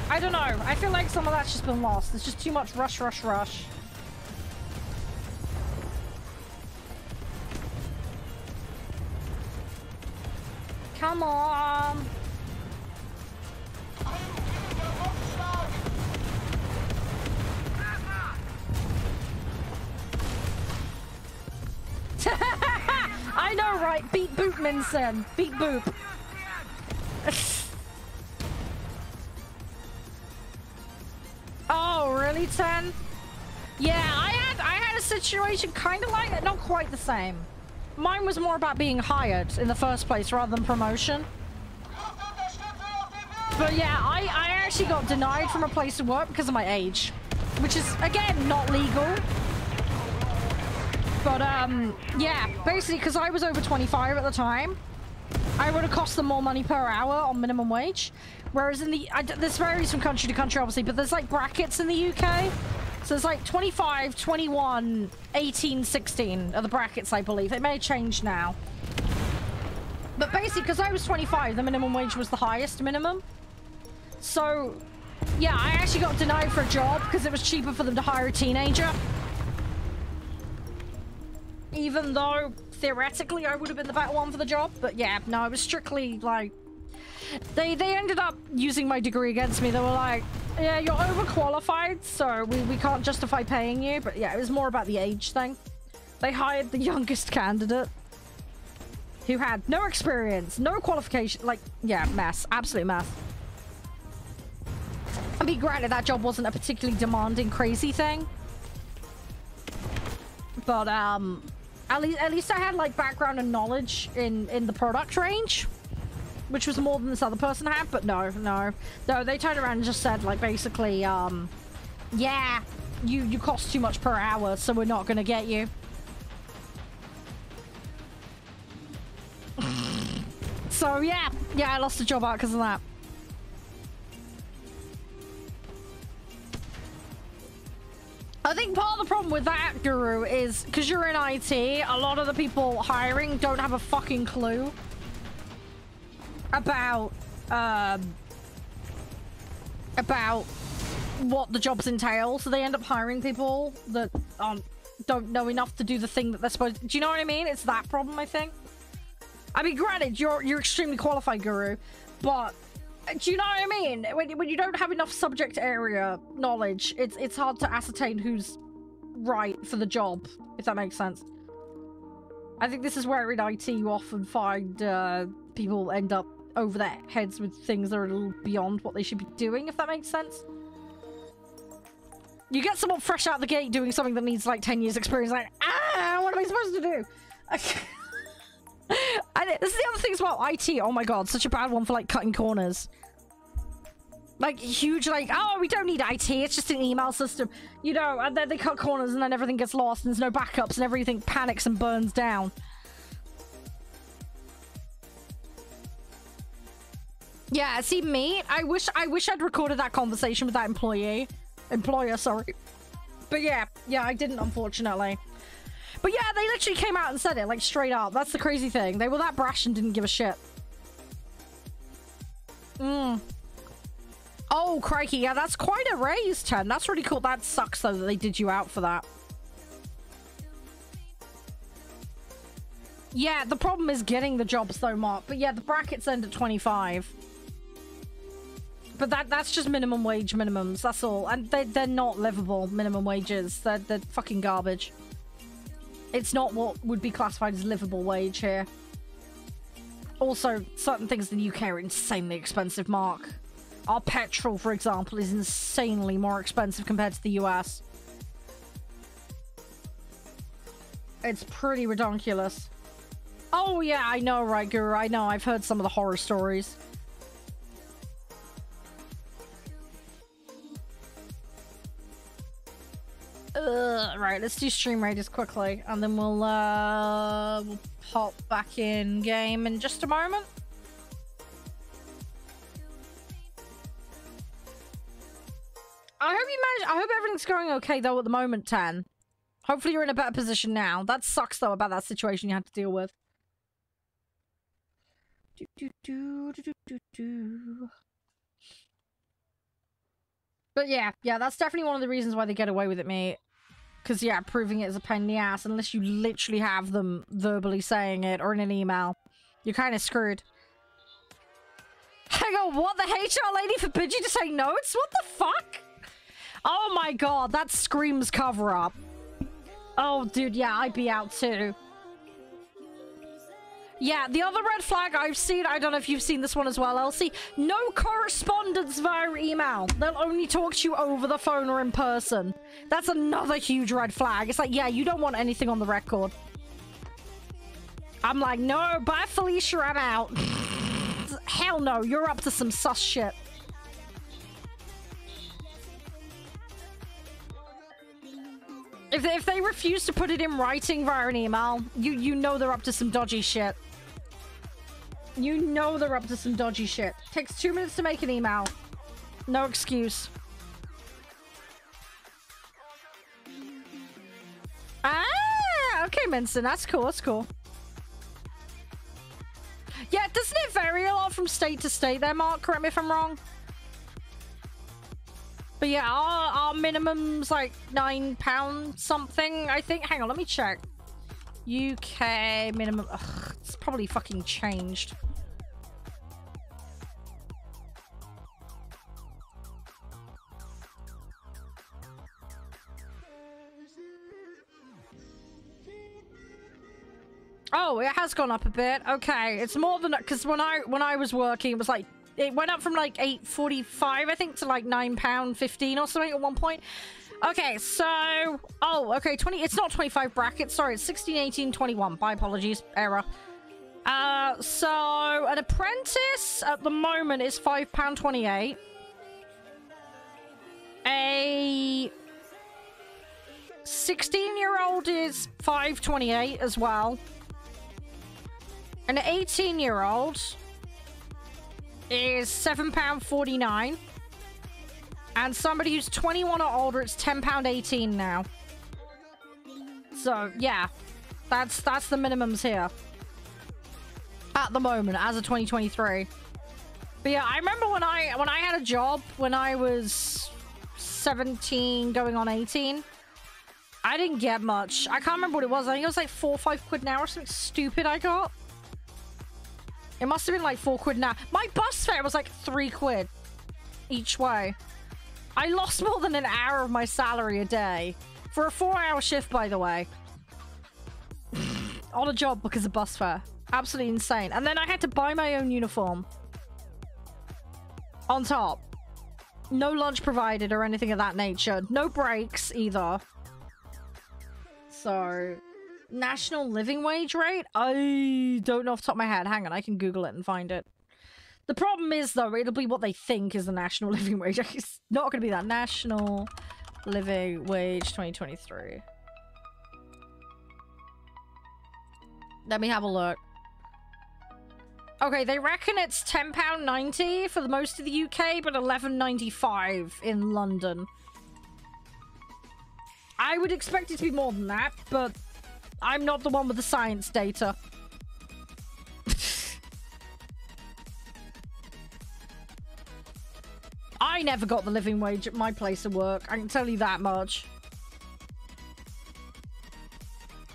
I don't know. I feel like some of that's just been lost. There's just too much rush. Come on. I know, right? Beat Boop, Minson. Beat Boop. Oh, really, 10? Yeah, I had a situation kind of like that. Not quite the same. Mine was more about being hired in the first place rather than promotion. But yeah, I actually got denied from a place to work because of my age. Which is, again, not legal. But, yeah, basically, because I was over 25 at the time, I would have cost them more money per hour on minimum wage. Whereas in the, this varies from country to country, obviously, but there's like brackets in the UK. So there's like 25, 21, 18, 16 are the brackets, I believe. It may have changed now. But basically, because I was 25, the minimum wage was the highest minimum. So, yeah, I actually got denied for a job because it was cheaper for them to hire a teenager. Even though, theoretically, I would have been the better one for the job. But yeah, no, it was strictly, like... They ended up using my degree against me. They were like, yeah, you're overqualified, so we can't justify paying you. But yeah, it was more about the age thing. They hired the youngest candidate who had no experience, no qualification. Like, yeah, mess. Absolute mess. I mean, granted, that job wasn't a particularly demanding, crazy thing. But, at least I had, like, background and knowledge in the product range. Which was more than this other person had, but no, they turned around and just said, like, basically, yeah, you cost too much per hour, so we're not gonna get you. So, yeah, I lost the job out because of that. I think part of the problem with that, Guru, is because you're in IT, a lot of the people hiring don't have a fucking clue about what the jobs entail, so they end up hiring people that don't know enough to do the thing that they're supposed to. Do you know what I mean? It's that problem, I think. I mean, granted, you're extremely qualified, Guru, but do you know what I mean? When you don't have enough subject area knowledge, it's hard to ascertain who's right for the job, if that makes sense. I think this is where in IT you often find people end up over their heads with things that are a little beyond what they should be doing, if that makes sense. You get someone fresh out the gate doing something that needs like 10 years experience, like, what am I supposed to do? And this is the other thing about IT. Oh my god, such a bad one for like cutting corners. Like huge, like, oh, we don't need IT, it's just an email system, you know, and then they cut corners and then everything gets lost and there's no backups and everything panics and burns down. Yeah, see me? I wish I'd recorded that conversation with that employer, sorry. But yeah, I didn't, unfortunately. But yeah, they literally came out and said it, like, straight up. That's the crazy thing. They were that brash and didn't give a shit. Oh, crikey. Yeah, that's quite a raise, 10. That's really cool. That sucks, though, that they did you out for that. Yeah, the problem is getting the jobs, though, Mark. But yeah, the brackets end at 25. But that's just minimum wage minimums, that's all. And they're not livable minimum wages. They're fucking garbage. It's not what would be classified as livable wage here. Also, certain things in the UK are insanely expensive, Mark. Our petrol, for example, is insanely more expensive compared to the US. It's pretty ridiculous. Oh yeah, I know, right, Guru? I know, I've heard some of the horror stories. Right, let's do stream radius quickly, and then we'll pop back in game in just a moment. I hope everything's going okay though at the moment, 10. Hopefully you're in a better position now. That sucks though about that situation you had to deal with. But yeah, that's definitely one of the reasons why they get away with it, mate. Because, yeah, proving it is a pain in the ass, unless you literally have them verbally saying it or in an email. You're kind of screwed. Hang on, what? The HR lady forbid you to take notes? What the fuck? Oh my god, that screams cover-up. Oh, dude, yeah, I'd be out too. Yeah, the other red flag I've seen, I don't know if you've seen this one as well, Elsie. No correspondence via email. They'll only talk to you over the phone or in person. That's another huge red flag. It's like, yeah, you don't want anything on the record. I'm like, no, bye Felicia, I'm out. Hell no, you're up to some sus shit. If they refuse to put it in writing via an email, you know they're up to some dodgy shit. You know they're up to some dodgy shit. Takes 2 minutes to make an email. No excuse. Ah, okay, Minson. That's cool. That's cool. vary a lot from state to state there, Mark. Correct me if I'm wrong. But yeah, our minimum's like £9 something, I think. Hang on, let me check. UK minimum. Ugh, it's probably fucking changed. Oh, it has gone up a bit. Okay, it's more than, because when I was working, it was like, it went up from like £8.45, I think, to like £9.15 or something at one point. Okay, so, oh, okay, it's not 25 brackets, sorry, it's 16, 18, 21. My apologies, error. So an apprentice at the moment is £5.28. A 16-year-old is $5.28 as well. An 18-year-old is £7.49. And somebody who's 21 or older, it's £10.18 now. So, yeah. That's the minimums here. At the moment, as of 2023. But yeah, I remember when I had a job when I was 17 going on 18. I didn't get much. I can't remember what it was. I think it was like 4 or 5 quid an hour or something stupid I got. It must have been like 4 quid an hour. My bus fare was like 3 quid each way. I lost more than an hour of my salary a day. For a 4-hour shift, by the way. On a job because of bus fare. Absolutely insane. And then I had to buy my own uniform. On top. No lunch provided or anything of that nature. No breaks either. So, national living wage rate? I don't know off the top of my head. Hang on, I can Google it and find it. The problem is, though, it'll be what they think is the national living wage. It's not going to be that. National living wage 2023. Let me have a look. Okay, they reckon it's £10.90 for the most of the UK, but £11.95 in London. I would expect it to be more than that, but I'm not the one with the science data. I never got the living wage at my place of work. I can tell you that much.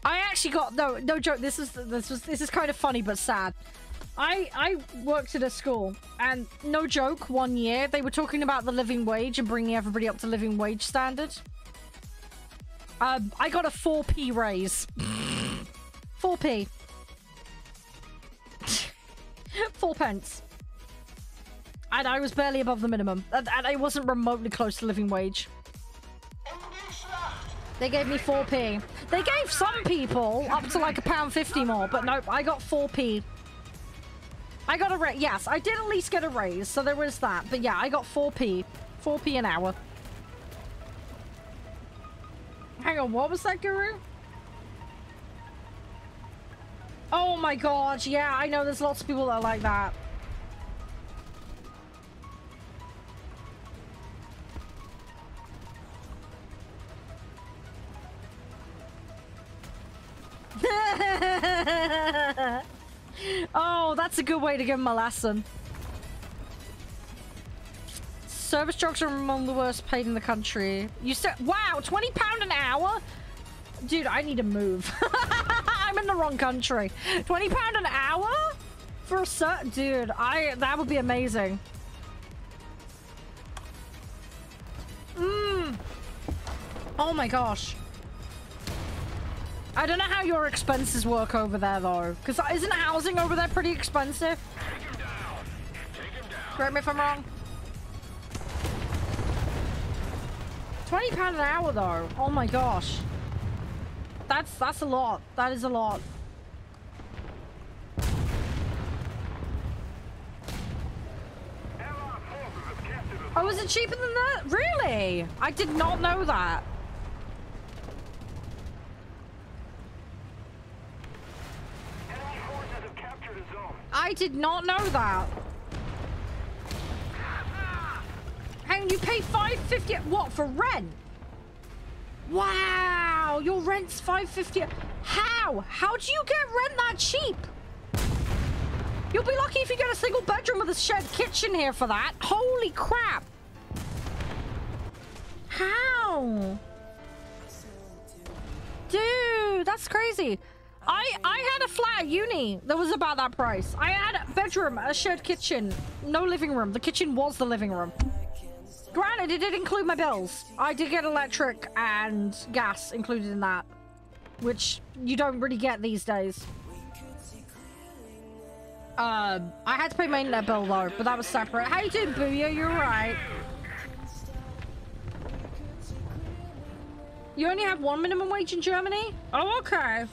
I actually got no joke. This is kind of funny but sad. I worked at a school, and no joke, one year they were talking about the living wage and bringing everybody up to living wage standard. I got a 4p raise. 4p. 4 pence. And I was barely above the minimum. And I wasn't remotely close to living wage. They gave me 4p. They gave some people up to like £1.50 more, but nope, I got 4p. I got a raise. Yes, I did at least get a raise, so there was that. But yeah, I got 4p. 4p an hour. Hang on, what was that, Guru? Oh my god, yeah, I know there's lots of people that are like that. Oh, that's a good way to give him a lesson. Service jobs are among the worst paid in the country. You said, wow, £20 an hour? Dude, I need to move. I'm in the wrong country. £20 an hour? For a cert? Dude, that would be amazing. Oh my gosh. I don't know how your expenses work over there, though. Because isn't housing over there pretty expensive? Take him down. Take him down. Correct me if I'm wrong. £20 an hour, though. Oh my gosh. That's a lot. That is a lot. Oh, is it cheaper than that? Really? I did not know that. I did not know that. Hang on, you pay $5.50. What, for rent? Wow, your rent's $5.50. How? How do you get rent that cheap? You'll be lucky if you get a single bedroom with a shared kitchen here for that. Holy crap. How? Dude, that's crazy. I had a flat at uni that was about that price. I had a bedroom, a shared kitchen, no living room. The kitchen was the living room. Granted, it did include my bills. I did get electric and gas included in that, which you don't really get these days. I had to pay my internet bill though, but that was separate. How you doing, Booyah? You're right. You only have one minimum wage in Germany? Oh, okay.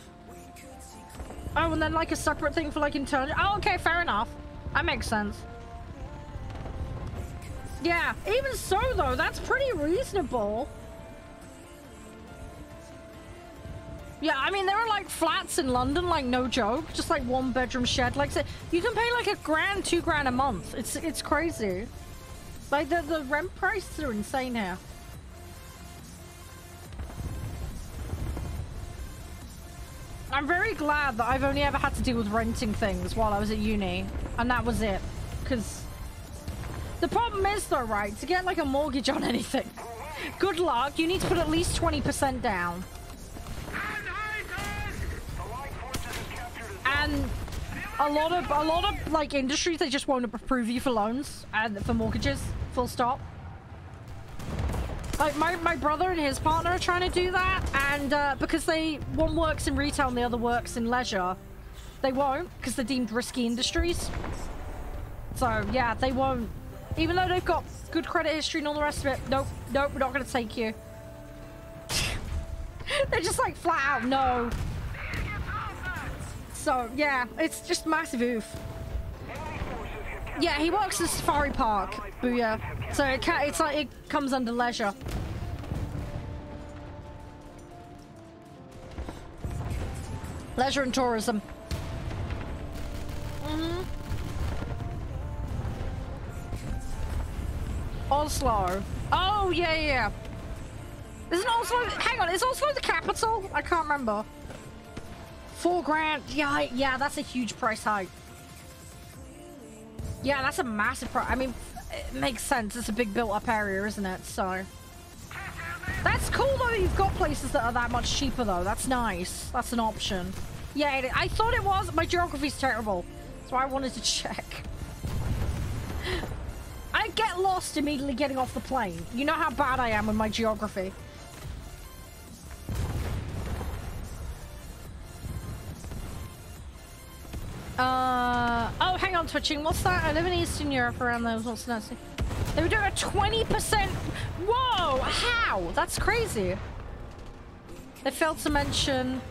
Oh, and then like a separate thing for like internal. Oh, okay, fair enough. That makes sense. Yeah, even so though, that's pretty reasonable. Yeah, I mean, there are like flats in London, like no joke, just like one bedroom shed. Like, so you can pay like $1,000, $2,000 a month. It's crazy. Like the rent prices are insane here. I'm very glad that I've only ever had to deal with renting things while I was at uni, and that was it. Because the problem is though, right, to get like a mortgage on anything, good luck. You need to put at least 20% down. And a lot of like industries, they just won't approve you for loans and for mortgages, full stop. Like my brother and his partner are trying to do that, and because one works in retail and the other works in leisure, they won't, because they're deemed risky industries. So yeah, they won't, even though they've got good credit history and all the rest of it. Nope, we're not going to take you. They're just like flat out no. So yeah, it's just massive oof. Yeah, he works at Safari Park, Booyah. So it's like it comes under leisure. Leisure and tourism. Oslo. Oh yeah. Isn't Oslo? Hang on, is Oslo the capital? I can't remember. $4,000. Yeah, that's a huge price hike. Yeah, that's a massive price. I mean, it makes sense. It's a big built-up area, isn't it? So that's cool though. You've got places that are that much cheaper though. That's nice. That's an option. Yeah, I thought it was. My geography's terrible, so I wanted to check. I get lost immediately getting off the plane. You know how bad I am with my geography. Oh, hang on, twitching. What's that? I live in Eastern Europe around those. What's that? They were doing a 20%. Whoa, how? That's crazy. They failed to mention.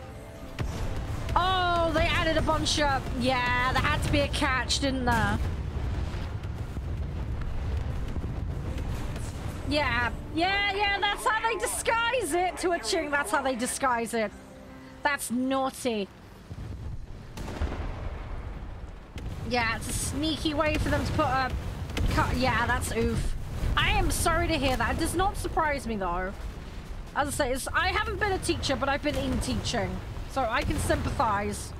Oh, they added a bunch of. Yeah, there had to be a catch, didn't there? Yeah, that's how they disguise it, twitching. That's how they disguise it. That's naughty. Yeah, it's a sneaky way for them to put a cut. Yeah, that's oof. I am sorry to hear that. It does not surprise me though. As I say, I haven't been a teacher, but I've been in teaching, so I can sympathize.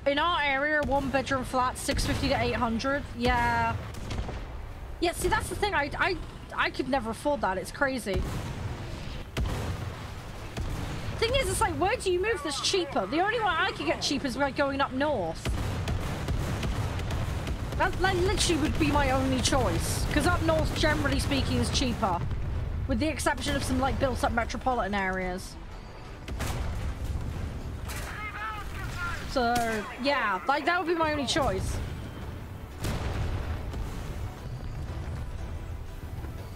In our area, one bedroom flat, 650 to 800. Yeah. Yeah, see, that's the thing. I could never afford that. It's crazy. Thing is, it's like, where do you move that's cheaper? The only way I could get cheap is like going up north. That literally would be my only choice, because up north, generally speaking, is cheaper, with the exception of some like built-up metropolitan areas. So yeah, like that would be my only choice.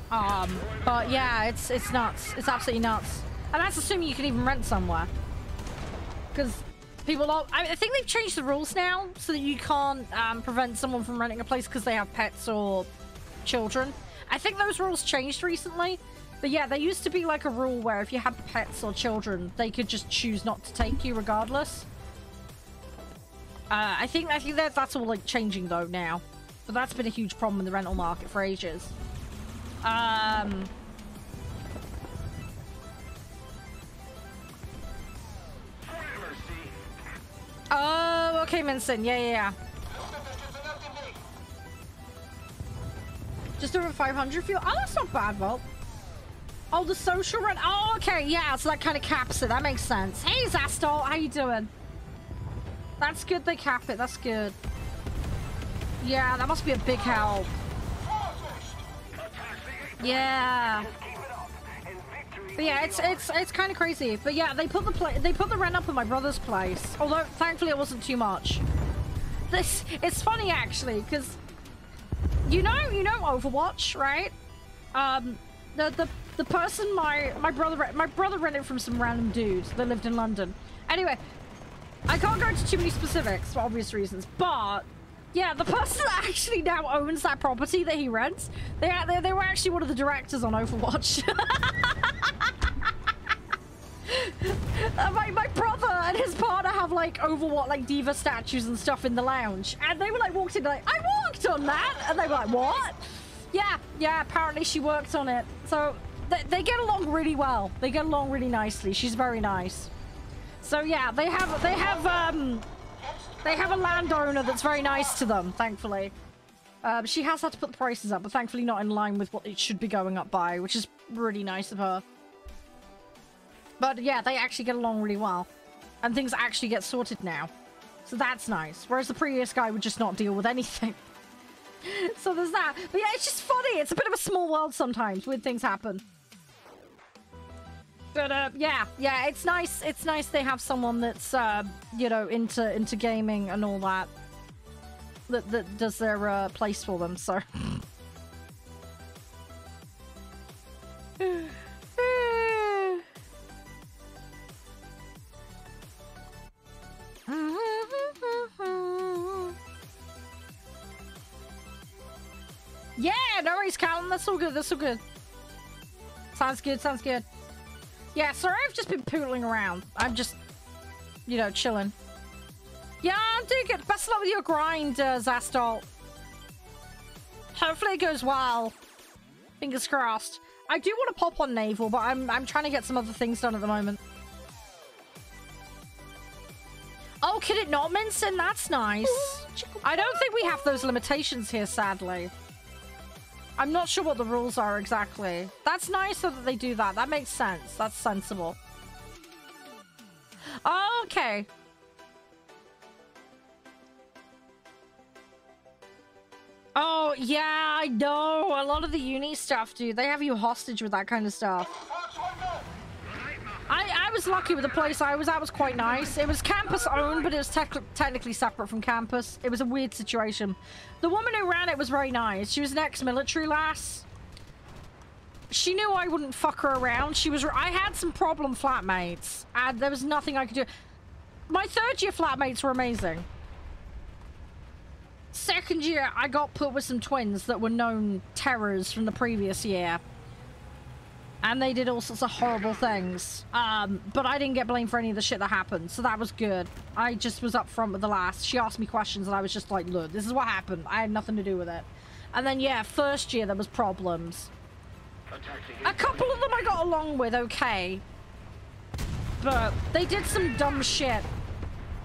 But yeah, it's nuts. It's absolutely nuts. And that's assuming you can even rent somewhere. Because people are... I think they've changed the rules now so that you can't prevent someone from renting a place because they have pets or children. I think those rules changed recently. But yeah, there used to be like a rule where if you had pets or children, they could just choose not to take you regardless. I think that's all like changing though now. But that's been a huge problem in the rental market for ages. Oh, Okay, Minson. Yeah. Just over 500 fuel. Oh, that's not bad, Vault. Oh, the social run. Oh, okay. Yeah, so that kind of caps it. That makes sense. Hey, Zastal. How you doing? That's good. They cap it. That's good. Yeah, that must be a big help. Yeah. But yeah, it's kind of crazy. But yeah, they put the rent up at my brother's place. Although thankfully it wasn't too much. It's funny actually, because you know Overwatch, right? The person my brother rented from some random dude that lived in London. Anyway, I can't go into too many specifics for obvious reasons, but yeah, the person that actually now owns that property that he rents, they were actually one of the directors on Overwatch. My brother and his partner have like Overwatch, like diva statues and stuff in the lounge, and they were like walked in like, I worked on that, and they were like, what? Yeah, apparently she worked on it. So they get along really well. They get along really nicely. She's very nice. So yeah, they have a landowner that's very nice to them, thankfully. She has had to put the prices up, but thankfully not in line with what it should be going up by, which is really nice of her. But yeah, they actually get along really well. And things actually get sorted now. So that's nice. Whereas the previous guy would just not deal with anything. So there's that. But yeah, it's just funny. It's a bit of a small world sometimes. Weird things happen. But yeah, it's nice. It's nice they have someone that's you know, into gaming and all that. That does their place for them. So. Yeah, no worries, Callum. That's all good. That's all good. Sounds good. Sounds good. Yeah, sorry, I've just been pootling around. I'm just, you know, chilling. Yeah, I'm doing good. Best of luck with your grind, Zastal. Hopefully it goes well. Fingers crossed. I do want to pop on Naval, but I'm trying to get some other things done at the moment. Oh, can it not, Minson? That's nice. I don't think we have those limitations here, sadly. I'm not sure what the rules are exactly. That's nice that they do that. That makes sense. That's sensible. Oh, okay. Oh, yeah, I know. A lot of the uni stuff, dude. They have you hostage with that kind of stuff. I was lucky with the place I was at. Was quite nice. It was campus owned, but it was technically separate from campus. It was a weird situation. The woman who ran it was very nice. She was an ex-military lass. She knew I wouldn't fuck her around. I had some problem flatmates, and there was nothing I could do. My third year flatmates were amazing. Second year, I got put with some twins that were known terrors from the previous year. And they did all sorts of horrible things. But I didn't get blamed for any of the shit that happened, so that was good. I just was up front with the last. She asked me questions, and I was just like, look, this is what happened. I had nothing to do with it. And then, yeah, first year, there was problems. A couple of them I got along with, okay. But they did some dumb shit.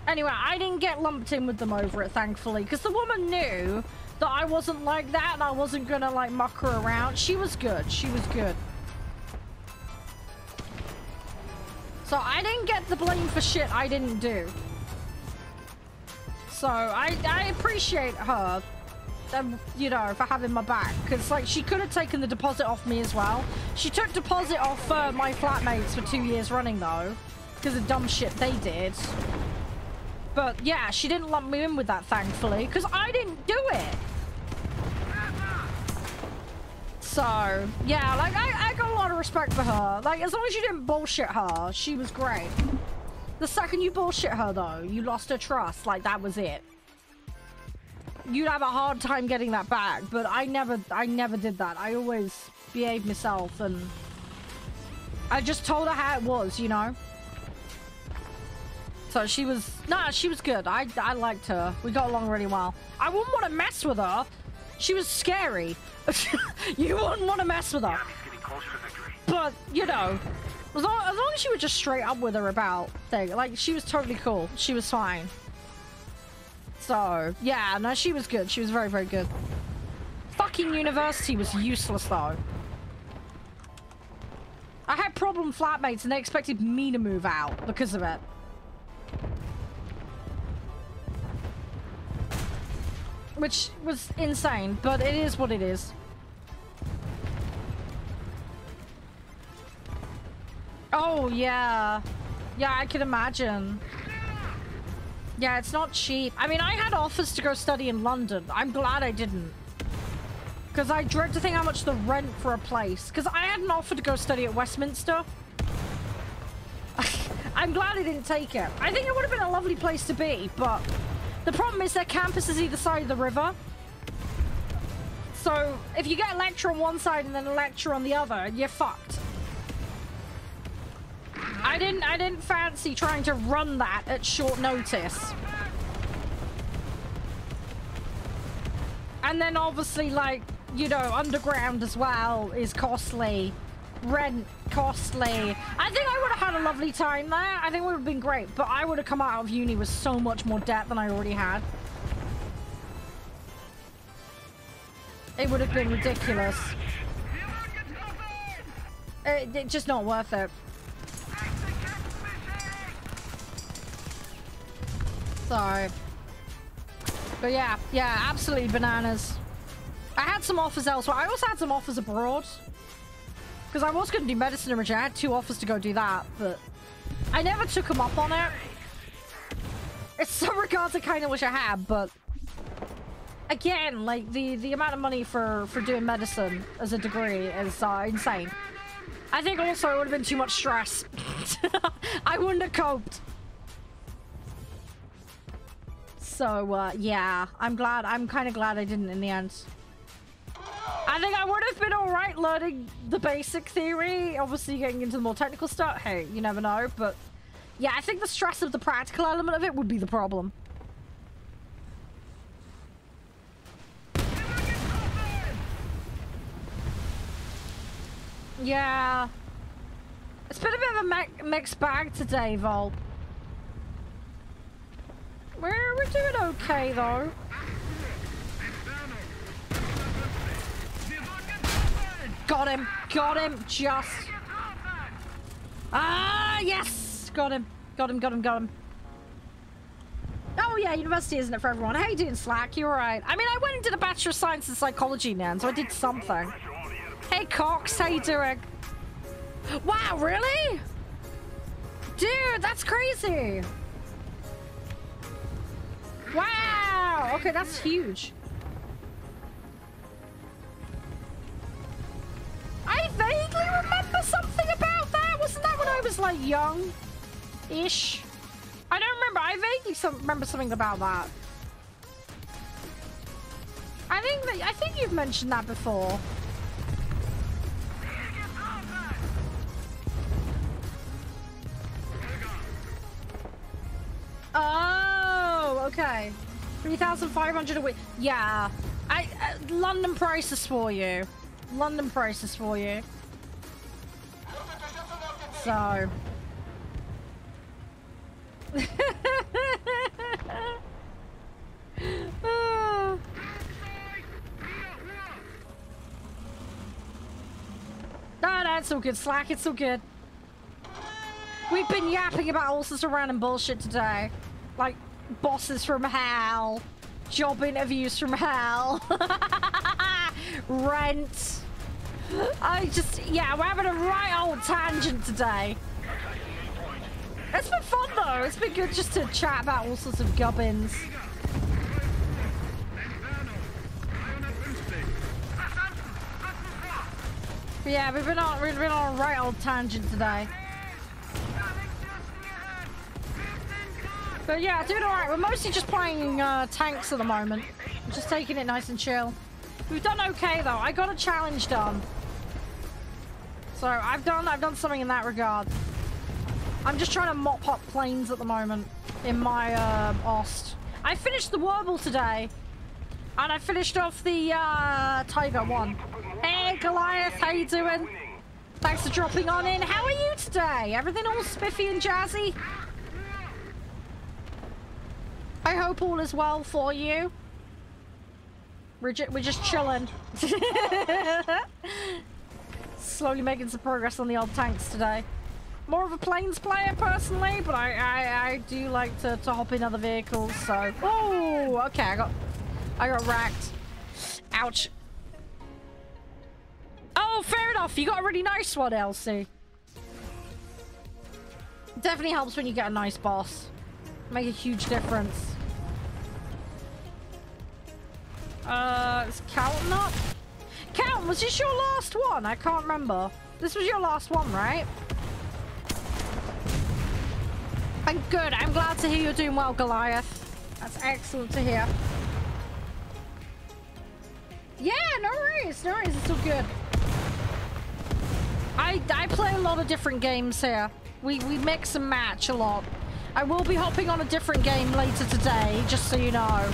Anyway, I didn't get lumped in with them over it, thankfully, because the woman knew that I wasn't like that, and I wasn't gonna, like, muck her around. She was good. She was good. So I didn't get the blame for shit I didn't do. So I appreciate her, you know, for having my back. Because, like, she could have taken the deposit off me as well. She took deposit off my flatmates for 2 years running, though. Because of dumb shit they did. But, yeah, she didn't lump me in with that, thankfully. Because I didn't do it. So, yeah, like, I got a lot of respect for her. Like, as long as you didn't bullshit her, she was great. The second you bullshit her, though, you lost her trust. Like, that was it. You'd have a hard time getting that back, but I never did that. I always behaved myself, and I just told her how it was, you know? So she was good. I liked her. We got along really well. I wouldn't want to mess with her. She was scary. You wouldn't want to mess with her. But, you know, as long as you were just straight up with her about things, like, she was totally cool. She was fine. So, yeah, no, she was good. She was very, very good. Fucking university was useless, though. I had problem flatmates and they expected me to move out because of it. Which was insane, but it is what it is. Oh, yeah. Yeah, I can imagine. Yeah, it's not cheap. I mean, I had offers to go study in London. I'm glad I didn't. Because I dread to think how much the rent for a place. Because I had an offer to go study at Westminster. I'm glad I didn't take it. I think it would have been a lovely place to be, but the problem is their campus is either side of the river. So if you get a lecture on one side and then a lecture on the other, you're fucked. I didn't fancy trying to run that at short notice. And then obviously, like, you know, underground as well is costly. Rent costly. I think I would have had a lovely time there. I think it would have been great, but I would have come out of uni with so much more debt than I already had. It would have been ridiculous. It's just not worth it. So, but yeah, absolutely bananas. I had some offers elsewhere. I also had some offers abroad. Because I was going to do medicine originally. I had 2 offers to go do that, but I never took them up on it. In some regards, I kind of wish I had, but again, like, the amount of money for doing medicine as a degree is insane. I think also it would have been too much stress. I wouldn't have coped. So, yeah, I'm kind of glad I didn't in the end. I think I would have been alright learning the basic theory. Obviously, getting into the more technical stuff, hey, you never know. But, yeah, I think the stress of the practical element of it would be the problem. Yeah. It's been a bit of a mixed bag today, Vol. We're doing okay, though. Got him, just. Ah, yes! Got him. Oh, yeah, university isn't it for everyone? How you doing, Slack? You alright? I mean, I went and did a Bachelor of Science in Psychology, Nan, so I did something. Hey, Cox, how you doing? Wow, really? Dude, that's crazy. Wow! Okay, that's huge. I vaguely remember something about that. Wasn't that when I was, like, young-ish? I don't remember. I vaguely remember something about that. I think you've mentioned that before. Oh, okay. 3,500 a week. Yeah. London prices for you. London prices for you. So. No, it's all good, Slack. It's all good. We've been yapping about all sorts of random bullshit today. Like, bosses from hell. Job interviews from hell. Rent. Yeah, we're having a right old tangent today. It's been fun, though. It's been good just to chat about all sorts of gubbins. But yeah, we've been on a right old tangent today. But yeah, doing alright. We're mostly just playing tanks at the moment. Just taking it nice and chill. We've done okay though. I got a challenge done. So I've done something in that regard. I'm just trying to mop up planes at the moment in my Ost. I finished the Warble today. And I finished off the Tiger one. Hey Goliath, how you doing? Thanks for dropping on in. How are you today? Everything all spiffy and jazzy? I I hope all is well for you. We're just chilling. Slowly making some progress on the old tanks today. More of a planes player personally, but I do like to hop in other vehicles, so... Oh, okay, I got racked. Ouch. Oh, fair enough. You got a really nice one, Elsie. Definitely helps when you get a nice boss. Make a huge difference. Is Calton up? Calton, was this your last one? I can't remember. This was your last one, right? I'm good. I'm glad to hear you're doing well, Goliath. That's excellent to hear. Yeah, no worries. No worries. It's all good. I play a lot of different games here. We mix and match a lot. I will be hopping on a different game later today, just so you know.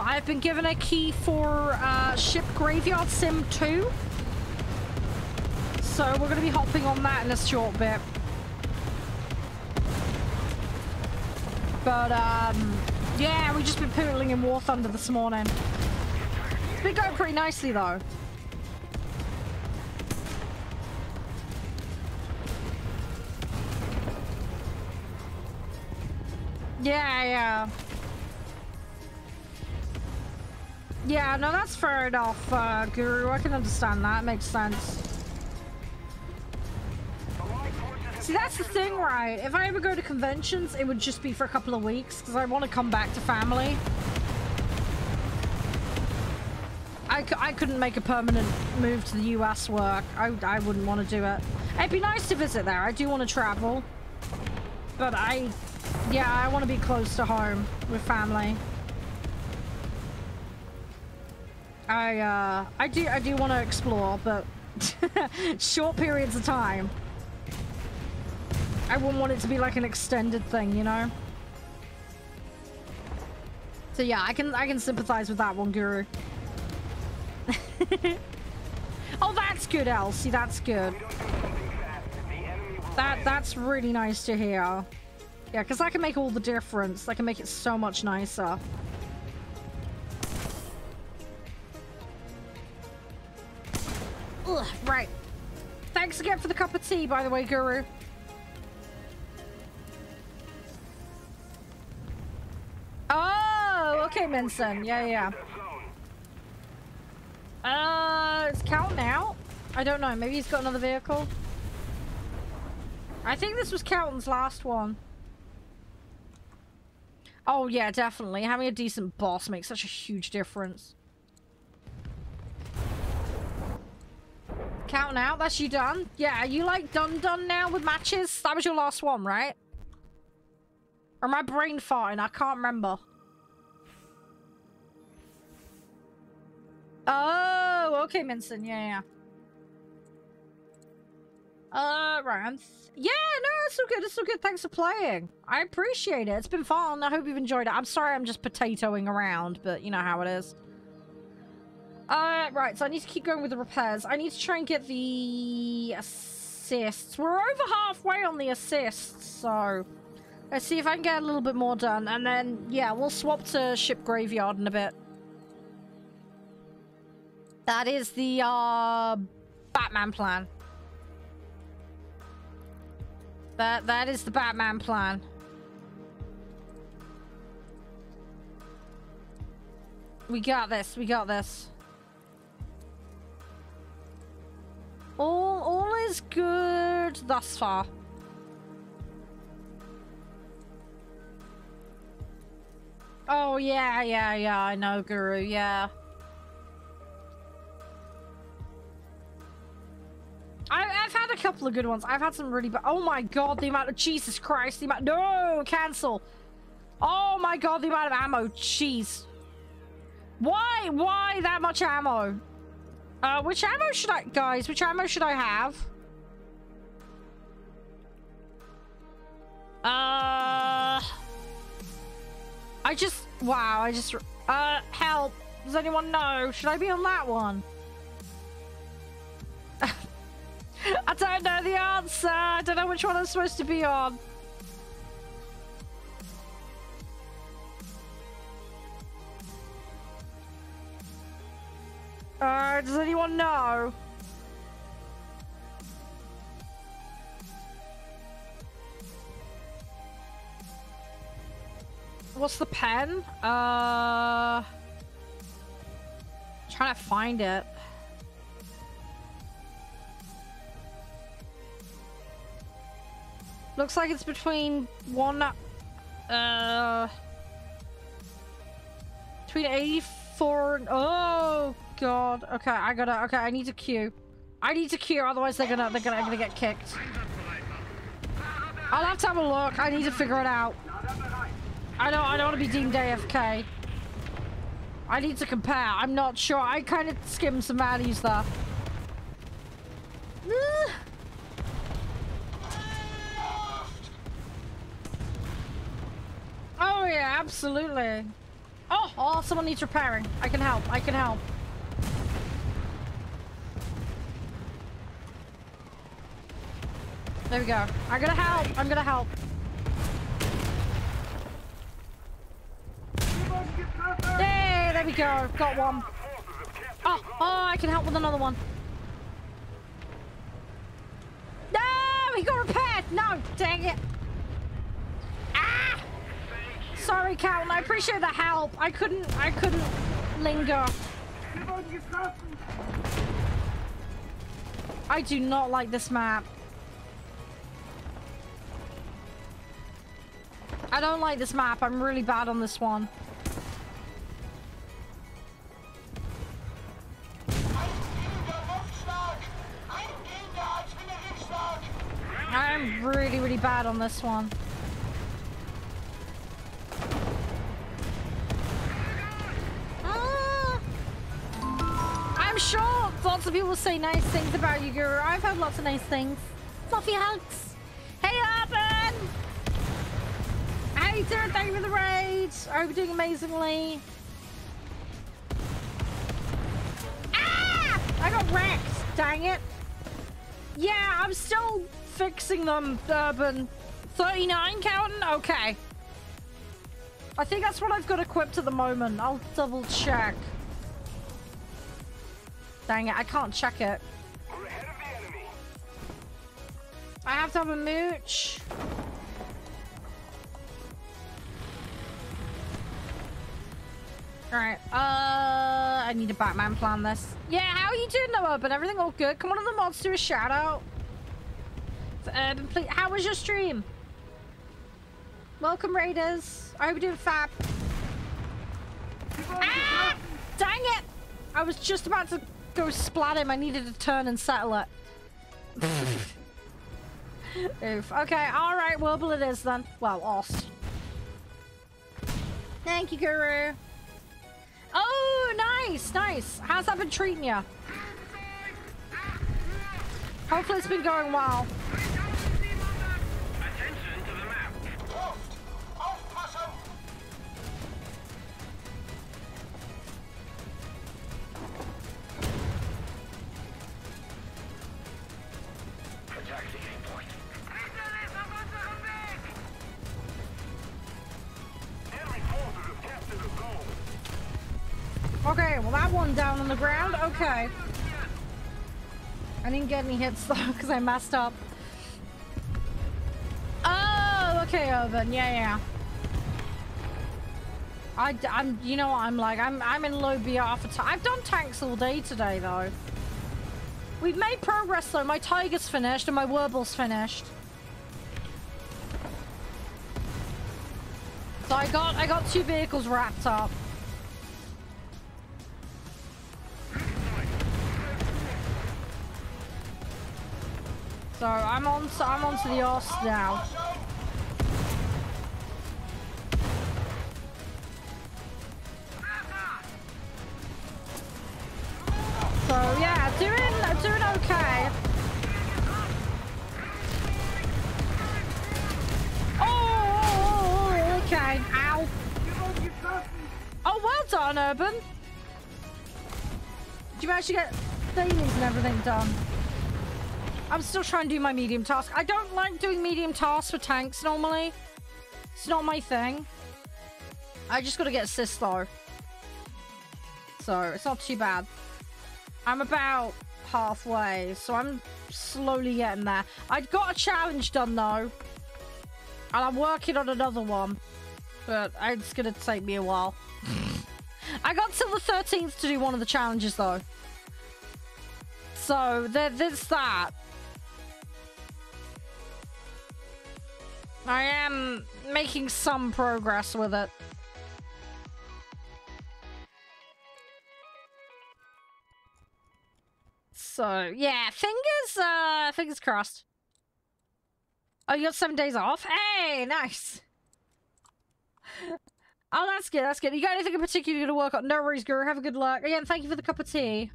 I've been given a key for Ship Graveyard Sim 2. So we're going to be hopping on that in a short bit. But, yeah, we've just been poodling in War Thunder this morning. It's been going pretty nicely, though. Yeah. Yeah, no, that's fair enough, Guru. I can understand that. It makes sense. See, that's the thing, right? If I ever go to conventions, it would just be for a couple of weeks, because I want to come back to family. I couldn't make a permanent move to the US work. I wouldn't want to do it. It'd be nice to visit there. I do want to travel. But yeah, I want to be close to home with family. I do want to explore, but short periods of time. I wouldn't want it to be like an extended thing, you know? So yeah, I can sympathize with that one, Guru. Oh, that's good, Elsie. That's good. That's really nice to hear. Yeah, because that can make all the difference. That can make it so much nicer. Ugh, right. Thanks again for the cup of tea, by the way, Guru. Oh, okay, Minson. Yeah. It's counting out. I don't know. Maybe he's got another vehicle. I think this was Calton's last one. Oh, yeah, definitely. Having a decent boss makes such a huge difference. Counting out. That's you done? Yeah, are you, like, done now with matches? That was your last one, right? Or am I brain farting? I can't remember. Oh, okay, Minson. Yeah. Right. Yeah, no, it's so good. It's so good. Thanks for playing. I appreciate it. It's been fun. I hope you've enjoyed it. I'm sorry I'm just potatoing around, but you know how it is. Right, so I need to keep going with the repairs. I need to try and get the assists. We're over halfway on the assists, so let's see if I can get a little bit more done. And then, yeah, we'll swap to Ship Graveyard in a bit. That is the, Batman plan. That is the Batman plan. We got this. We got this. All is good thus far. Oh, yeah, I know, Guru, yeah. I've had a couple of good ones. I've had some really bad... Oh my god, the amount of... Jesus Christ, the amount... No, cancel. Oh my god, the amount of ammo. Jeez. Why that much ammo? Which ammo should I... Guys, which ammo should I have? Wow, help. Does anyone know? Should I be on that one? I don't know the answer. I don't know which one I'm supposed to be on. Does anyone know? What's the pen? Trying to find it. Looks like it's between between 84 and, oh god. Okay, I need to queue. Otherwise they're gonna get kicked. I'll have to have a look. I need to figure it out. I don't want to be deemed AFK. I need to compare. I'm not sure. I kind of skimmed some values there. Oh yeah, absolutely. Oh, someone needs repairing. I can help. There we go. I'm gonna help. Yay, there we go. Got one. Oh, I can help with another one. No, he got repaired. No, dang it. Ah! Sorry, Captain. I appreciate the help. I couldn't linger. I do not like this map. I don't like this map. I'm really bad on this one. I'm really, really bad on this one. I'm sure lots of people say nice things about you, Guru. I've heard lots of nice things. Fluffy hugs. Hey, Urban! How you doing? Thank you for the raid. I hope you're doing amazingly. Ah! I got wrecked. Dang it. Yeah, I'm still fixing them, Urban. 39 counting? Okay. I think that's what I've got equipped at the moment. I'll double check. Dang it, I can't check it. I have to have a mooch. Alright, I need a Batman plan this. Yeah, how are you doing, though, Urban? Everything all good? Come on, the mods, do a shout out. For Urban, please. How was your stream? Welcome, Raiders. I hope you're doing fab. Ah! Dang it! I was just about to go splat him. I needed to turn and settle it. Oof. Okay, alright, Wurble it is then. Well, Ost. Thank you, Guru. Oh, nice, nice. How's that been treating you? Hopefully it's been going well. Attention to the map. Attack the aim point. Enemy forces have captured the zone. Okay, well that one down on the ground. Okay. I didn't get any hits though because I messed up. Oh, okay, Urban. Yeah. I'm. You know what I'm like. I'm in low BR for time. I've done tanks all day today though. We've made progress though. My Tiger's finished and my Wurble's finished. So I got 2 vehicles wrapped up. So I'm on to the Ost now. So yeah, doing okay. Oh, okay. Ow. Oh, well done, Urban. Did you manage to get things and everything done? I'm still trying to do my medium task. I don't like doing medium tasks for tanks normally. It's not my thing. I just gotta get assist though. So it's not too bad. I'm about halfway, so I'm slowly getting there. I got a challenge done though, and I'm working on another one, but it's gonna take me a while. I got till the 13th to do one of the challenges though, so there's that. I am making some progress with it. So, yeah, fingers crossed. Oh, you got 7 days off? Hey, nice. Oh, that's good, that's good. You got anything in particular to work on? No worries, Guru. Have a good luck. Again, thank you for the cup of tea.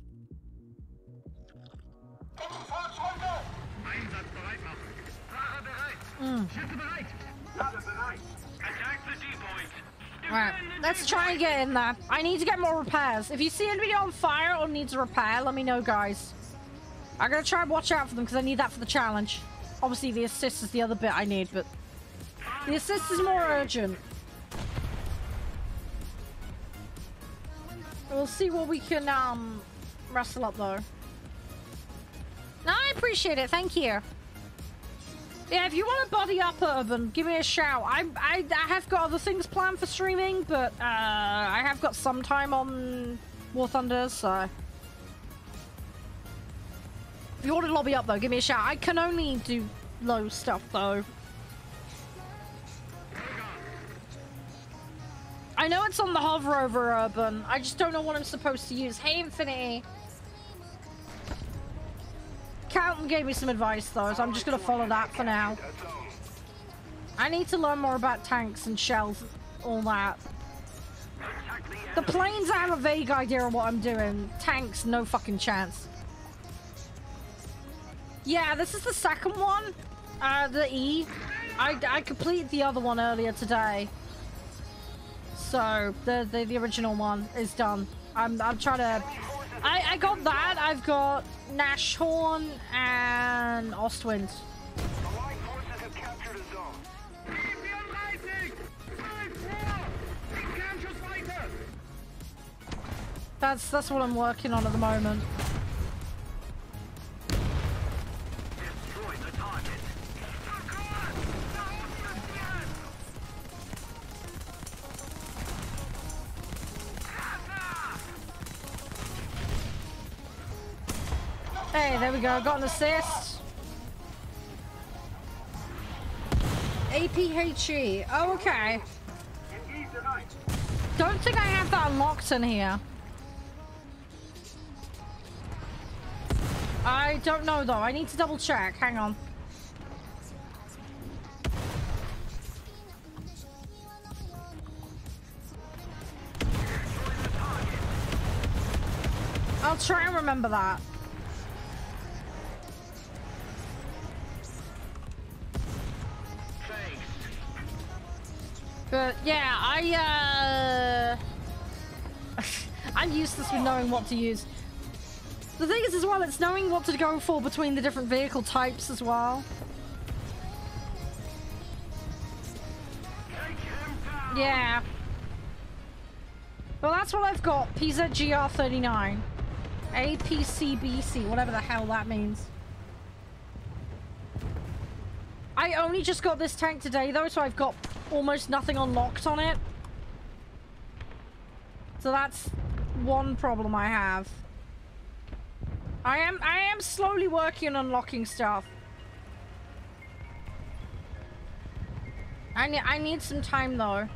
Alright, let's try and get in there. I need to get more repairs. If you see anybody on fire or needs a repair, let me know, guys. I'm gonna try and watch out for them because I need that for the challenge. Obviously, the assist is the other bit I need, but the assist is more urgent. We'll see what we can wrestle up though. No, I appreciate it. Thank you. Yeah, if you want to body up, Urban, give me a shout. I have got other things planned for streaming, but I have got some time on War Thunder, so if you want to lobby up though, give me a shout. I can only do low stuff though. I know it's on the hover over Urban. I just don't know what I'm supposed to use. Hey, Infinity. Calton gave me some advice though, so I'm just gonna follow that for now. I need to learn more about tanks and shells, all that. The planes, I have a vague idea of what I'm doing. Tanks, no fucking chance. Yeah, this is the second one. The E. I completed the other one earlier today. So the original one is done. I'm trying to. I got that. I've got Nashorn and Ostwind. That's what I'm working on at the moment. Hey, there we go. Got an assist. APHE. Oh, okay. Don't think I have that unlocked in here. I don't know though. I need to double check. Hang on. I'll try and remember that. But yeah, I'm useless with knowing what to use. The thing is as well, it's knowing what to go for between the different vehicle types as well. Yeah. Well, that's what I've got. PZGR39. APCBC, whatever the hell that means. I only just got this tank today though, so I've got almost nothing unlocked on it. So that's one problem I have. I am slowly working on unlocking stuff. I need some time though.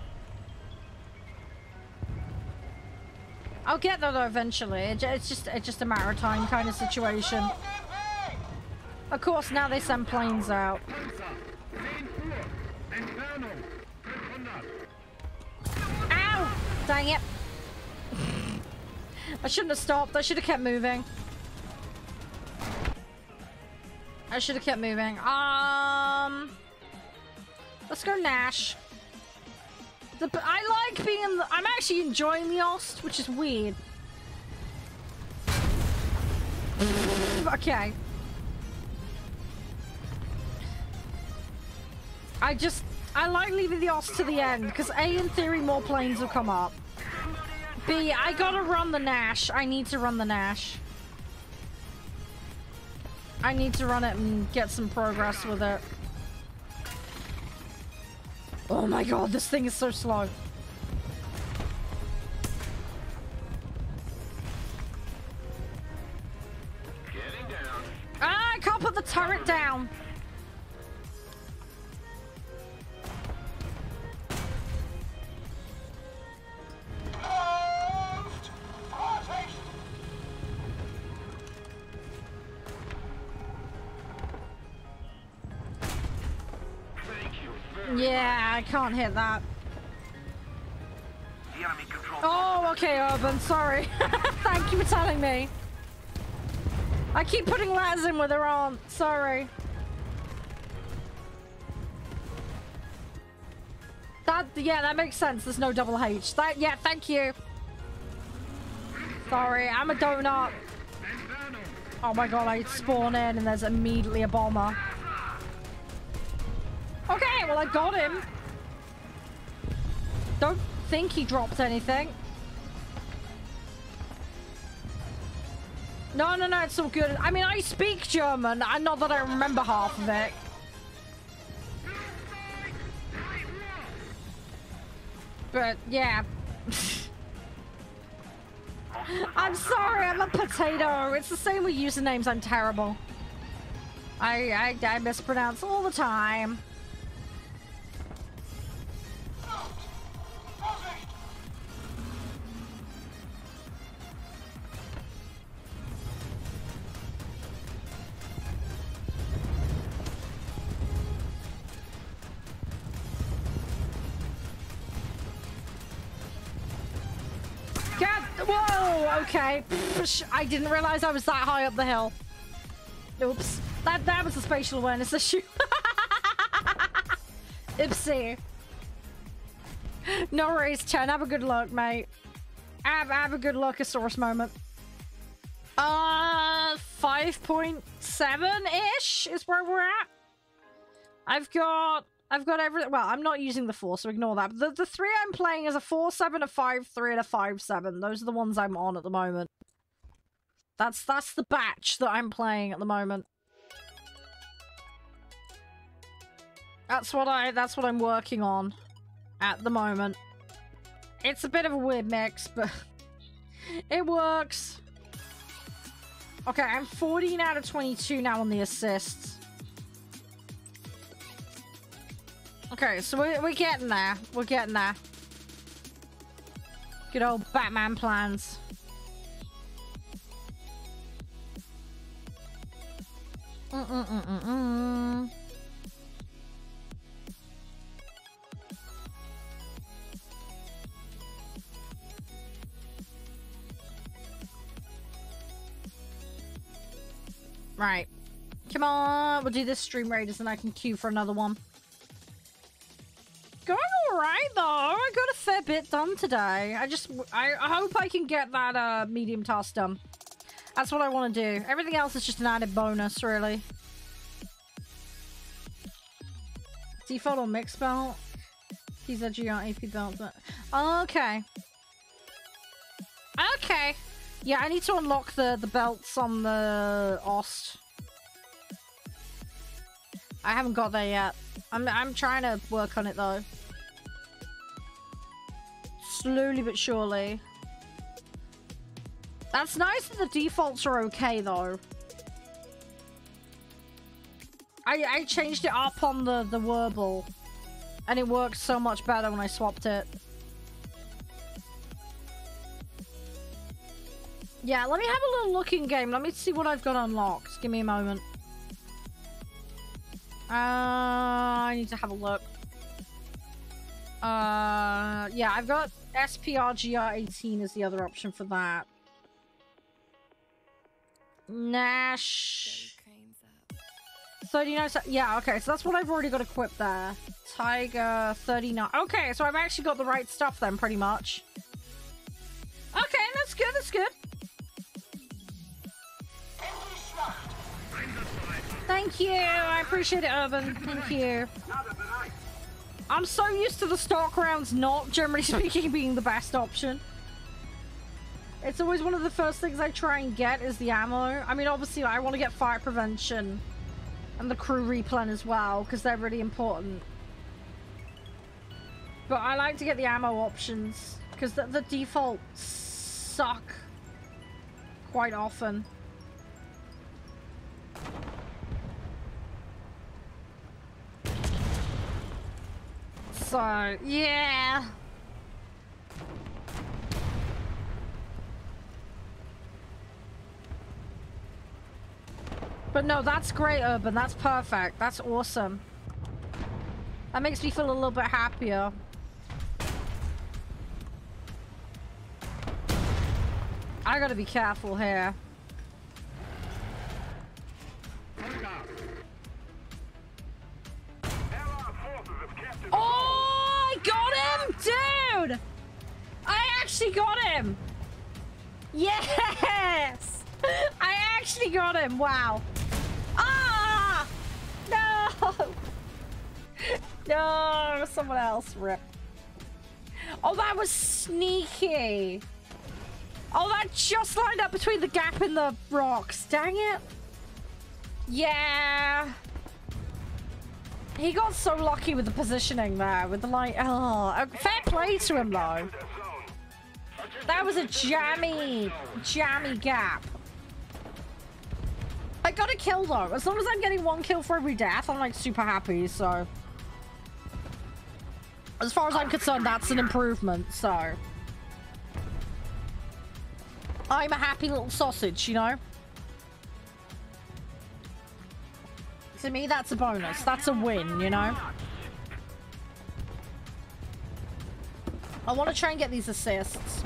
I'll get there though eventually. It's just a matter of time kind of situation. Of course, now they send planes out. Ow! Dang it. I shouldn't have stopped. I should have kept moving. I should have kept moving. Let's go Nash. I like being in the, I'm actually enjoying the Ost, which is weird. Okay. I like leaving the Ost to the end, because A, in theory, more planes will come up. B, I gotta run the Nash. I need to run the Nash. I need to run it and get some progress with it. Oh my god, this thing is so slow. Getting down. Ah, I can't put the turret down. Yeah, I can't hit that. The enemy control. Oh, okay, Urban, sorry. Thank you for telling me. I keep putting letters in where there aren't. Sorry. Yeah, that makes sense. There's no double H. Yeah, thank you. Sorry, I'm a donut. Oh my god, I spawn in and there's immediately a bomber. Okay, well I got him. Don't think he dropped anything. No, it's all good. I mean, I speak German. Not that I remember half of it. But, yeah. I'm sorry, I'm a potato. It's the same with usernames. I'm terrible. I mispronounce all the time. Whoa, okay. I didn't realize I was that high up the hill. Oops. That was a spatial awareness issue. Oopsie. No worries, Chen. Have a good look, mate. Have a good Lurkosaurus moment. 5.7-ish is where we're at. I've got everything. Well, I'm not using the 4, so ignore that. But the 3 I'm playing is a 4.7, a 5.3, and a 5.7. Those are the ones I'm on at the moment. That's the batch that I'm playing at the moment. That's what I'm working on at the moment. It's a bit of a weird mix, but it works. Okay, I'm 14 out of 22 now on the assists. Okay, so we're getting there. We're getting there. Good old Batman plans. Right. Come on, we'll do this stream raiders and I can queue for another one. Going alright though. I got a fair bit done today. I hope I can get that medium task done. That's what I want to do. Everything else is just an added bonus, really. Default or mixed belt? These are GR AP belts. Okay. Okay. Yeah, I need to unlock the belts on the Ost. I haven't got there yet. I'm trying to work on it though. Slowly but surely. That's nice that the defaults are okay though. I changed it up on the Wurble and it worked so much better when I swapped it. Yeah, let me have a little look in game. Let me see what I've got unlocked. Give me a moment. I need to have a look. Yeah, I've got SPRGR18 as the other option for that. Nash. 39. Yeah, okay, so that's what I've already got equipped there. Tiger 39. Okay, so I've actually got the right stuff then, pretty much. Okay, that's good, that's good. Thank you, I appreciate it, Urban. Thank you. I'm so used to the stock rounds not, generally speaking, being the best option. It's always one of the first things I try and get is the ammo. I mean, obviously, I want to get fire prevention and the crew replen as well, because they're really important. But I like to get the ammo options, because the defaults suck quite often. So, yeah. But no, that's great, Urban. That's perfect. That's awesome. That makes me feel a little bit happier. I gotta be careful here. Oh, I got him! Dude! I actually got him! Yes! I actually got him! Wow. Ah! No! No, someone else. Rip. Oh, that was sneaky. Oh, that just lined up between the gap and the rocks. Dang it. Yeah. He got so lucky with the positioning there. With the light. Oh, fair play to him, though. That was a jammy gap. I got a kill, though. As long as I'm getting 1 kill for every death, I'm, like, super happy, so. As far as I'm concerned, that's an improvement, so. I'm a happy little sausage, you know? To me, that's a bonus. That's a win, you know? I want to try and get these assists.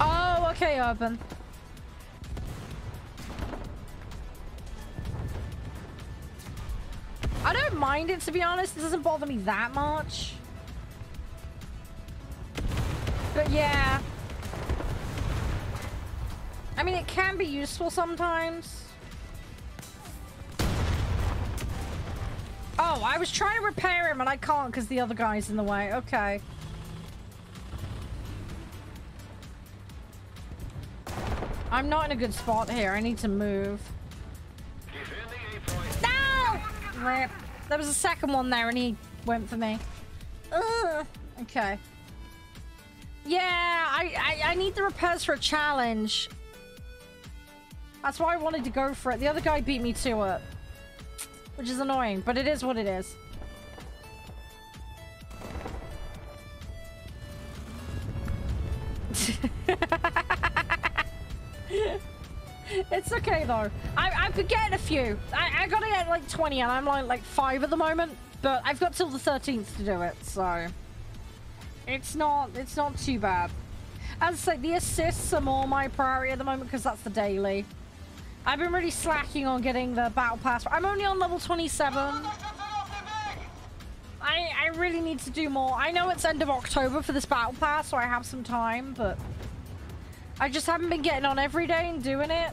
Oh, okay, Urban. I don't mind it, to be honest. It doesn't bother me that much. But yeah. I mean, it can be useful sometimes. Oh, I was trying to repair him and I can't because the other guy's in the way. Okay. I'm not in a good spot here. I need to move. No! Rip. There was a second one there and he went for me. Ugh. Okay. Yeah, I need the repairs for a challenge. That's why I wanted to go for it. The other guy beat me to it. Which is annoying, but it is what it is. It's okay though. I've been getting a few. I gotta get like 20 and I'm like 5 at the moment. But I've got till the 13th to do it, so it's not too bad. As I say, the assists are more my priority at the moment because that's the daily. I've been really slacking on getting the battle pass. I'm only on level 27. I really need to do more. I know it's end of October for this battle pass, so I have some time, but I just haven't been getting on every day and doing it.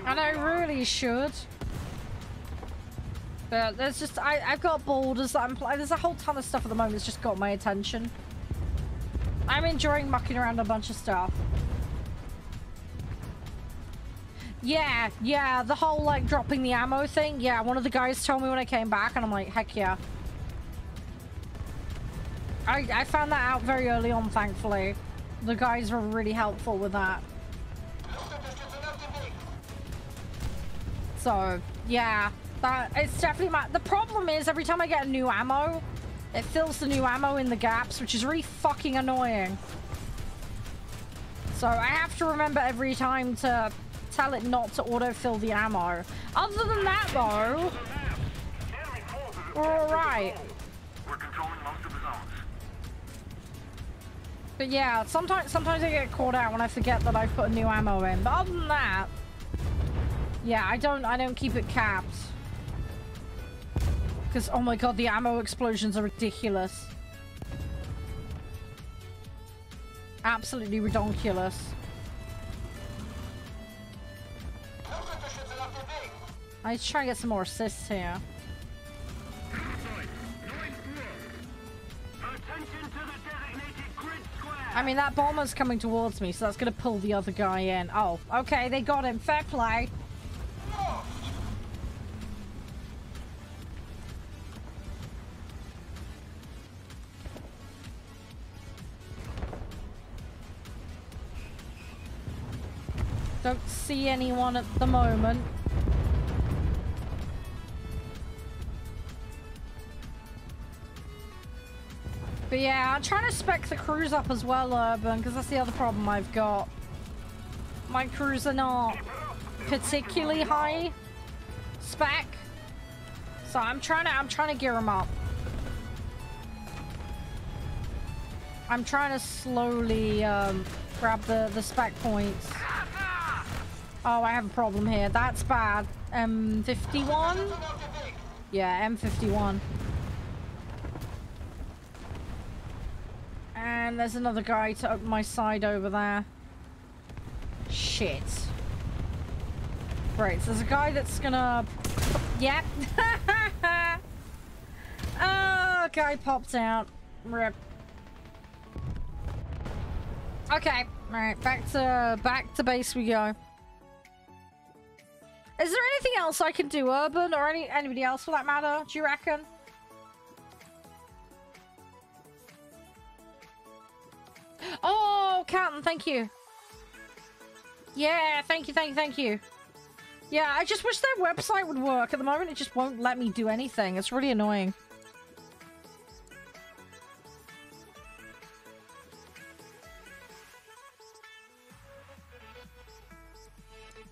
And I really should. But there's just, I've got boulders that I'm playing. There's a whole ton of stuff at the moment that's just got my attention. I'm enjoying mucking around a bunch of stuff. Yeah, the whole, like, dropping the ammo thing. Yeah, one of the guys told me when I came back, and I'm like, heck yeah. I found that out very early on, thankfully. The guys were really helpful with that. So, yeah. It's definitely the problem is, every time I get a new ammo, it fills the new ammo in the gaps, which is really fucking annoying. So, I have to remember every time to tell it not to autofill the ammo. Other than that, though, we're alright. We're controlling most of the zones. But yeah, sometimes I get caught out when I forget that I've put a new ammo in. But other than that, yeah, I don't keep it capped. Because, oh my god, the ammo explosions are ridiculous. Absolutely redonkulous. I just try to get some more assists here. I mean, that bomber's coming towards me, so that's gonna pull the other guy in. Oh, okay, they got him. Fair play. Don't see anyone at the moment. But yeah, I'm trying to spec the crews up as well, Urban, because that's the other problem I've got. My crews are not particularly high spec, so I'm trying to gear them up. I'm trying to slowly grab the spec points. Oh, I have a problem here. That's bad. M51? Yeah, M51. And there's another guy to open my side over there. Shit. Right, so there's a guy that's gonna... Yep. Oh, guy popped out. Rip. Okay. Alright, back to base we go. Is there anything else I can do, Urban, or anybody else for that matter, do you reckon? Oh, Captain, thank you. Yeah, thank you. Yeah, I just wish their website would work. At the moment, it just won't let me do anything. It's really annoying.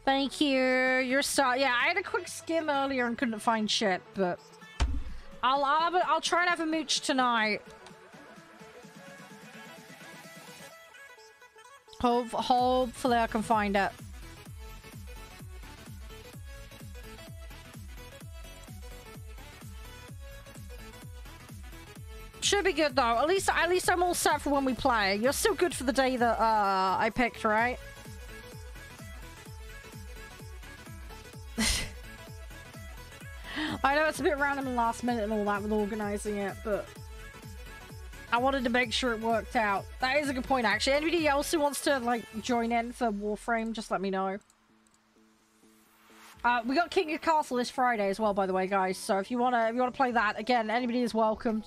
Thank you. You're star. Yeah, I had a quick skim earlier and couldn't find shit, but I'll try and have a mooch tonight. Hopefully I can find it. Should be good though. At least I'm all set for when we play. You're still good for the day that I picked, right? I know it's a bit random and last minute and all that with organizing it, but I wanted to make sure it worked out. That is a good point, actually. Anybody else who wants to, like, join in for Warframe, just let me know. We got King of Castle this Friday as well, by the way, guys. So if you wanna play that, again, anybody is welcomed.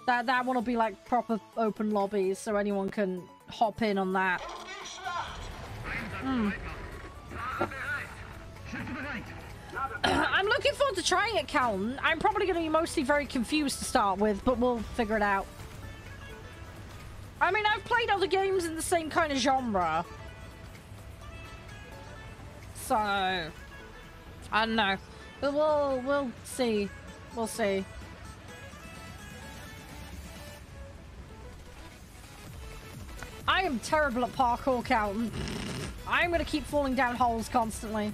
That one will be like proper open lobbies, so anyone can hop in on that. I'm looking forward to trying it, Calton. I'm probably going to be mostly very confused to start with, but we'll figure it out. I mean, I've played other games in the same kind of genre. So, I don't know. But we'll see. We'll see. I am terrible at parkour, Calton. I'm going to keep falling down holes constantly.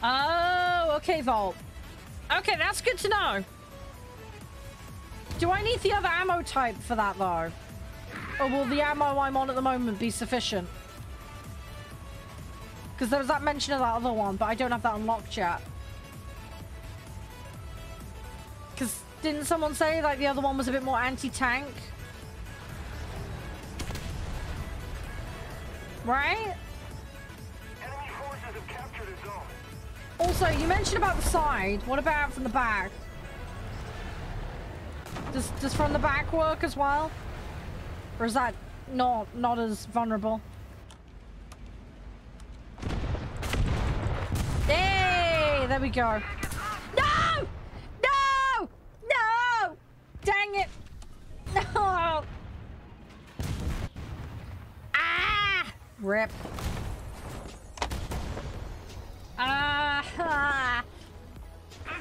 Oh, okay, Vault. Okay, that's good to know. Do I need the other ammo type for that, though? Or will the ammo I'm on at the moment be sufficient? Because there was that mention of that other one, but I don't have that unlocked yet. Because didn't someone say, like, the other one was a bit more anti-tank? Right? Enemy forces have captured a zone. Also, you mentioned about the side. What about from the back? Does from the back work as well? Or is that not as vulnerable? Hey, there we go. No! No! No! Dang it! No! Ah! Rip.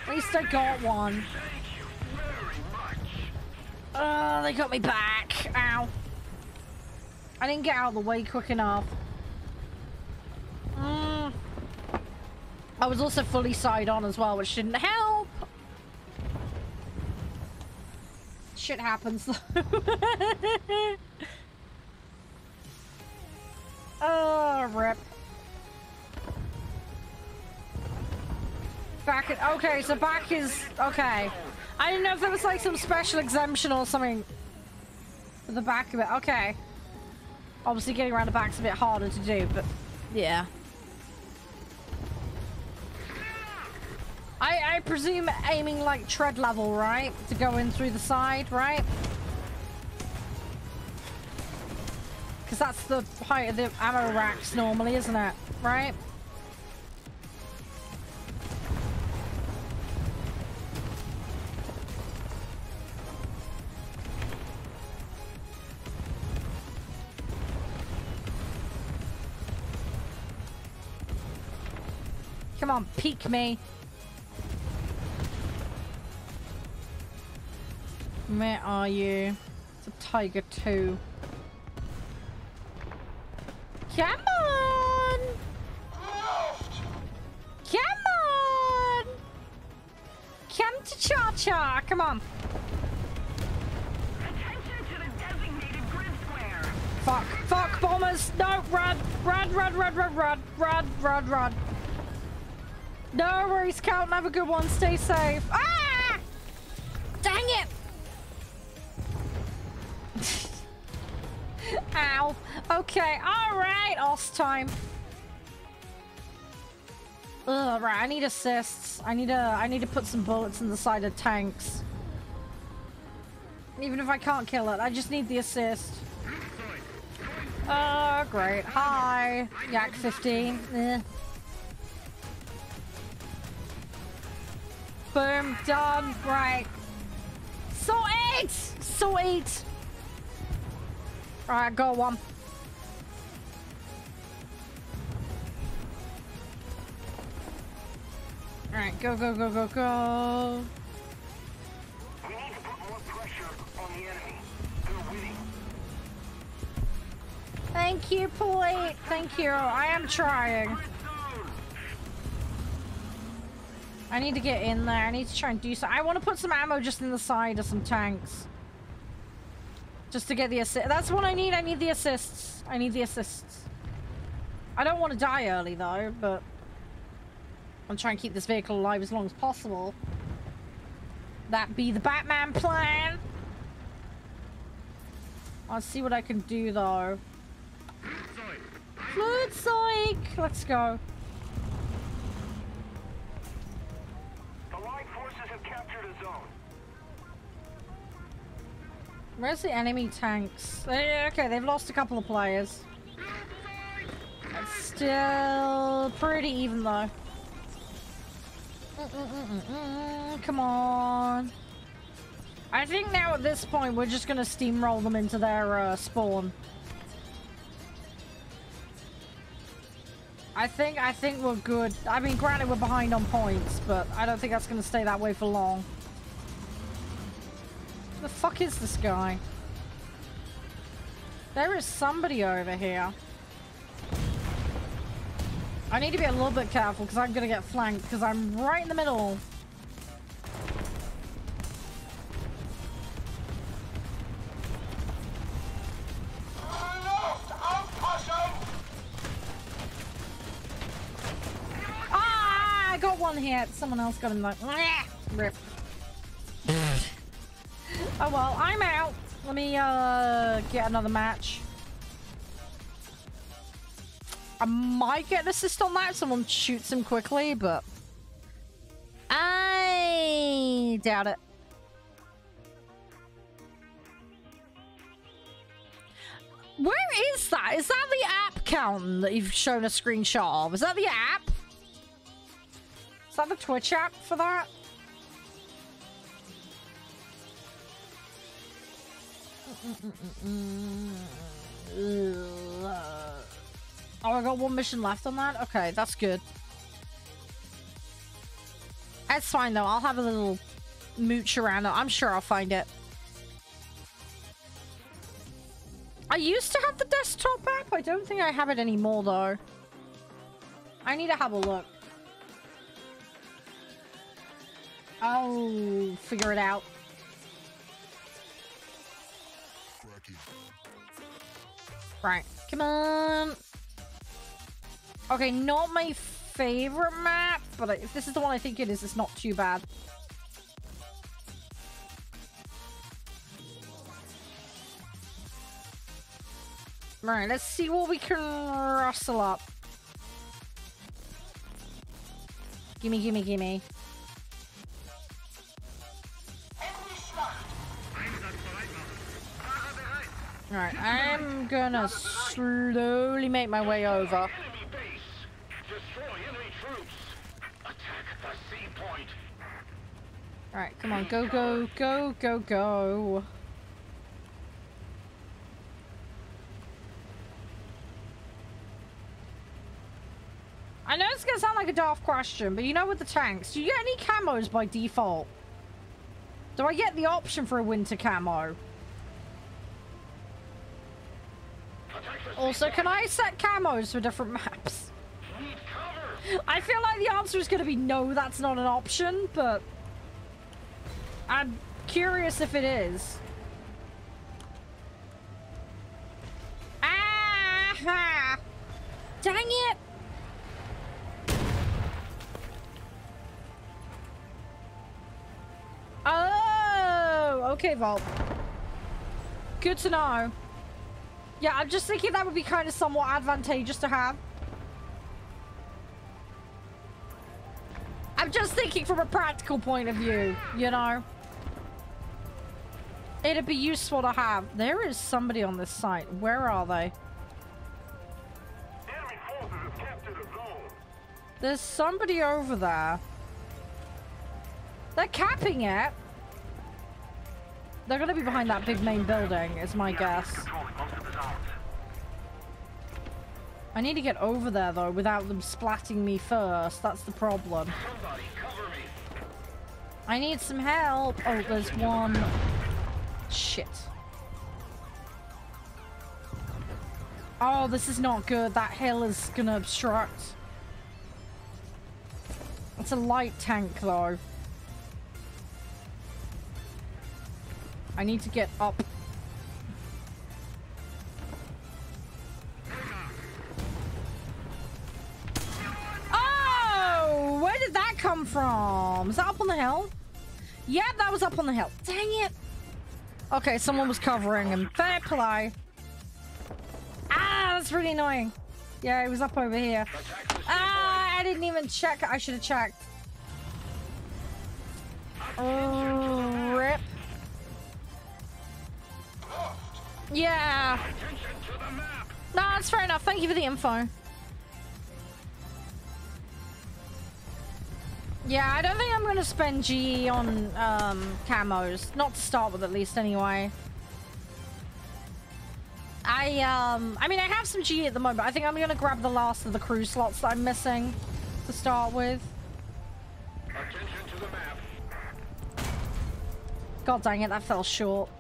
At least I got one. They got me back. Ow. I didn't get out of the way quick enough. I was also fully side on as well, which didn't help. Shit happens though. Oh, rip. Back at, okay, so back is okay. I didn't know if there was like some special exemption or something for the back of it. Okay. Obviously getting around the back's a bit harder to do, but yeah. I presume aiming like tread level, right? To go in through the side, right? Because that's the height of the ammo racks normally, isn't it? Right? Come on, peek me. Where are you? It's a Tiger 2. Come on! Come on! Come to Cha-Cha! Come on! Attention to the designated grid square. Fuck! Fuck! Bombers! No! Run! Run! Run! Run! Run! Run! Run! Run! Run! No worries, Count. Have a good one. Stay safe. Ah! Dang it! Ow. Okay. All right. Oss time. Ugh, right. I need assists. I need to put some bullets in the side of tanks. Even if I can't kill it, I just need the assist. Oh, great. Hi. Yak 15. Eh. Boom. Done. Right. Sweet! Sweet! Alright, go one. Alright, go, go, go, go, go. We need to put more pressure on the enemy. They're winning. Thank you, Polite. Thank you. I am trying. I need to get in there. I need to try and do so. I want to put some ammo just in the side of some tanks. Just to get the assist. That's what I need. I need the assists. I need the assists. I don't want to die early though, but I'm trying to keep this vehicle alive as long as possible. That be the Batman plan. I'll see what I can do though. Fluid psych. Let's go. Where's the enemy tanks? Okay, they've lost a couple of players. It's still pretty even though. Come on. I think now at this point we're just gonna steamroll them into their spawn. I think we're good. I mean, granted we're behind on points, but I don't think that's gonna stay that way for long. The fuck is this guy? There is somebody over here. I need to be a little bit careful because I'm gonna get flanked because I'm right in the middle. Ah! I got one hit. Someone else got him like rip. Oh well, I'm out. Let me get another match. I might get an assist on that if someone shoots him quickly, but I doubt it. Where is that? Is that the app counting that you've shown a screenshot of? Is that the app? Is that the Twitch app for that? Oh, I got one mission left on that? Okay, that's good. That's fine though, I'll have a little mooch around it. I'm sure I'll find it. I used to have the desktop app. I don't think I have it anymore though. I need to have a look. I'll figure it out. Right, come on. Okay, not my favorite map, but if this is the one I think it is, it's not too bad. Right, let's see what we can rustle up. Gimme, gimme, gimme. Alright, I'm gonna slowly make my way over. Alright, come on, go, go, go, go, go. I know it's gonna sound like a daft question, but you know with the tanks, do you get any camos by default? Do I get the option for a winter camo? Also, can I set camos for different maps? I feel like the answer is gonna be no, that's not an option, but I'm curious if it is. Ah! Dang it! Oh, okay, Vault. Good to know. Yeah, I'm just thinking that would be kind of somewhat advantageous to have. I'm just thinking from a practical point of view, you know. It'd be useful to have. There is somebody on this site. Where are they? Enemy forces have captured a zone. There's somebody over there. They're capping it. They're gonna be behind that big main building, is my guess. I need to get over there, though, without them splatting me first. That's the problem. Somebody cover me. I need some help. Oh, there's one. Shit. Oh, this is not good. That hill is gonna obstruct. It's a light tank, though. I need to get up. Oh! Where did that come from? Is that up on the hill? Yeah, that was up on the hill. Dang it! Okay, someone was covering him. Fair play. Ah, that's really annoying. Yeah, he was up over here. Ah, I didn't even check. I should have checked. Oh, rip. Yeah. No, that's fair enough. Thank you for the info. Yeah, I don't think I'm gonna spend GE on camos. Not to start with, at least, anyway. I mean, I have some GE at the moment. I think I'm gonna grab the last of the crew slots that I'm missing to start with. Attention to the map. God dang it, that fell short.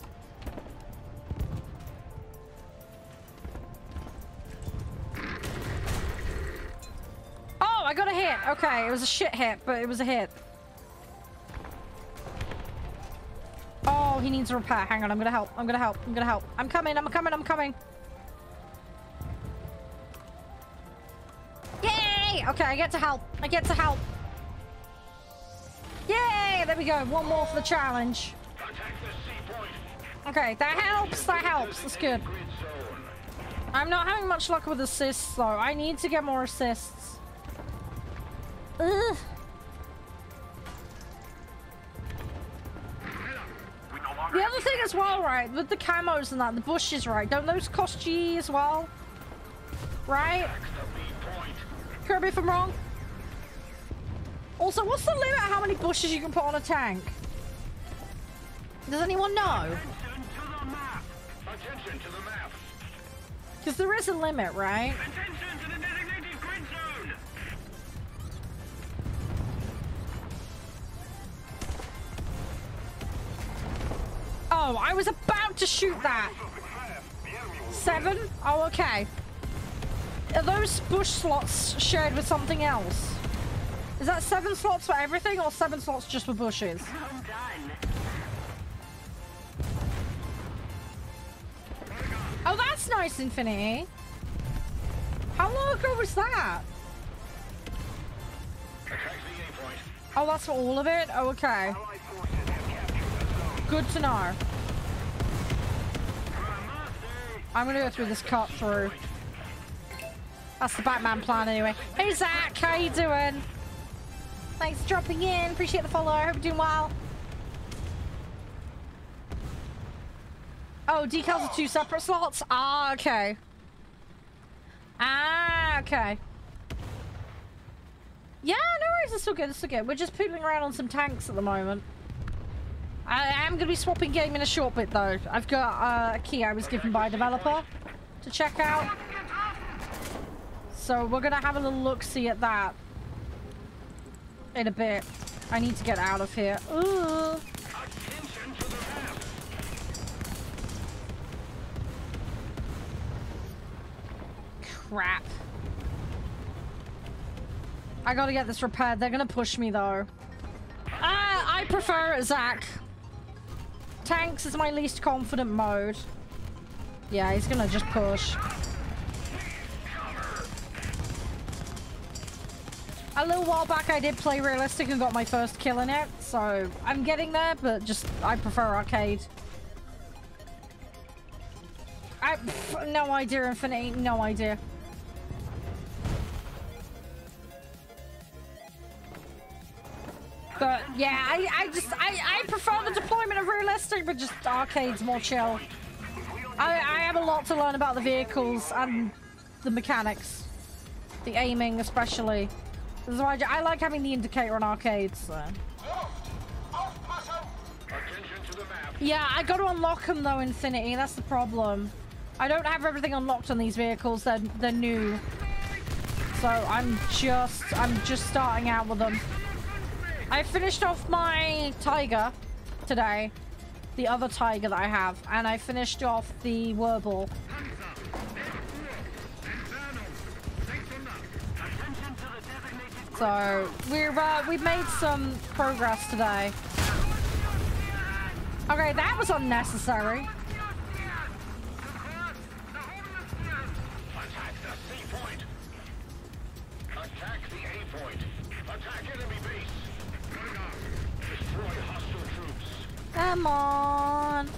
Oh, I got a hit. Okay, it was a shit hit, but it was a hit. Oh, he needs a repair. Hang on, I'm gonna help. I'm gonna help. I'm gonna help. I'm coming. I'm coming. I'm coming. Yay! Okay, I get to help. I get to help. Yay! There we go. One more for the challenge. Okay, that helps. That helps. That's good. I'm not having much luck with assists, though. I need to get more assists. Ugh. The other thing as well, right, with the camos and that, the bushes, right, don't those cost G as well? Right? Correct me if I'm wrong. Also, what's the limit how many bushes you can put on a tank? Does anyone know? Attention to the map. Because there is a limit, right? Attention to the designated grid zone. Oh, I was about to shoot that. 7? Oh, okay. Are those bush slots shared with something else? Is that 7 slots for everything or 7 slots just for bushes? I'm done. Oh, that's nice, Infinity. How long ago was that? Oh, that's for all of it? Oh, okay. Good to know. I'm gonna go through this cut through. That's the Batman plan anyway. Hey Zach, how you doing? Thanks for dropping in. Appreciate the follow. I hope you're doing well. Oh, decals are 2 separate slots? Ah, okay. Ah, okay. Yeah, no worries. It's still good. It's still good. We're just poodling around on some tanks at the moment. I am going to be swapping game in a short bit, though. I've got a key I was given by a developer to check out. So we're going to have a little look-see at that in a bit. I need to get out of here. Ooh. Crap. I gotta get this repaired. They're gonna push me, though. I prefer it, Zach. Tanks is my least confident mode. Yeah, he's gonna just push. A little while back I did play realistic and got my first kill in it, so I'm getting there, but just I prefer arcade. No idea, Infinity, no idea. But yeah, I prefer the deployment of realistic, but just arcade's more chill. I have a lot to learn about the vehicles and the mechanics, the aiming especially. This is why I like having the indicator on arcades. So. Yeah, I got to unlock them though, Infinity. That's the problem. I don't have everything unlocked on these vehicles. They're new, so I'm just starting out with them. I finished off my Tiger today, the other Tiger that I have, and I finished off the Werbel. So we've made some progress today. Okay, that was unnecessary. Attack the C point. Attack the A point. Attack enemy base. Destroy hostile troops. Come on.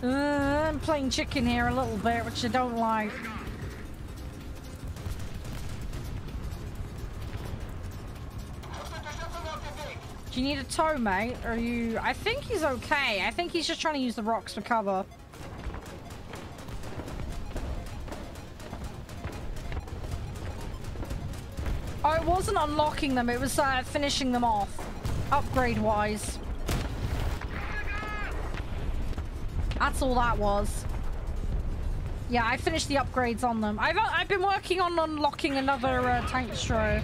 I'm playing chicken here a little bit, which I don't like. Do you need a tow, mate? Or are you... I think he's okay. I think he's just trying to use the rocks for cover. Oh, it wasn't unlocking them. It was finishing them off. Upgrade-wise. That's all that was. Yeah, I finished the upgrades on them. I've been working on unlocking another tank destroyer.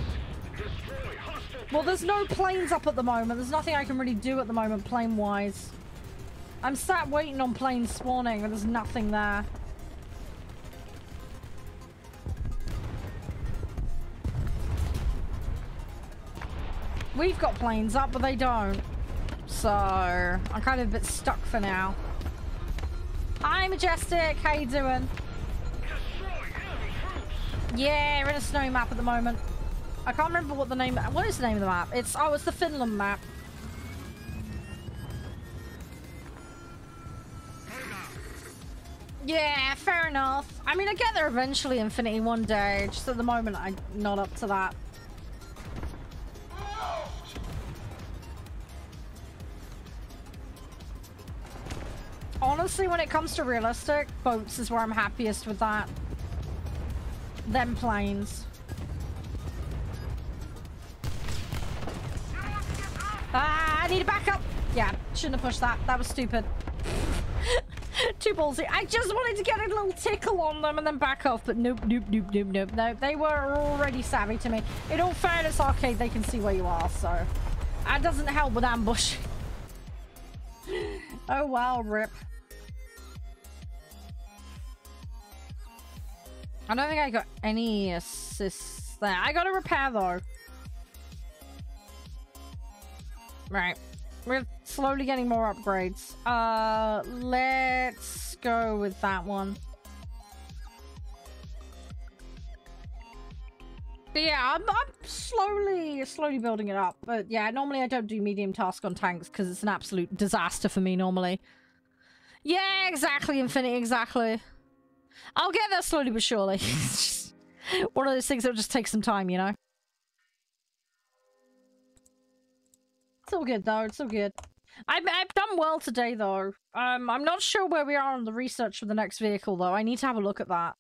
Well, there's no planes up at the moment. There's nothing I can really do at the moment, plane-wise. I'm sat waiting on planes spawning, and there's nothing there. We've got planes up, but they don't. So, I'm kind of a bit stuck for now. Hi, Majestic. How you doing? Yeah, we're in a snowy map at the moment. I can't remember what the name... What is the name of the map? It's the Finland map. Yeah, fair enough. I mean, I get there eventually, Infinity, one day. Just at the moment, I'm not up to that. Honestly, when it comes to realistic, boats is where I'm happiest with that. Them planes. Ah, I need a backup. Yeah, shouldn't have pushed that. That was stupid. Too ballsy. I just wanted to get a little tickle on them and then back off, but nope, nope, nope, nope, nope. No, they were already savvy to me. In all fairness, arcade, they can see where you are, so that doesn't help with ambushing. Oh wow, rip. I don't think I got any assists there. I got a repair though. Right. We're slowly getting more upgrades. Let's go with that one. But yeah, I'm slowly building it up. But yeah, normally I don't do medium task on tanks because it's an absolute disaster for me normally. Yeah, exactly, Infinity, exactly. I'll get there slowly but surely. It's just one of those things that will just take some time, you know? It's all good, though. It's all good. I've done well today, though. I'm not sure where we are on the research for the next vehicle, though. I need to have a look at that.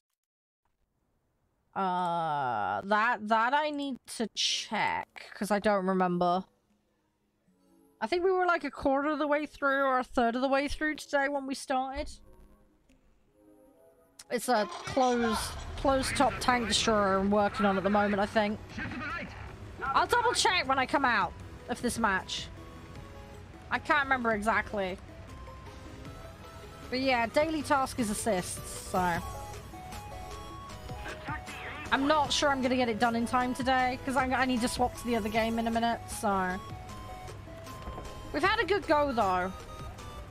That I need to check, because I don't remember. I think we were like a quarter of the way through, or a third of the way through today when we started. It's a closed top tank destroyer I'm working on at the moment, I think. I'll double check when I come out of this match. I can't remember exactly. But yeah, daily task is assists, so... I'm not sure I'm gonna get it done in time today, because I need to swap to the other game in a minute, so... We've had a good go, though.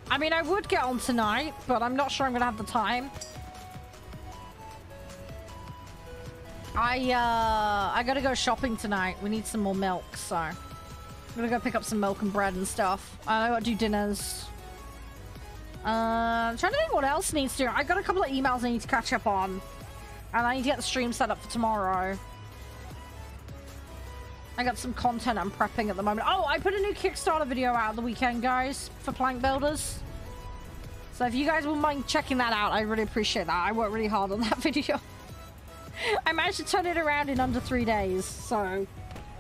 I mean, I would get on tonight, but I'm not sure I'm gonna have the time. I gotta go shopping tonight. We need some more milk, so... I'm gonna go pick up some milk and bread and stuff. I gotta do dinners. I'm trying to think what else needs to do. I got a couple of emails I need to catch up on. And I need to get the stream set up for tomorrow. I got some content I'm prepping at the moment. Oh, I put a new Kickstarter video out the weekend, guys, for plank builders. So if you guys wouldn't mind checking that out, I really appreciate that. I worked really hard on that video. I managed to turn it around in under 3 days, so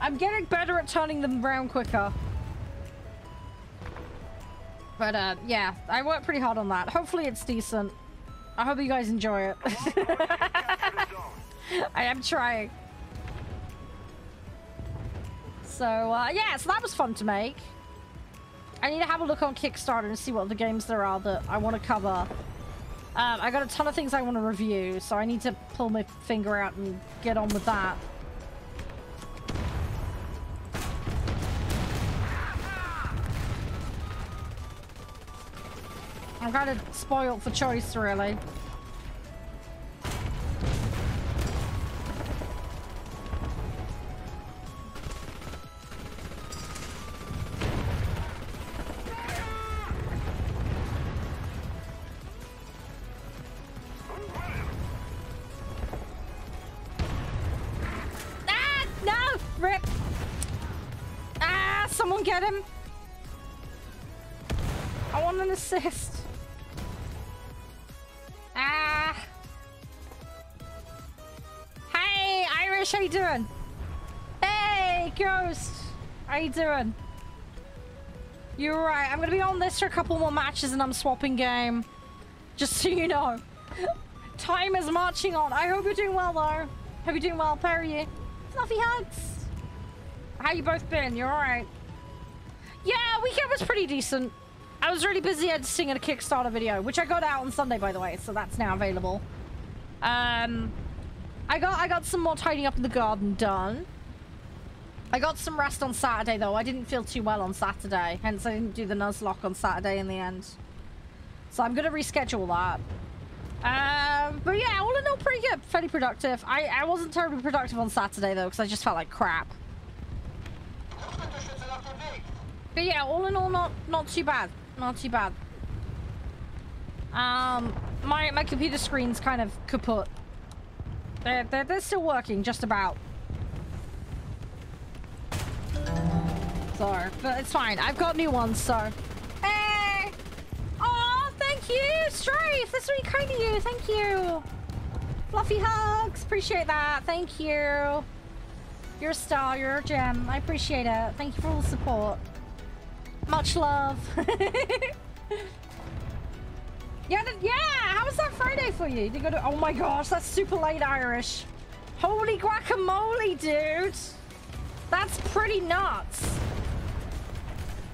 I'm getting better at turning them around quicker. But yeah, I worked pretty hard on that. Hopefully it's decent. I hope you guys enjoy it. I am trying. So, yeah, so that was fun to make. I need to have a look on Kickstarter and see what other games there are that I want to cover. I got a ton of things I want to review, so I need to pull my finger out and get on with that. I'm kind of spoiled for choice, really. Ah, no! Rip! Ah, someone get him! I want an assist. Ah. Hey, Irish, how you doing? Hey, Ghost. How you doing? You're right. I'm gonna be on this for a couple more matches and I'm swapping game. Just so you know. Time is marching on. I hope you're doing well, though. Hope you're doing well. How are you? Fluffy hugs. How you both been? You're alright. Yeah, weekend was pretty decent. I was really busy editing a Kickstarter video, which I got out on Sunday, by the way, so that's now available. I got some more tidying up in the garden done. I got some rest on Saturday, though. I didn't feel too well on Saturday, hence I didn't do the Nuzlocke on Saturday in the end. So I'm gonna reschedule that. But yeah, all in all, pretty good. Fairly productive. I wasn't terribly productive on Saturday, though, because I just felt like crap. But yeah, all in all, not too bad. Not too bad. My computer screen's kind of kaput. They're still working, just about. So, but it's fine. I've got new ones, so. Hey! Oh, thank you, Strafe! That's really kind of you. Thank you. Fluffy hugs. Appreciate that. Thank you. You're a star. You're a gem. I appreciate it. Thank you for all the support. Much love. Yeah, how was that Friday for you? Did you go to, oh my gosh, that's super late, Irish. Holy guacamole, dude. That's pretty nuts.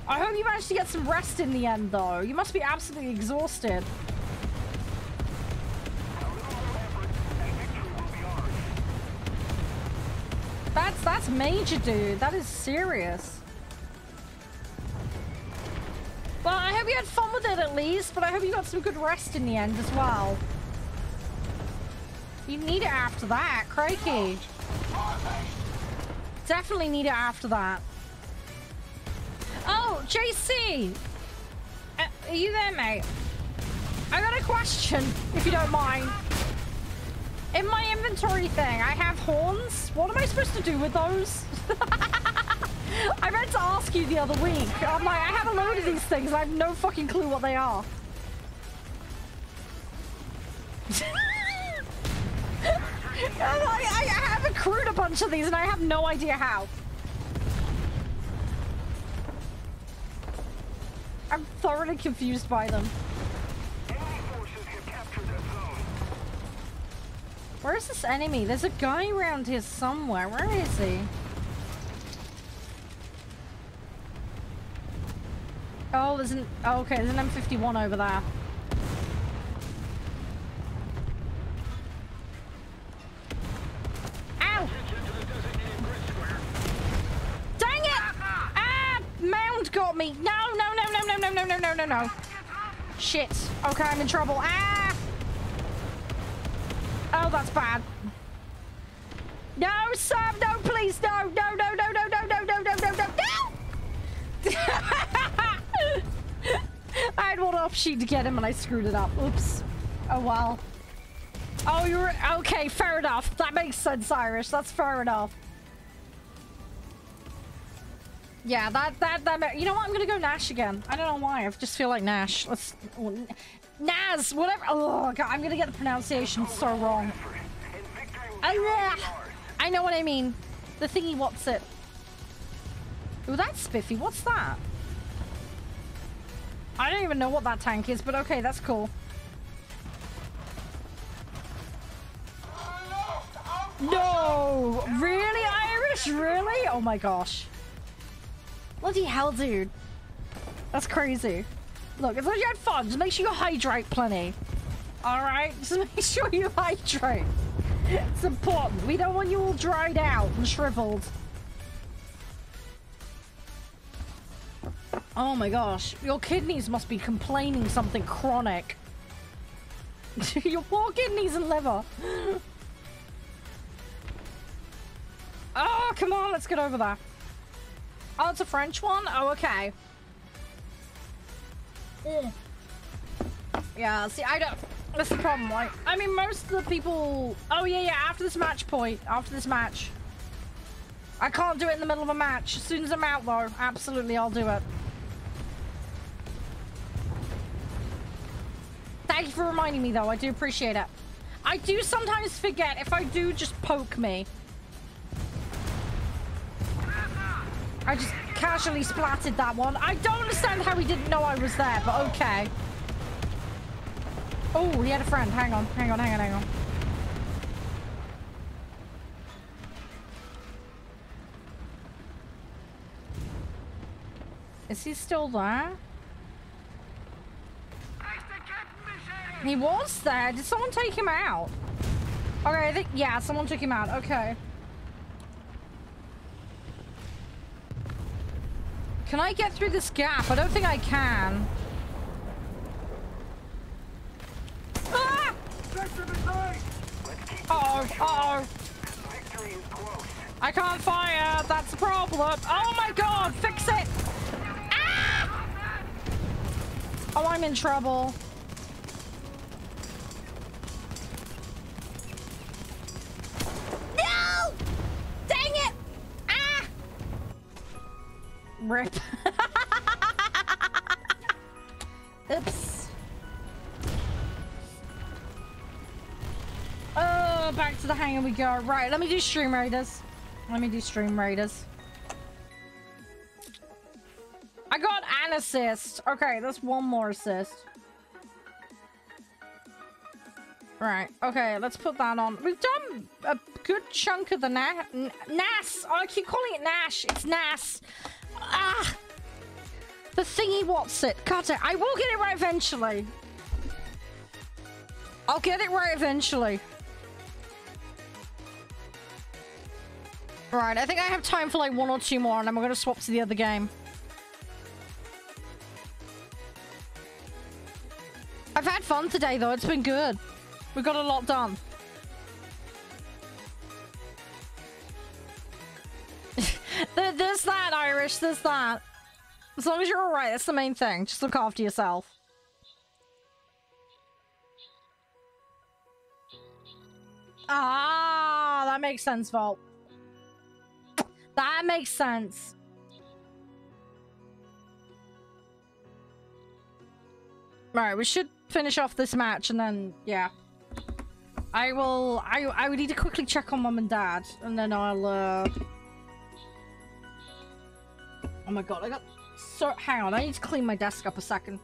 I hope you managed to get some rest in the end, though. You must be absolutely exhausted. That's major, dude. That is serious. Well, I hope you had fun with it at least, but I hope you got some good rest in the end as well. You need it after that, crikey. Definitely need it after that. Oh, JC! Are you there, mate? I got a question, if you don't mind. In my inventory thing, I have horns. What am I supposed to do with those? I meant to ask you the other week. I'm like, I have a load of these things. I have no fucking clue what they are. I have accrued a bunch of these and I have no idea how. I'm thoroughly confused by them. Where is this enemy? There's a guy around here somewhere. Where is he? Oh, there's an... Oh, okay, there's an M51 over there. Ow! Dang it! Ah! Mound got me! No, no, no, no, no, no, no, no, no, no, no. Shit. Okay, I'm in trouble. Ah! Oh, that's bad. No, Sam, no, please, no, no, no, no, no, no, no, no, no, no, no, no! I had one offshoot to get him and I screwed it up. Oops. Oh, well. Oh, you're... Okay, fair enough. That makes sense, Irish. That's fair enough. Yeah, that... You know what? I'm gonna go Nash again. I don't know why. I just feel like Nash. Let's... Naz! Whatever. Oh, God. I'm gonna get the pronunciation so wrong. I know what I mean. The thingy what's it. Ooh, that's spiffy. What's that? I don't even know what that tank is, but okay, that's cool. No! Really, Irish? Really? Oh my gosh. Bloody hell, dude. That's crazy. Look, as long as you had fun, just make sure you hydrate plenty. Alright? Just make sure you hydrate. It's important. We don't want you all dried out and shriveled. Oh my gosh. Your kidneys must be complaining something chronic. Your poor kidneys and liver. Oh, come on. Let's get over there. Oh, it's a French one? Oh, okay. Yeah, see, I don't... That's the problem, like... I mean, most of the people... Oh, yeah, yeah, after this match point. After this match. I can't do it in the middle of a match. As soon as I'm out, though, absolutely, I'll do it. Thank you for reminding me, though. I do appreciate it. I do sometimes forget if I do just poke me. I just casually splatted that one. I don't understand how he didn't know I was there, but okay. Oh, he had a friend. Hang on, hang on, hang on, hang on. Is he still there? He was there. Did someone take him out? Okay, I think, yeah, someone took him out. Okay. Can I get through this gap? I don't think I can. Ah! Uh-oh, uh-oh. I can't fire. That's the problem. Oh my god, fix it. Ah! Oh, I'm in trouble. No! Dang it! Ah! Rip. Oops. Oh, back to the hangar we go. Right, let me do Stream Raiders. Let me do Stream Raiders. I got an assist. Okay, that's one more assist. Right, okay, let's put that on. We've done a good chunk of the NAS. Oh, I keep calling it Nash. It's NAS. Ah! The thingy what's it? Cut it. I will get it right eventually. I'll get it right eventually. Right, I think I have time for like one or two more and then we're gonna swap to the other game. I've had fun today though, it's been good. We got a lot done. There's that, Irish. There's that. As long as you're alright, that's the main thing. Just look after yourself. Ah, that makes sense, Volt. That makes sense. Right, we should finish off this match and then, yeah. I would need to quickly check on Mum and Dad, and then I'll, oh my god, I got so- hang on, I need to clean my desk up a second.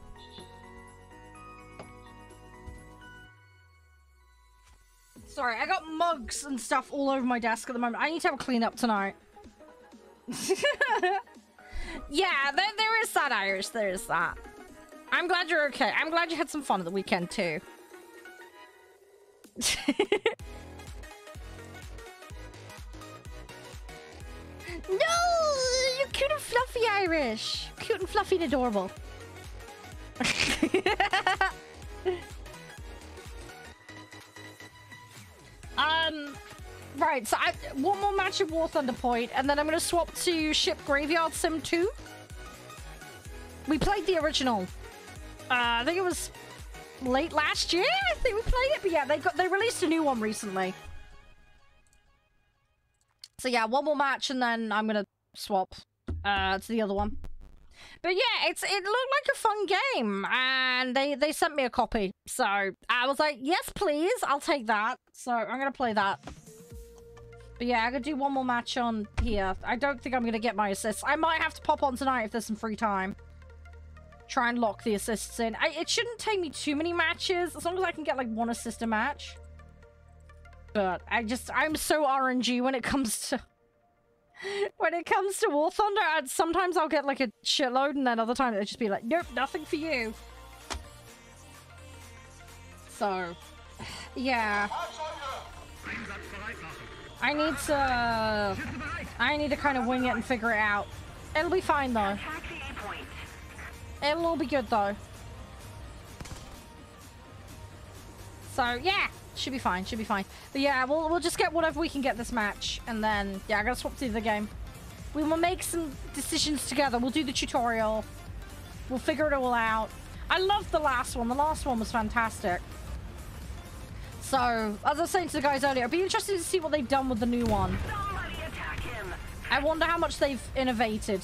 Sorry, I got mugs and stuff all over my desk at the moment. I need to have a clean up tonight. Yeah, there is that, Irish, there is that. I'm glad you're okay. I'm glad you had some fun at the weekend, too. No! You're cute and fluffy, Irish. Cute and fluffy and adorable. Right, so one more match of War Thunder Point, and then I'm going to swap to Ship Graveyard Sim 2. We played the original. I think it was late last year, I think we played it, but yeah, they released a new one recently. So yeah, one more match and then I'm gonna swap to the other one. But yeah, it looked like a fun game, and they sent me a copy, so I was like, yes please, I'll take that. So I'm gonna play that. But yeah, I'm gonna do one more match on here. I don't think I'm gonna get my assists. I might have to pop on tonight if there's some free time. Try and lock the assists in. It shouldn't take me too many matches, as long as I can get like one assist a match. But I'm so RNG when it comes to War Thunder. Sometimes I'll get like a shitload, and then other times it'll just be like, nope, nothing for you. So, yeah. I need to kind of wing it and figure it out. It'll be fine though. It'll all be good though. So yeah, should be fine, should be fine. But yeah, we'll just get whatever we can get this match, and then yeah, I gotta swap to the game. We will make some decisions together. We'll do the tutorial. We'll figure it all out. I loved the last one. The last one was fantastic. So, as I was saying to the guys earlier, it'd be interesting to see what they've done with the new one. I wonder how much they've innovated.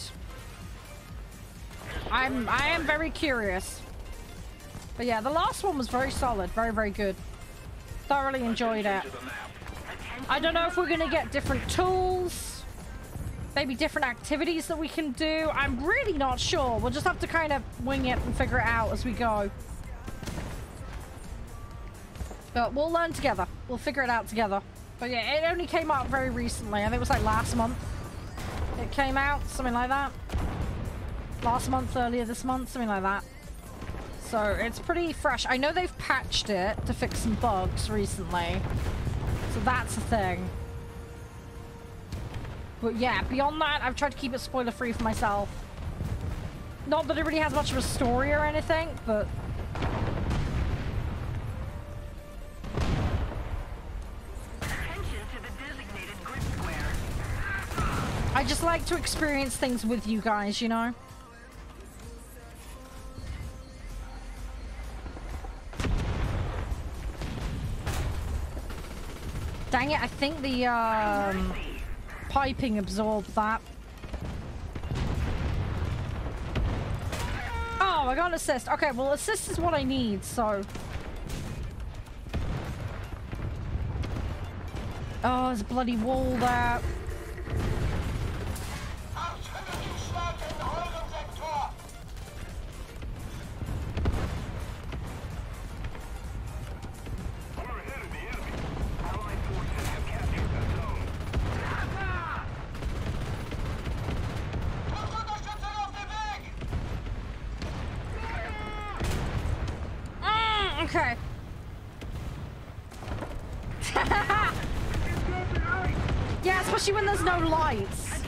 I am very curious. But yeah, the last one was very solid. Very, very good. Thoroughly enjoyed it. I don't know if we're going to get different tools. Maybe different activities that we can do. I'm really not sure. We'll just have to kind of wing it and figure it out as we go. But we'll learn together. We'll figure it out together. But yeah, it only came out very recently. I think it was like last month. It came out, something like that. Last month, earlier this month, something like that. So it's pretty fresh. I know they've patched it to fix some bugs recently. So that's a thing. But yeah, beyond that, I've tried to keep it spoiler-free for myself. Not that it really has much of a story or anything, but... I just like to experience things with you guys, you know? Dang it, I think the piping absorbed that. Oh, I got an assist. Okay, well, assist is what I need, so... Oh, there's a bloody wall there. Okay. Yeah, especially when there's no lights.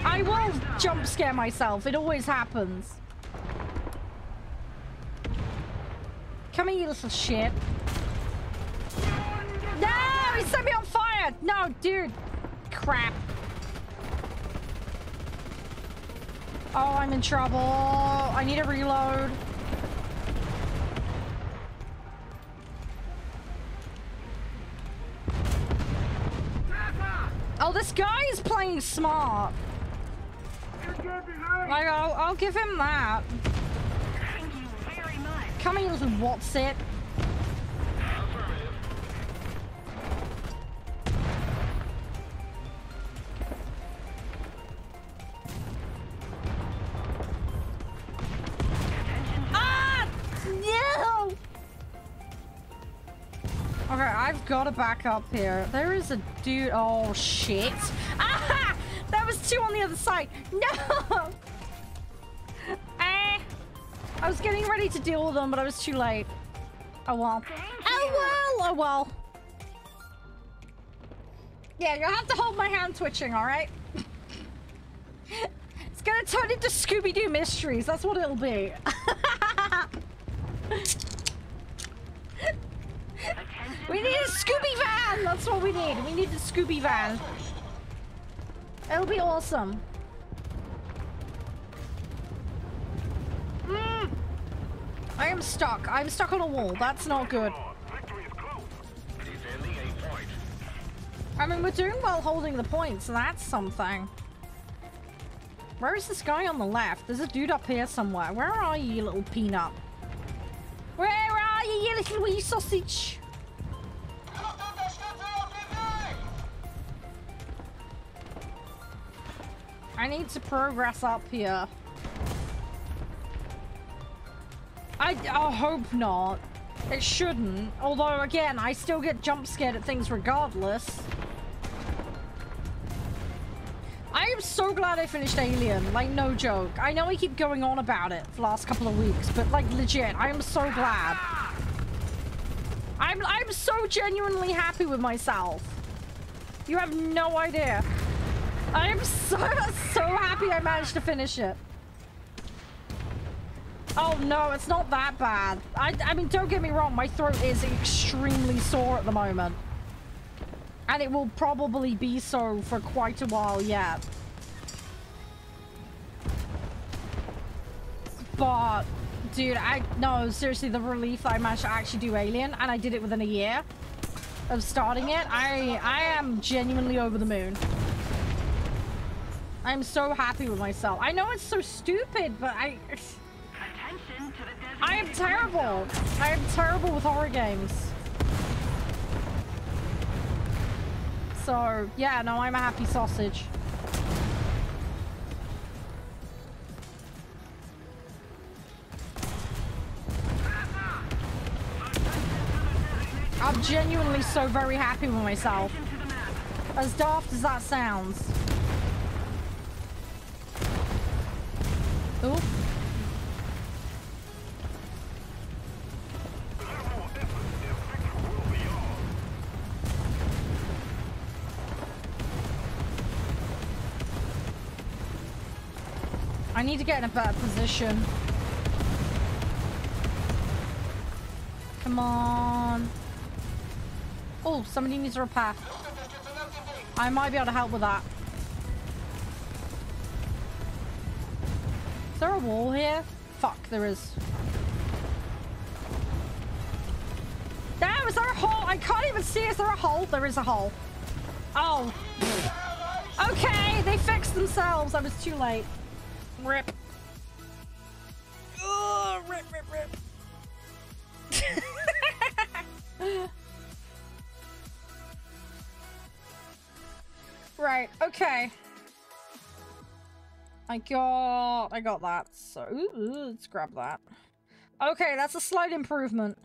I will jump scare myself. It always happens. Come here, you little shit. No! He set me on fire! No, dude. Crap. Oh, I'm in trouble. I need a reload. Oh, this guy is playing smart. Like, I'll give him that. Thank you very much. Coming with what's it? Ah! No! Okay, I've got to back up here. There is a dude. Oh, shit. Ah! That was two on the other side. No! I was getting ready to deal with them, but I was too late. Oh, well. Oh, well. Oh, well. Yeah, you'll have to hold my hand twitching, all right? It's gonna turn into Scooby-Doo Mysteries. That's what it'll be. We need a Scooby van! That's what we need. We need a Scooby van. It'll be awesome. I am stuck. I'm stuck on a wall. That's not good. I mean, we're doing well holding the points. That's something. Where is this guy on the left? There's a dude up here somewhere. Where are you, you little peanut? Where are you, you little wee sausage? I need to progress up here. I hope not. It shouldn't. Although, again, I still get jump scared at things regardless. I am so glad I finished Alien. Like, no joke. I know I keep going on about it for the last couple of weeks, but, like, legit, I am so glad. I'm so genuinely happy with myself. You have no idea. I am so happy I managed to finish it. Oh no, it's not that bad. I mean, don't get me wrong, my throat is extremely sore at the moment. And it will probably be so for quite a while yet. But, dude, no, seriously, the relief that I managed to actually do Alien, and I did it within a year of starting it, I am genuinely over the moon. I'm so happy with myself. I know it's so stupid, but I am terrible. I am terrible with horror games. So, yeah, no, I'm a happy sausage. I'm genuinely so very happy with myself. As daft as that sounds. Ooh. I need to get in a better position. Come on. Oh, somebody needs a repair. I might be able to help with that. Is there a wall here? Fuck, there is. Damn, is there a hole? I can't even see. Is there a hole? There is a hole. Oh. Okay, they fixed themselves. I was too late. Rip. Oh, rip, rip, rip. Right, okay. I got that. So, let's grab that. Okay, that's a slight improvement.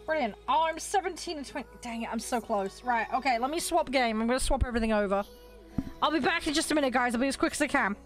Brilliant. Oh, I'm 17 and 20. Dang it, I'm so close. Right, okay, let me swap game. I'm gonna swap everything over. I'll be back in just a minute, guys. I'll be as quick as I can.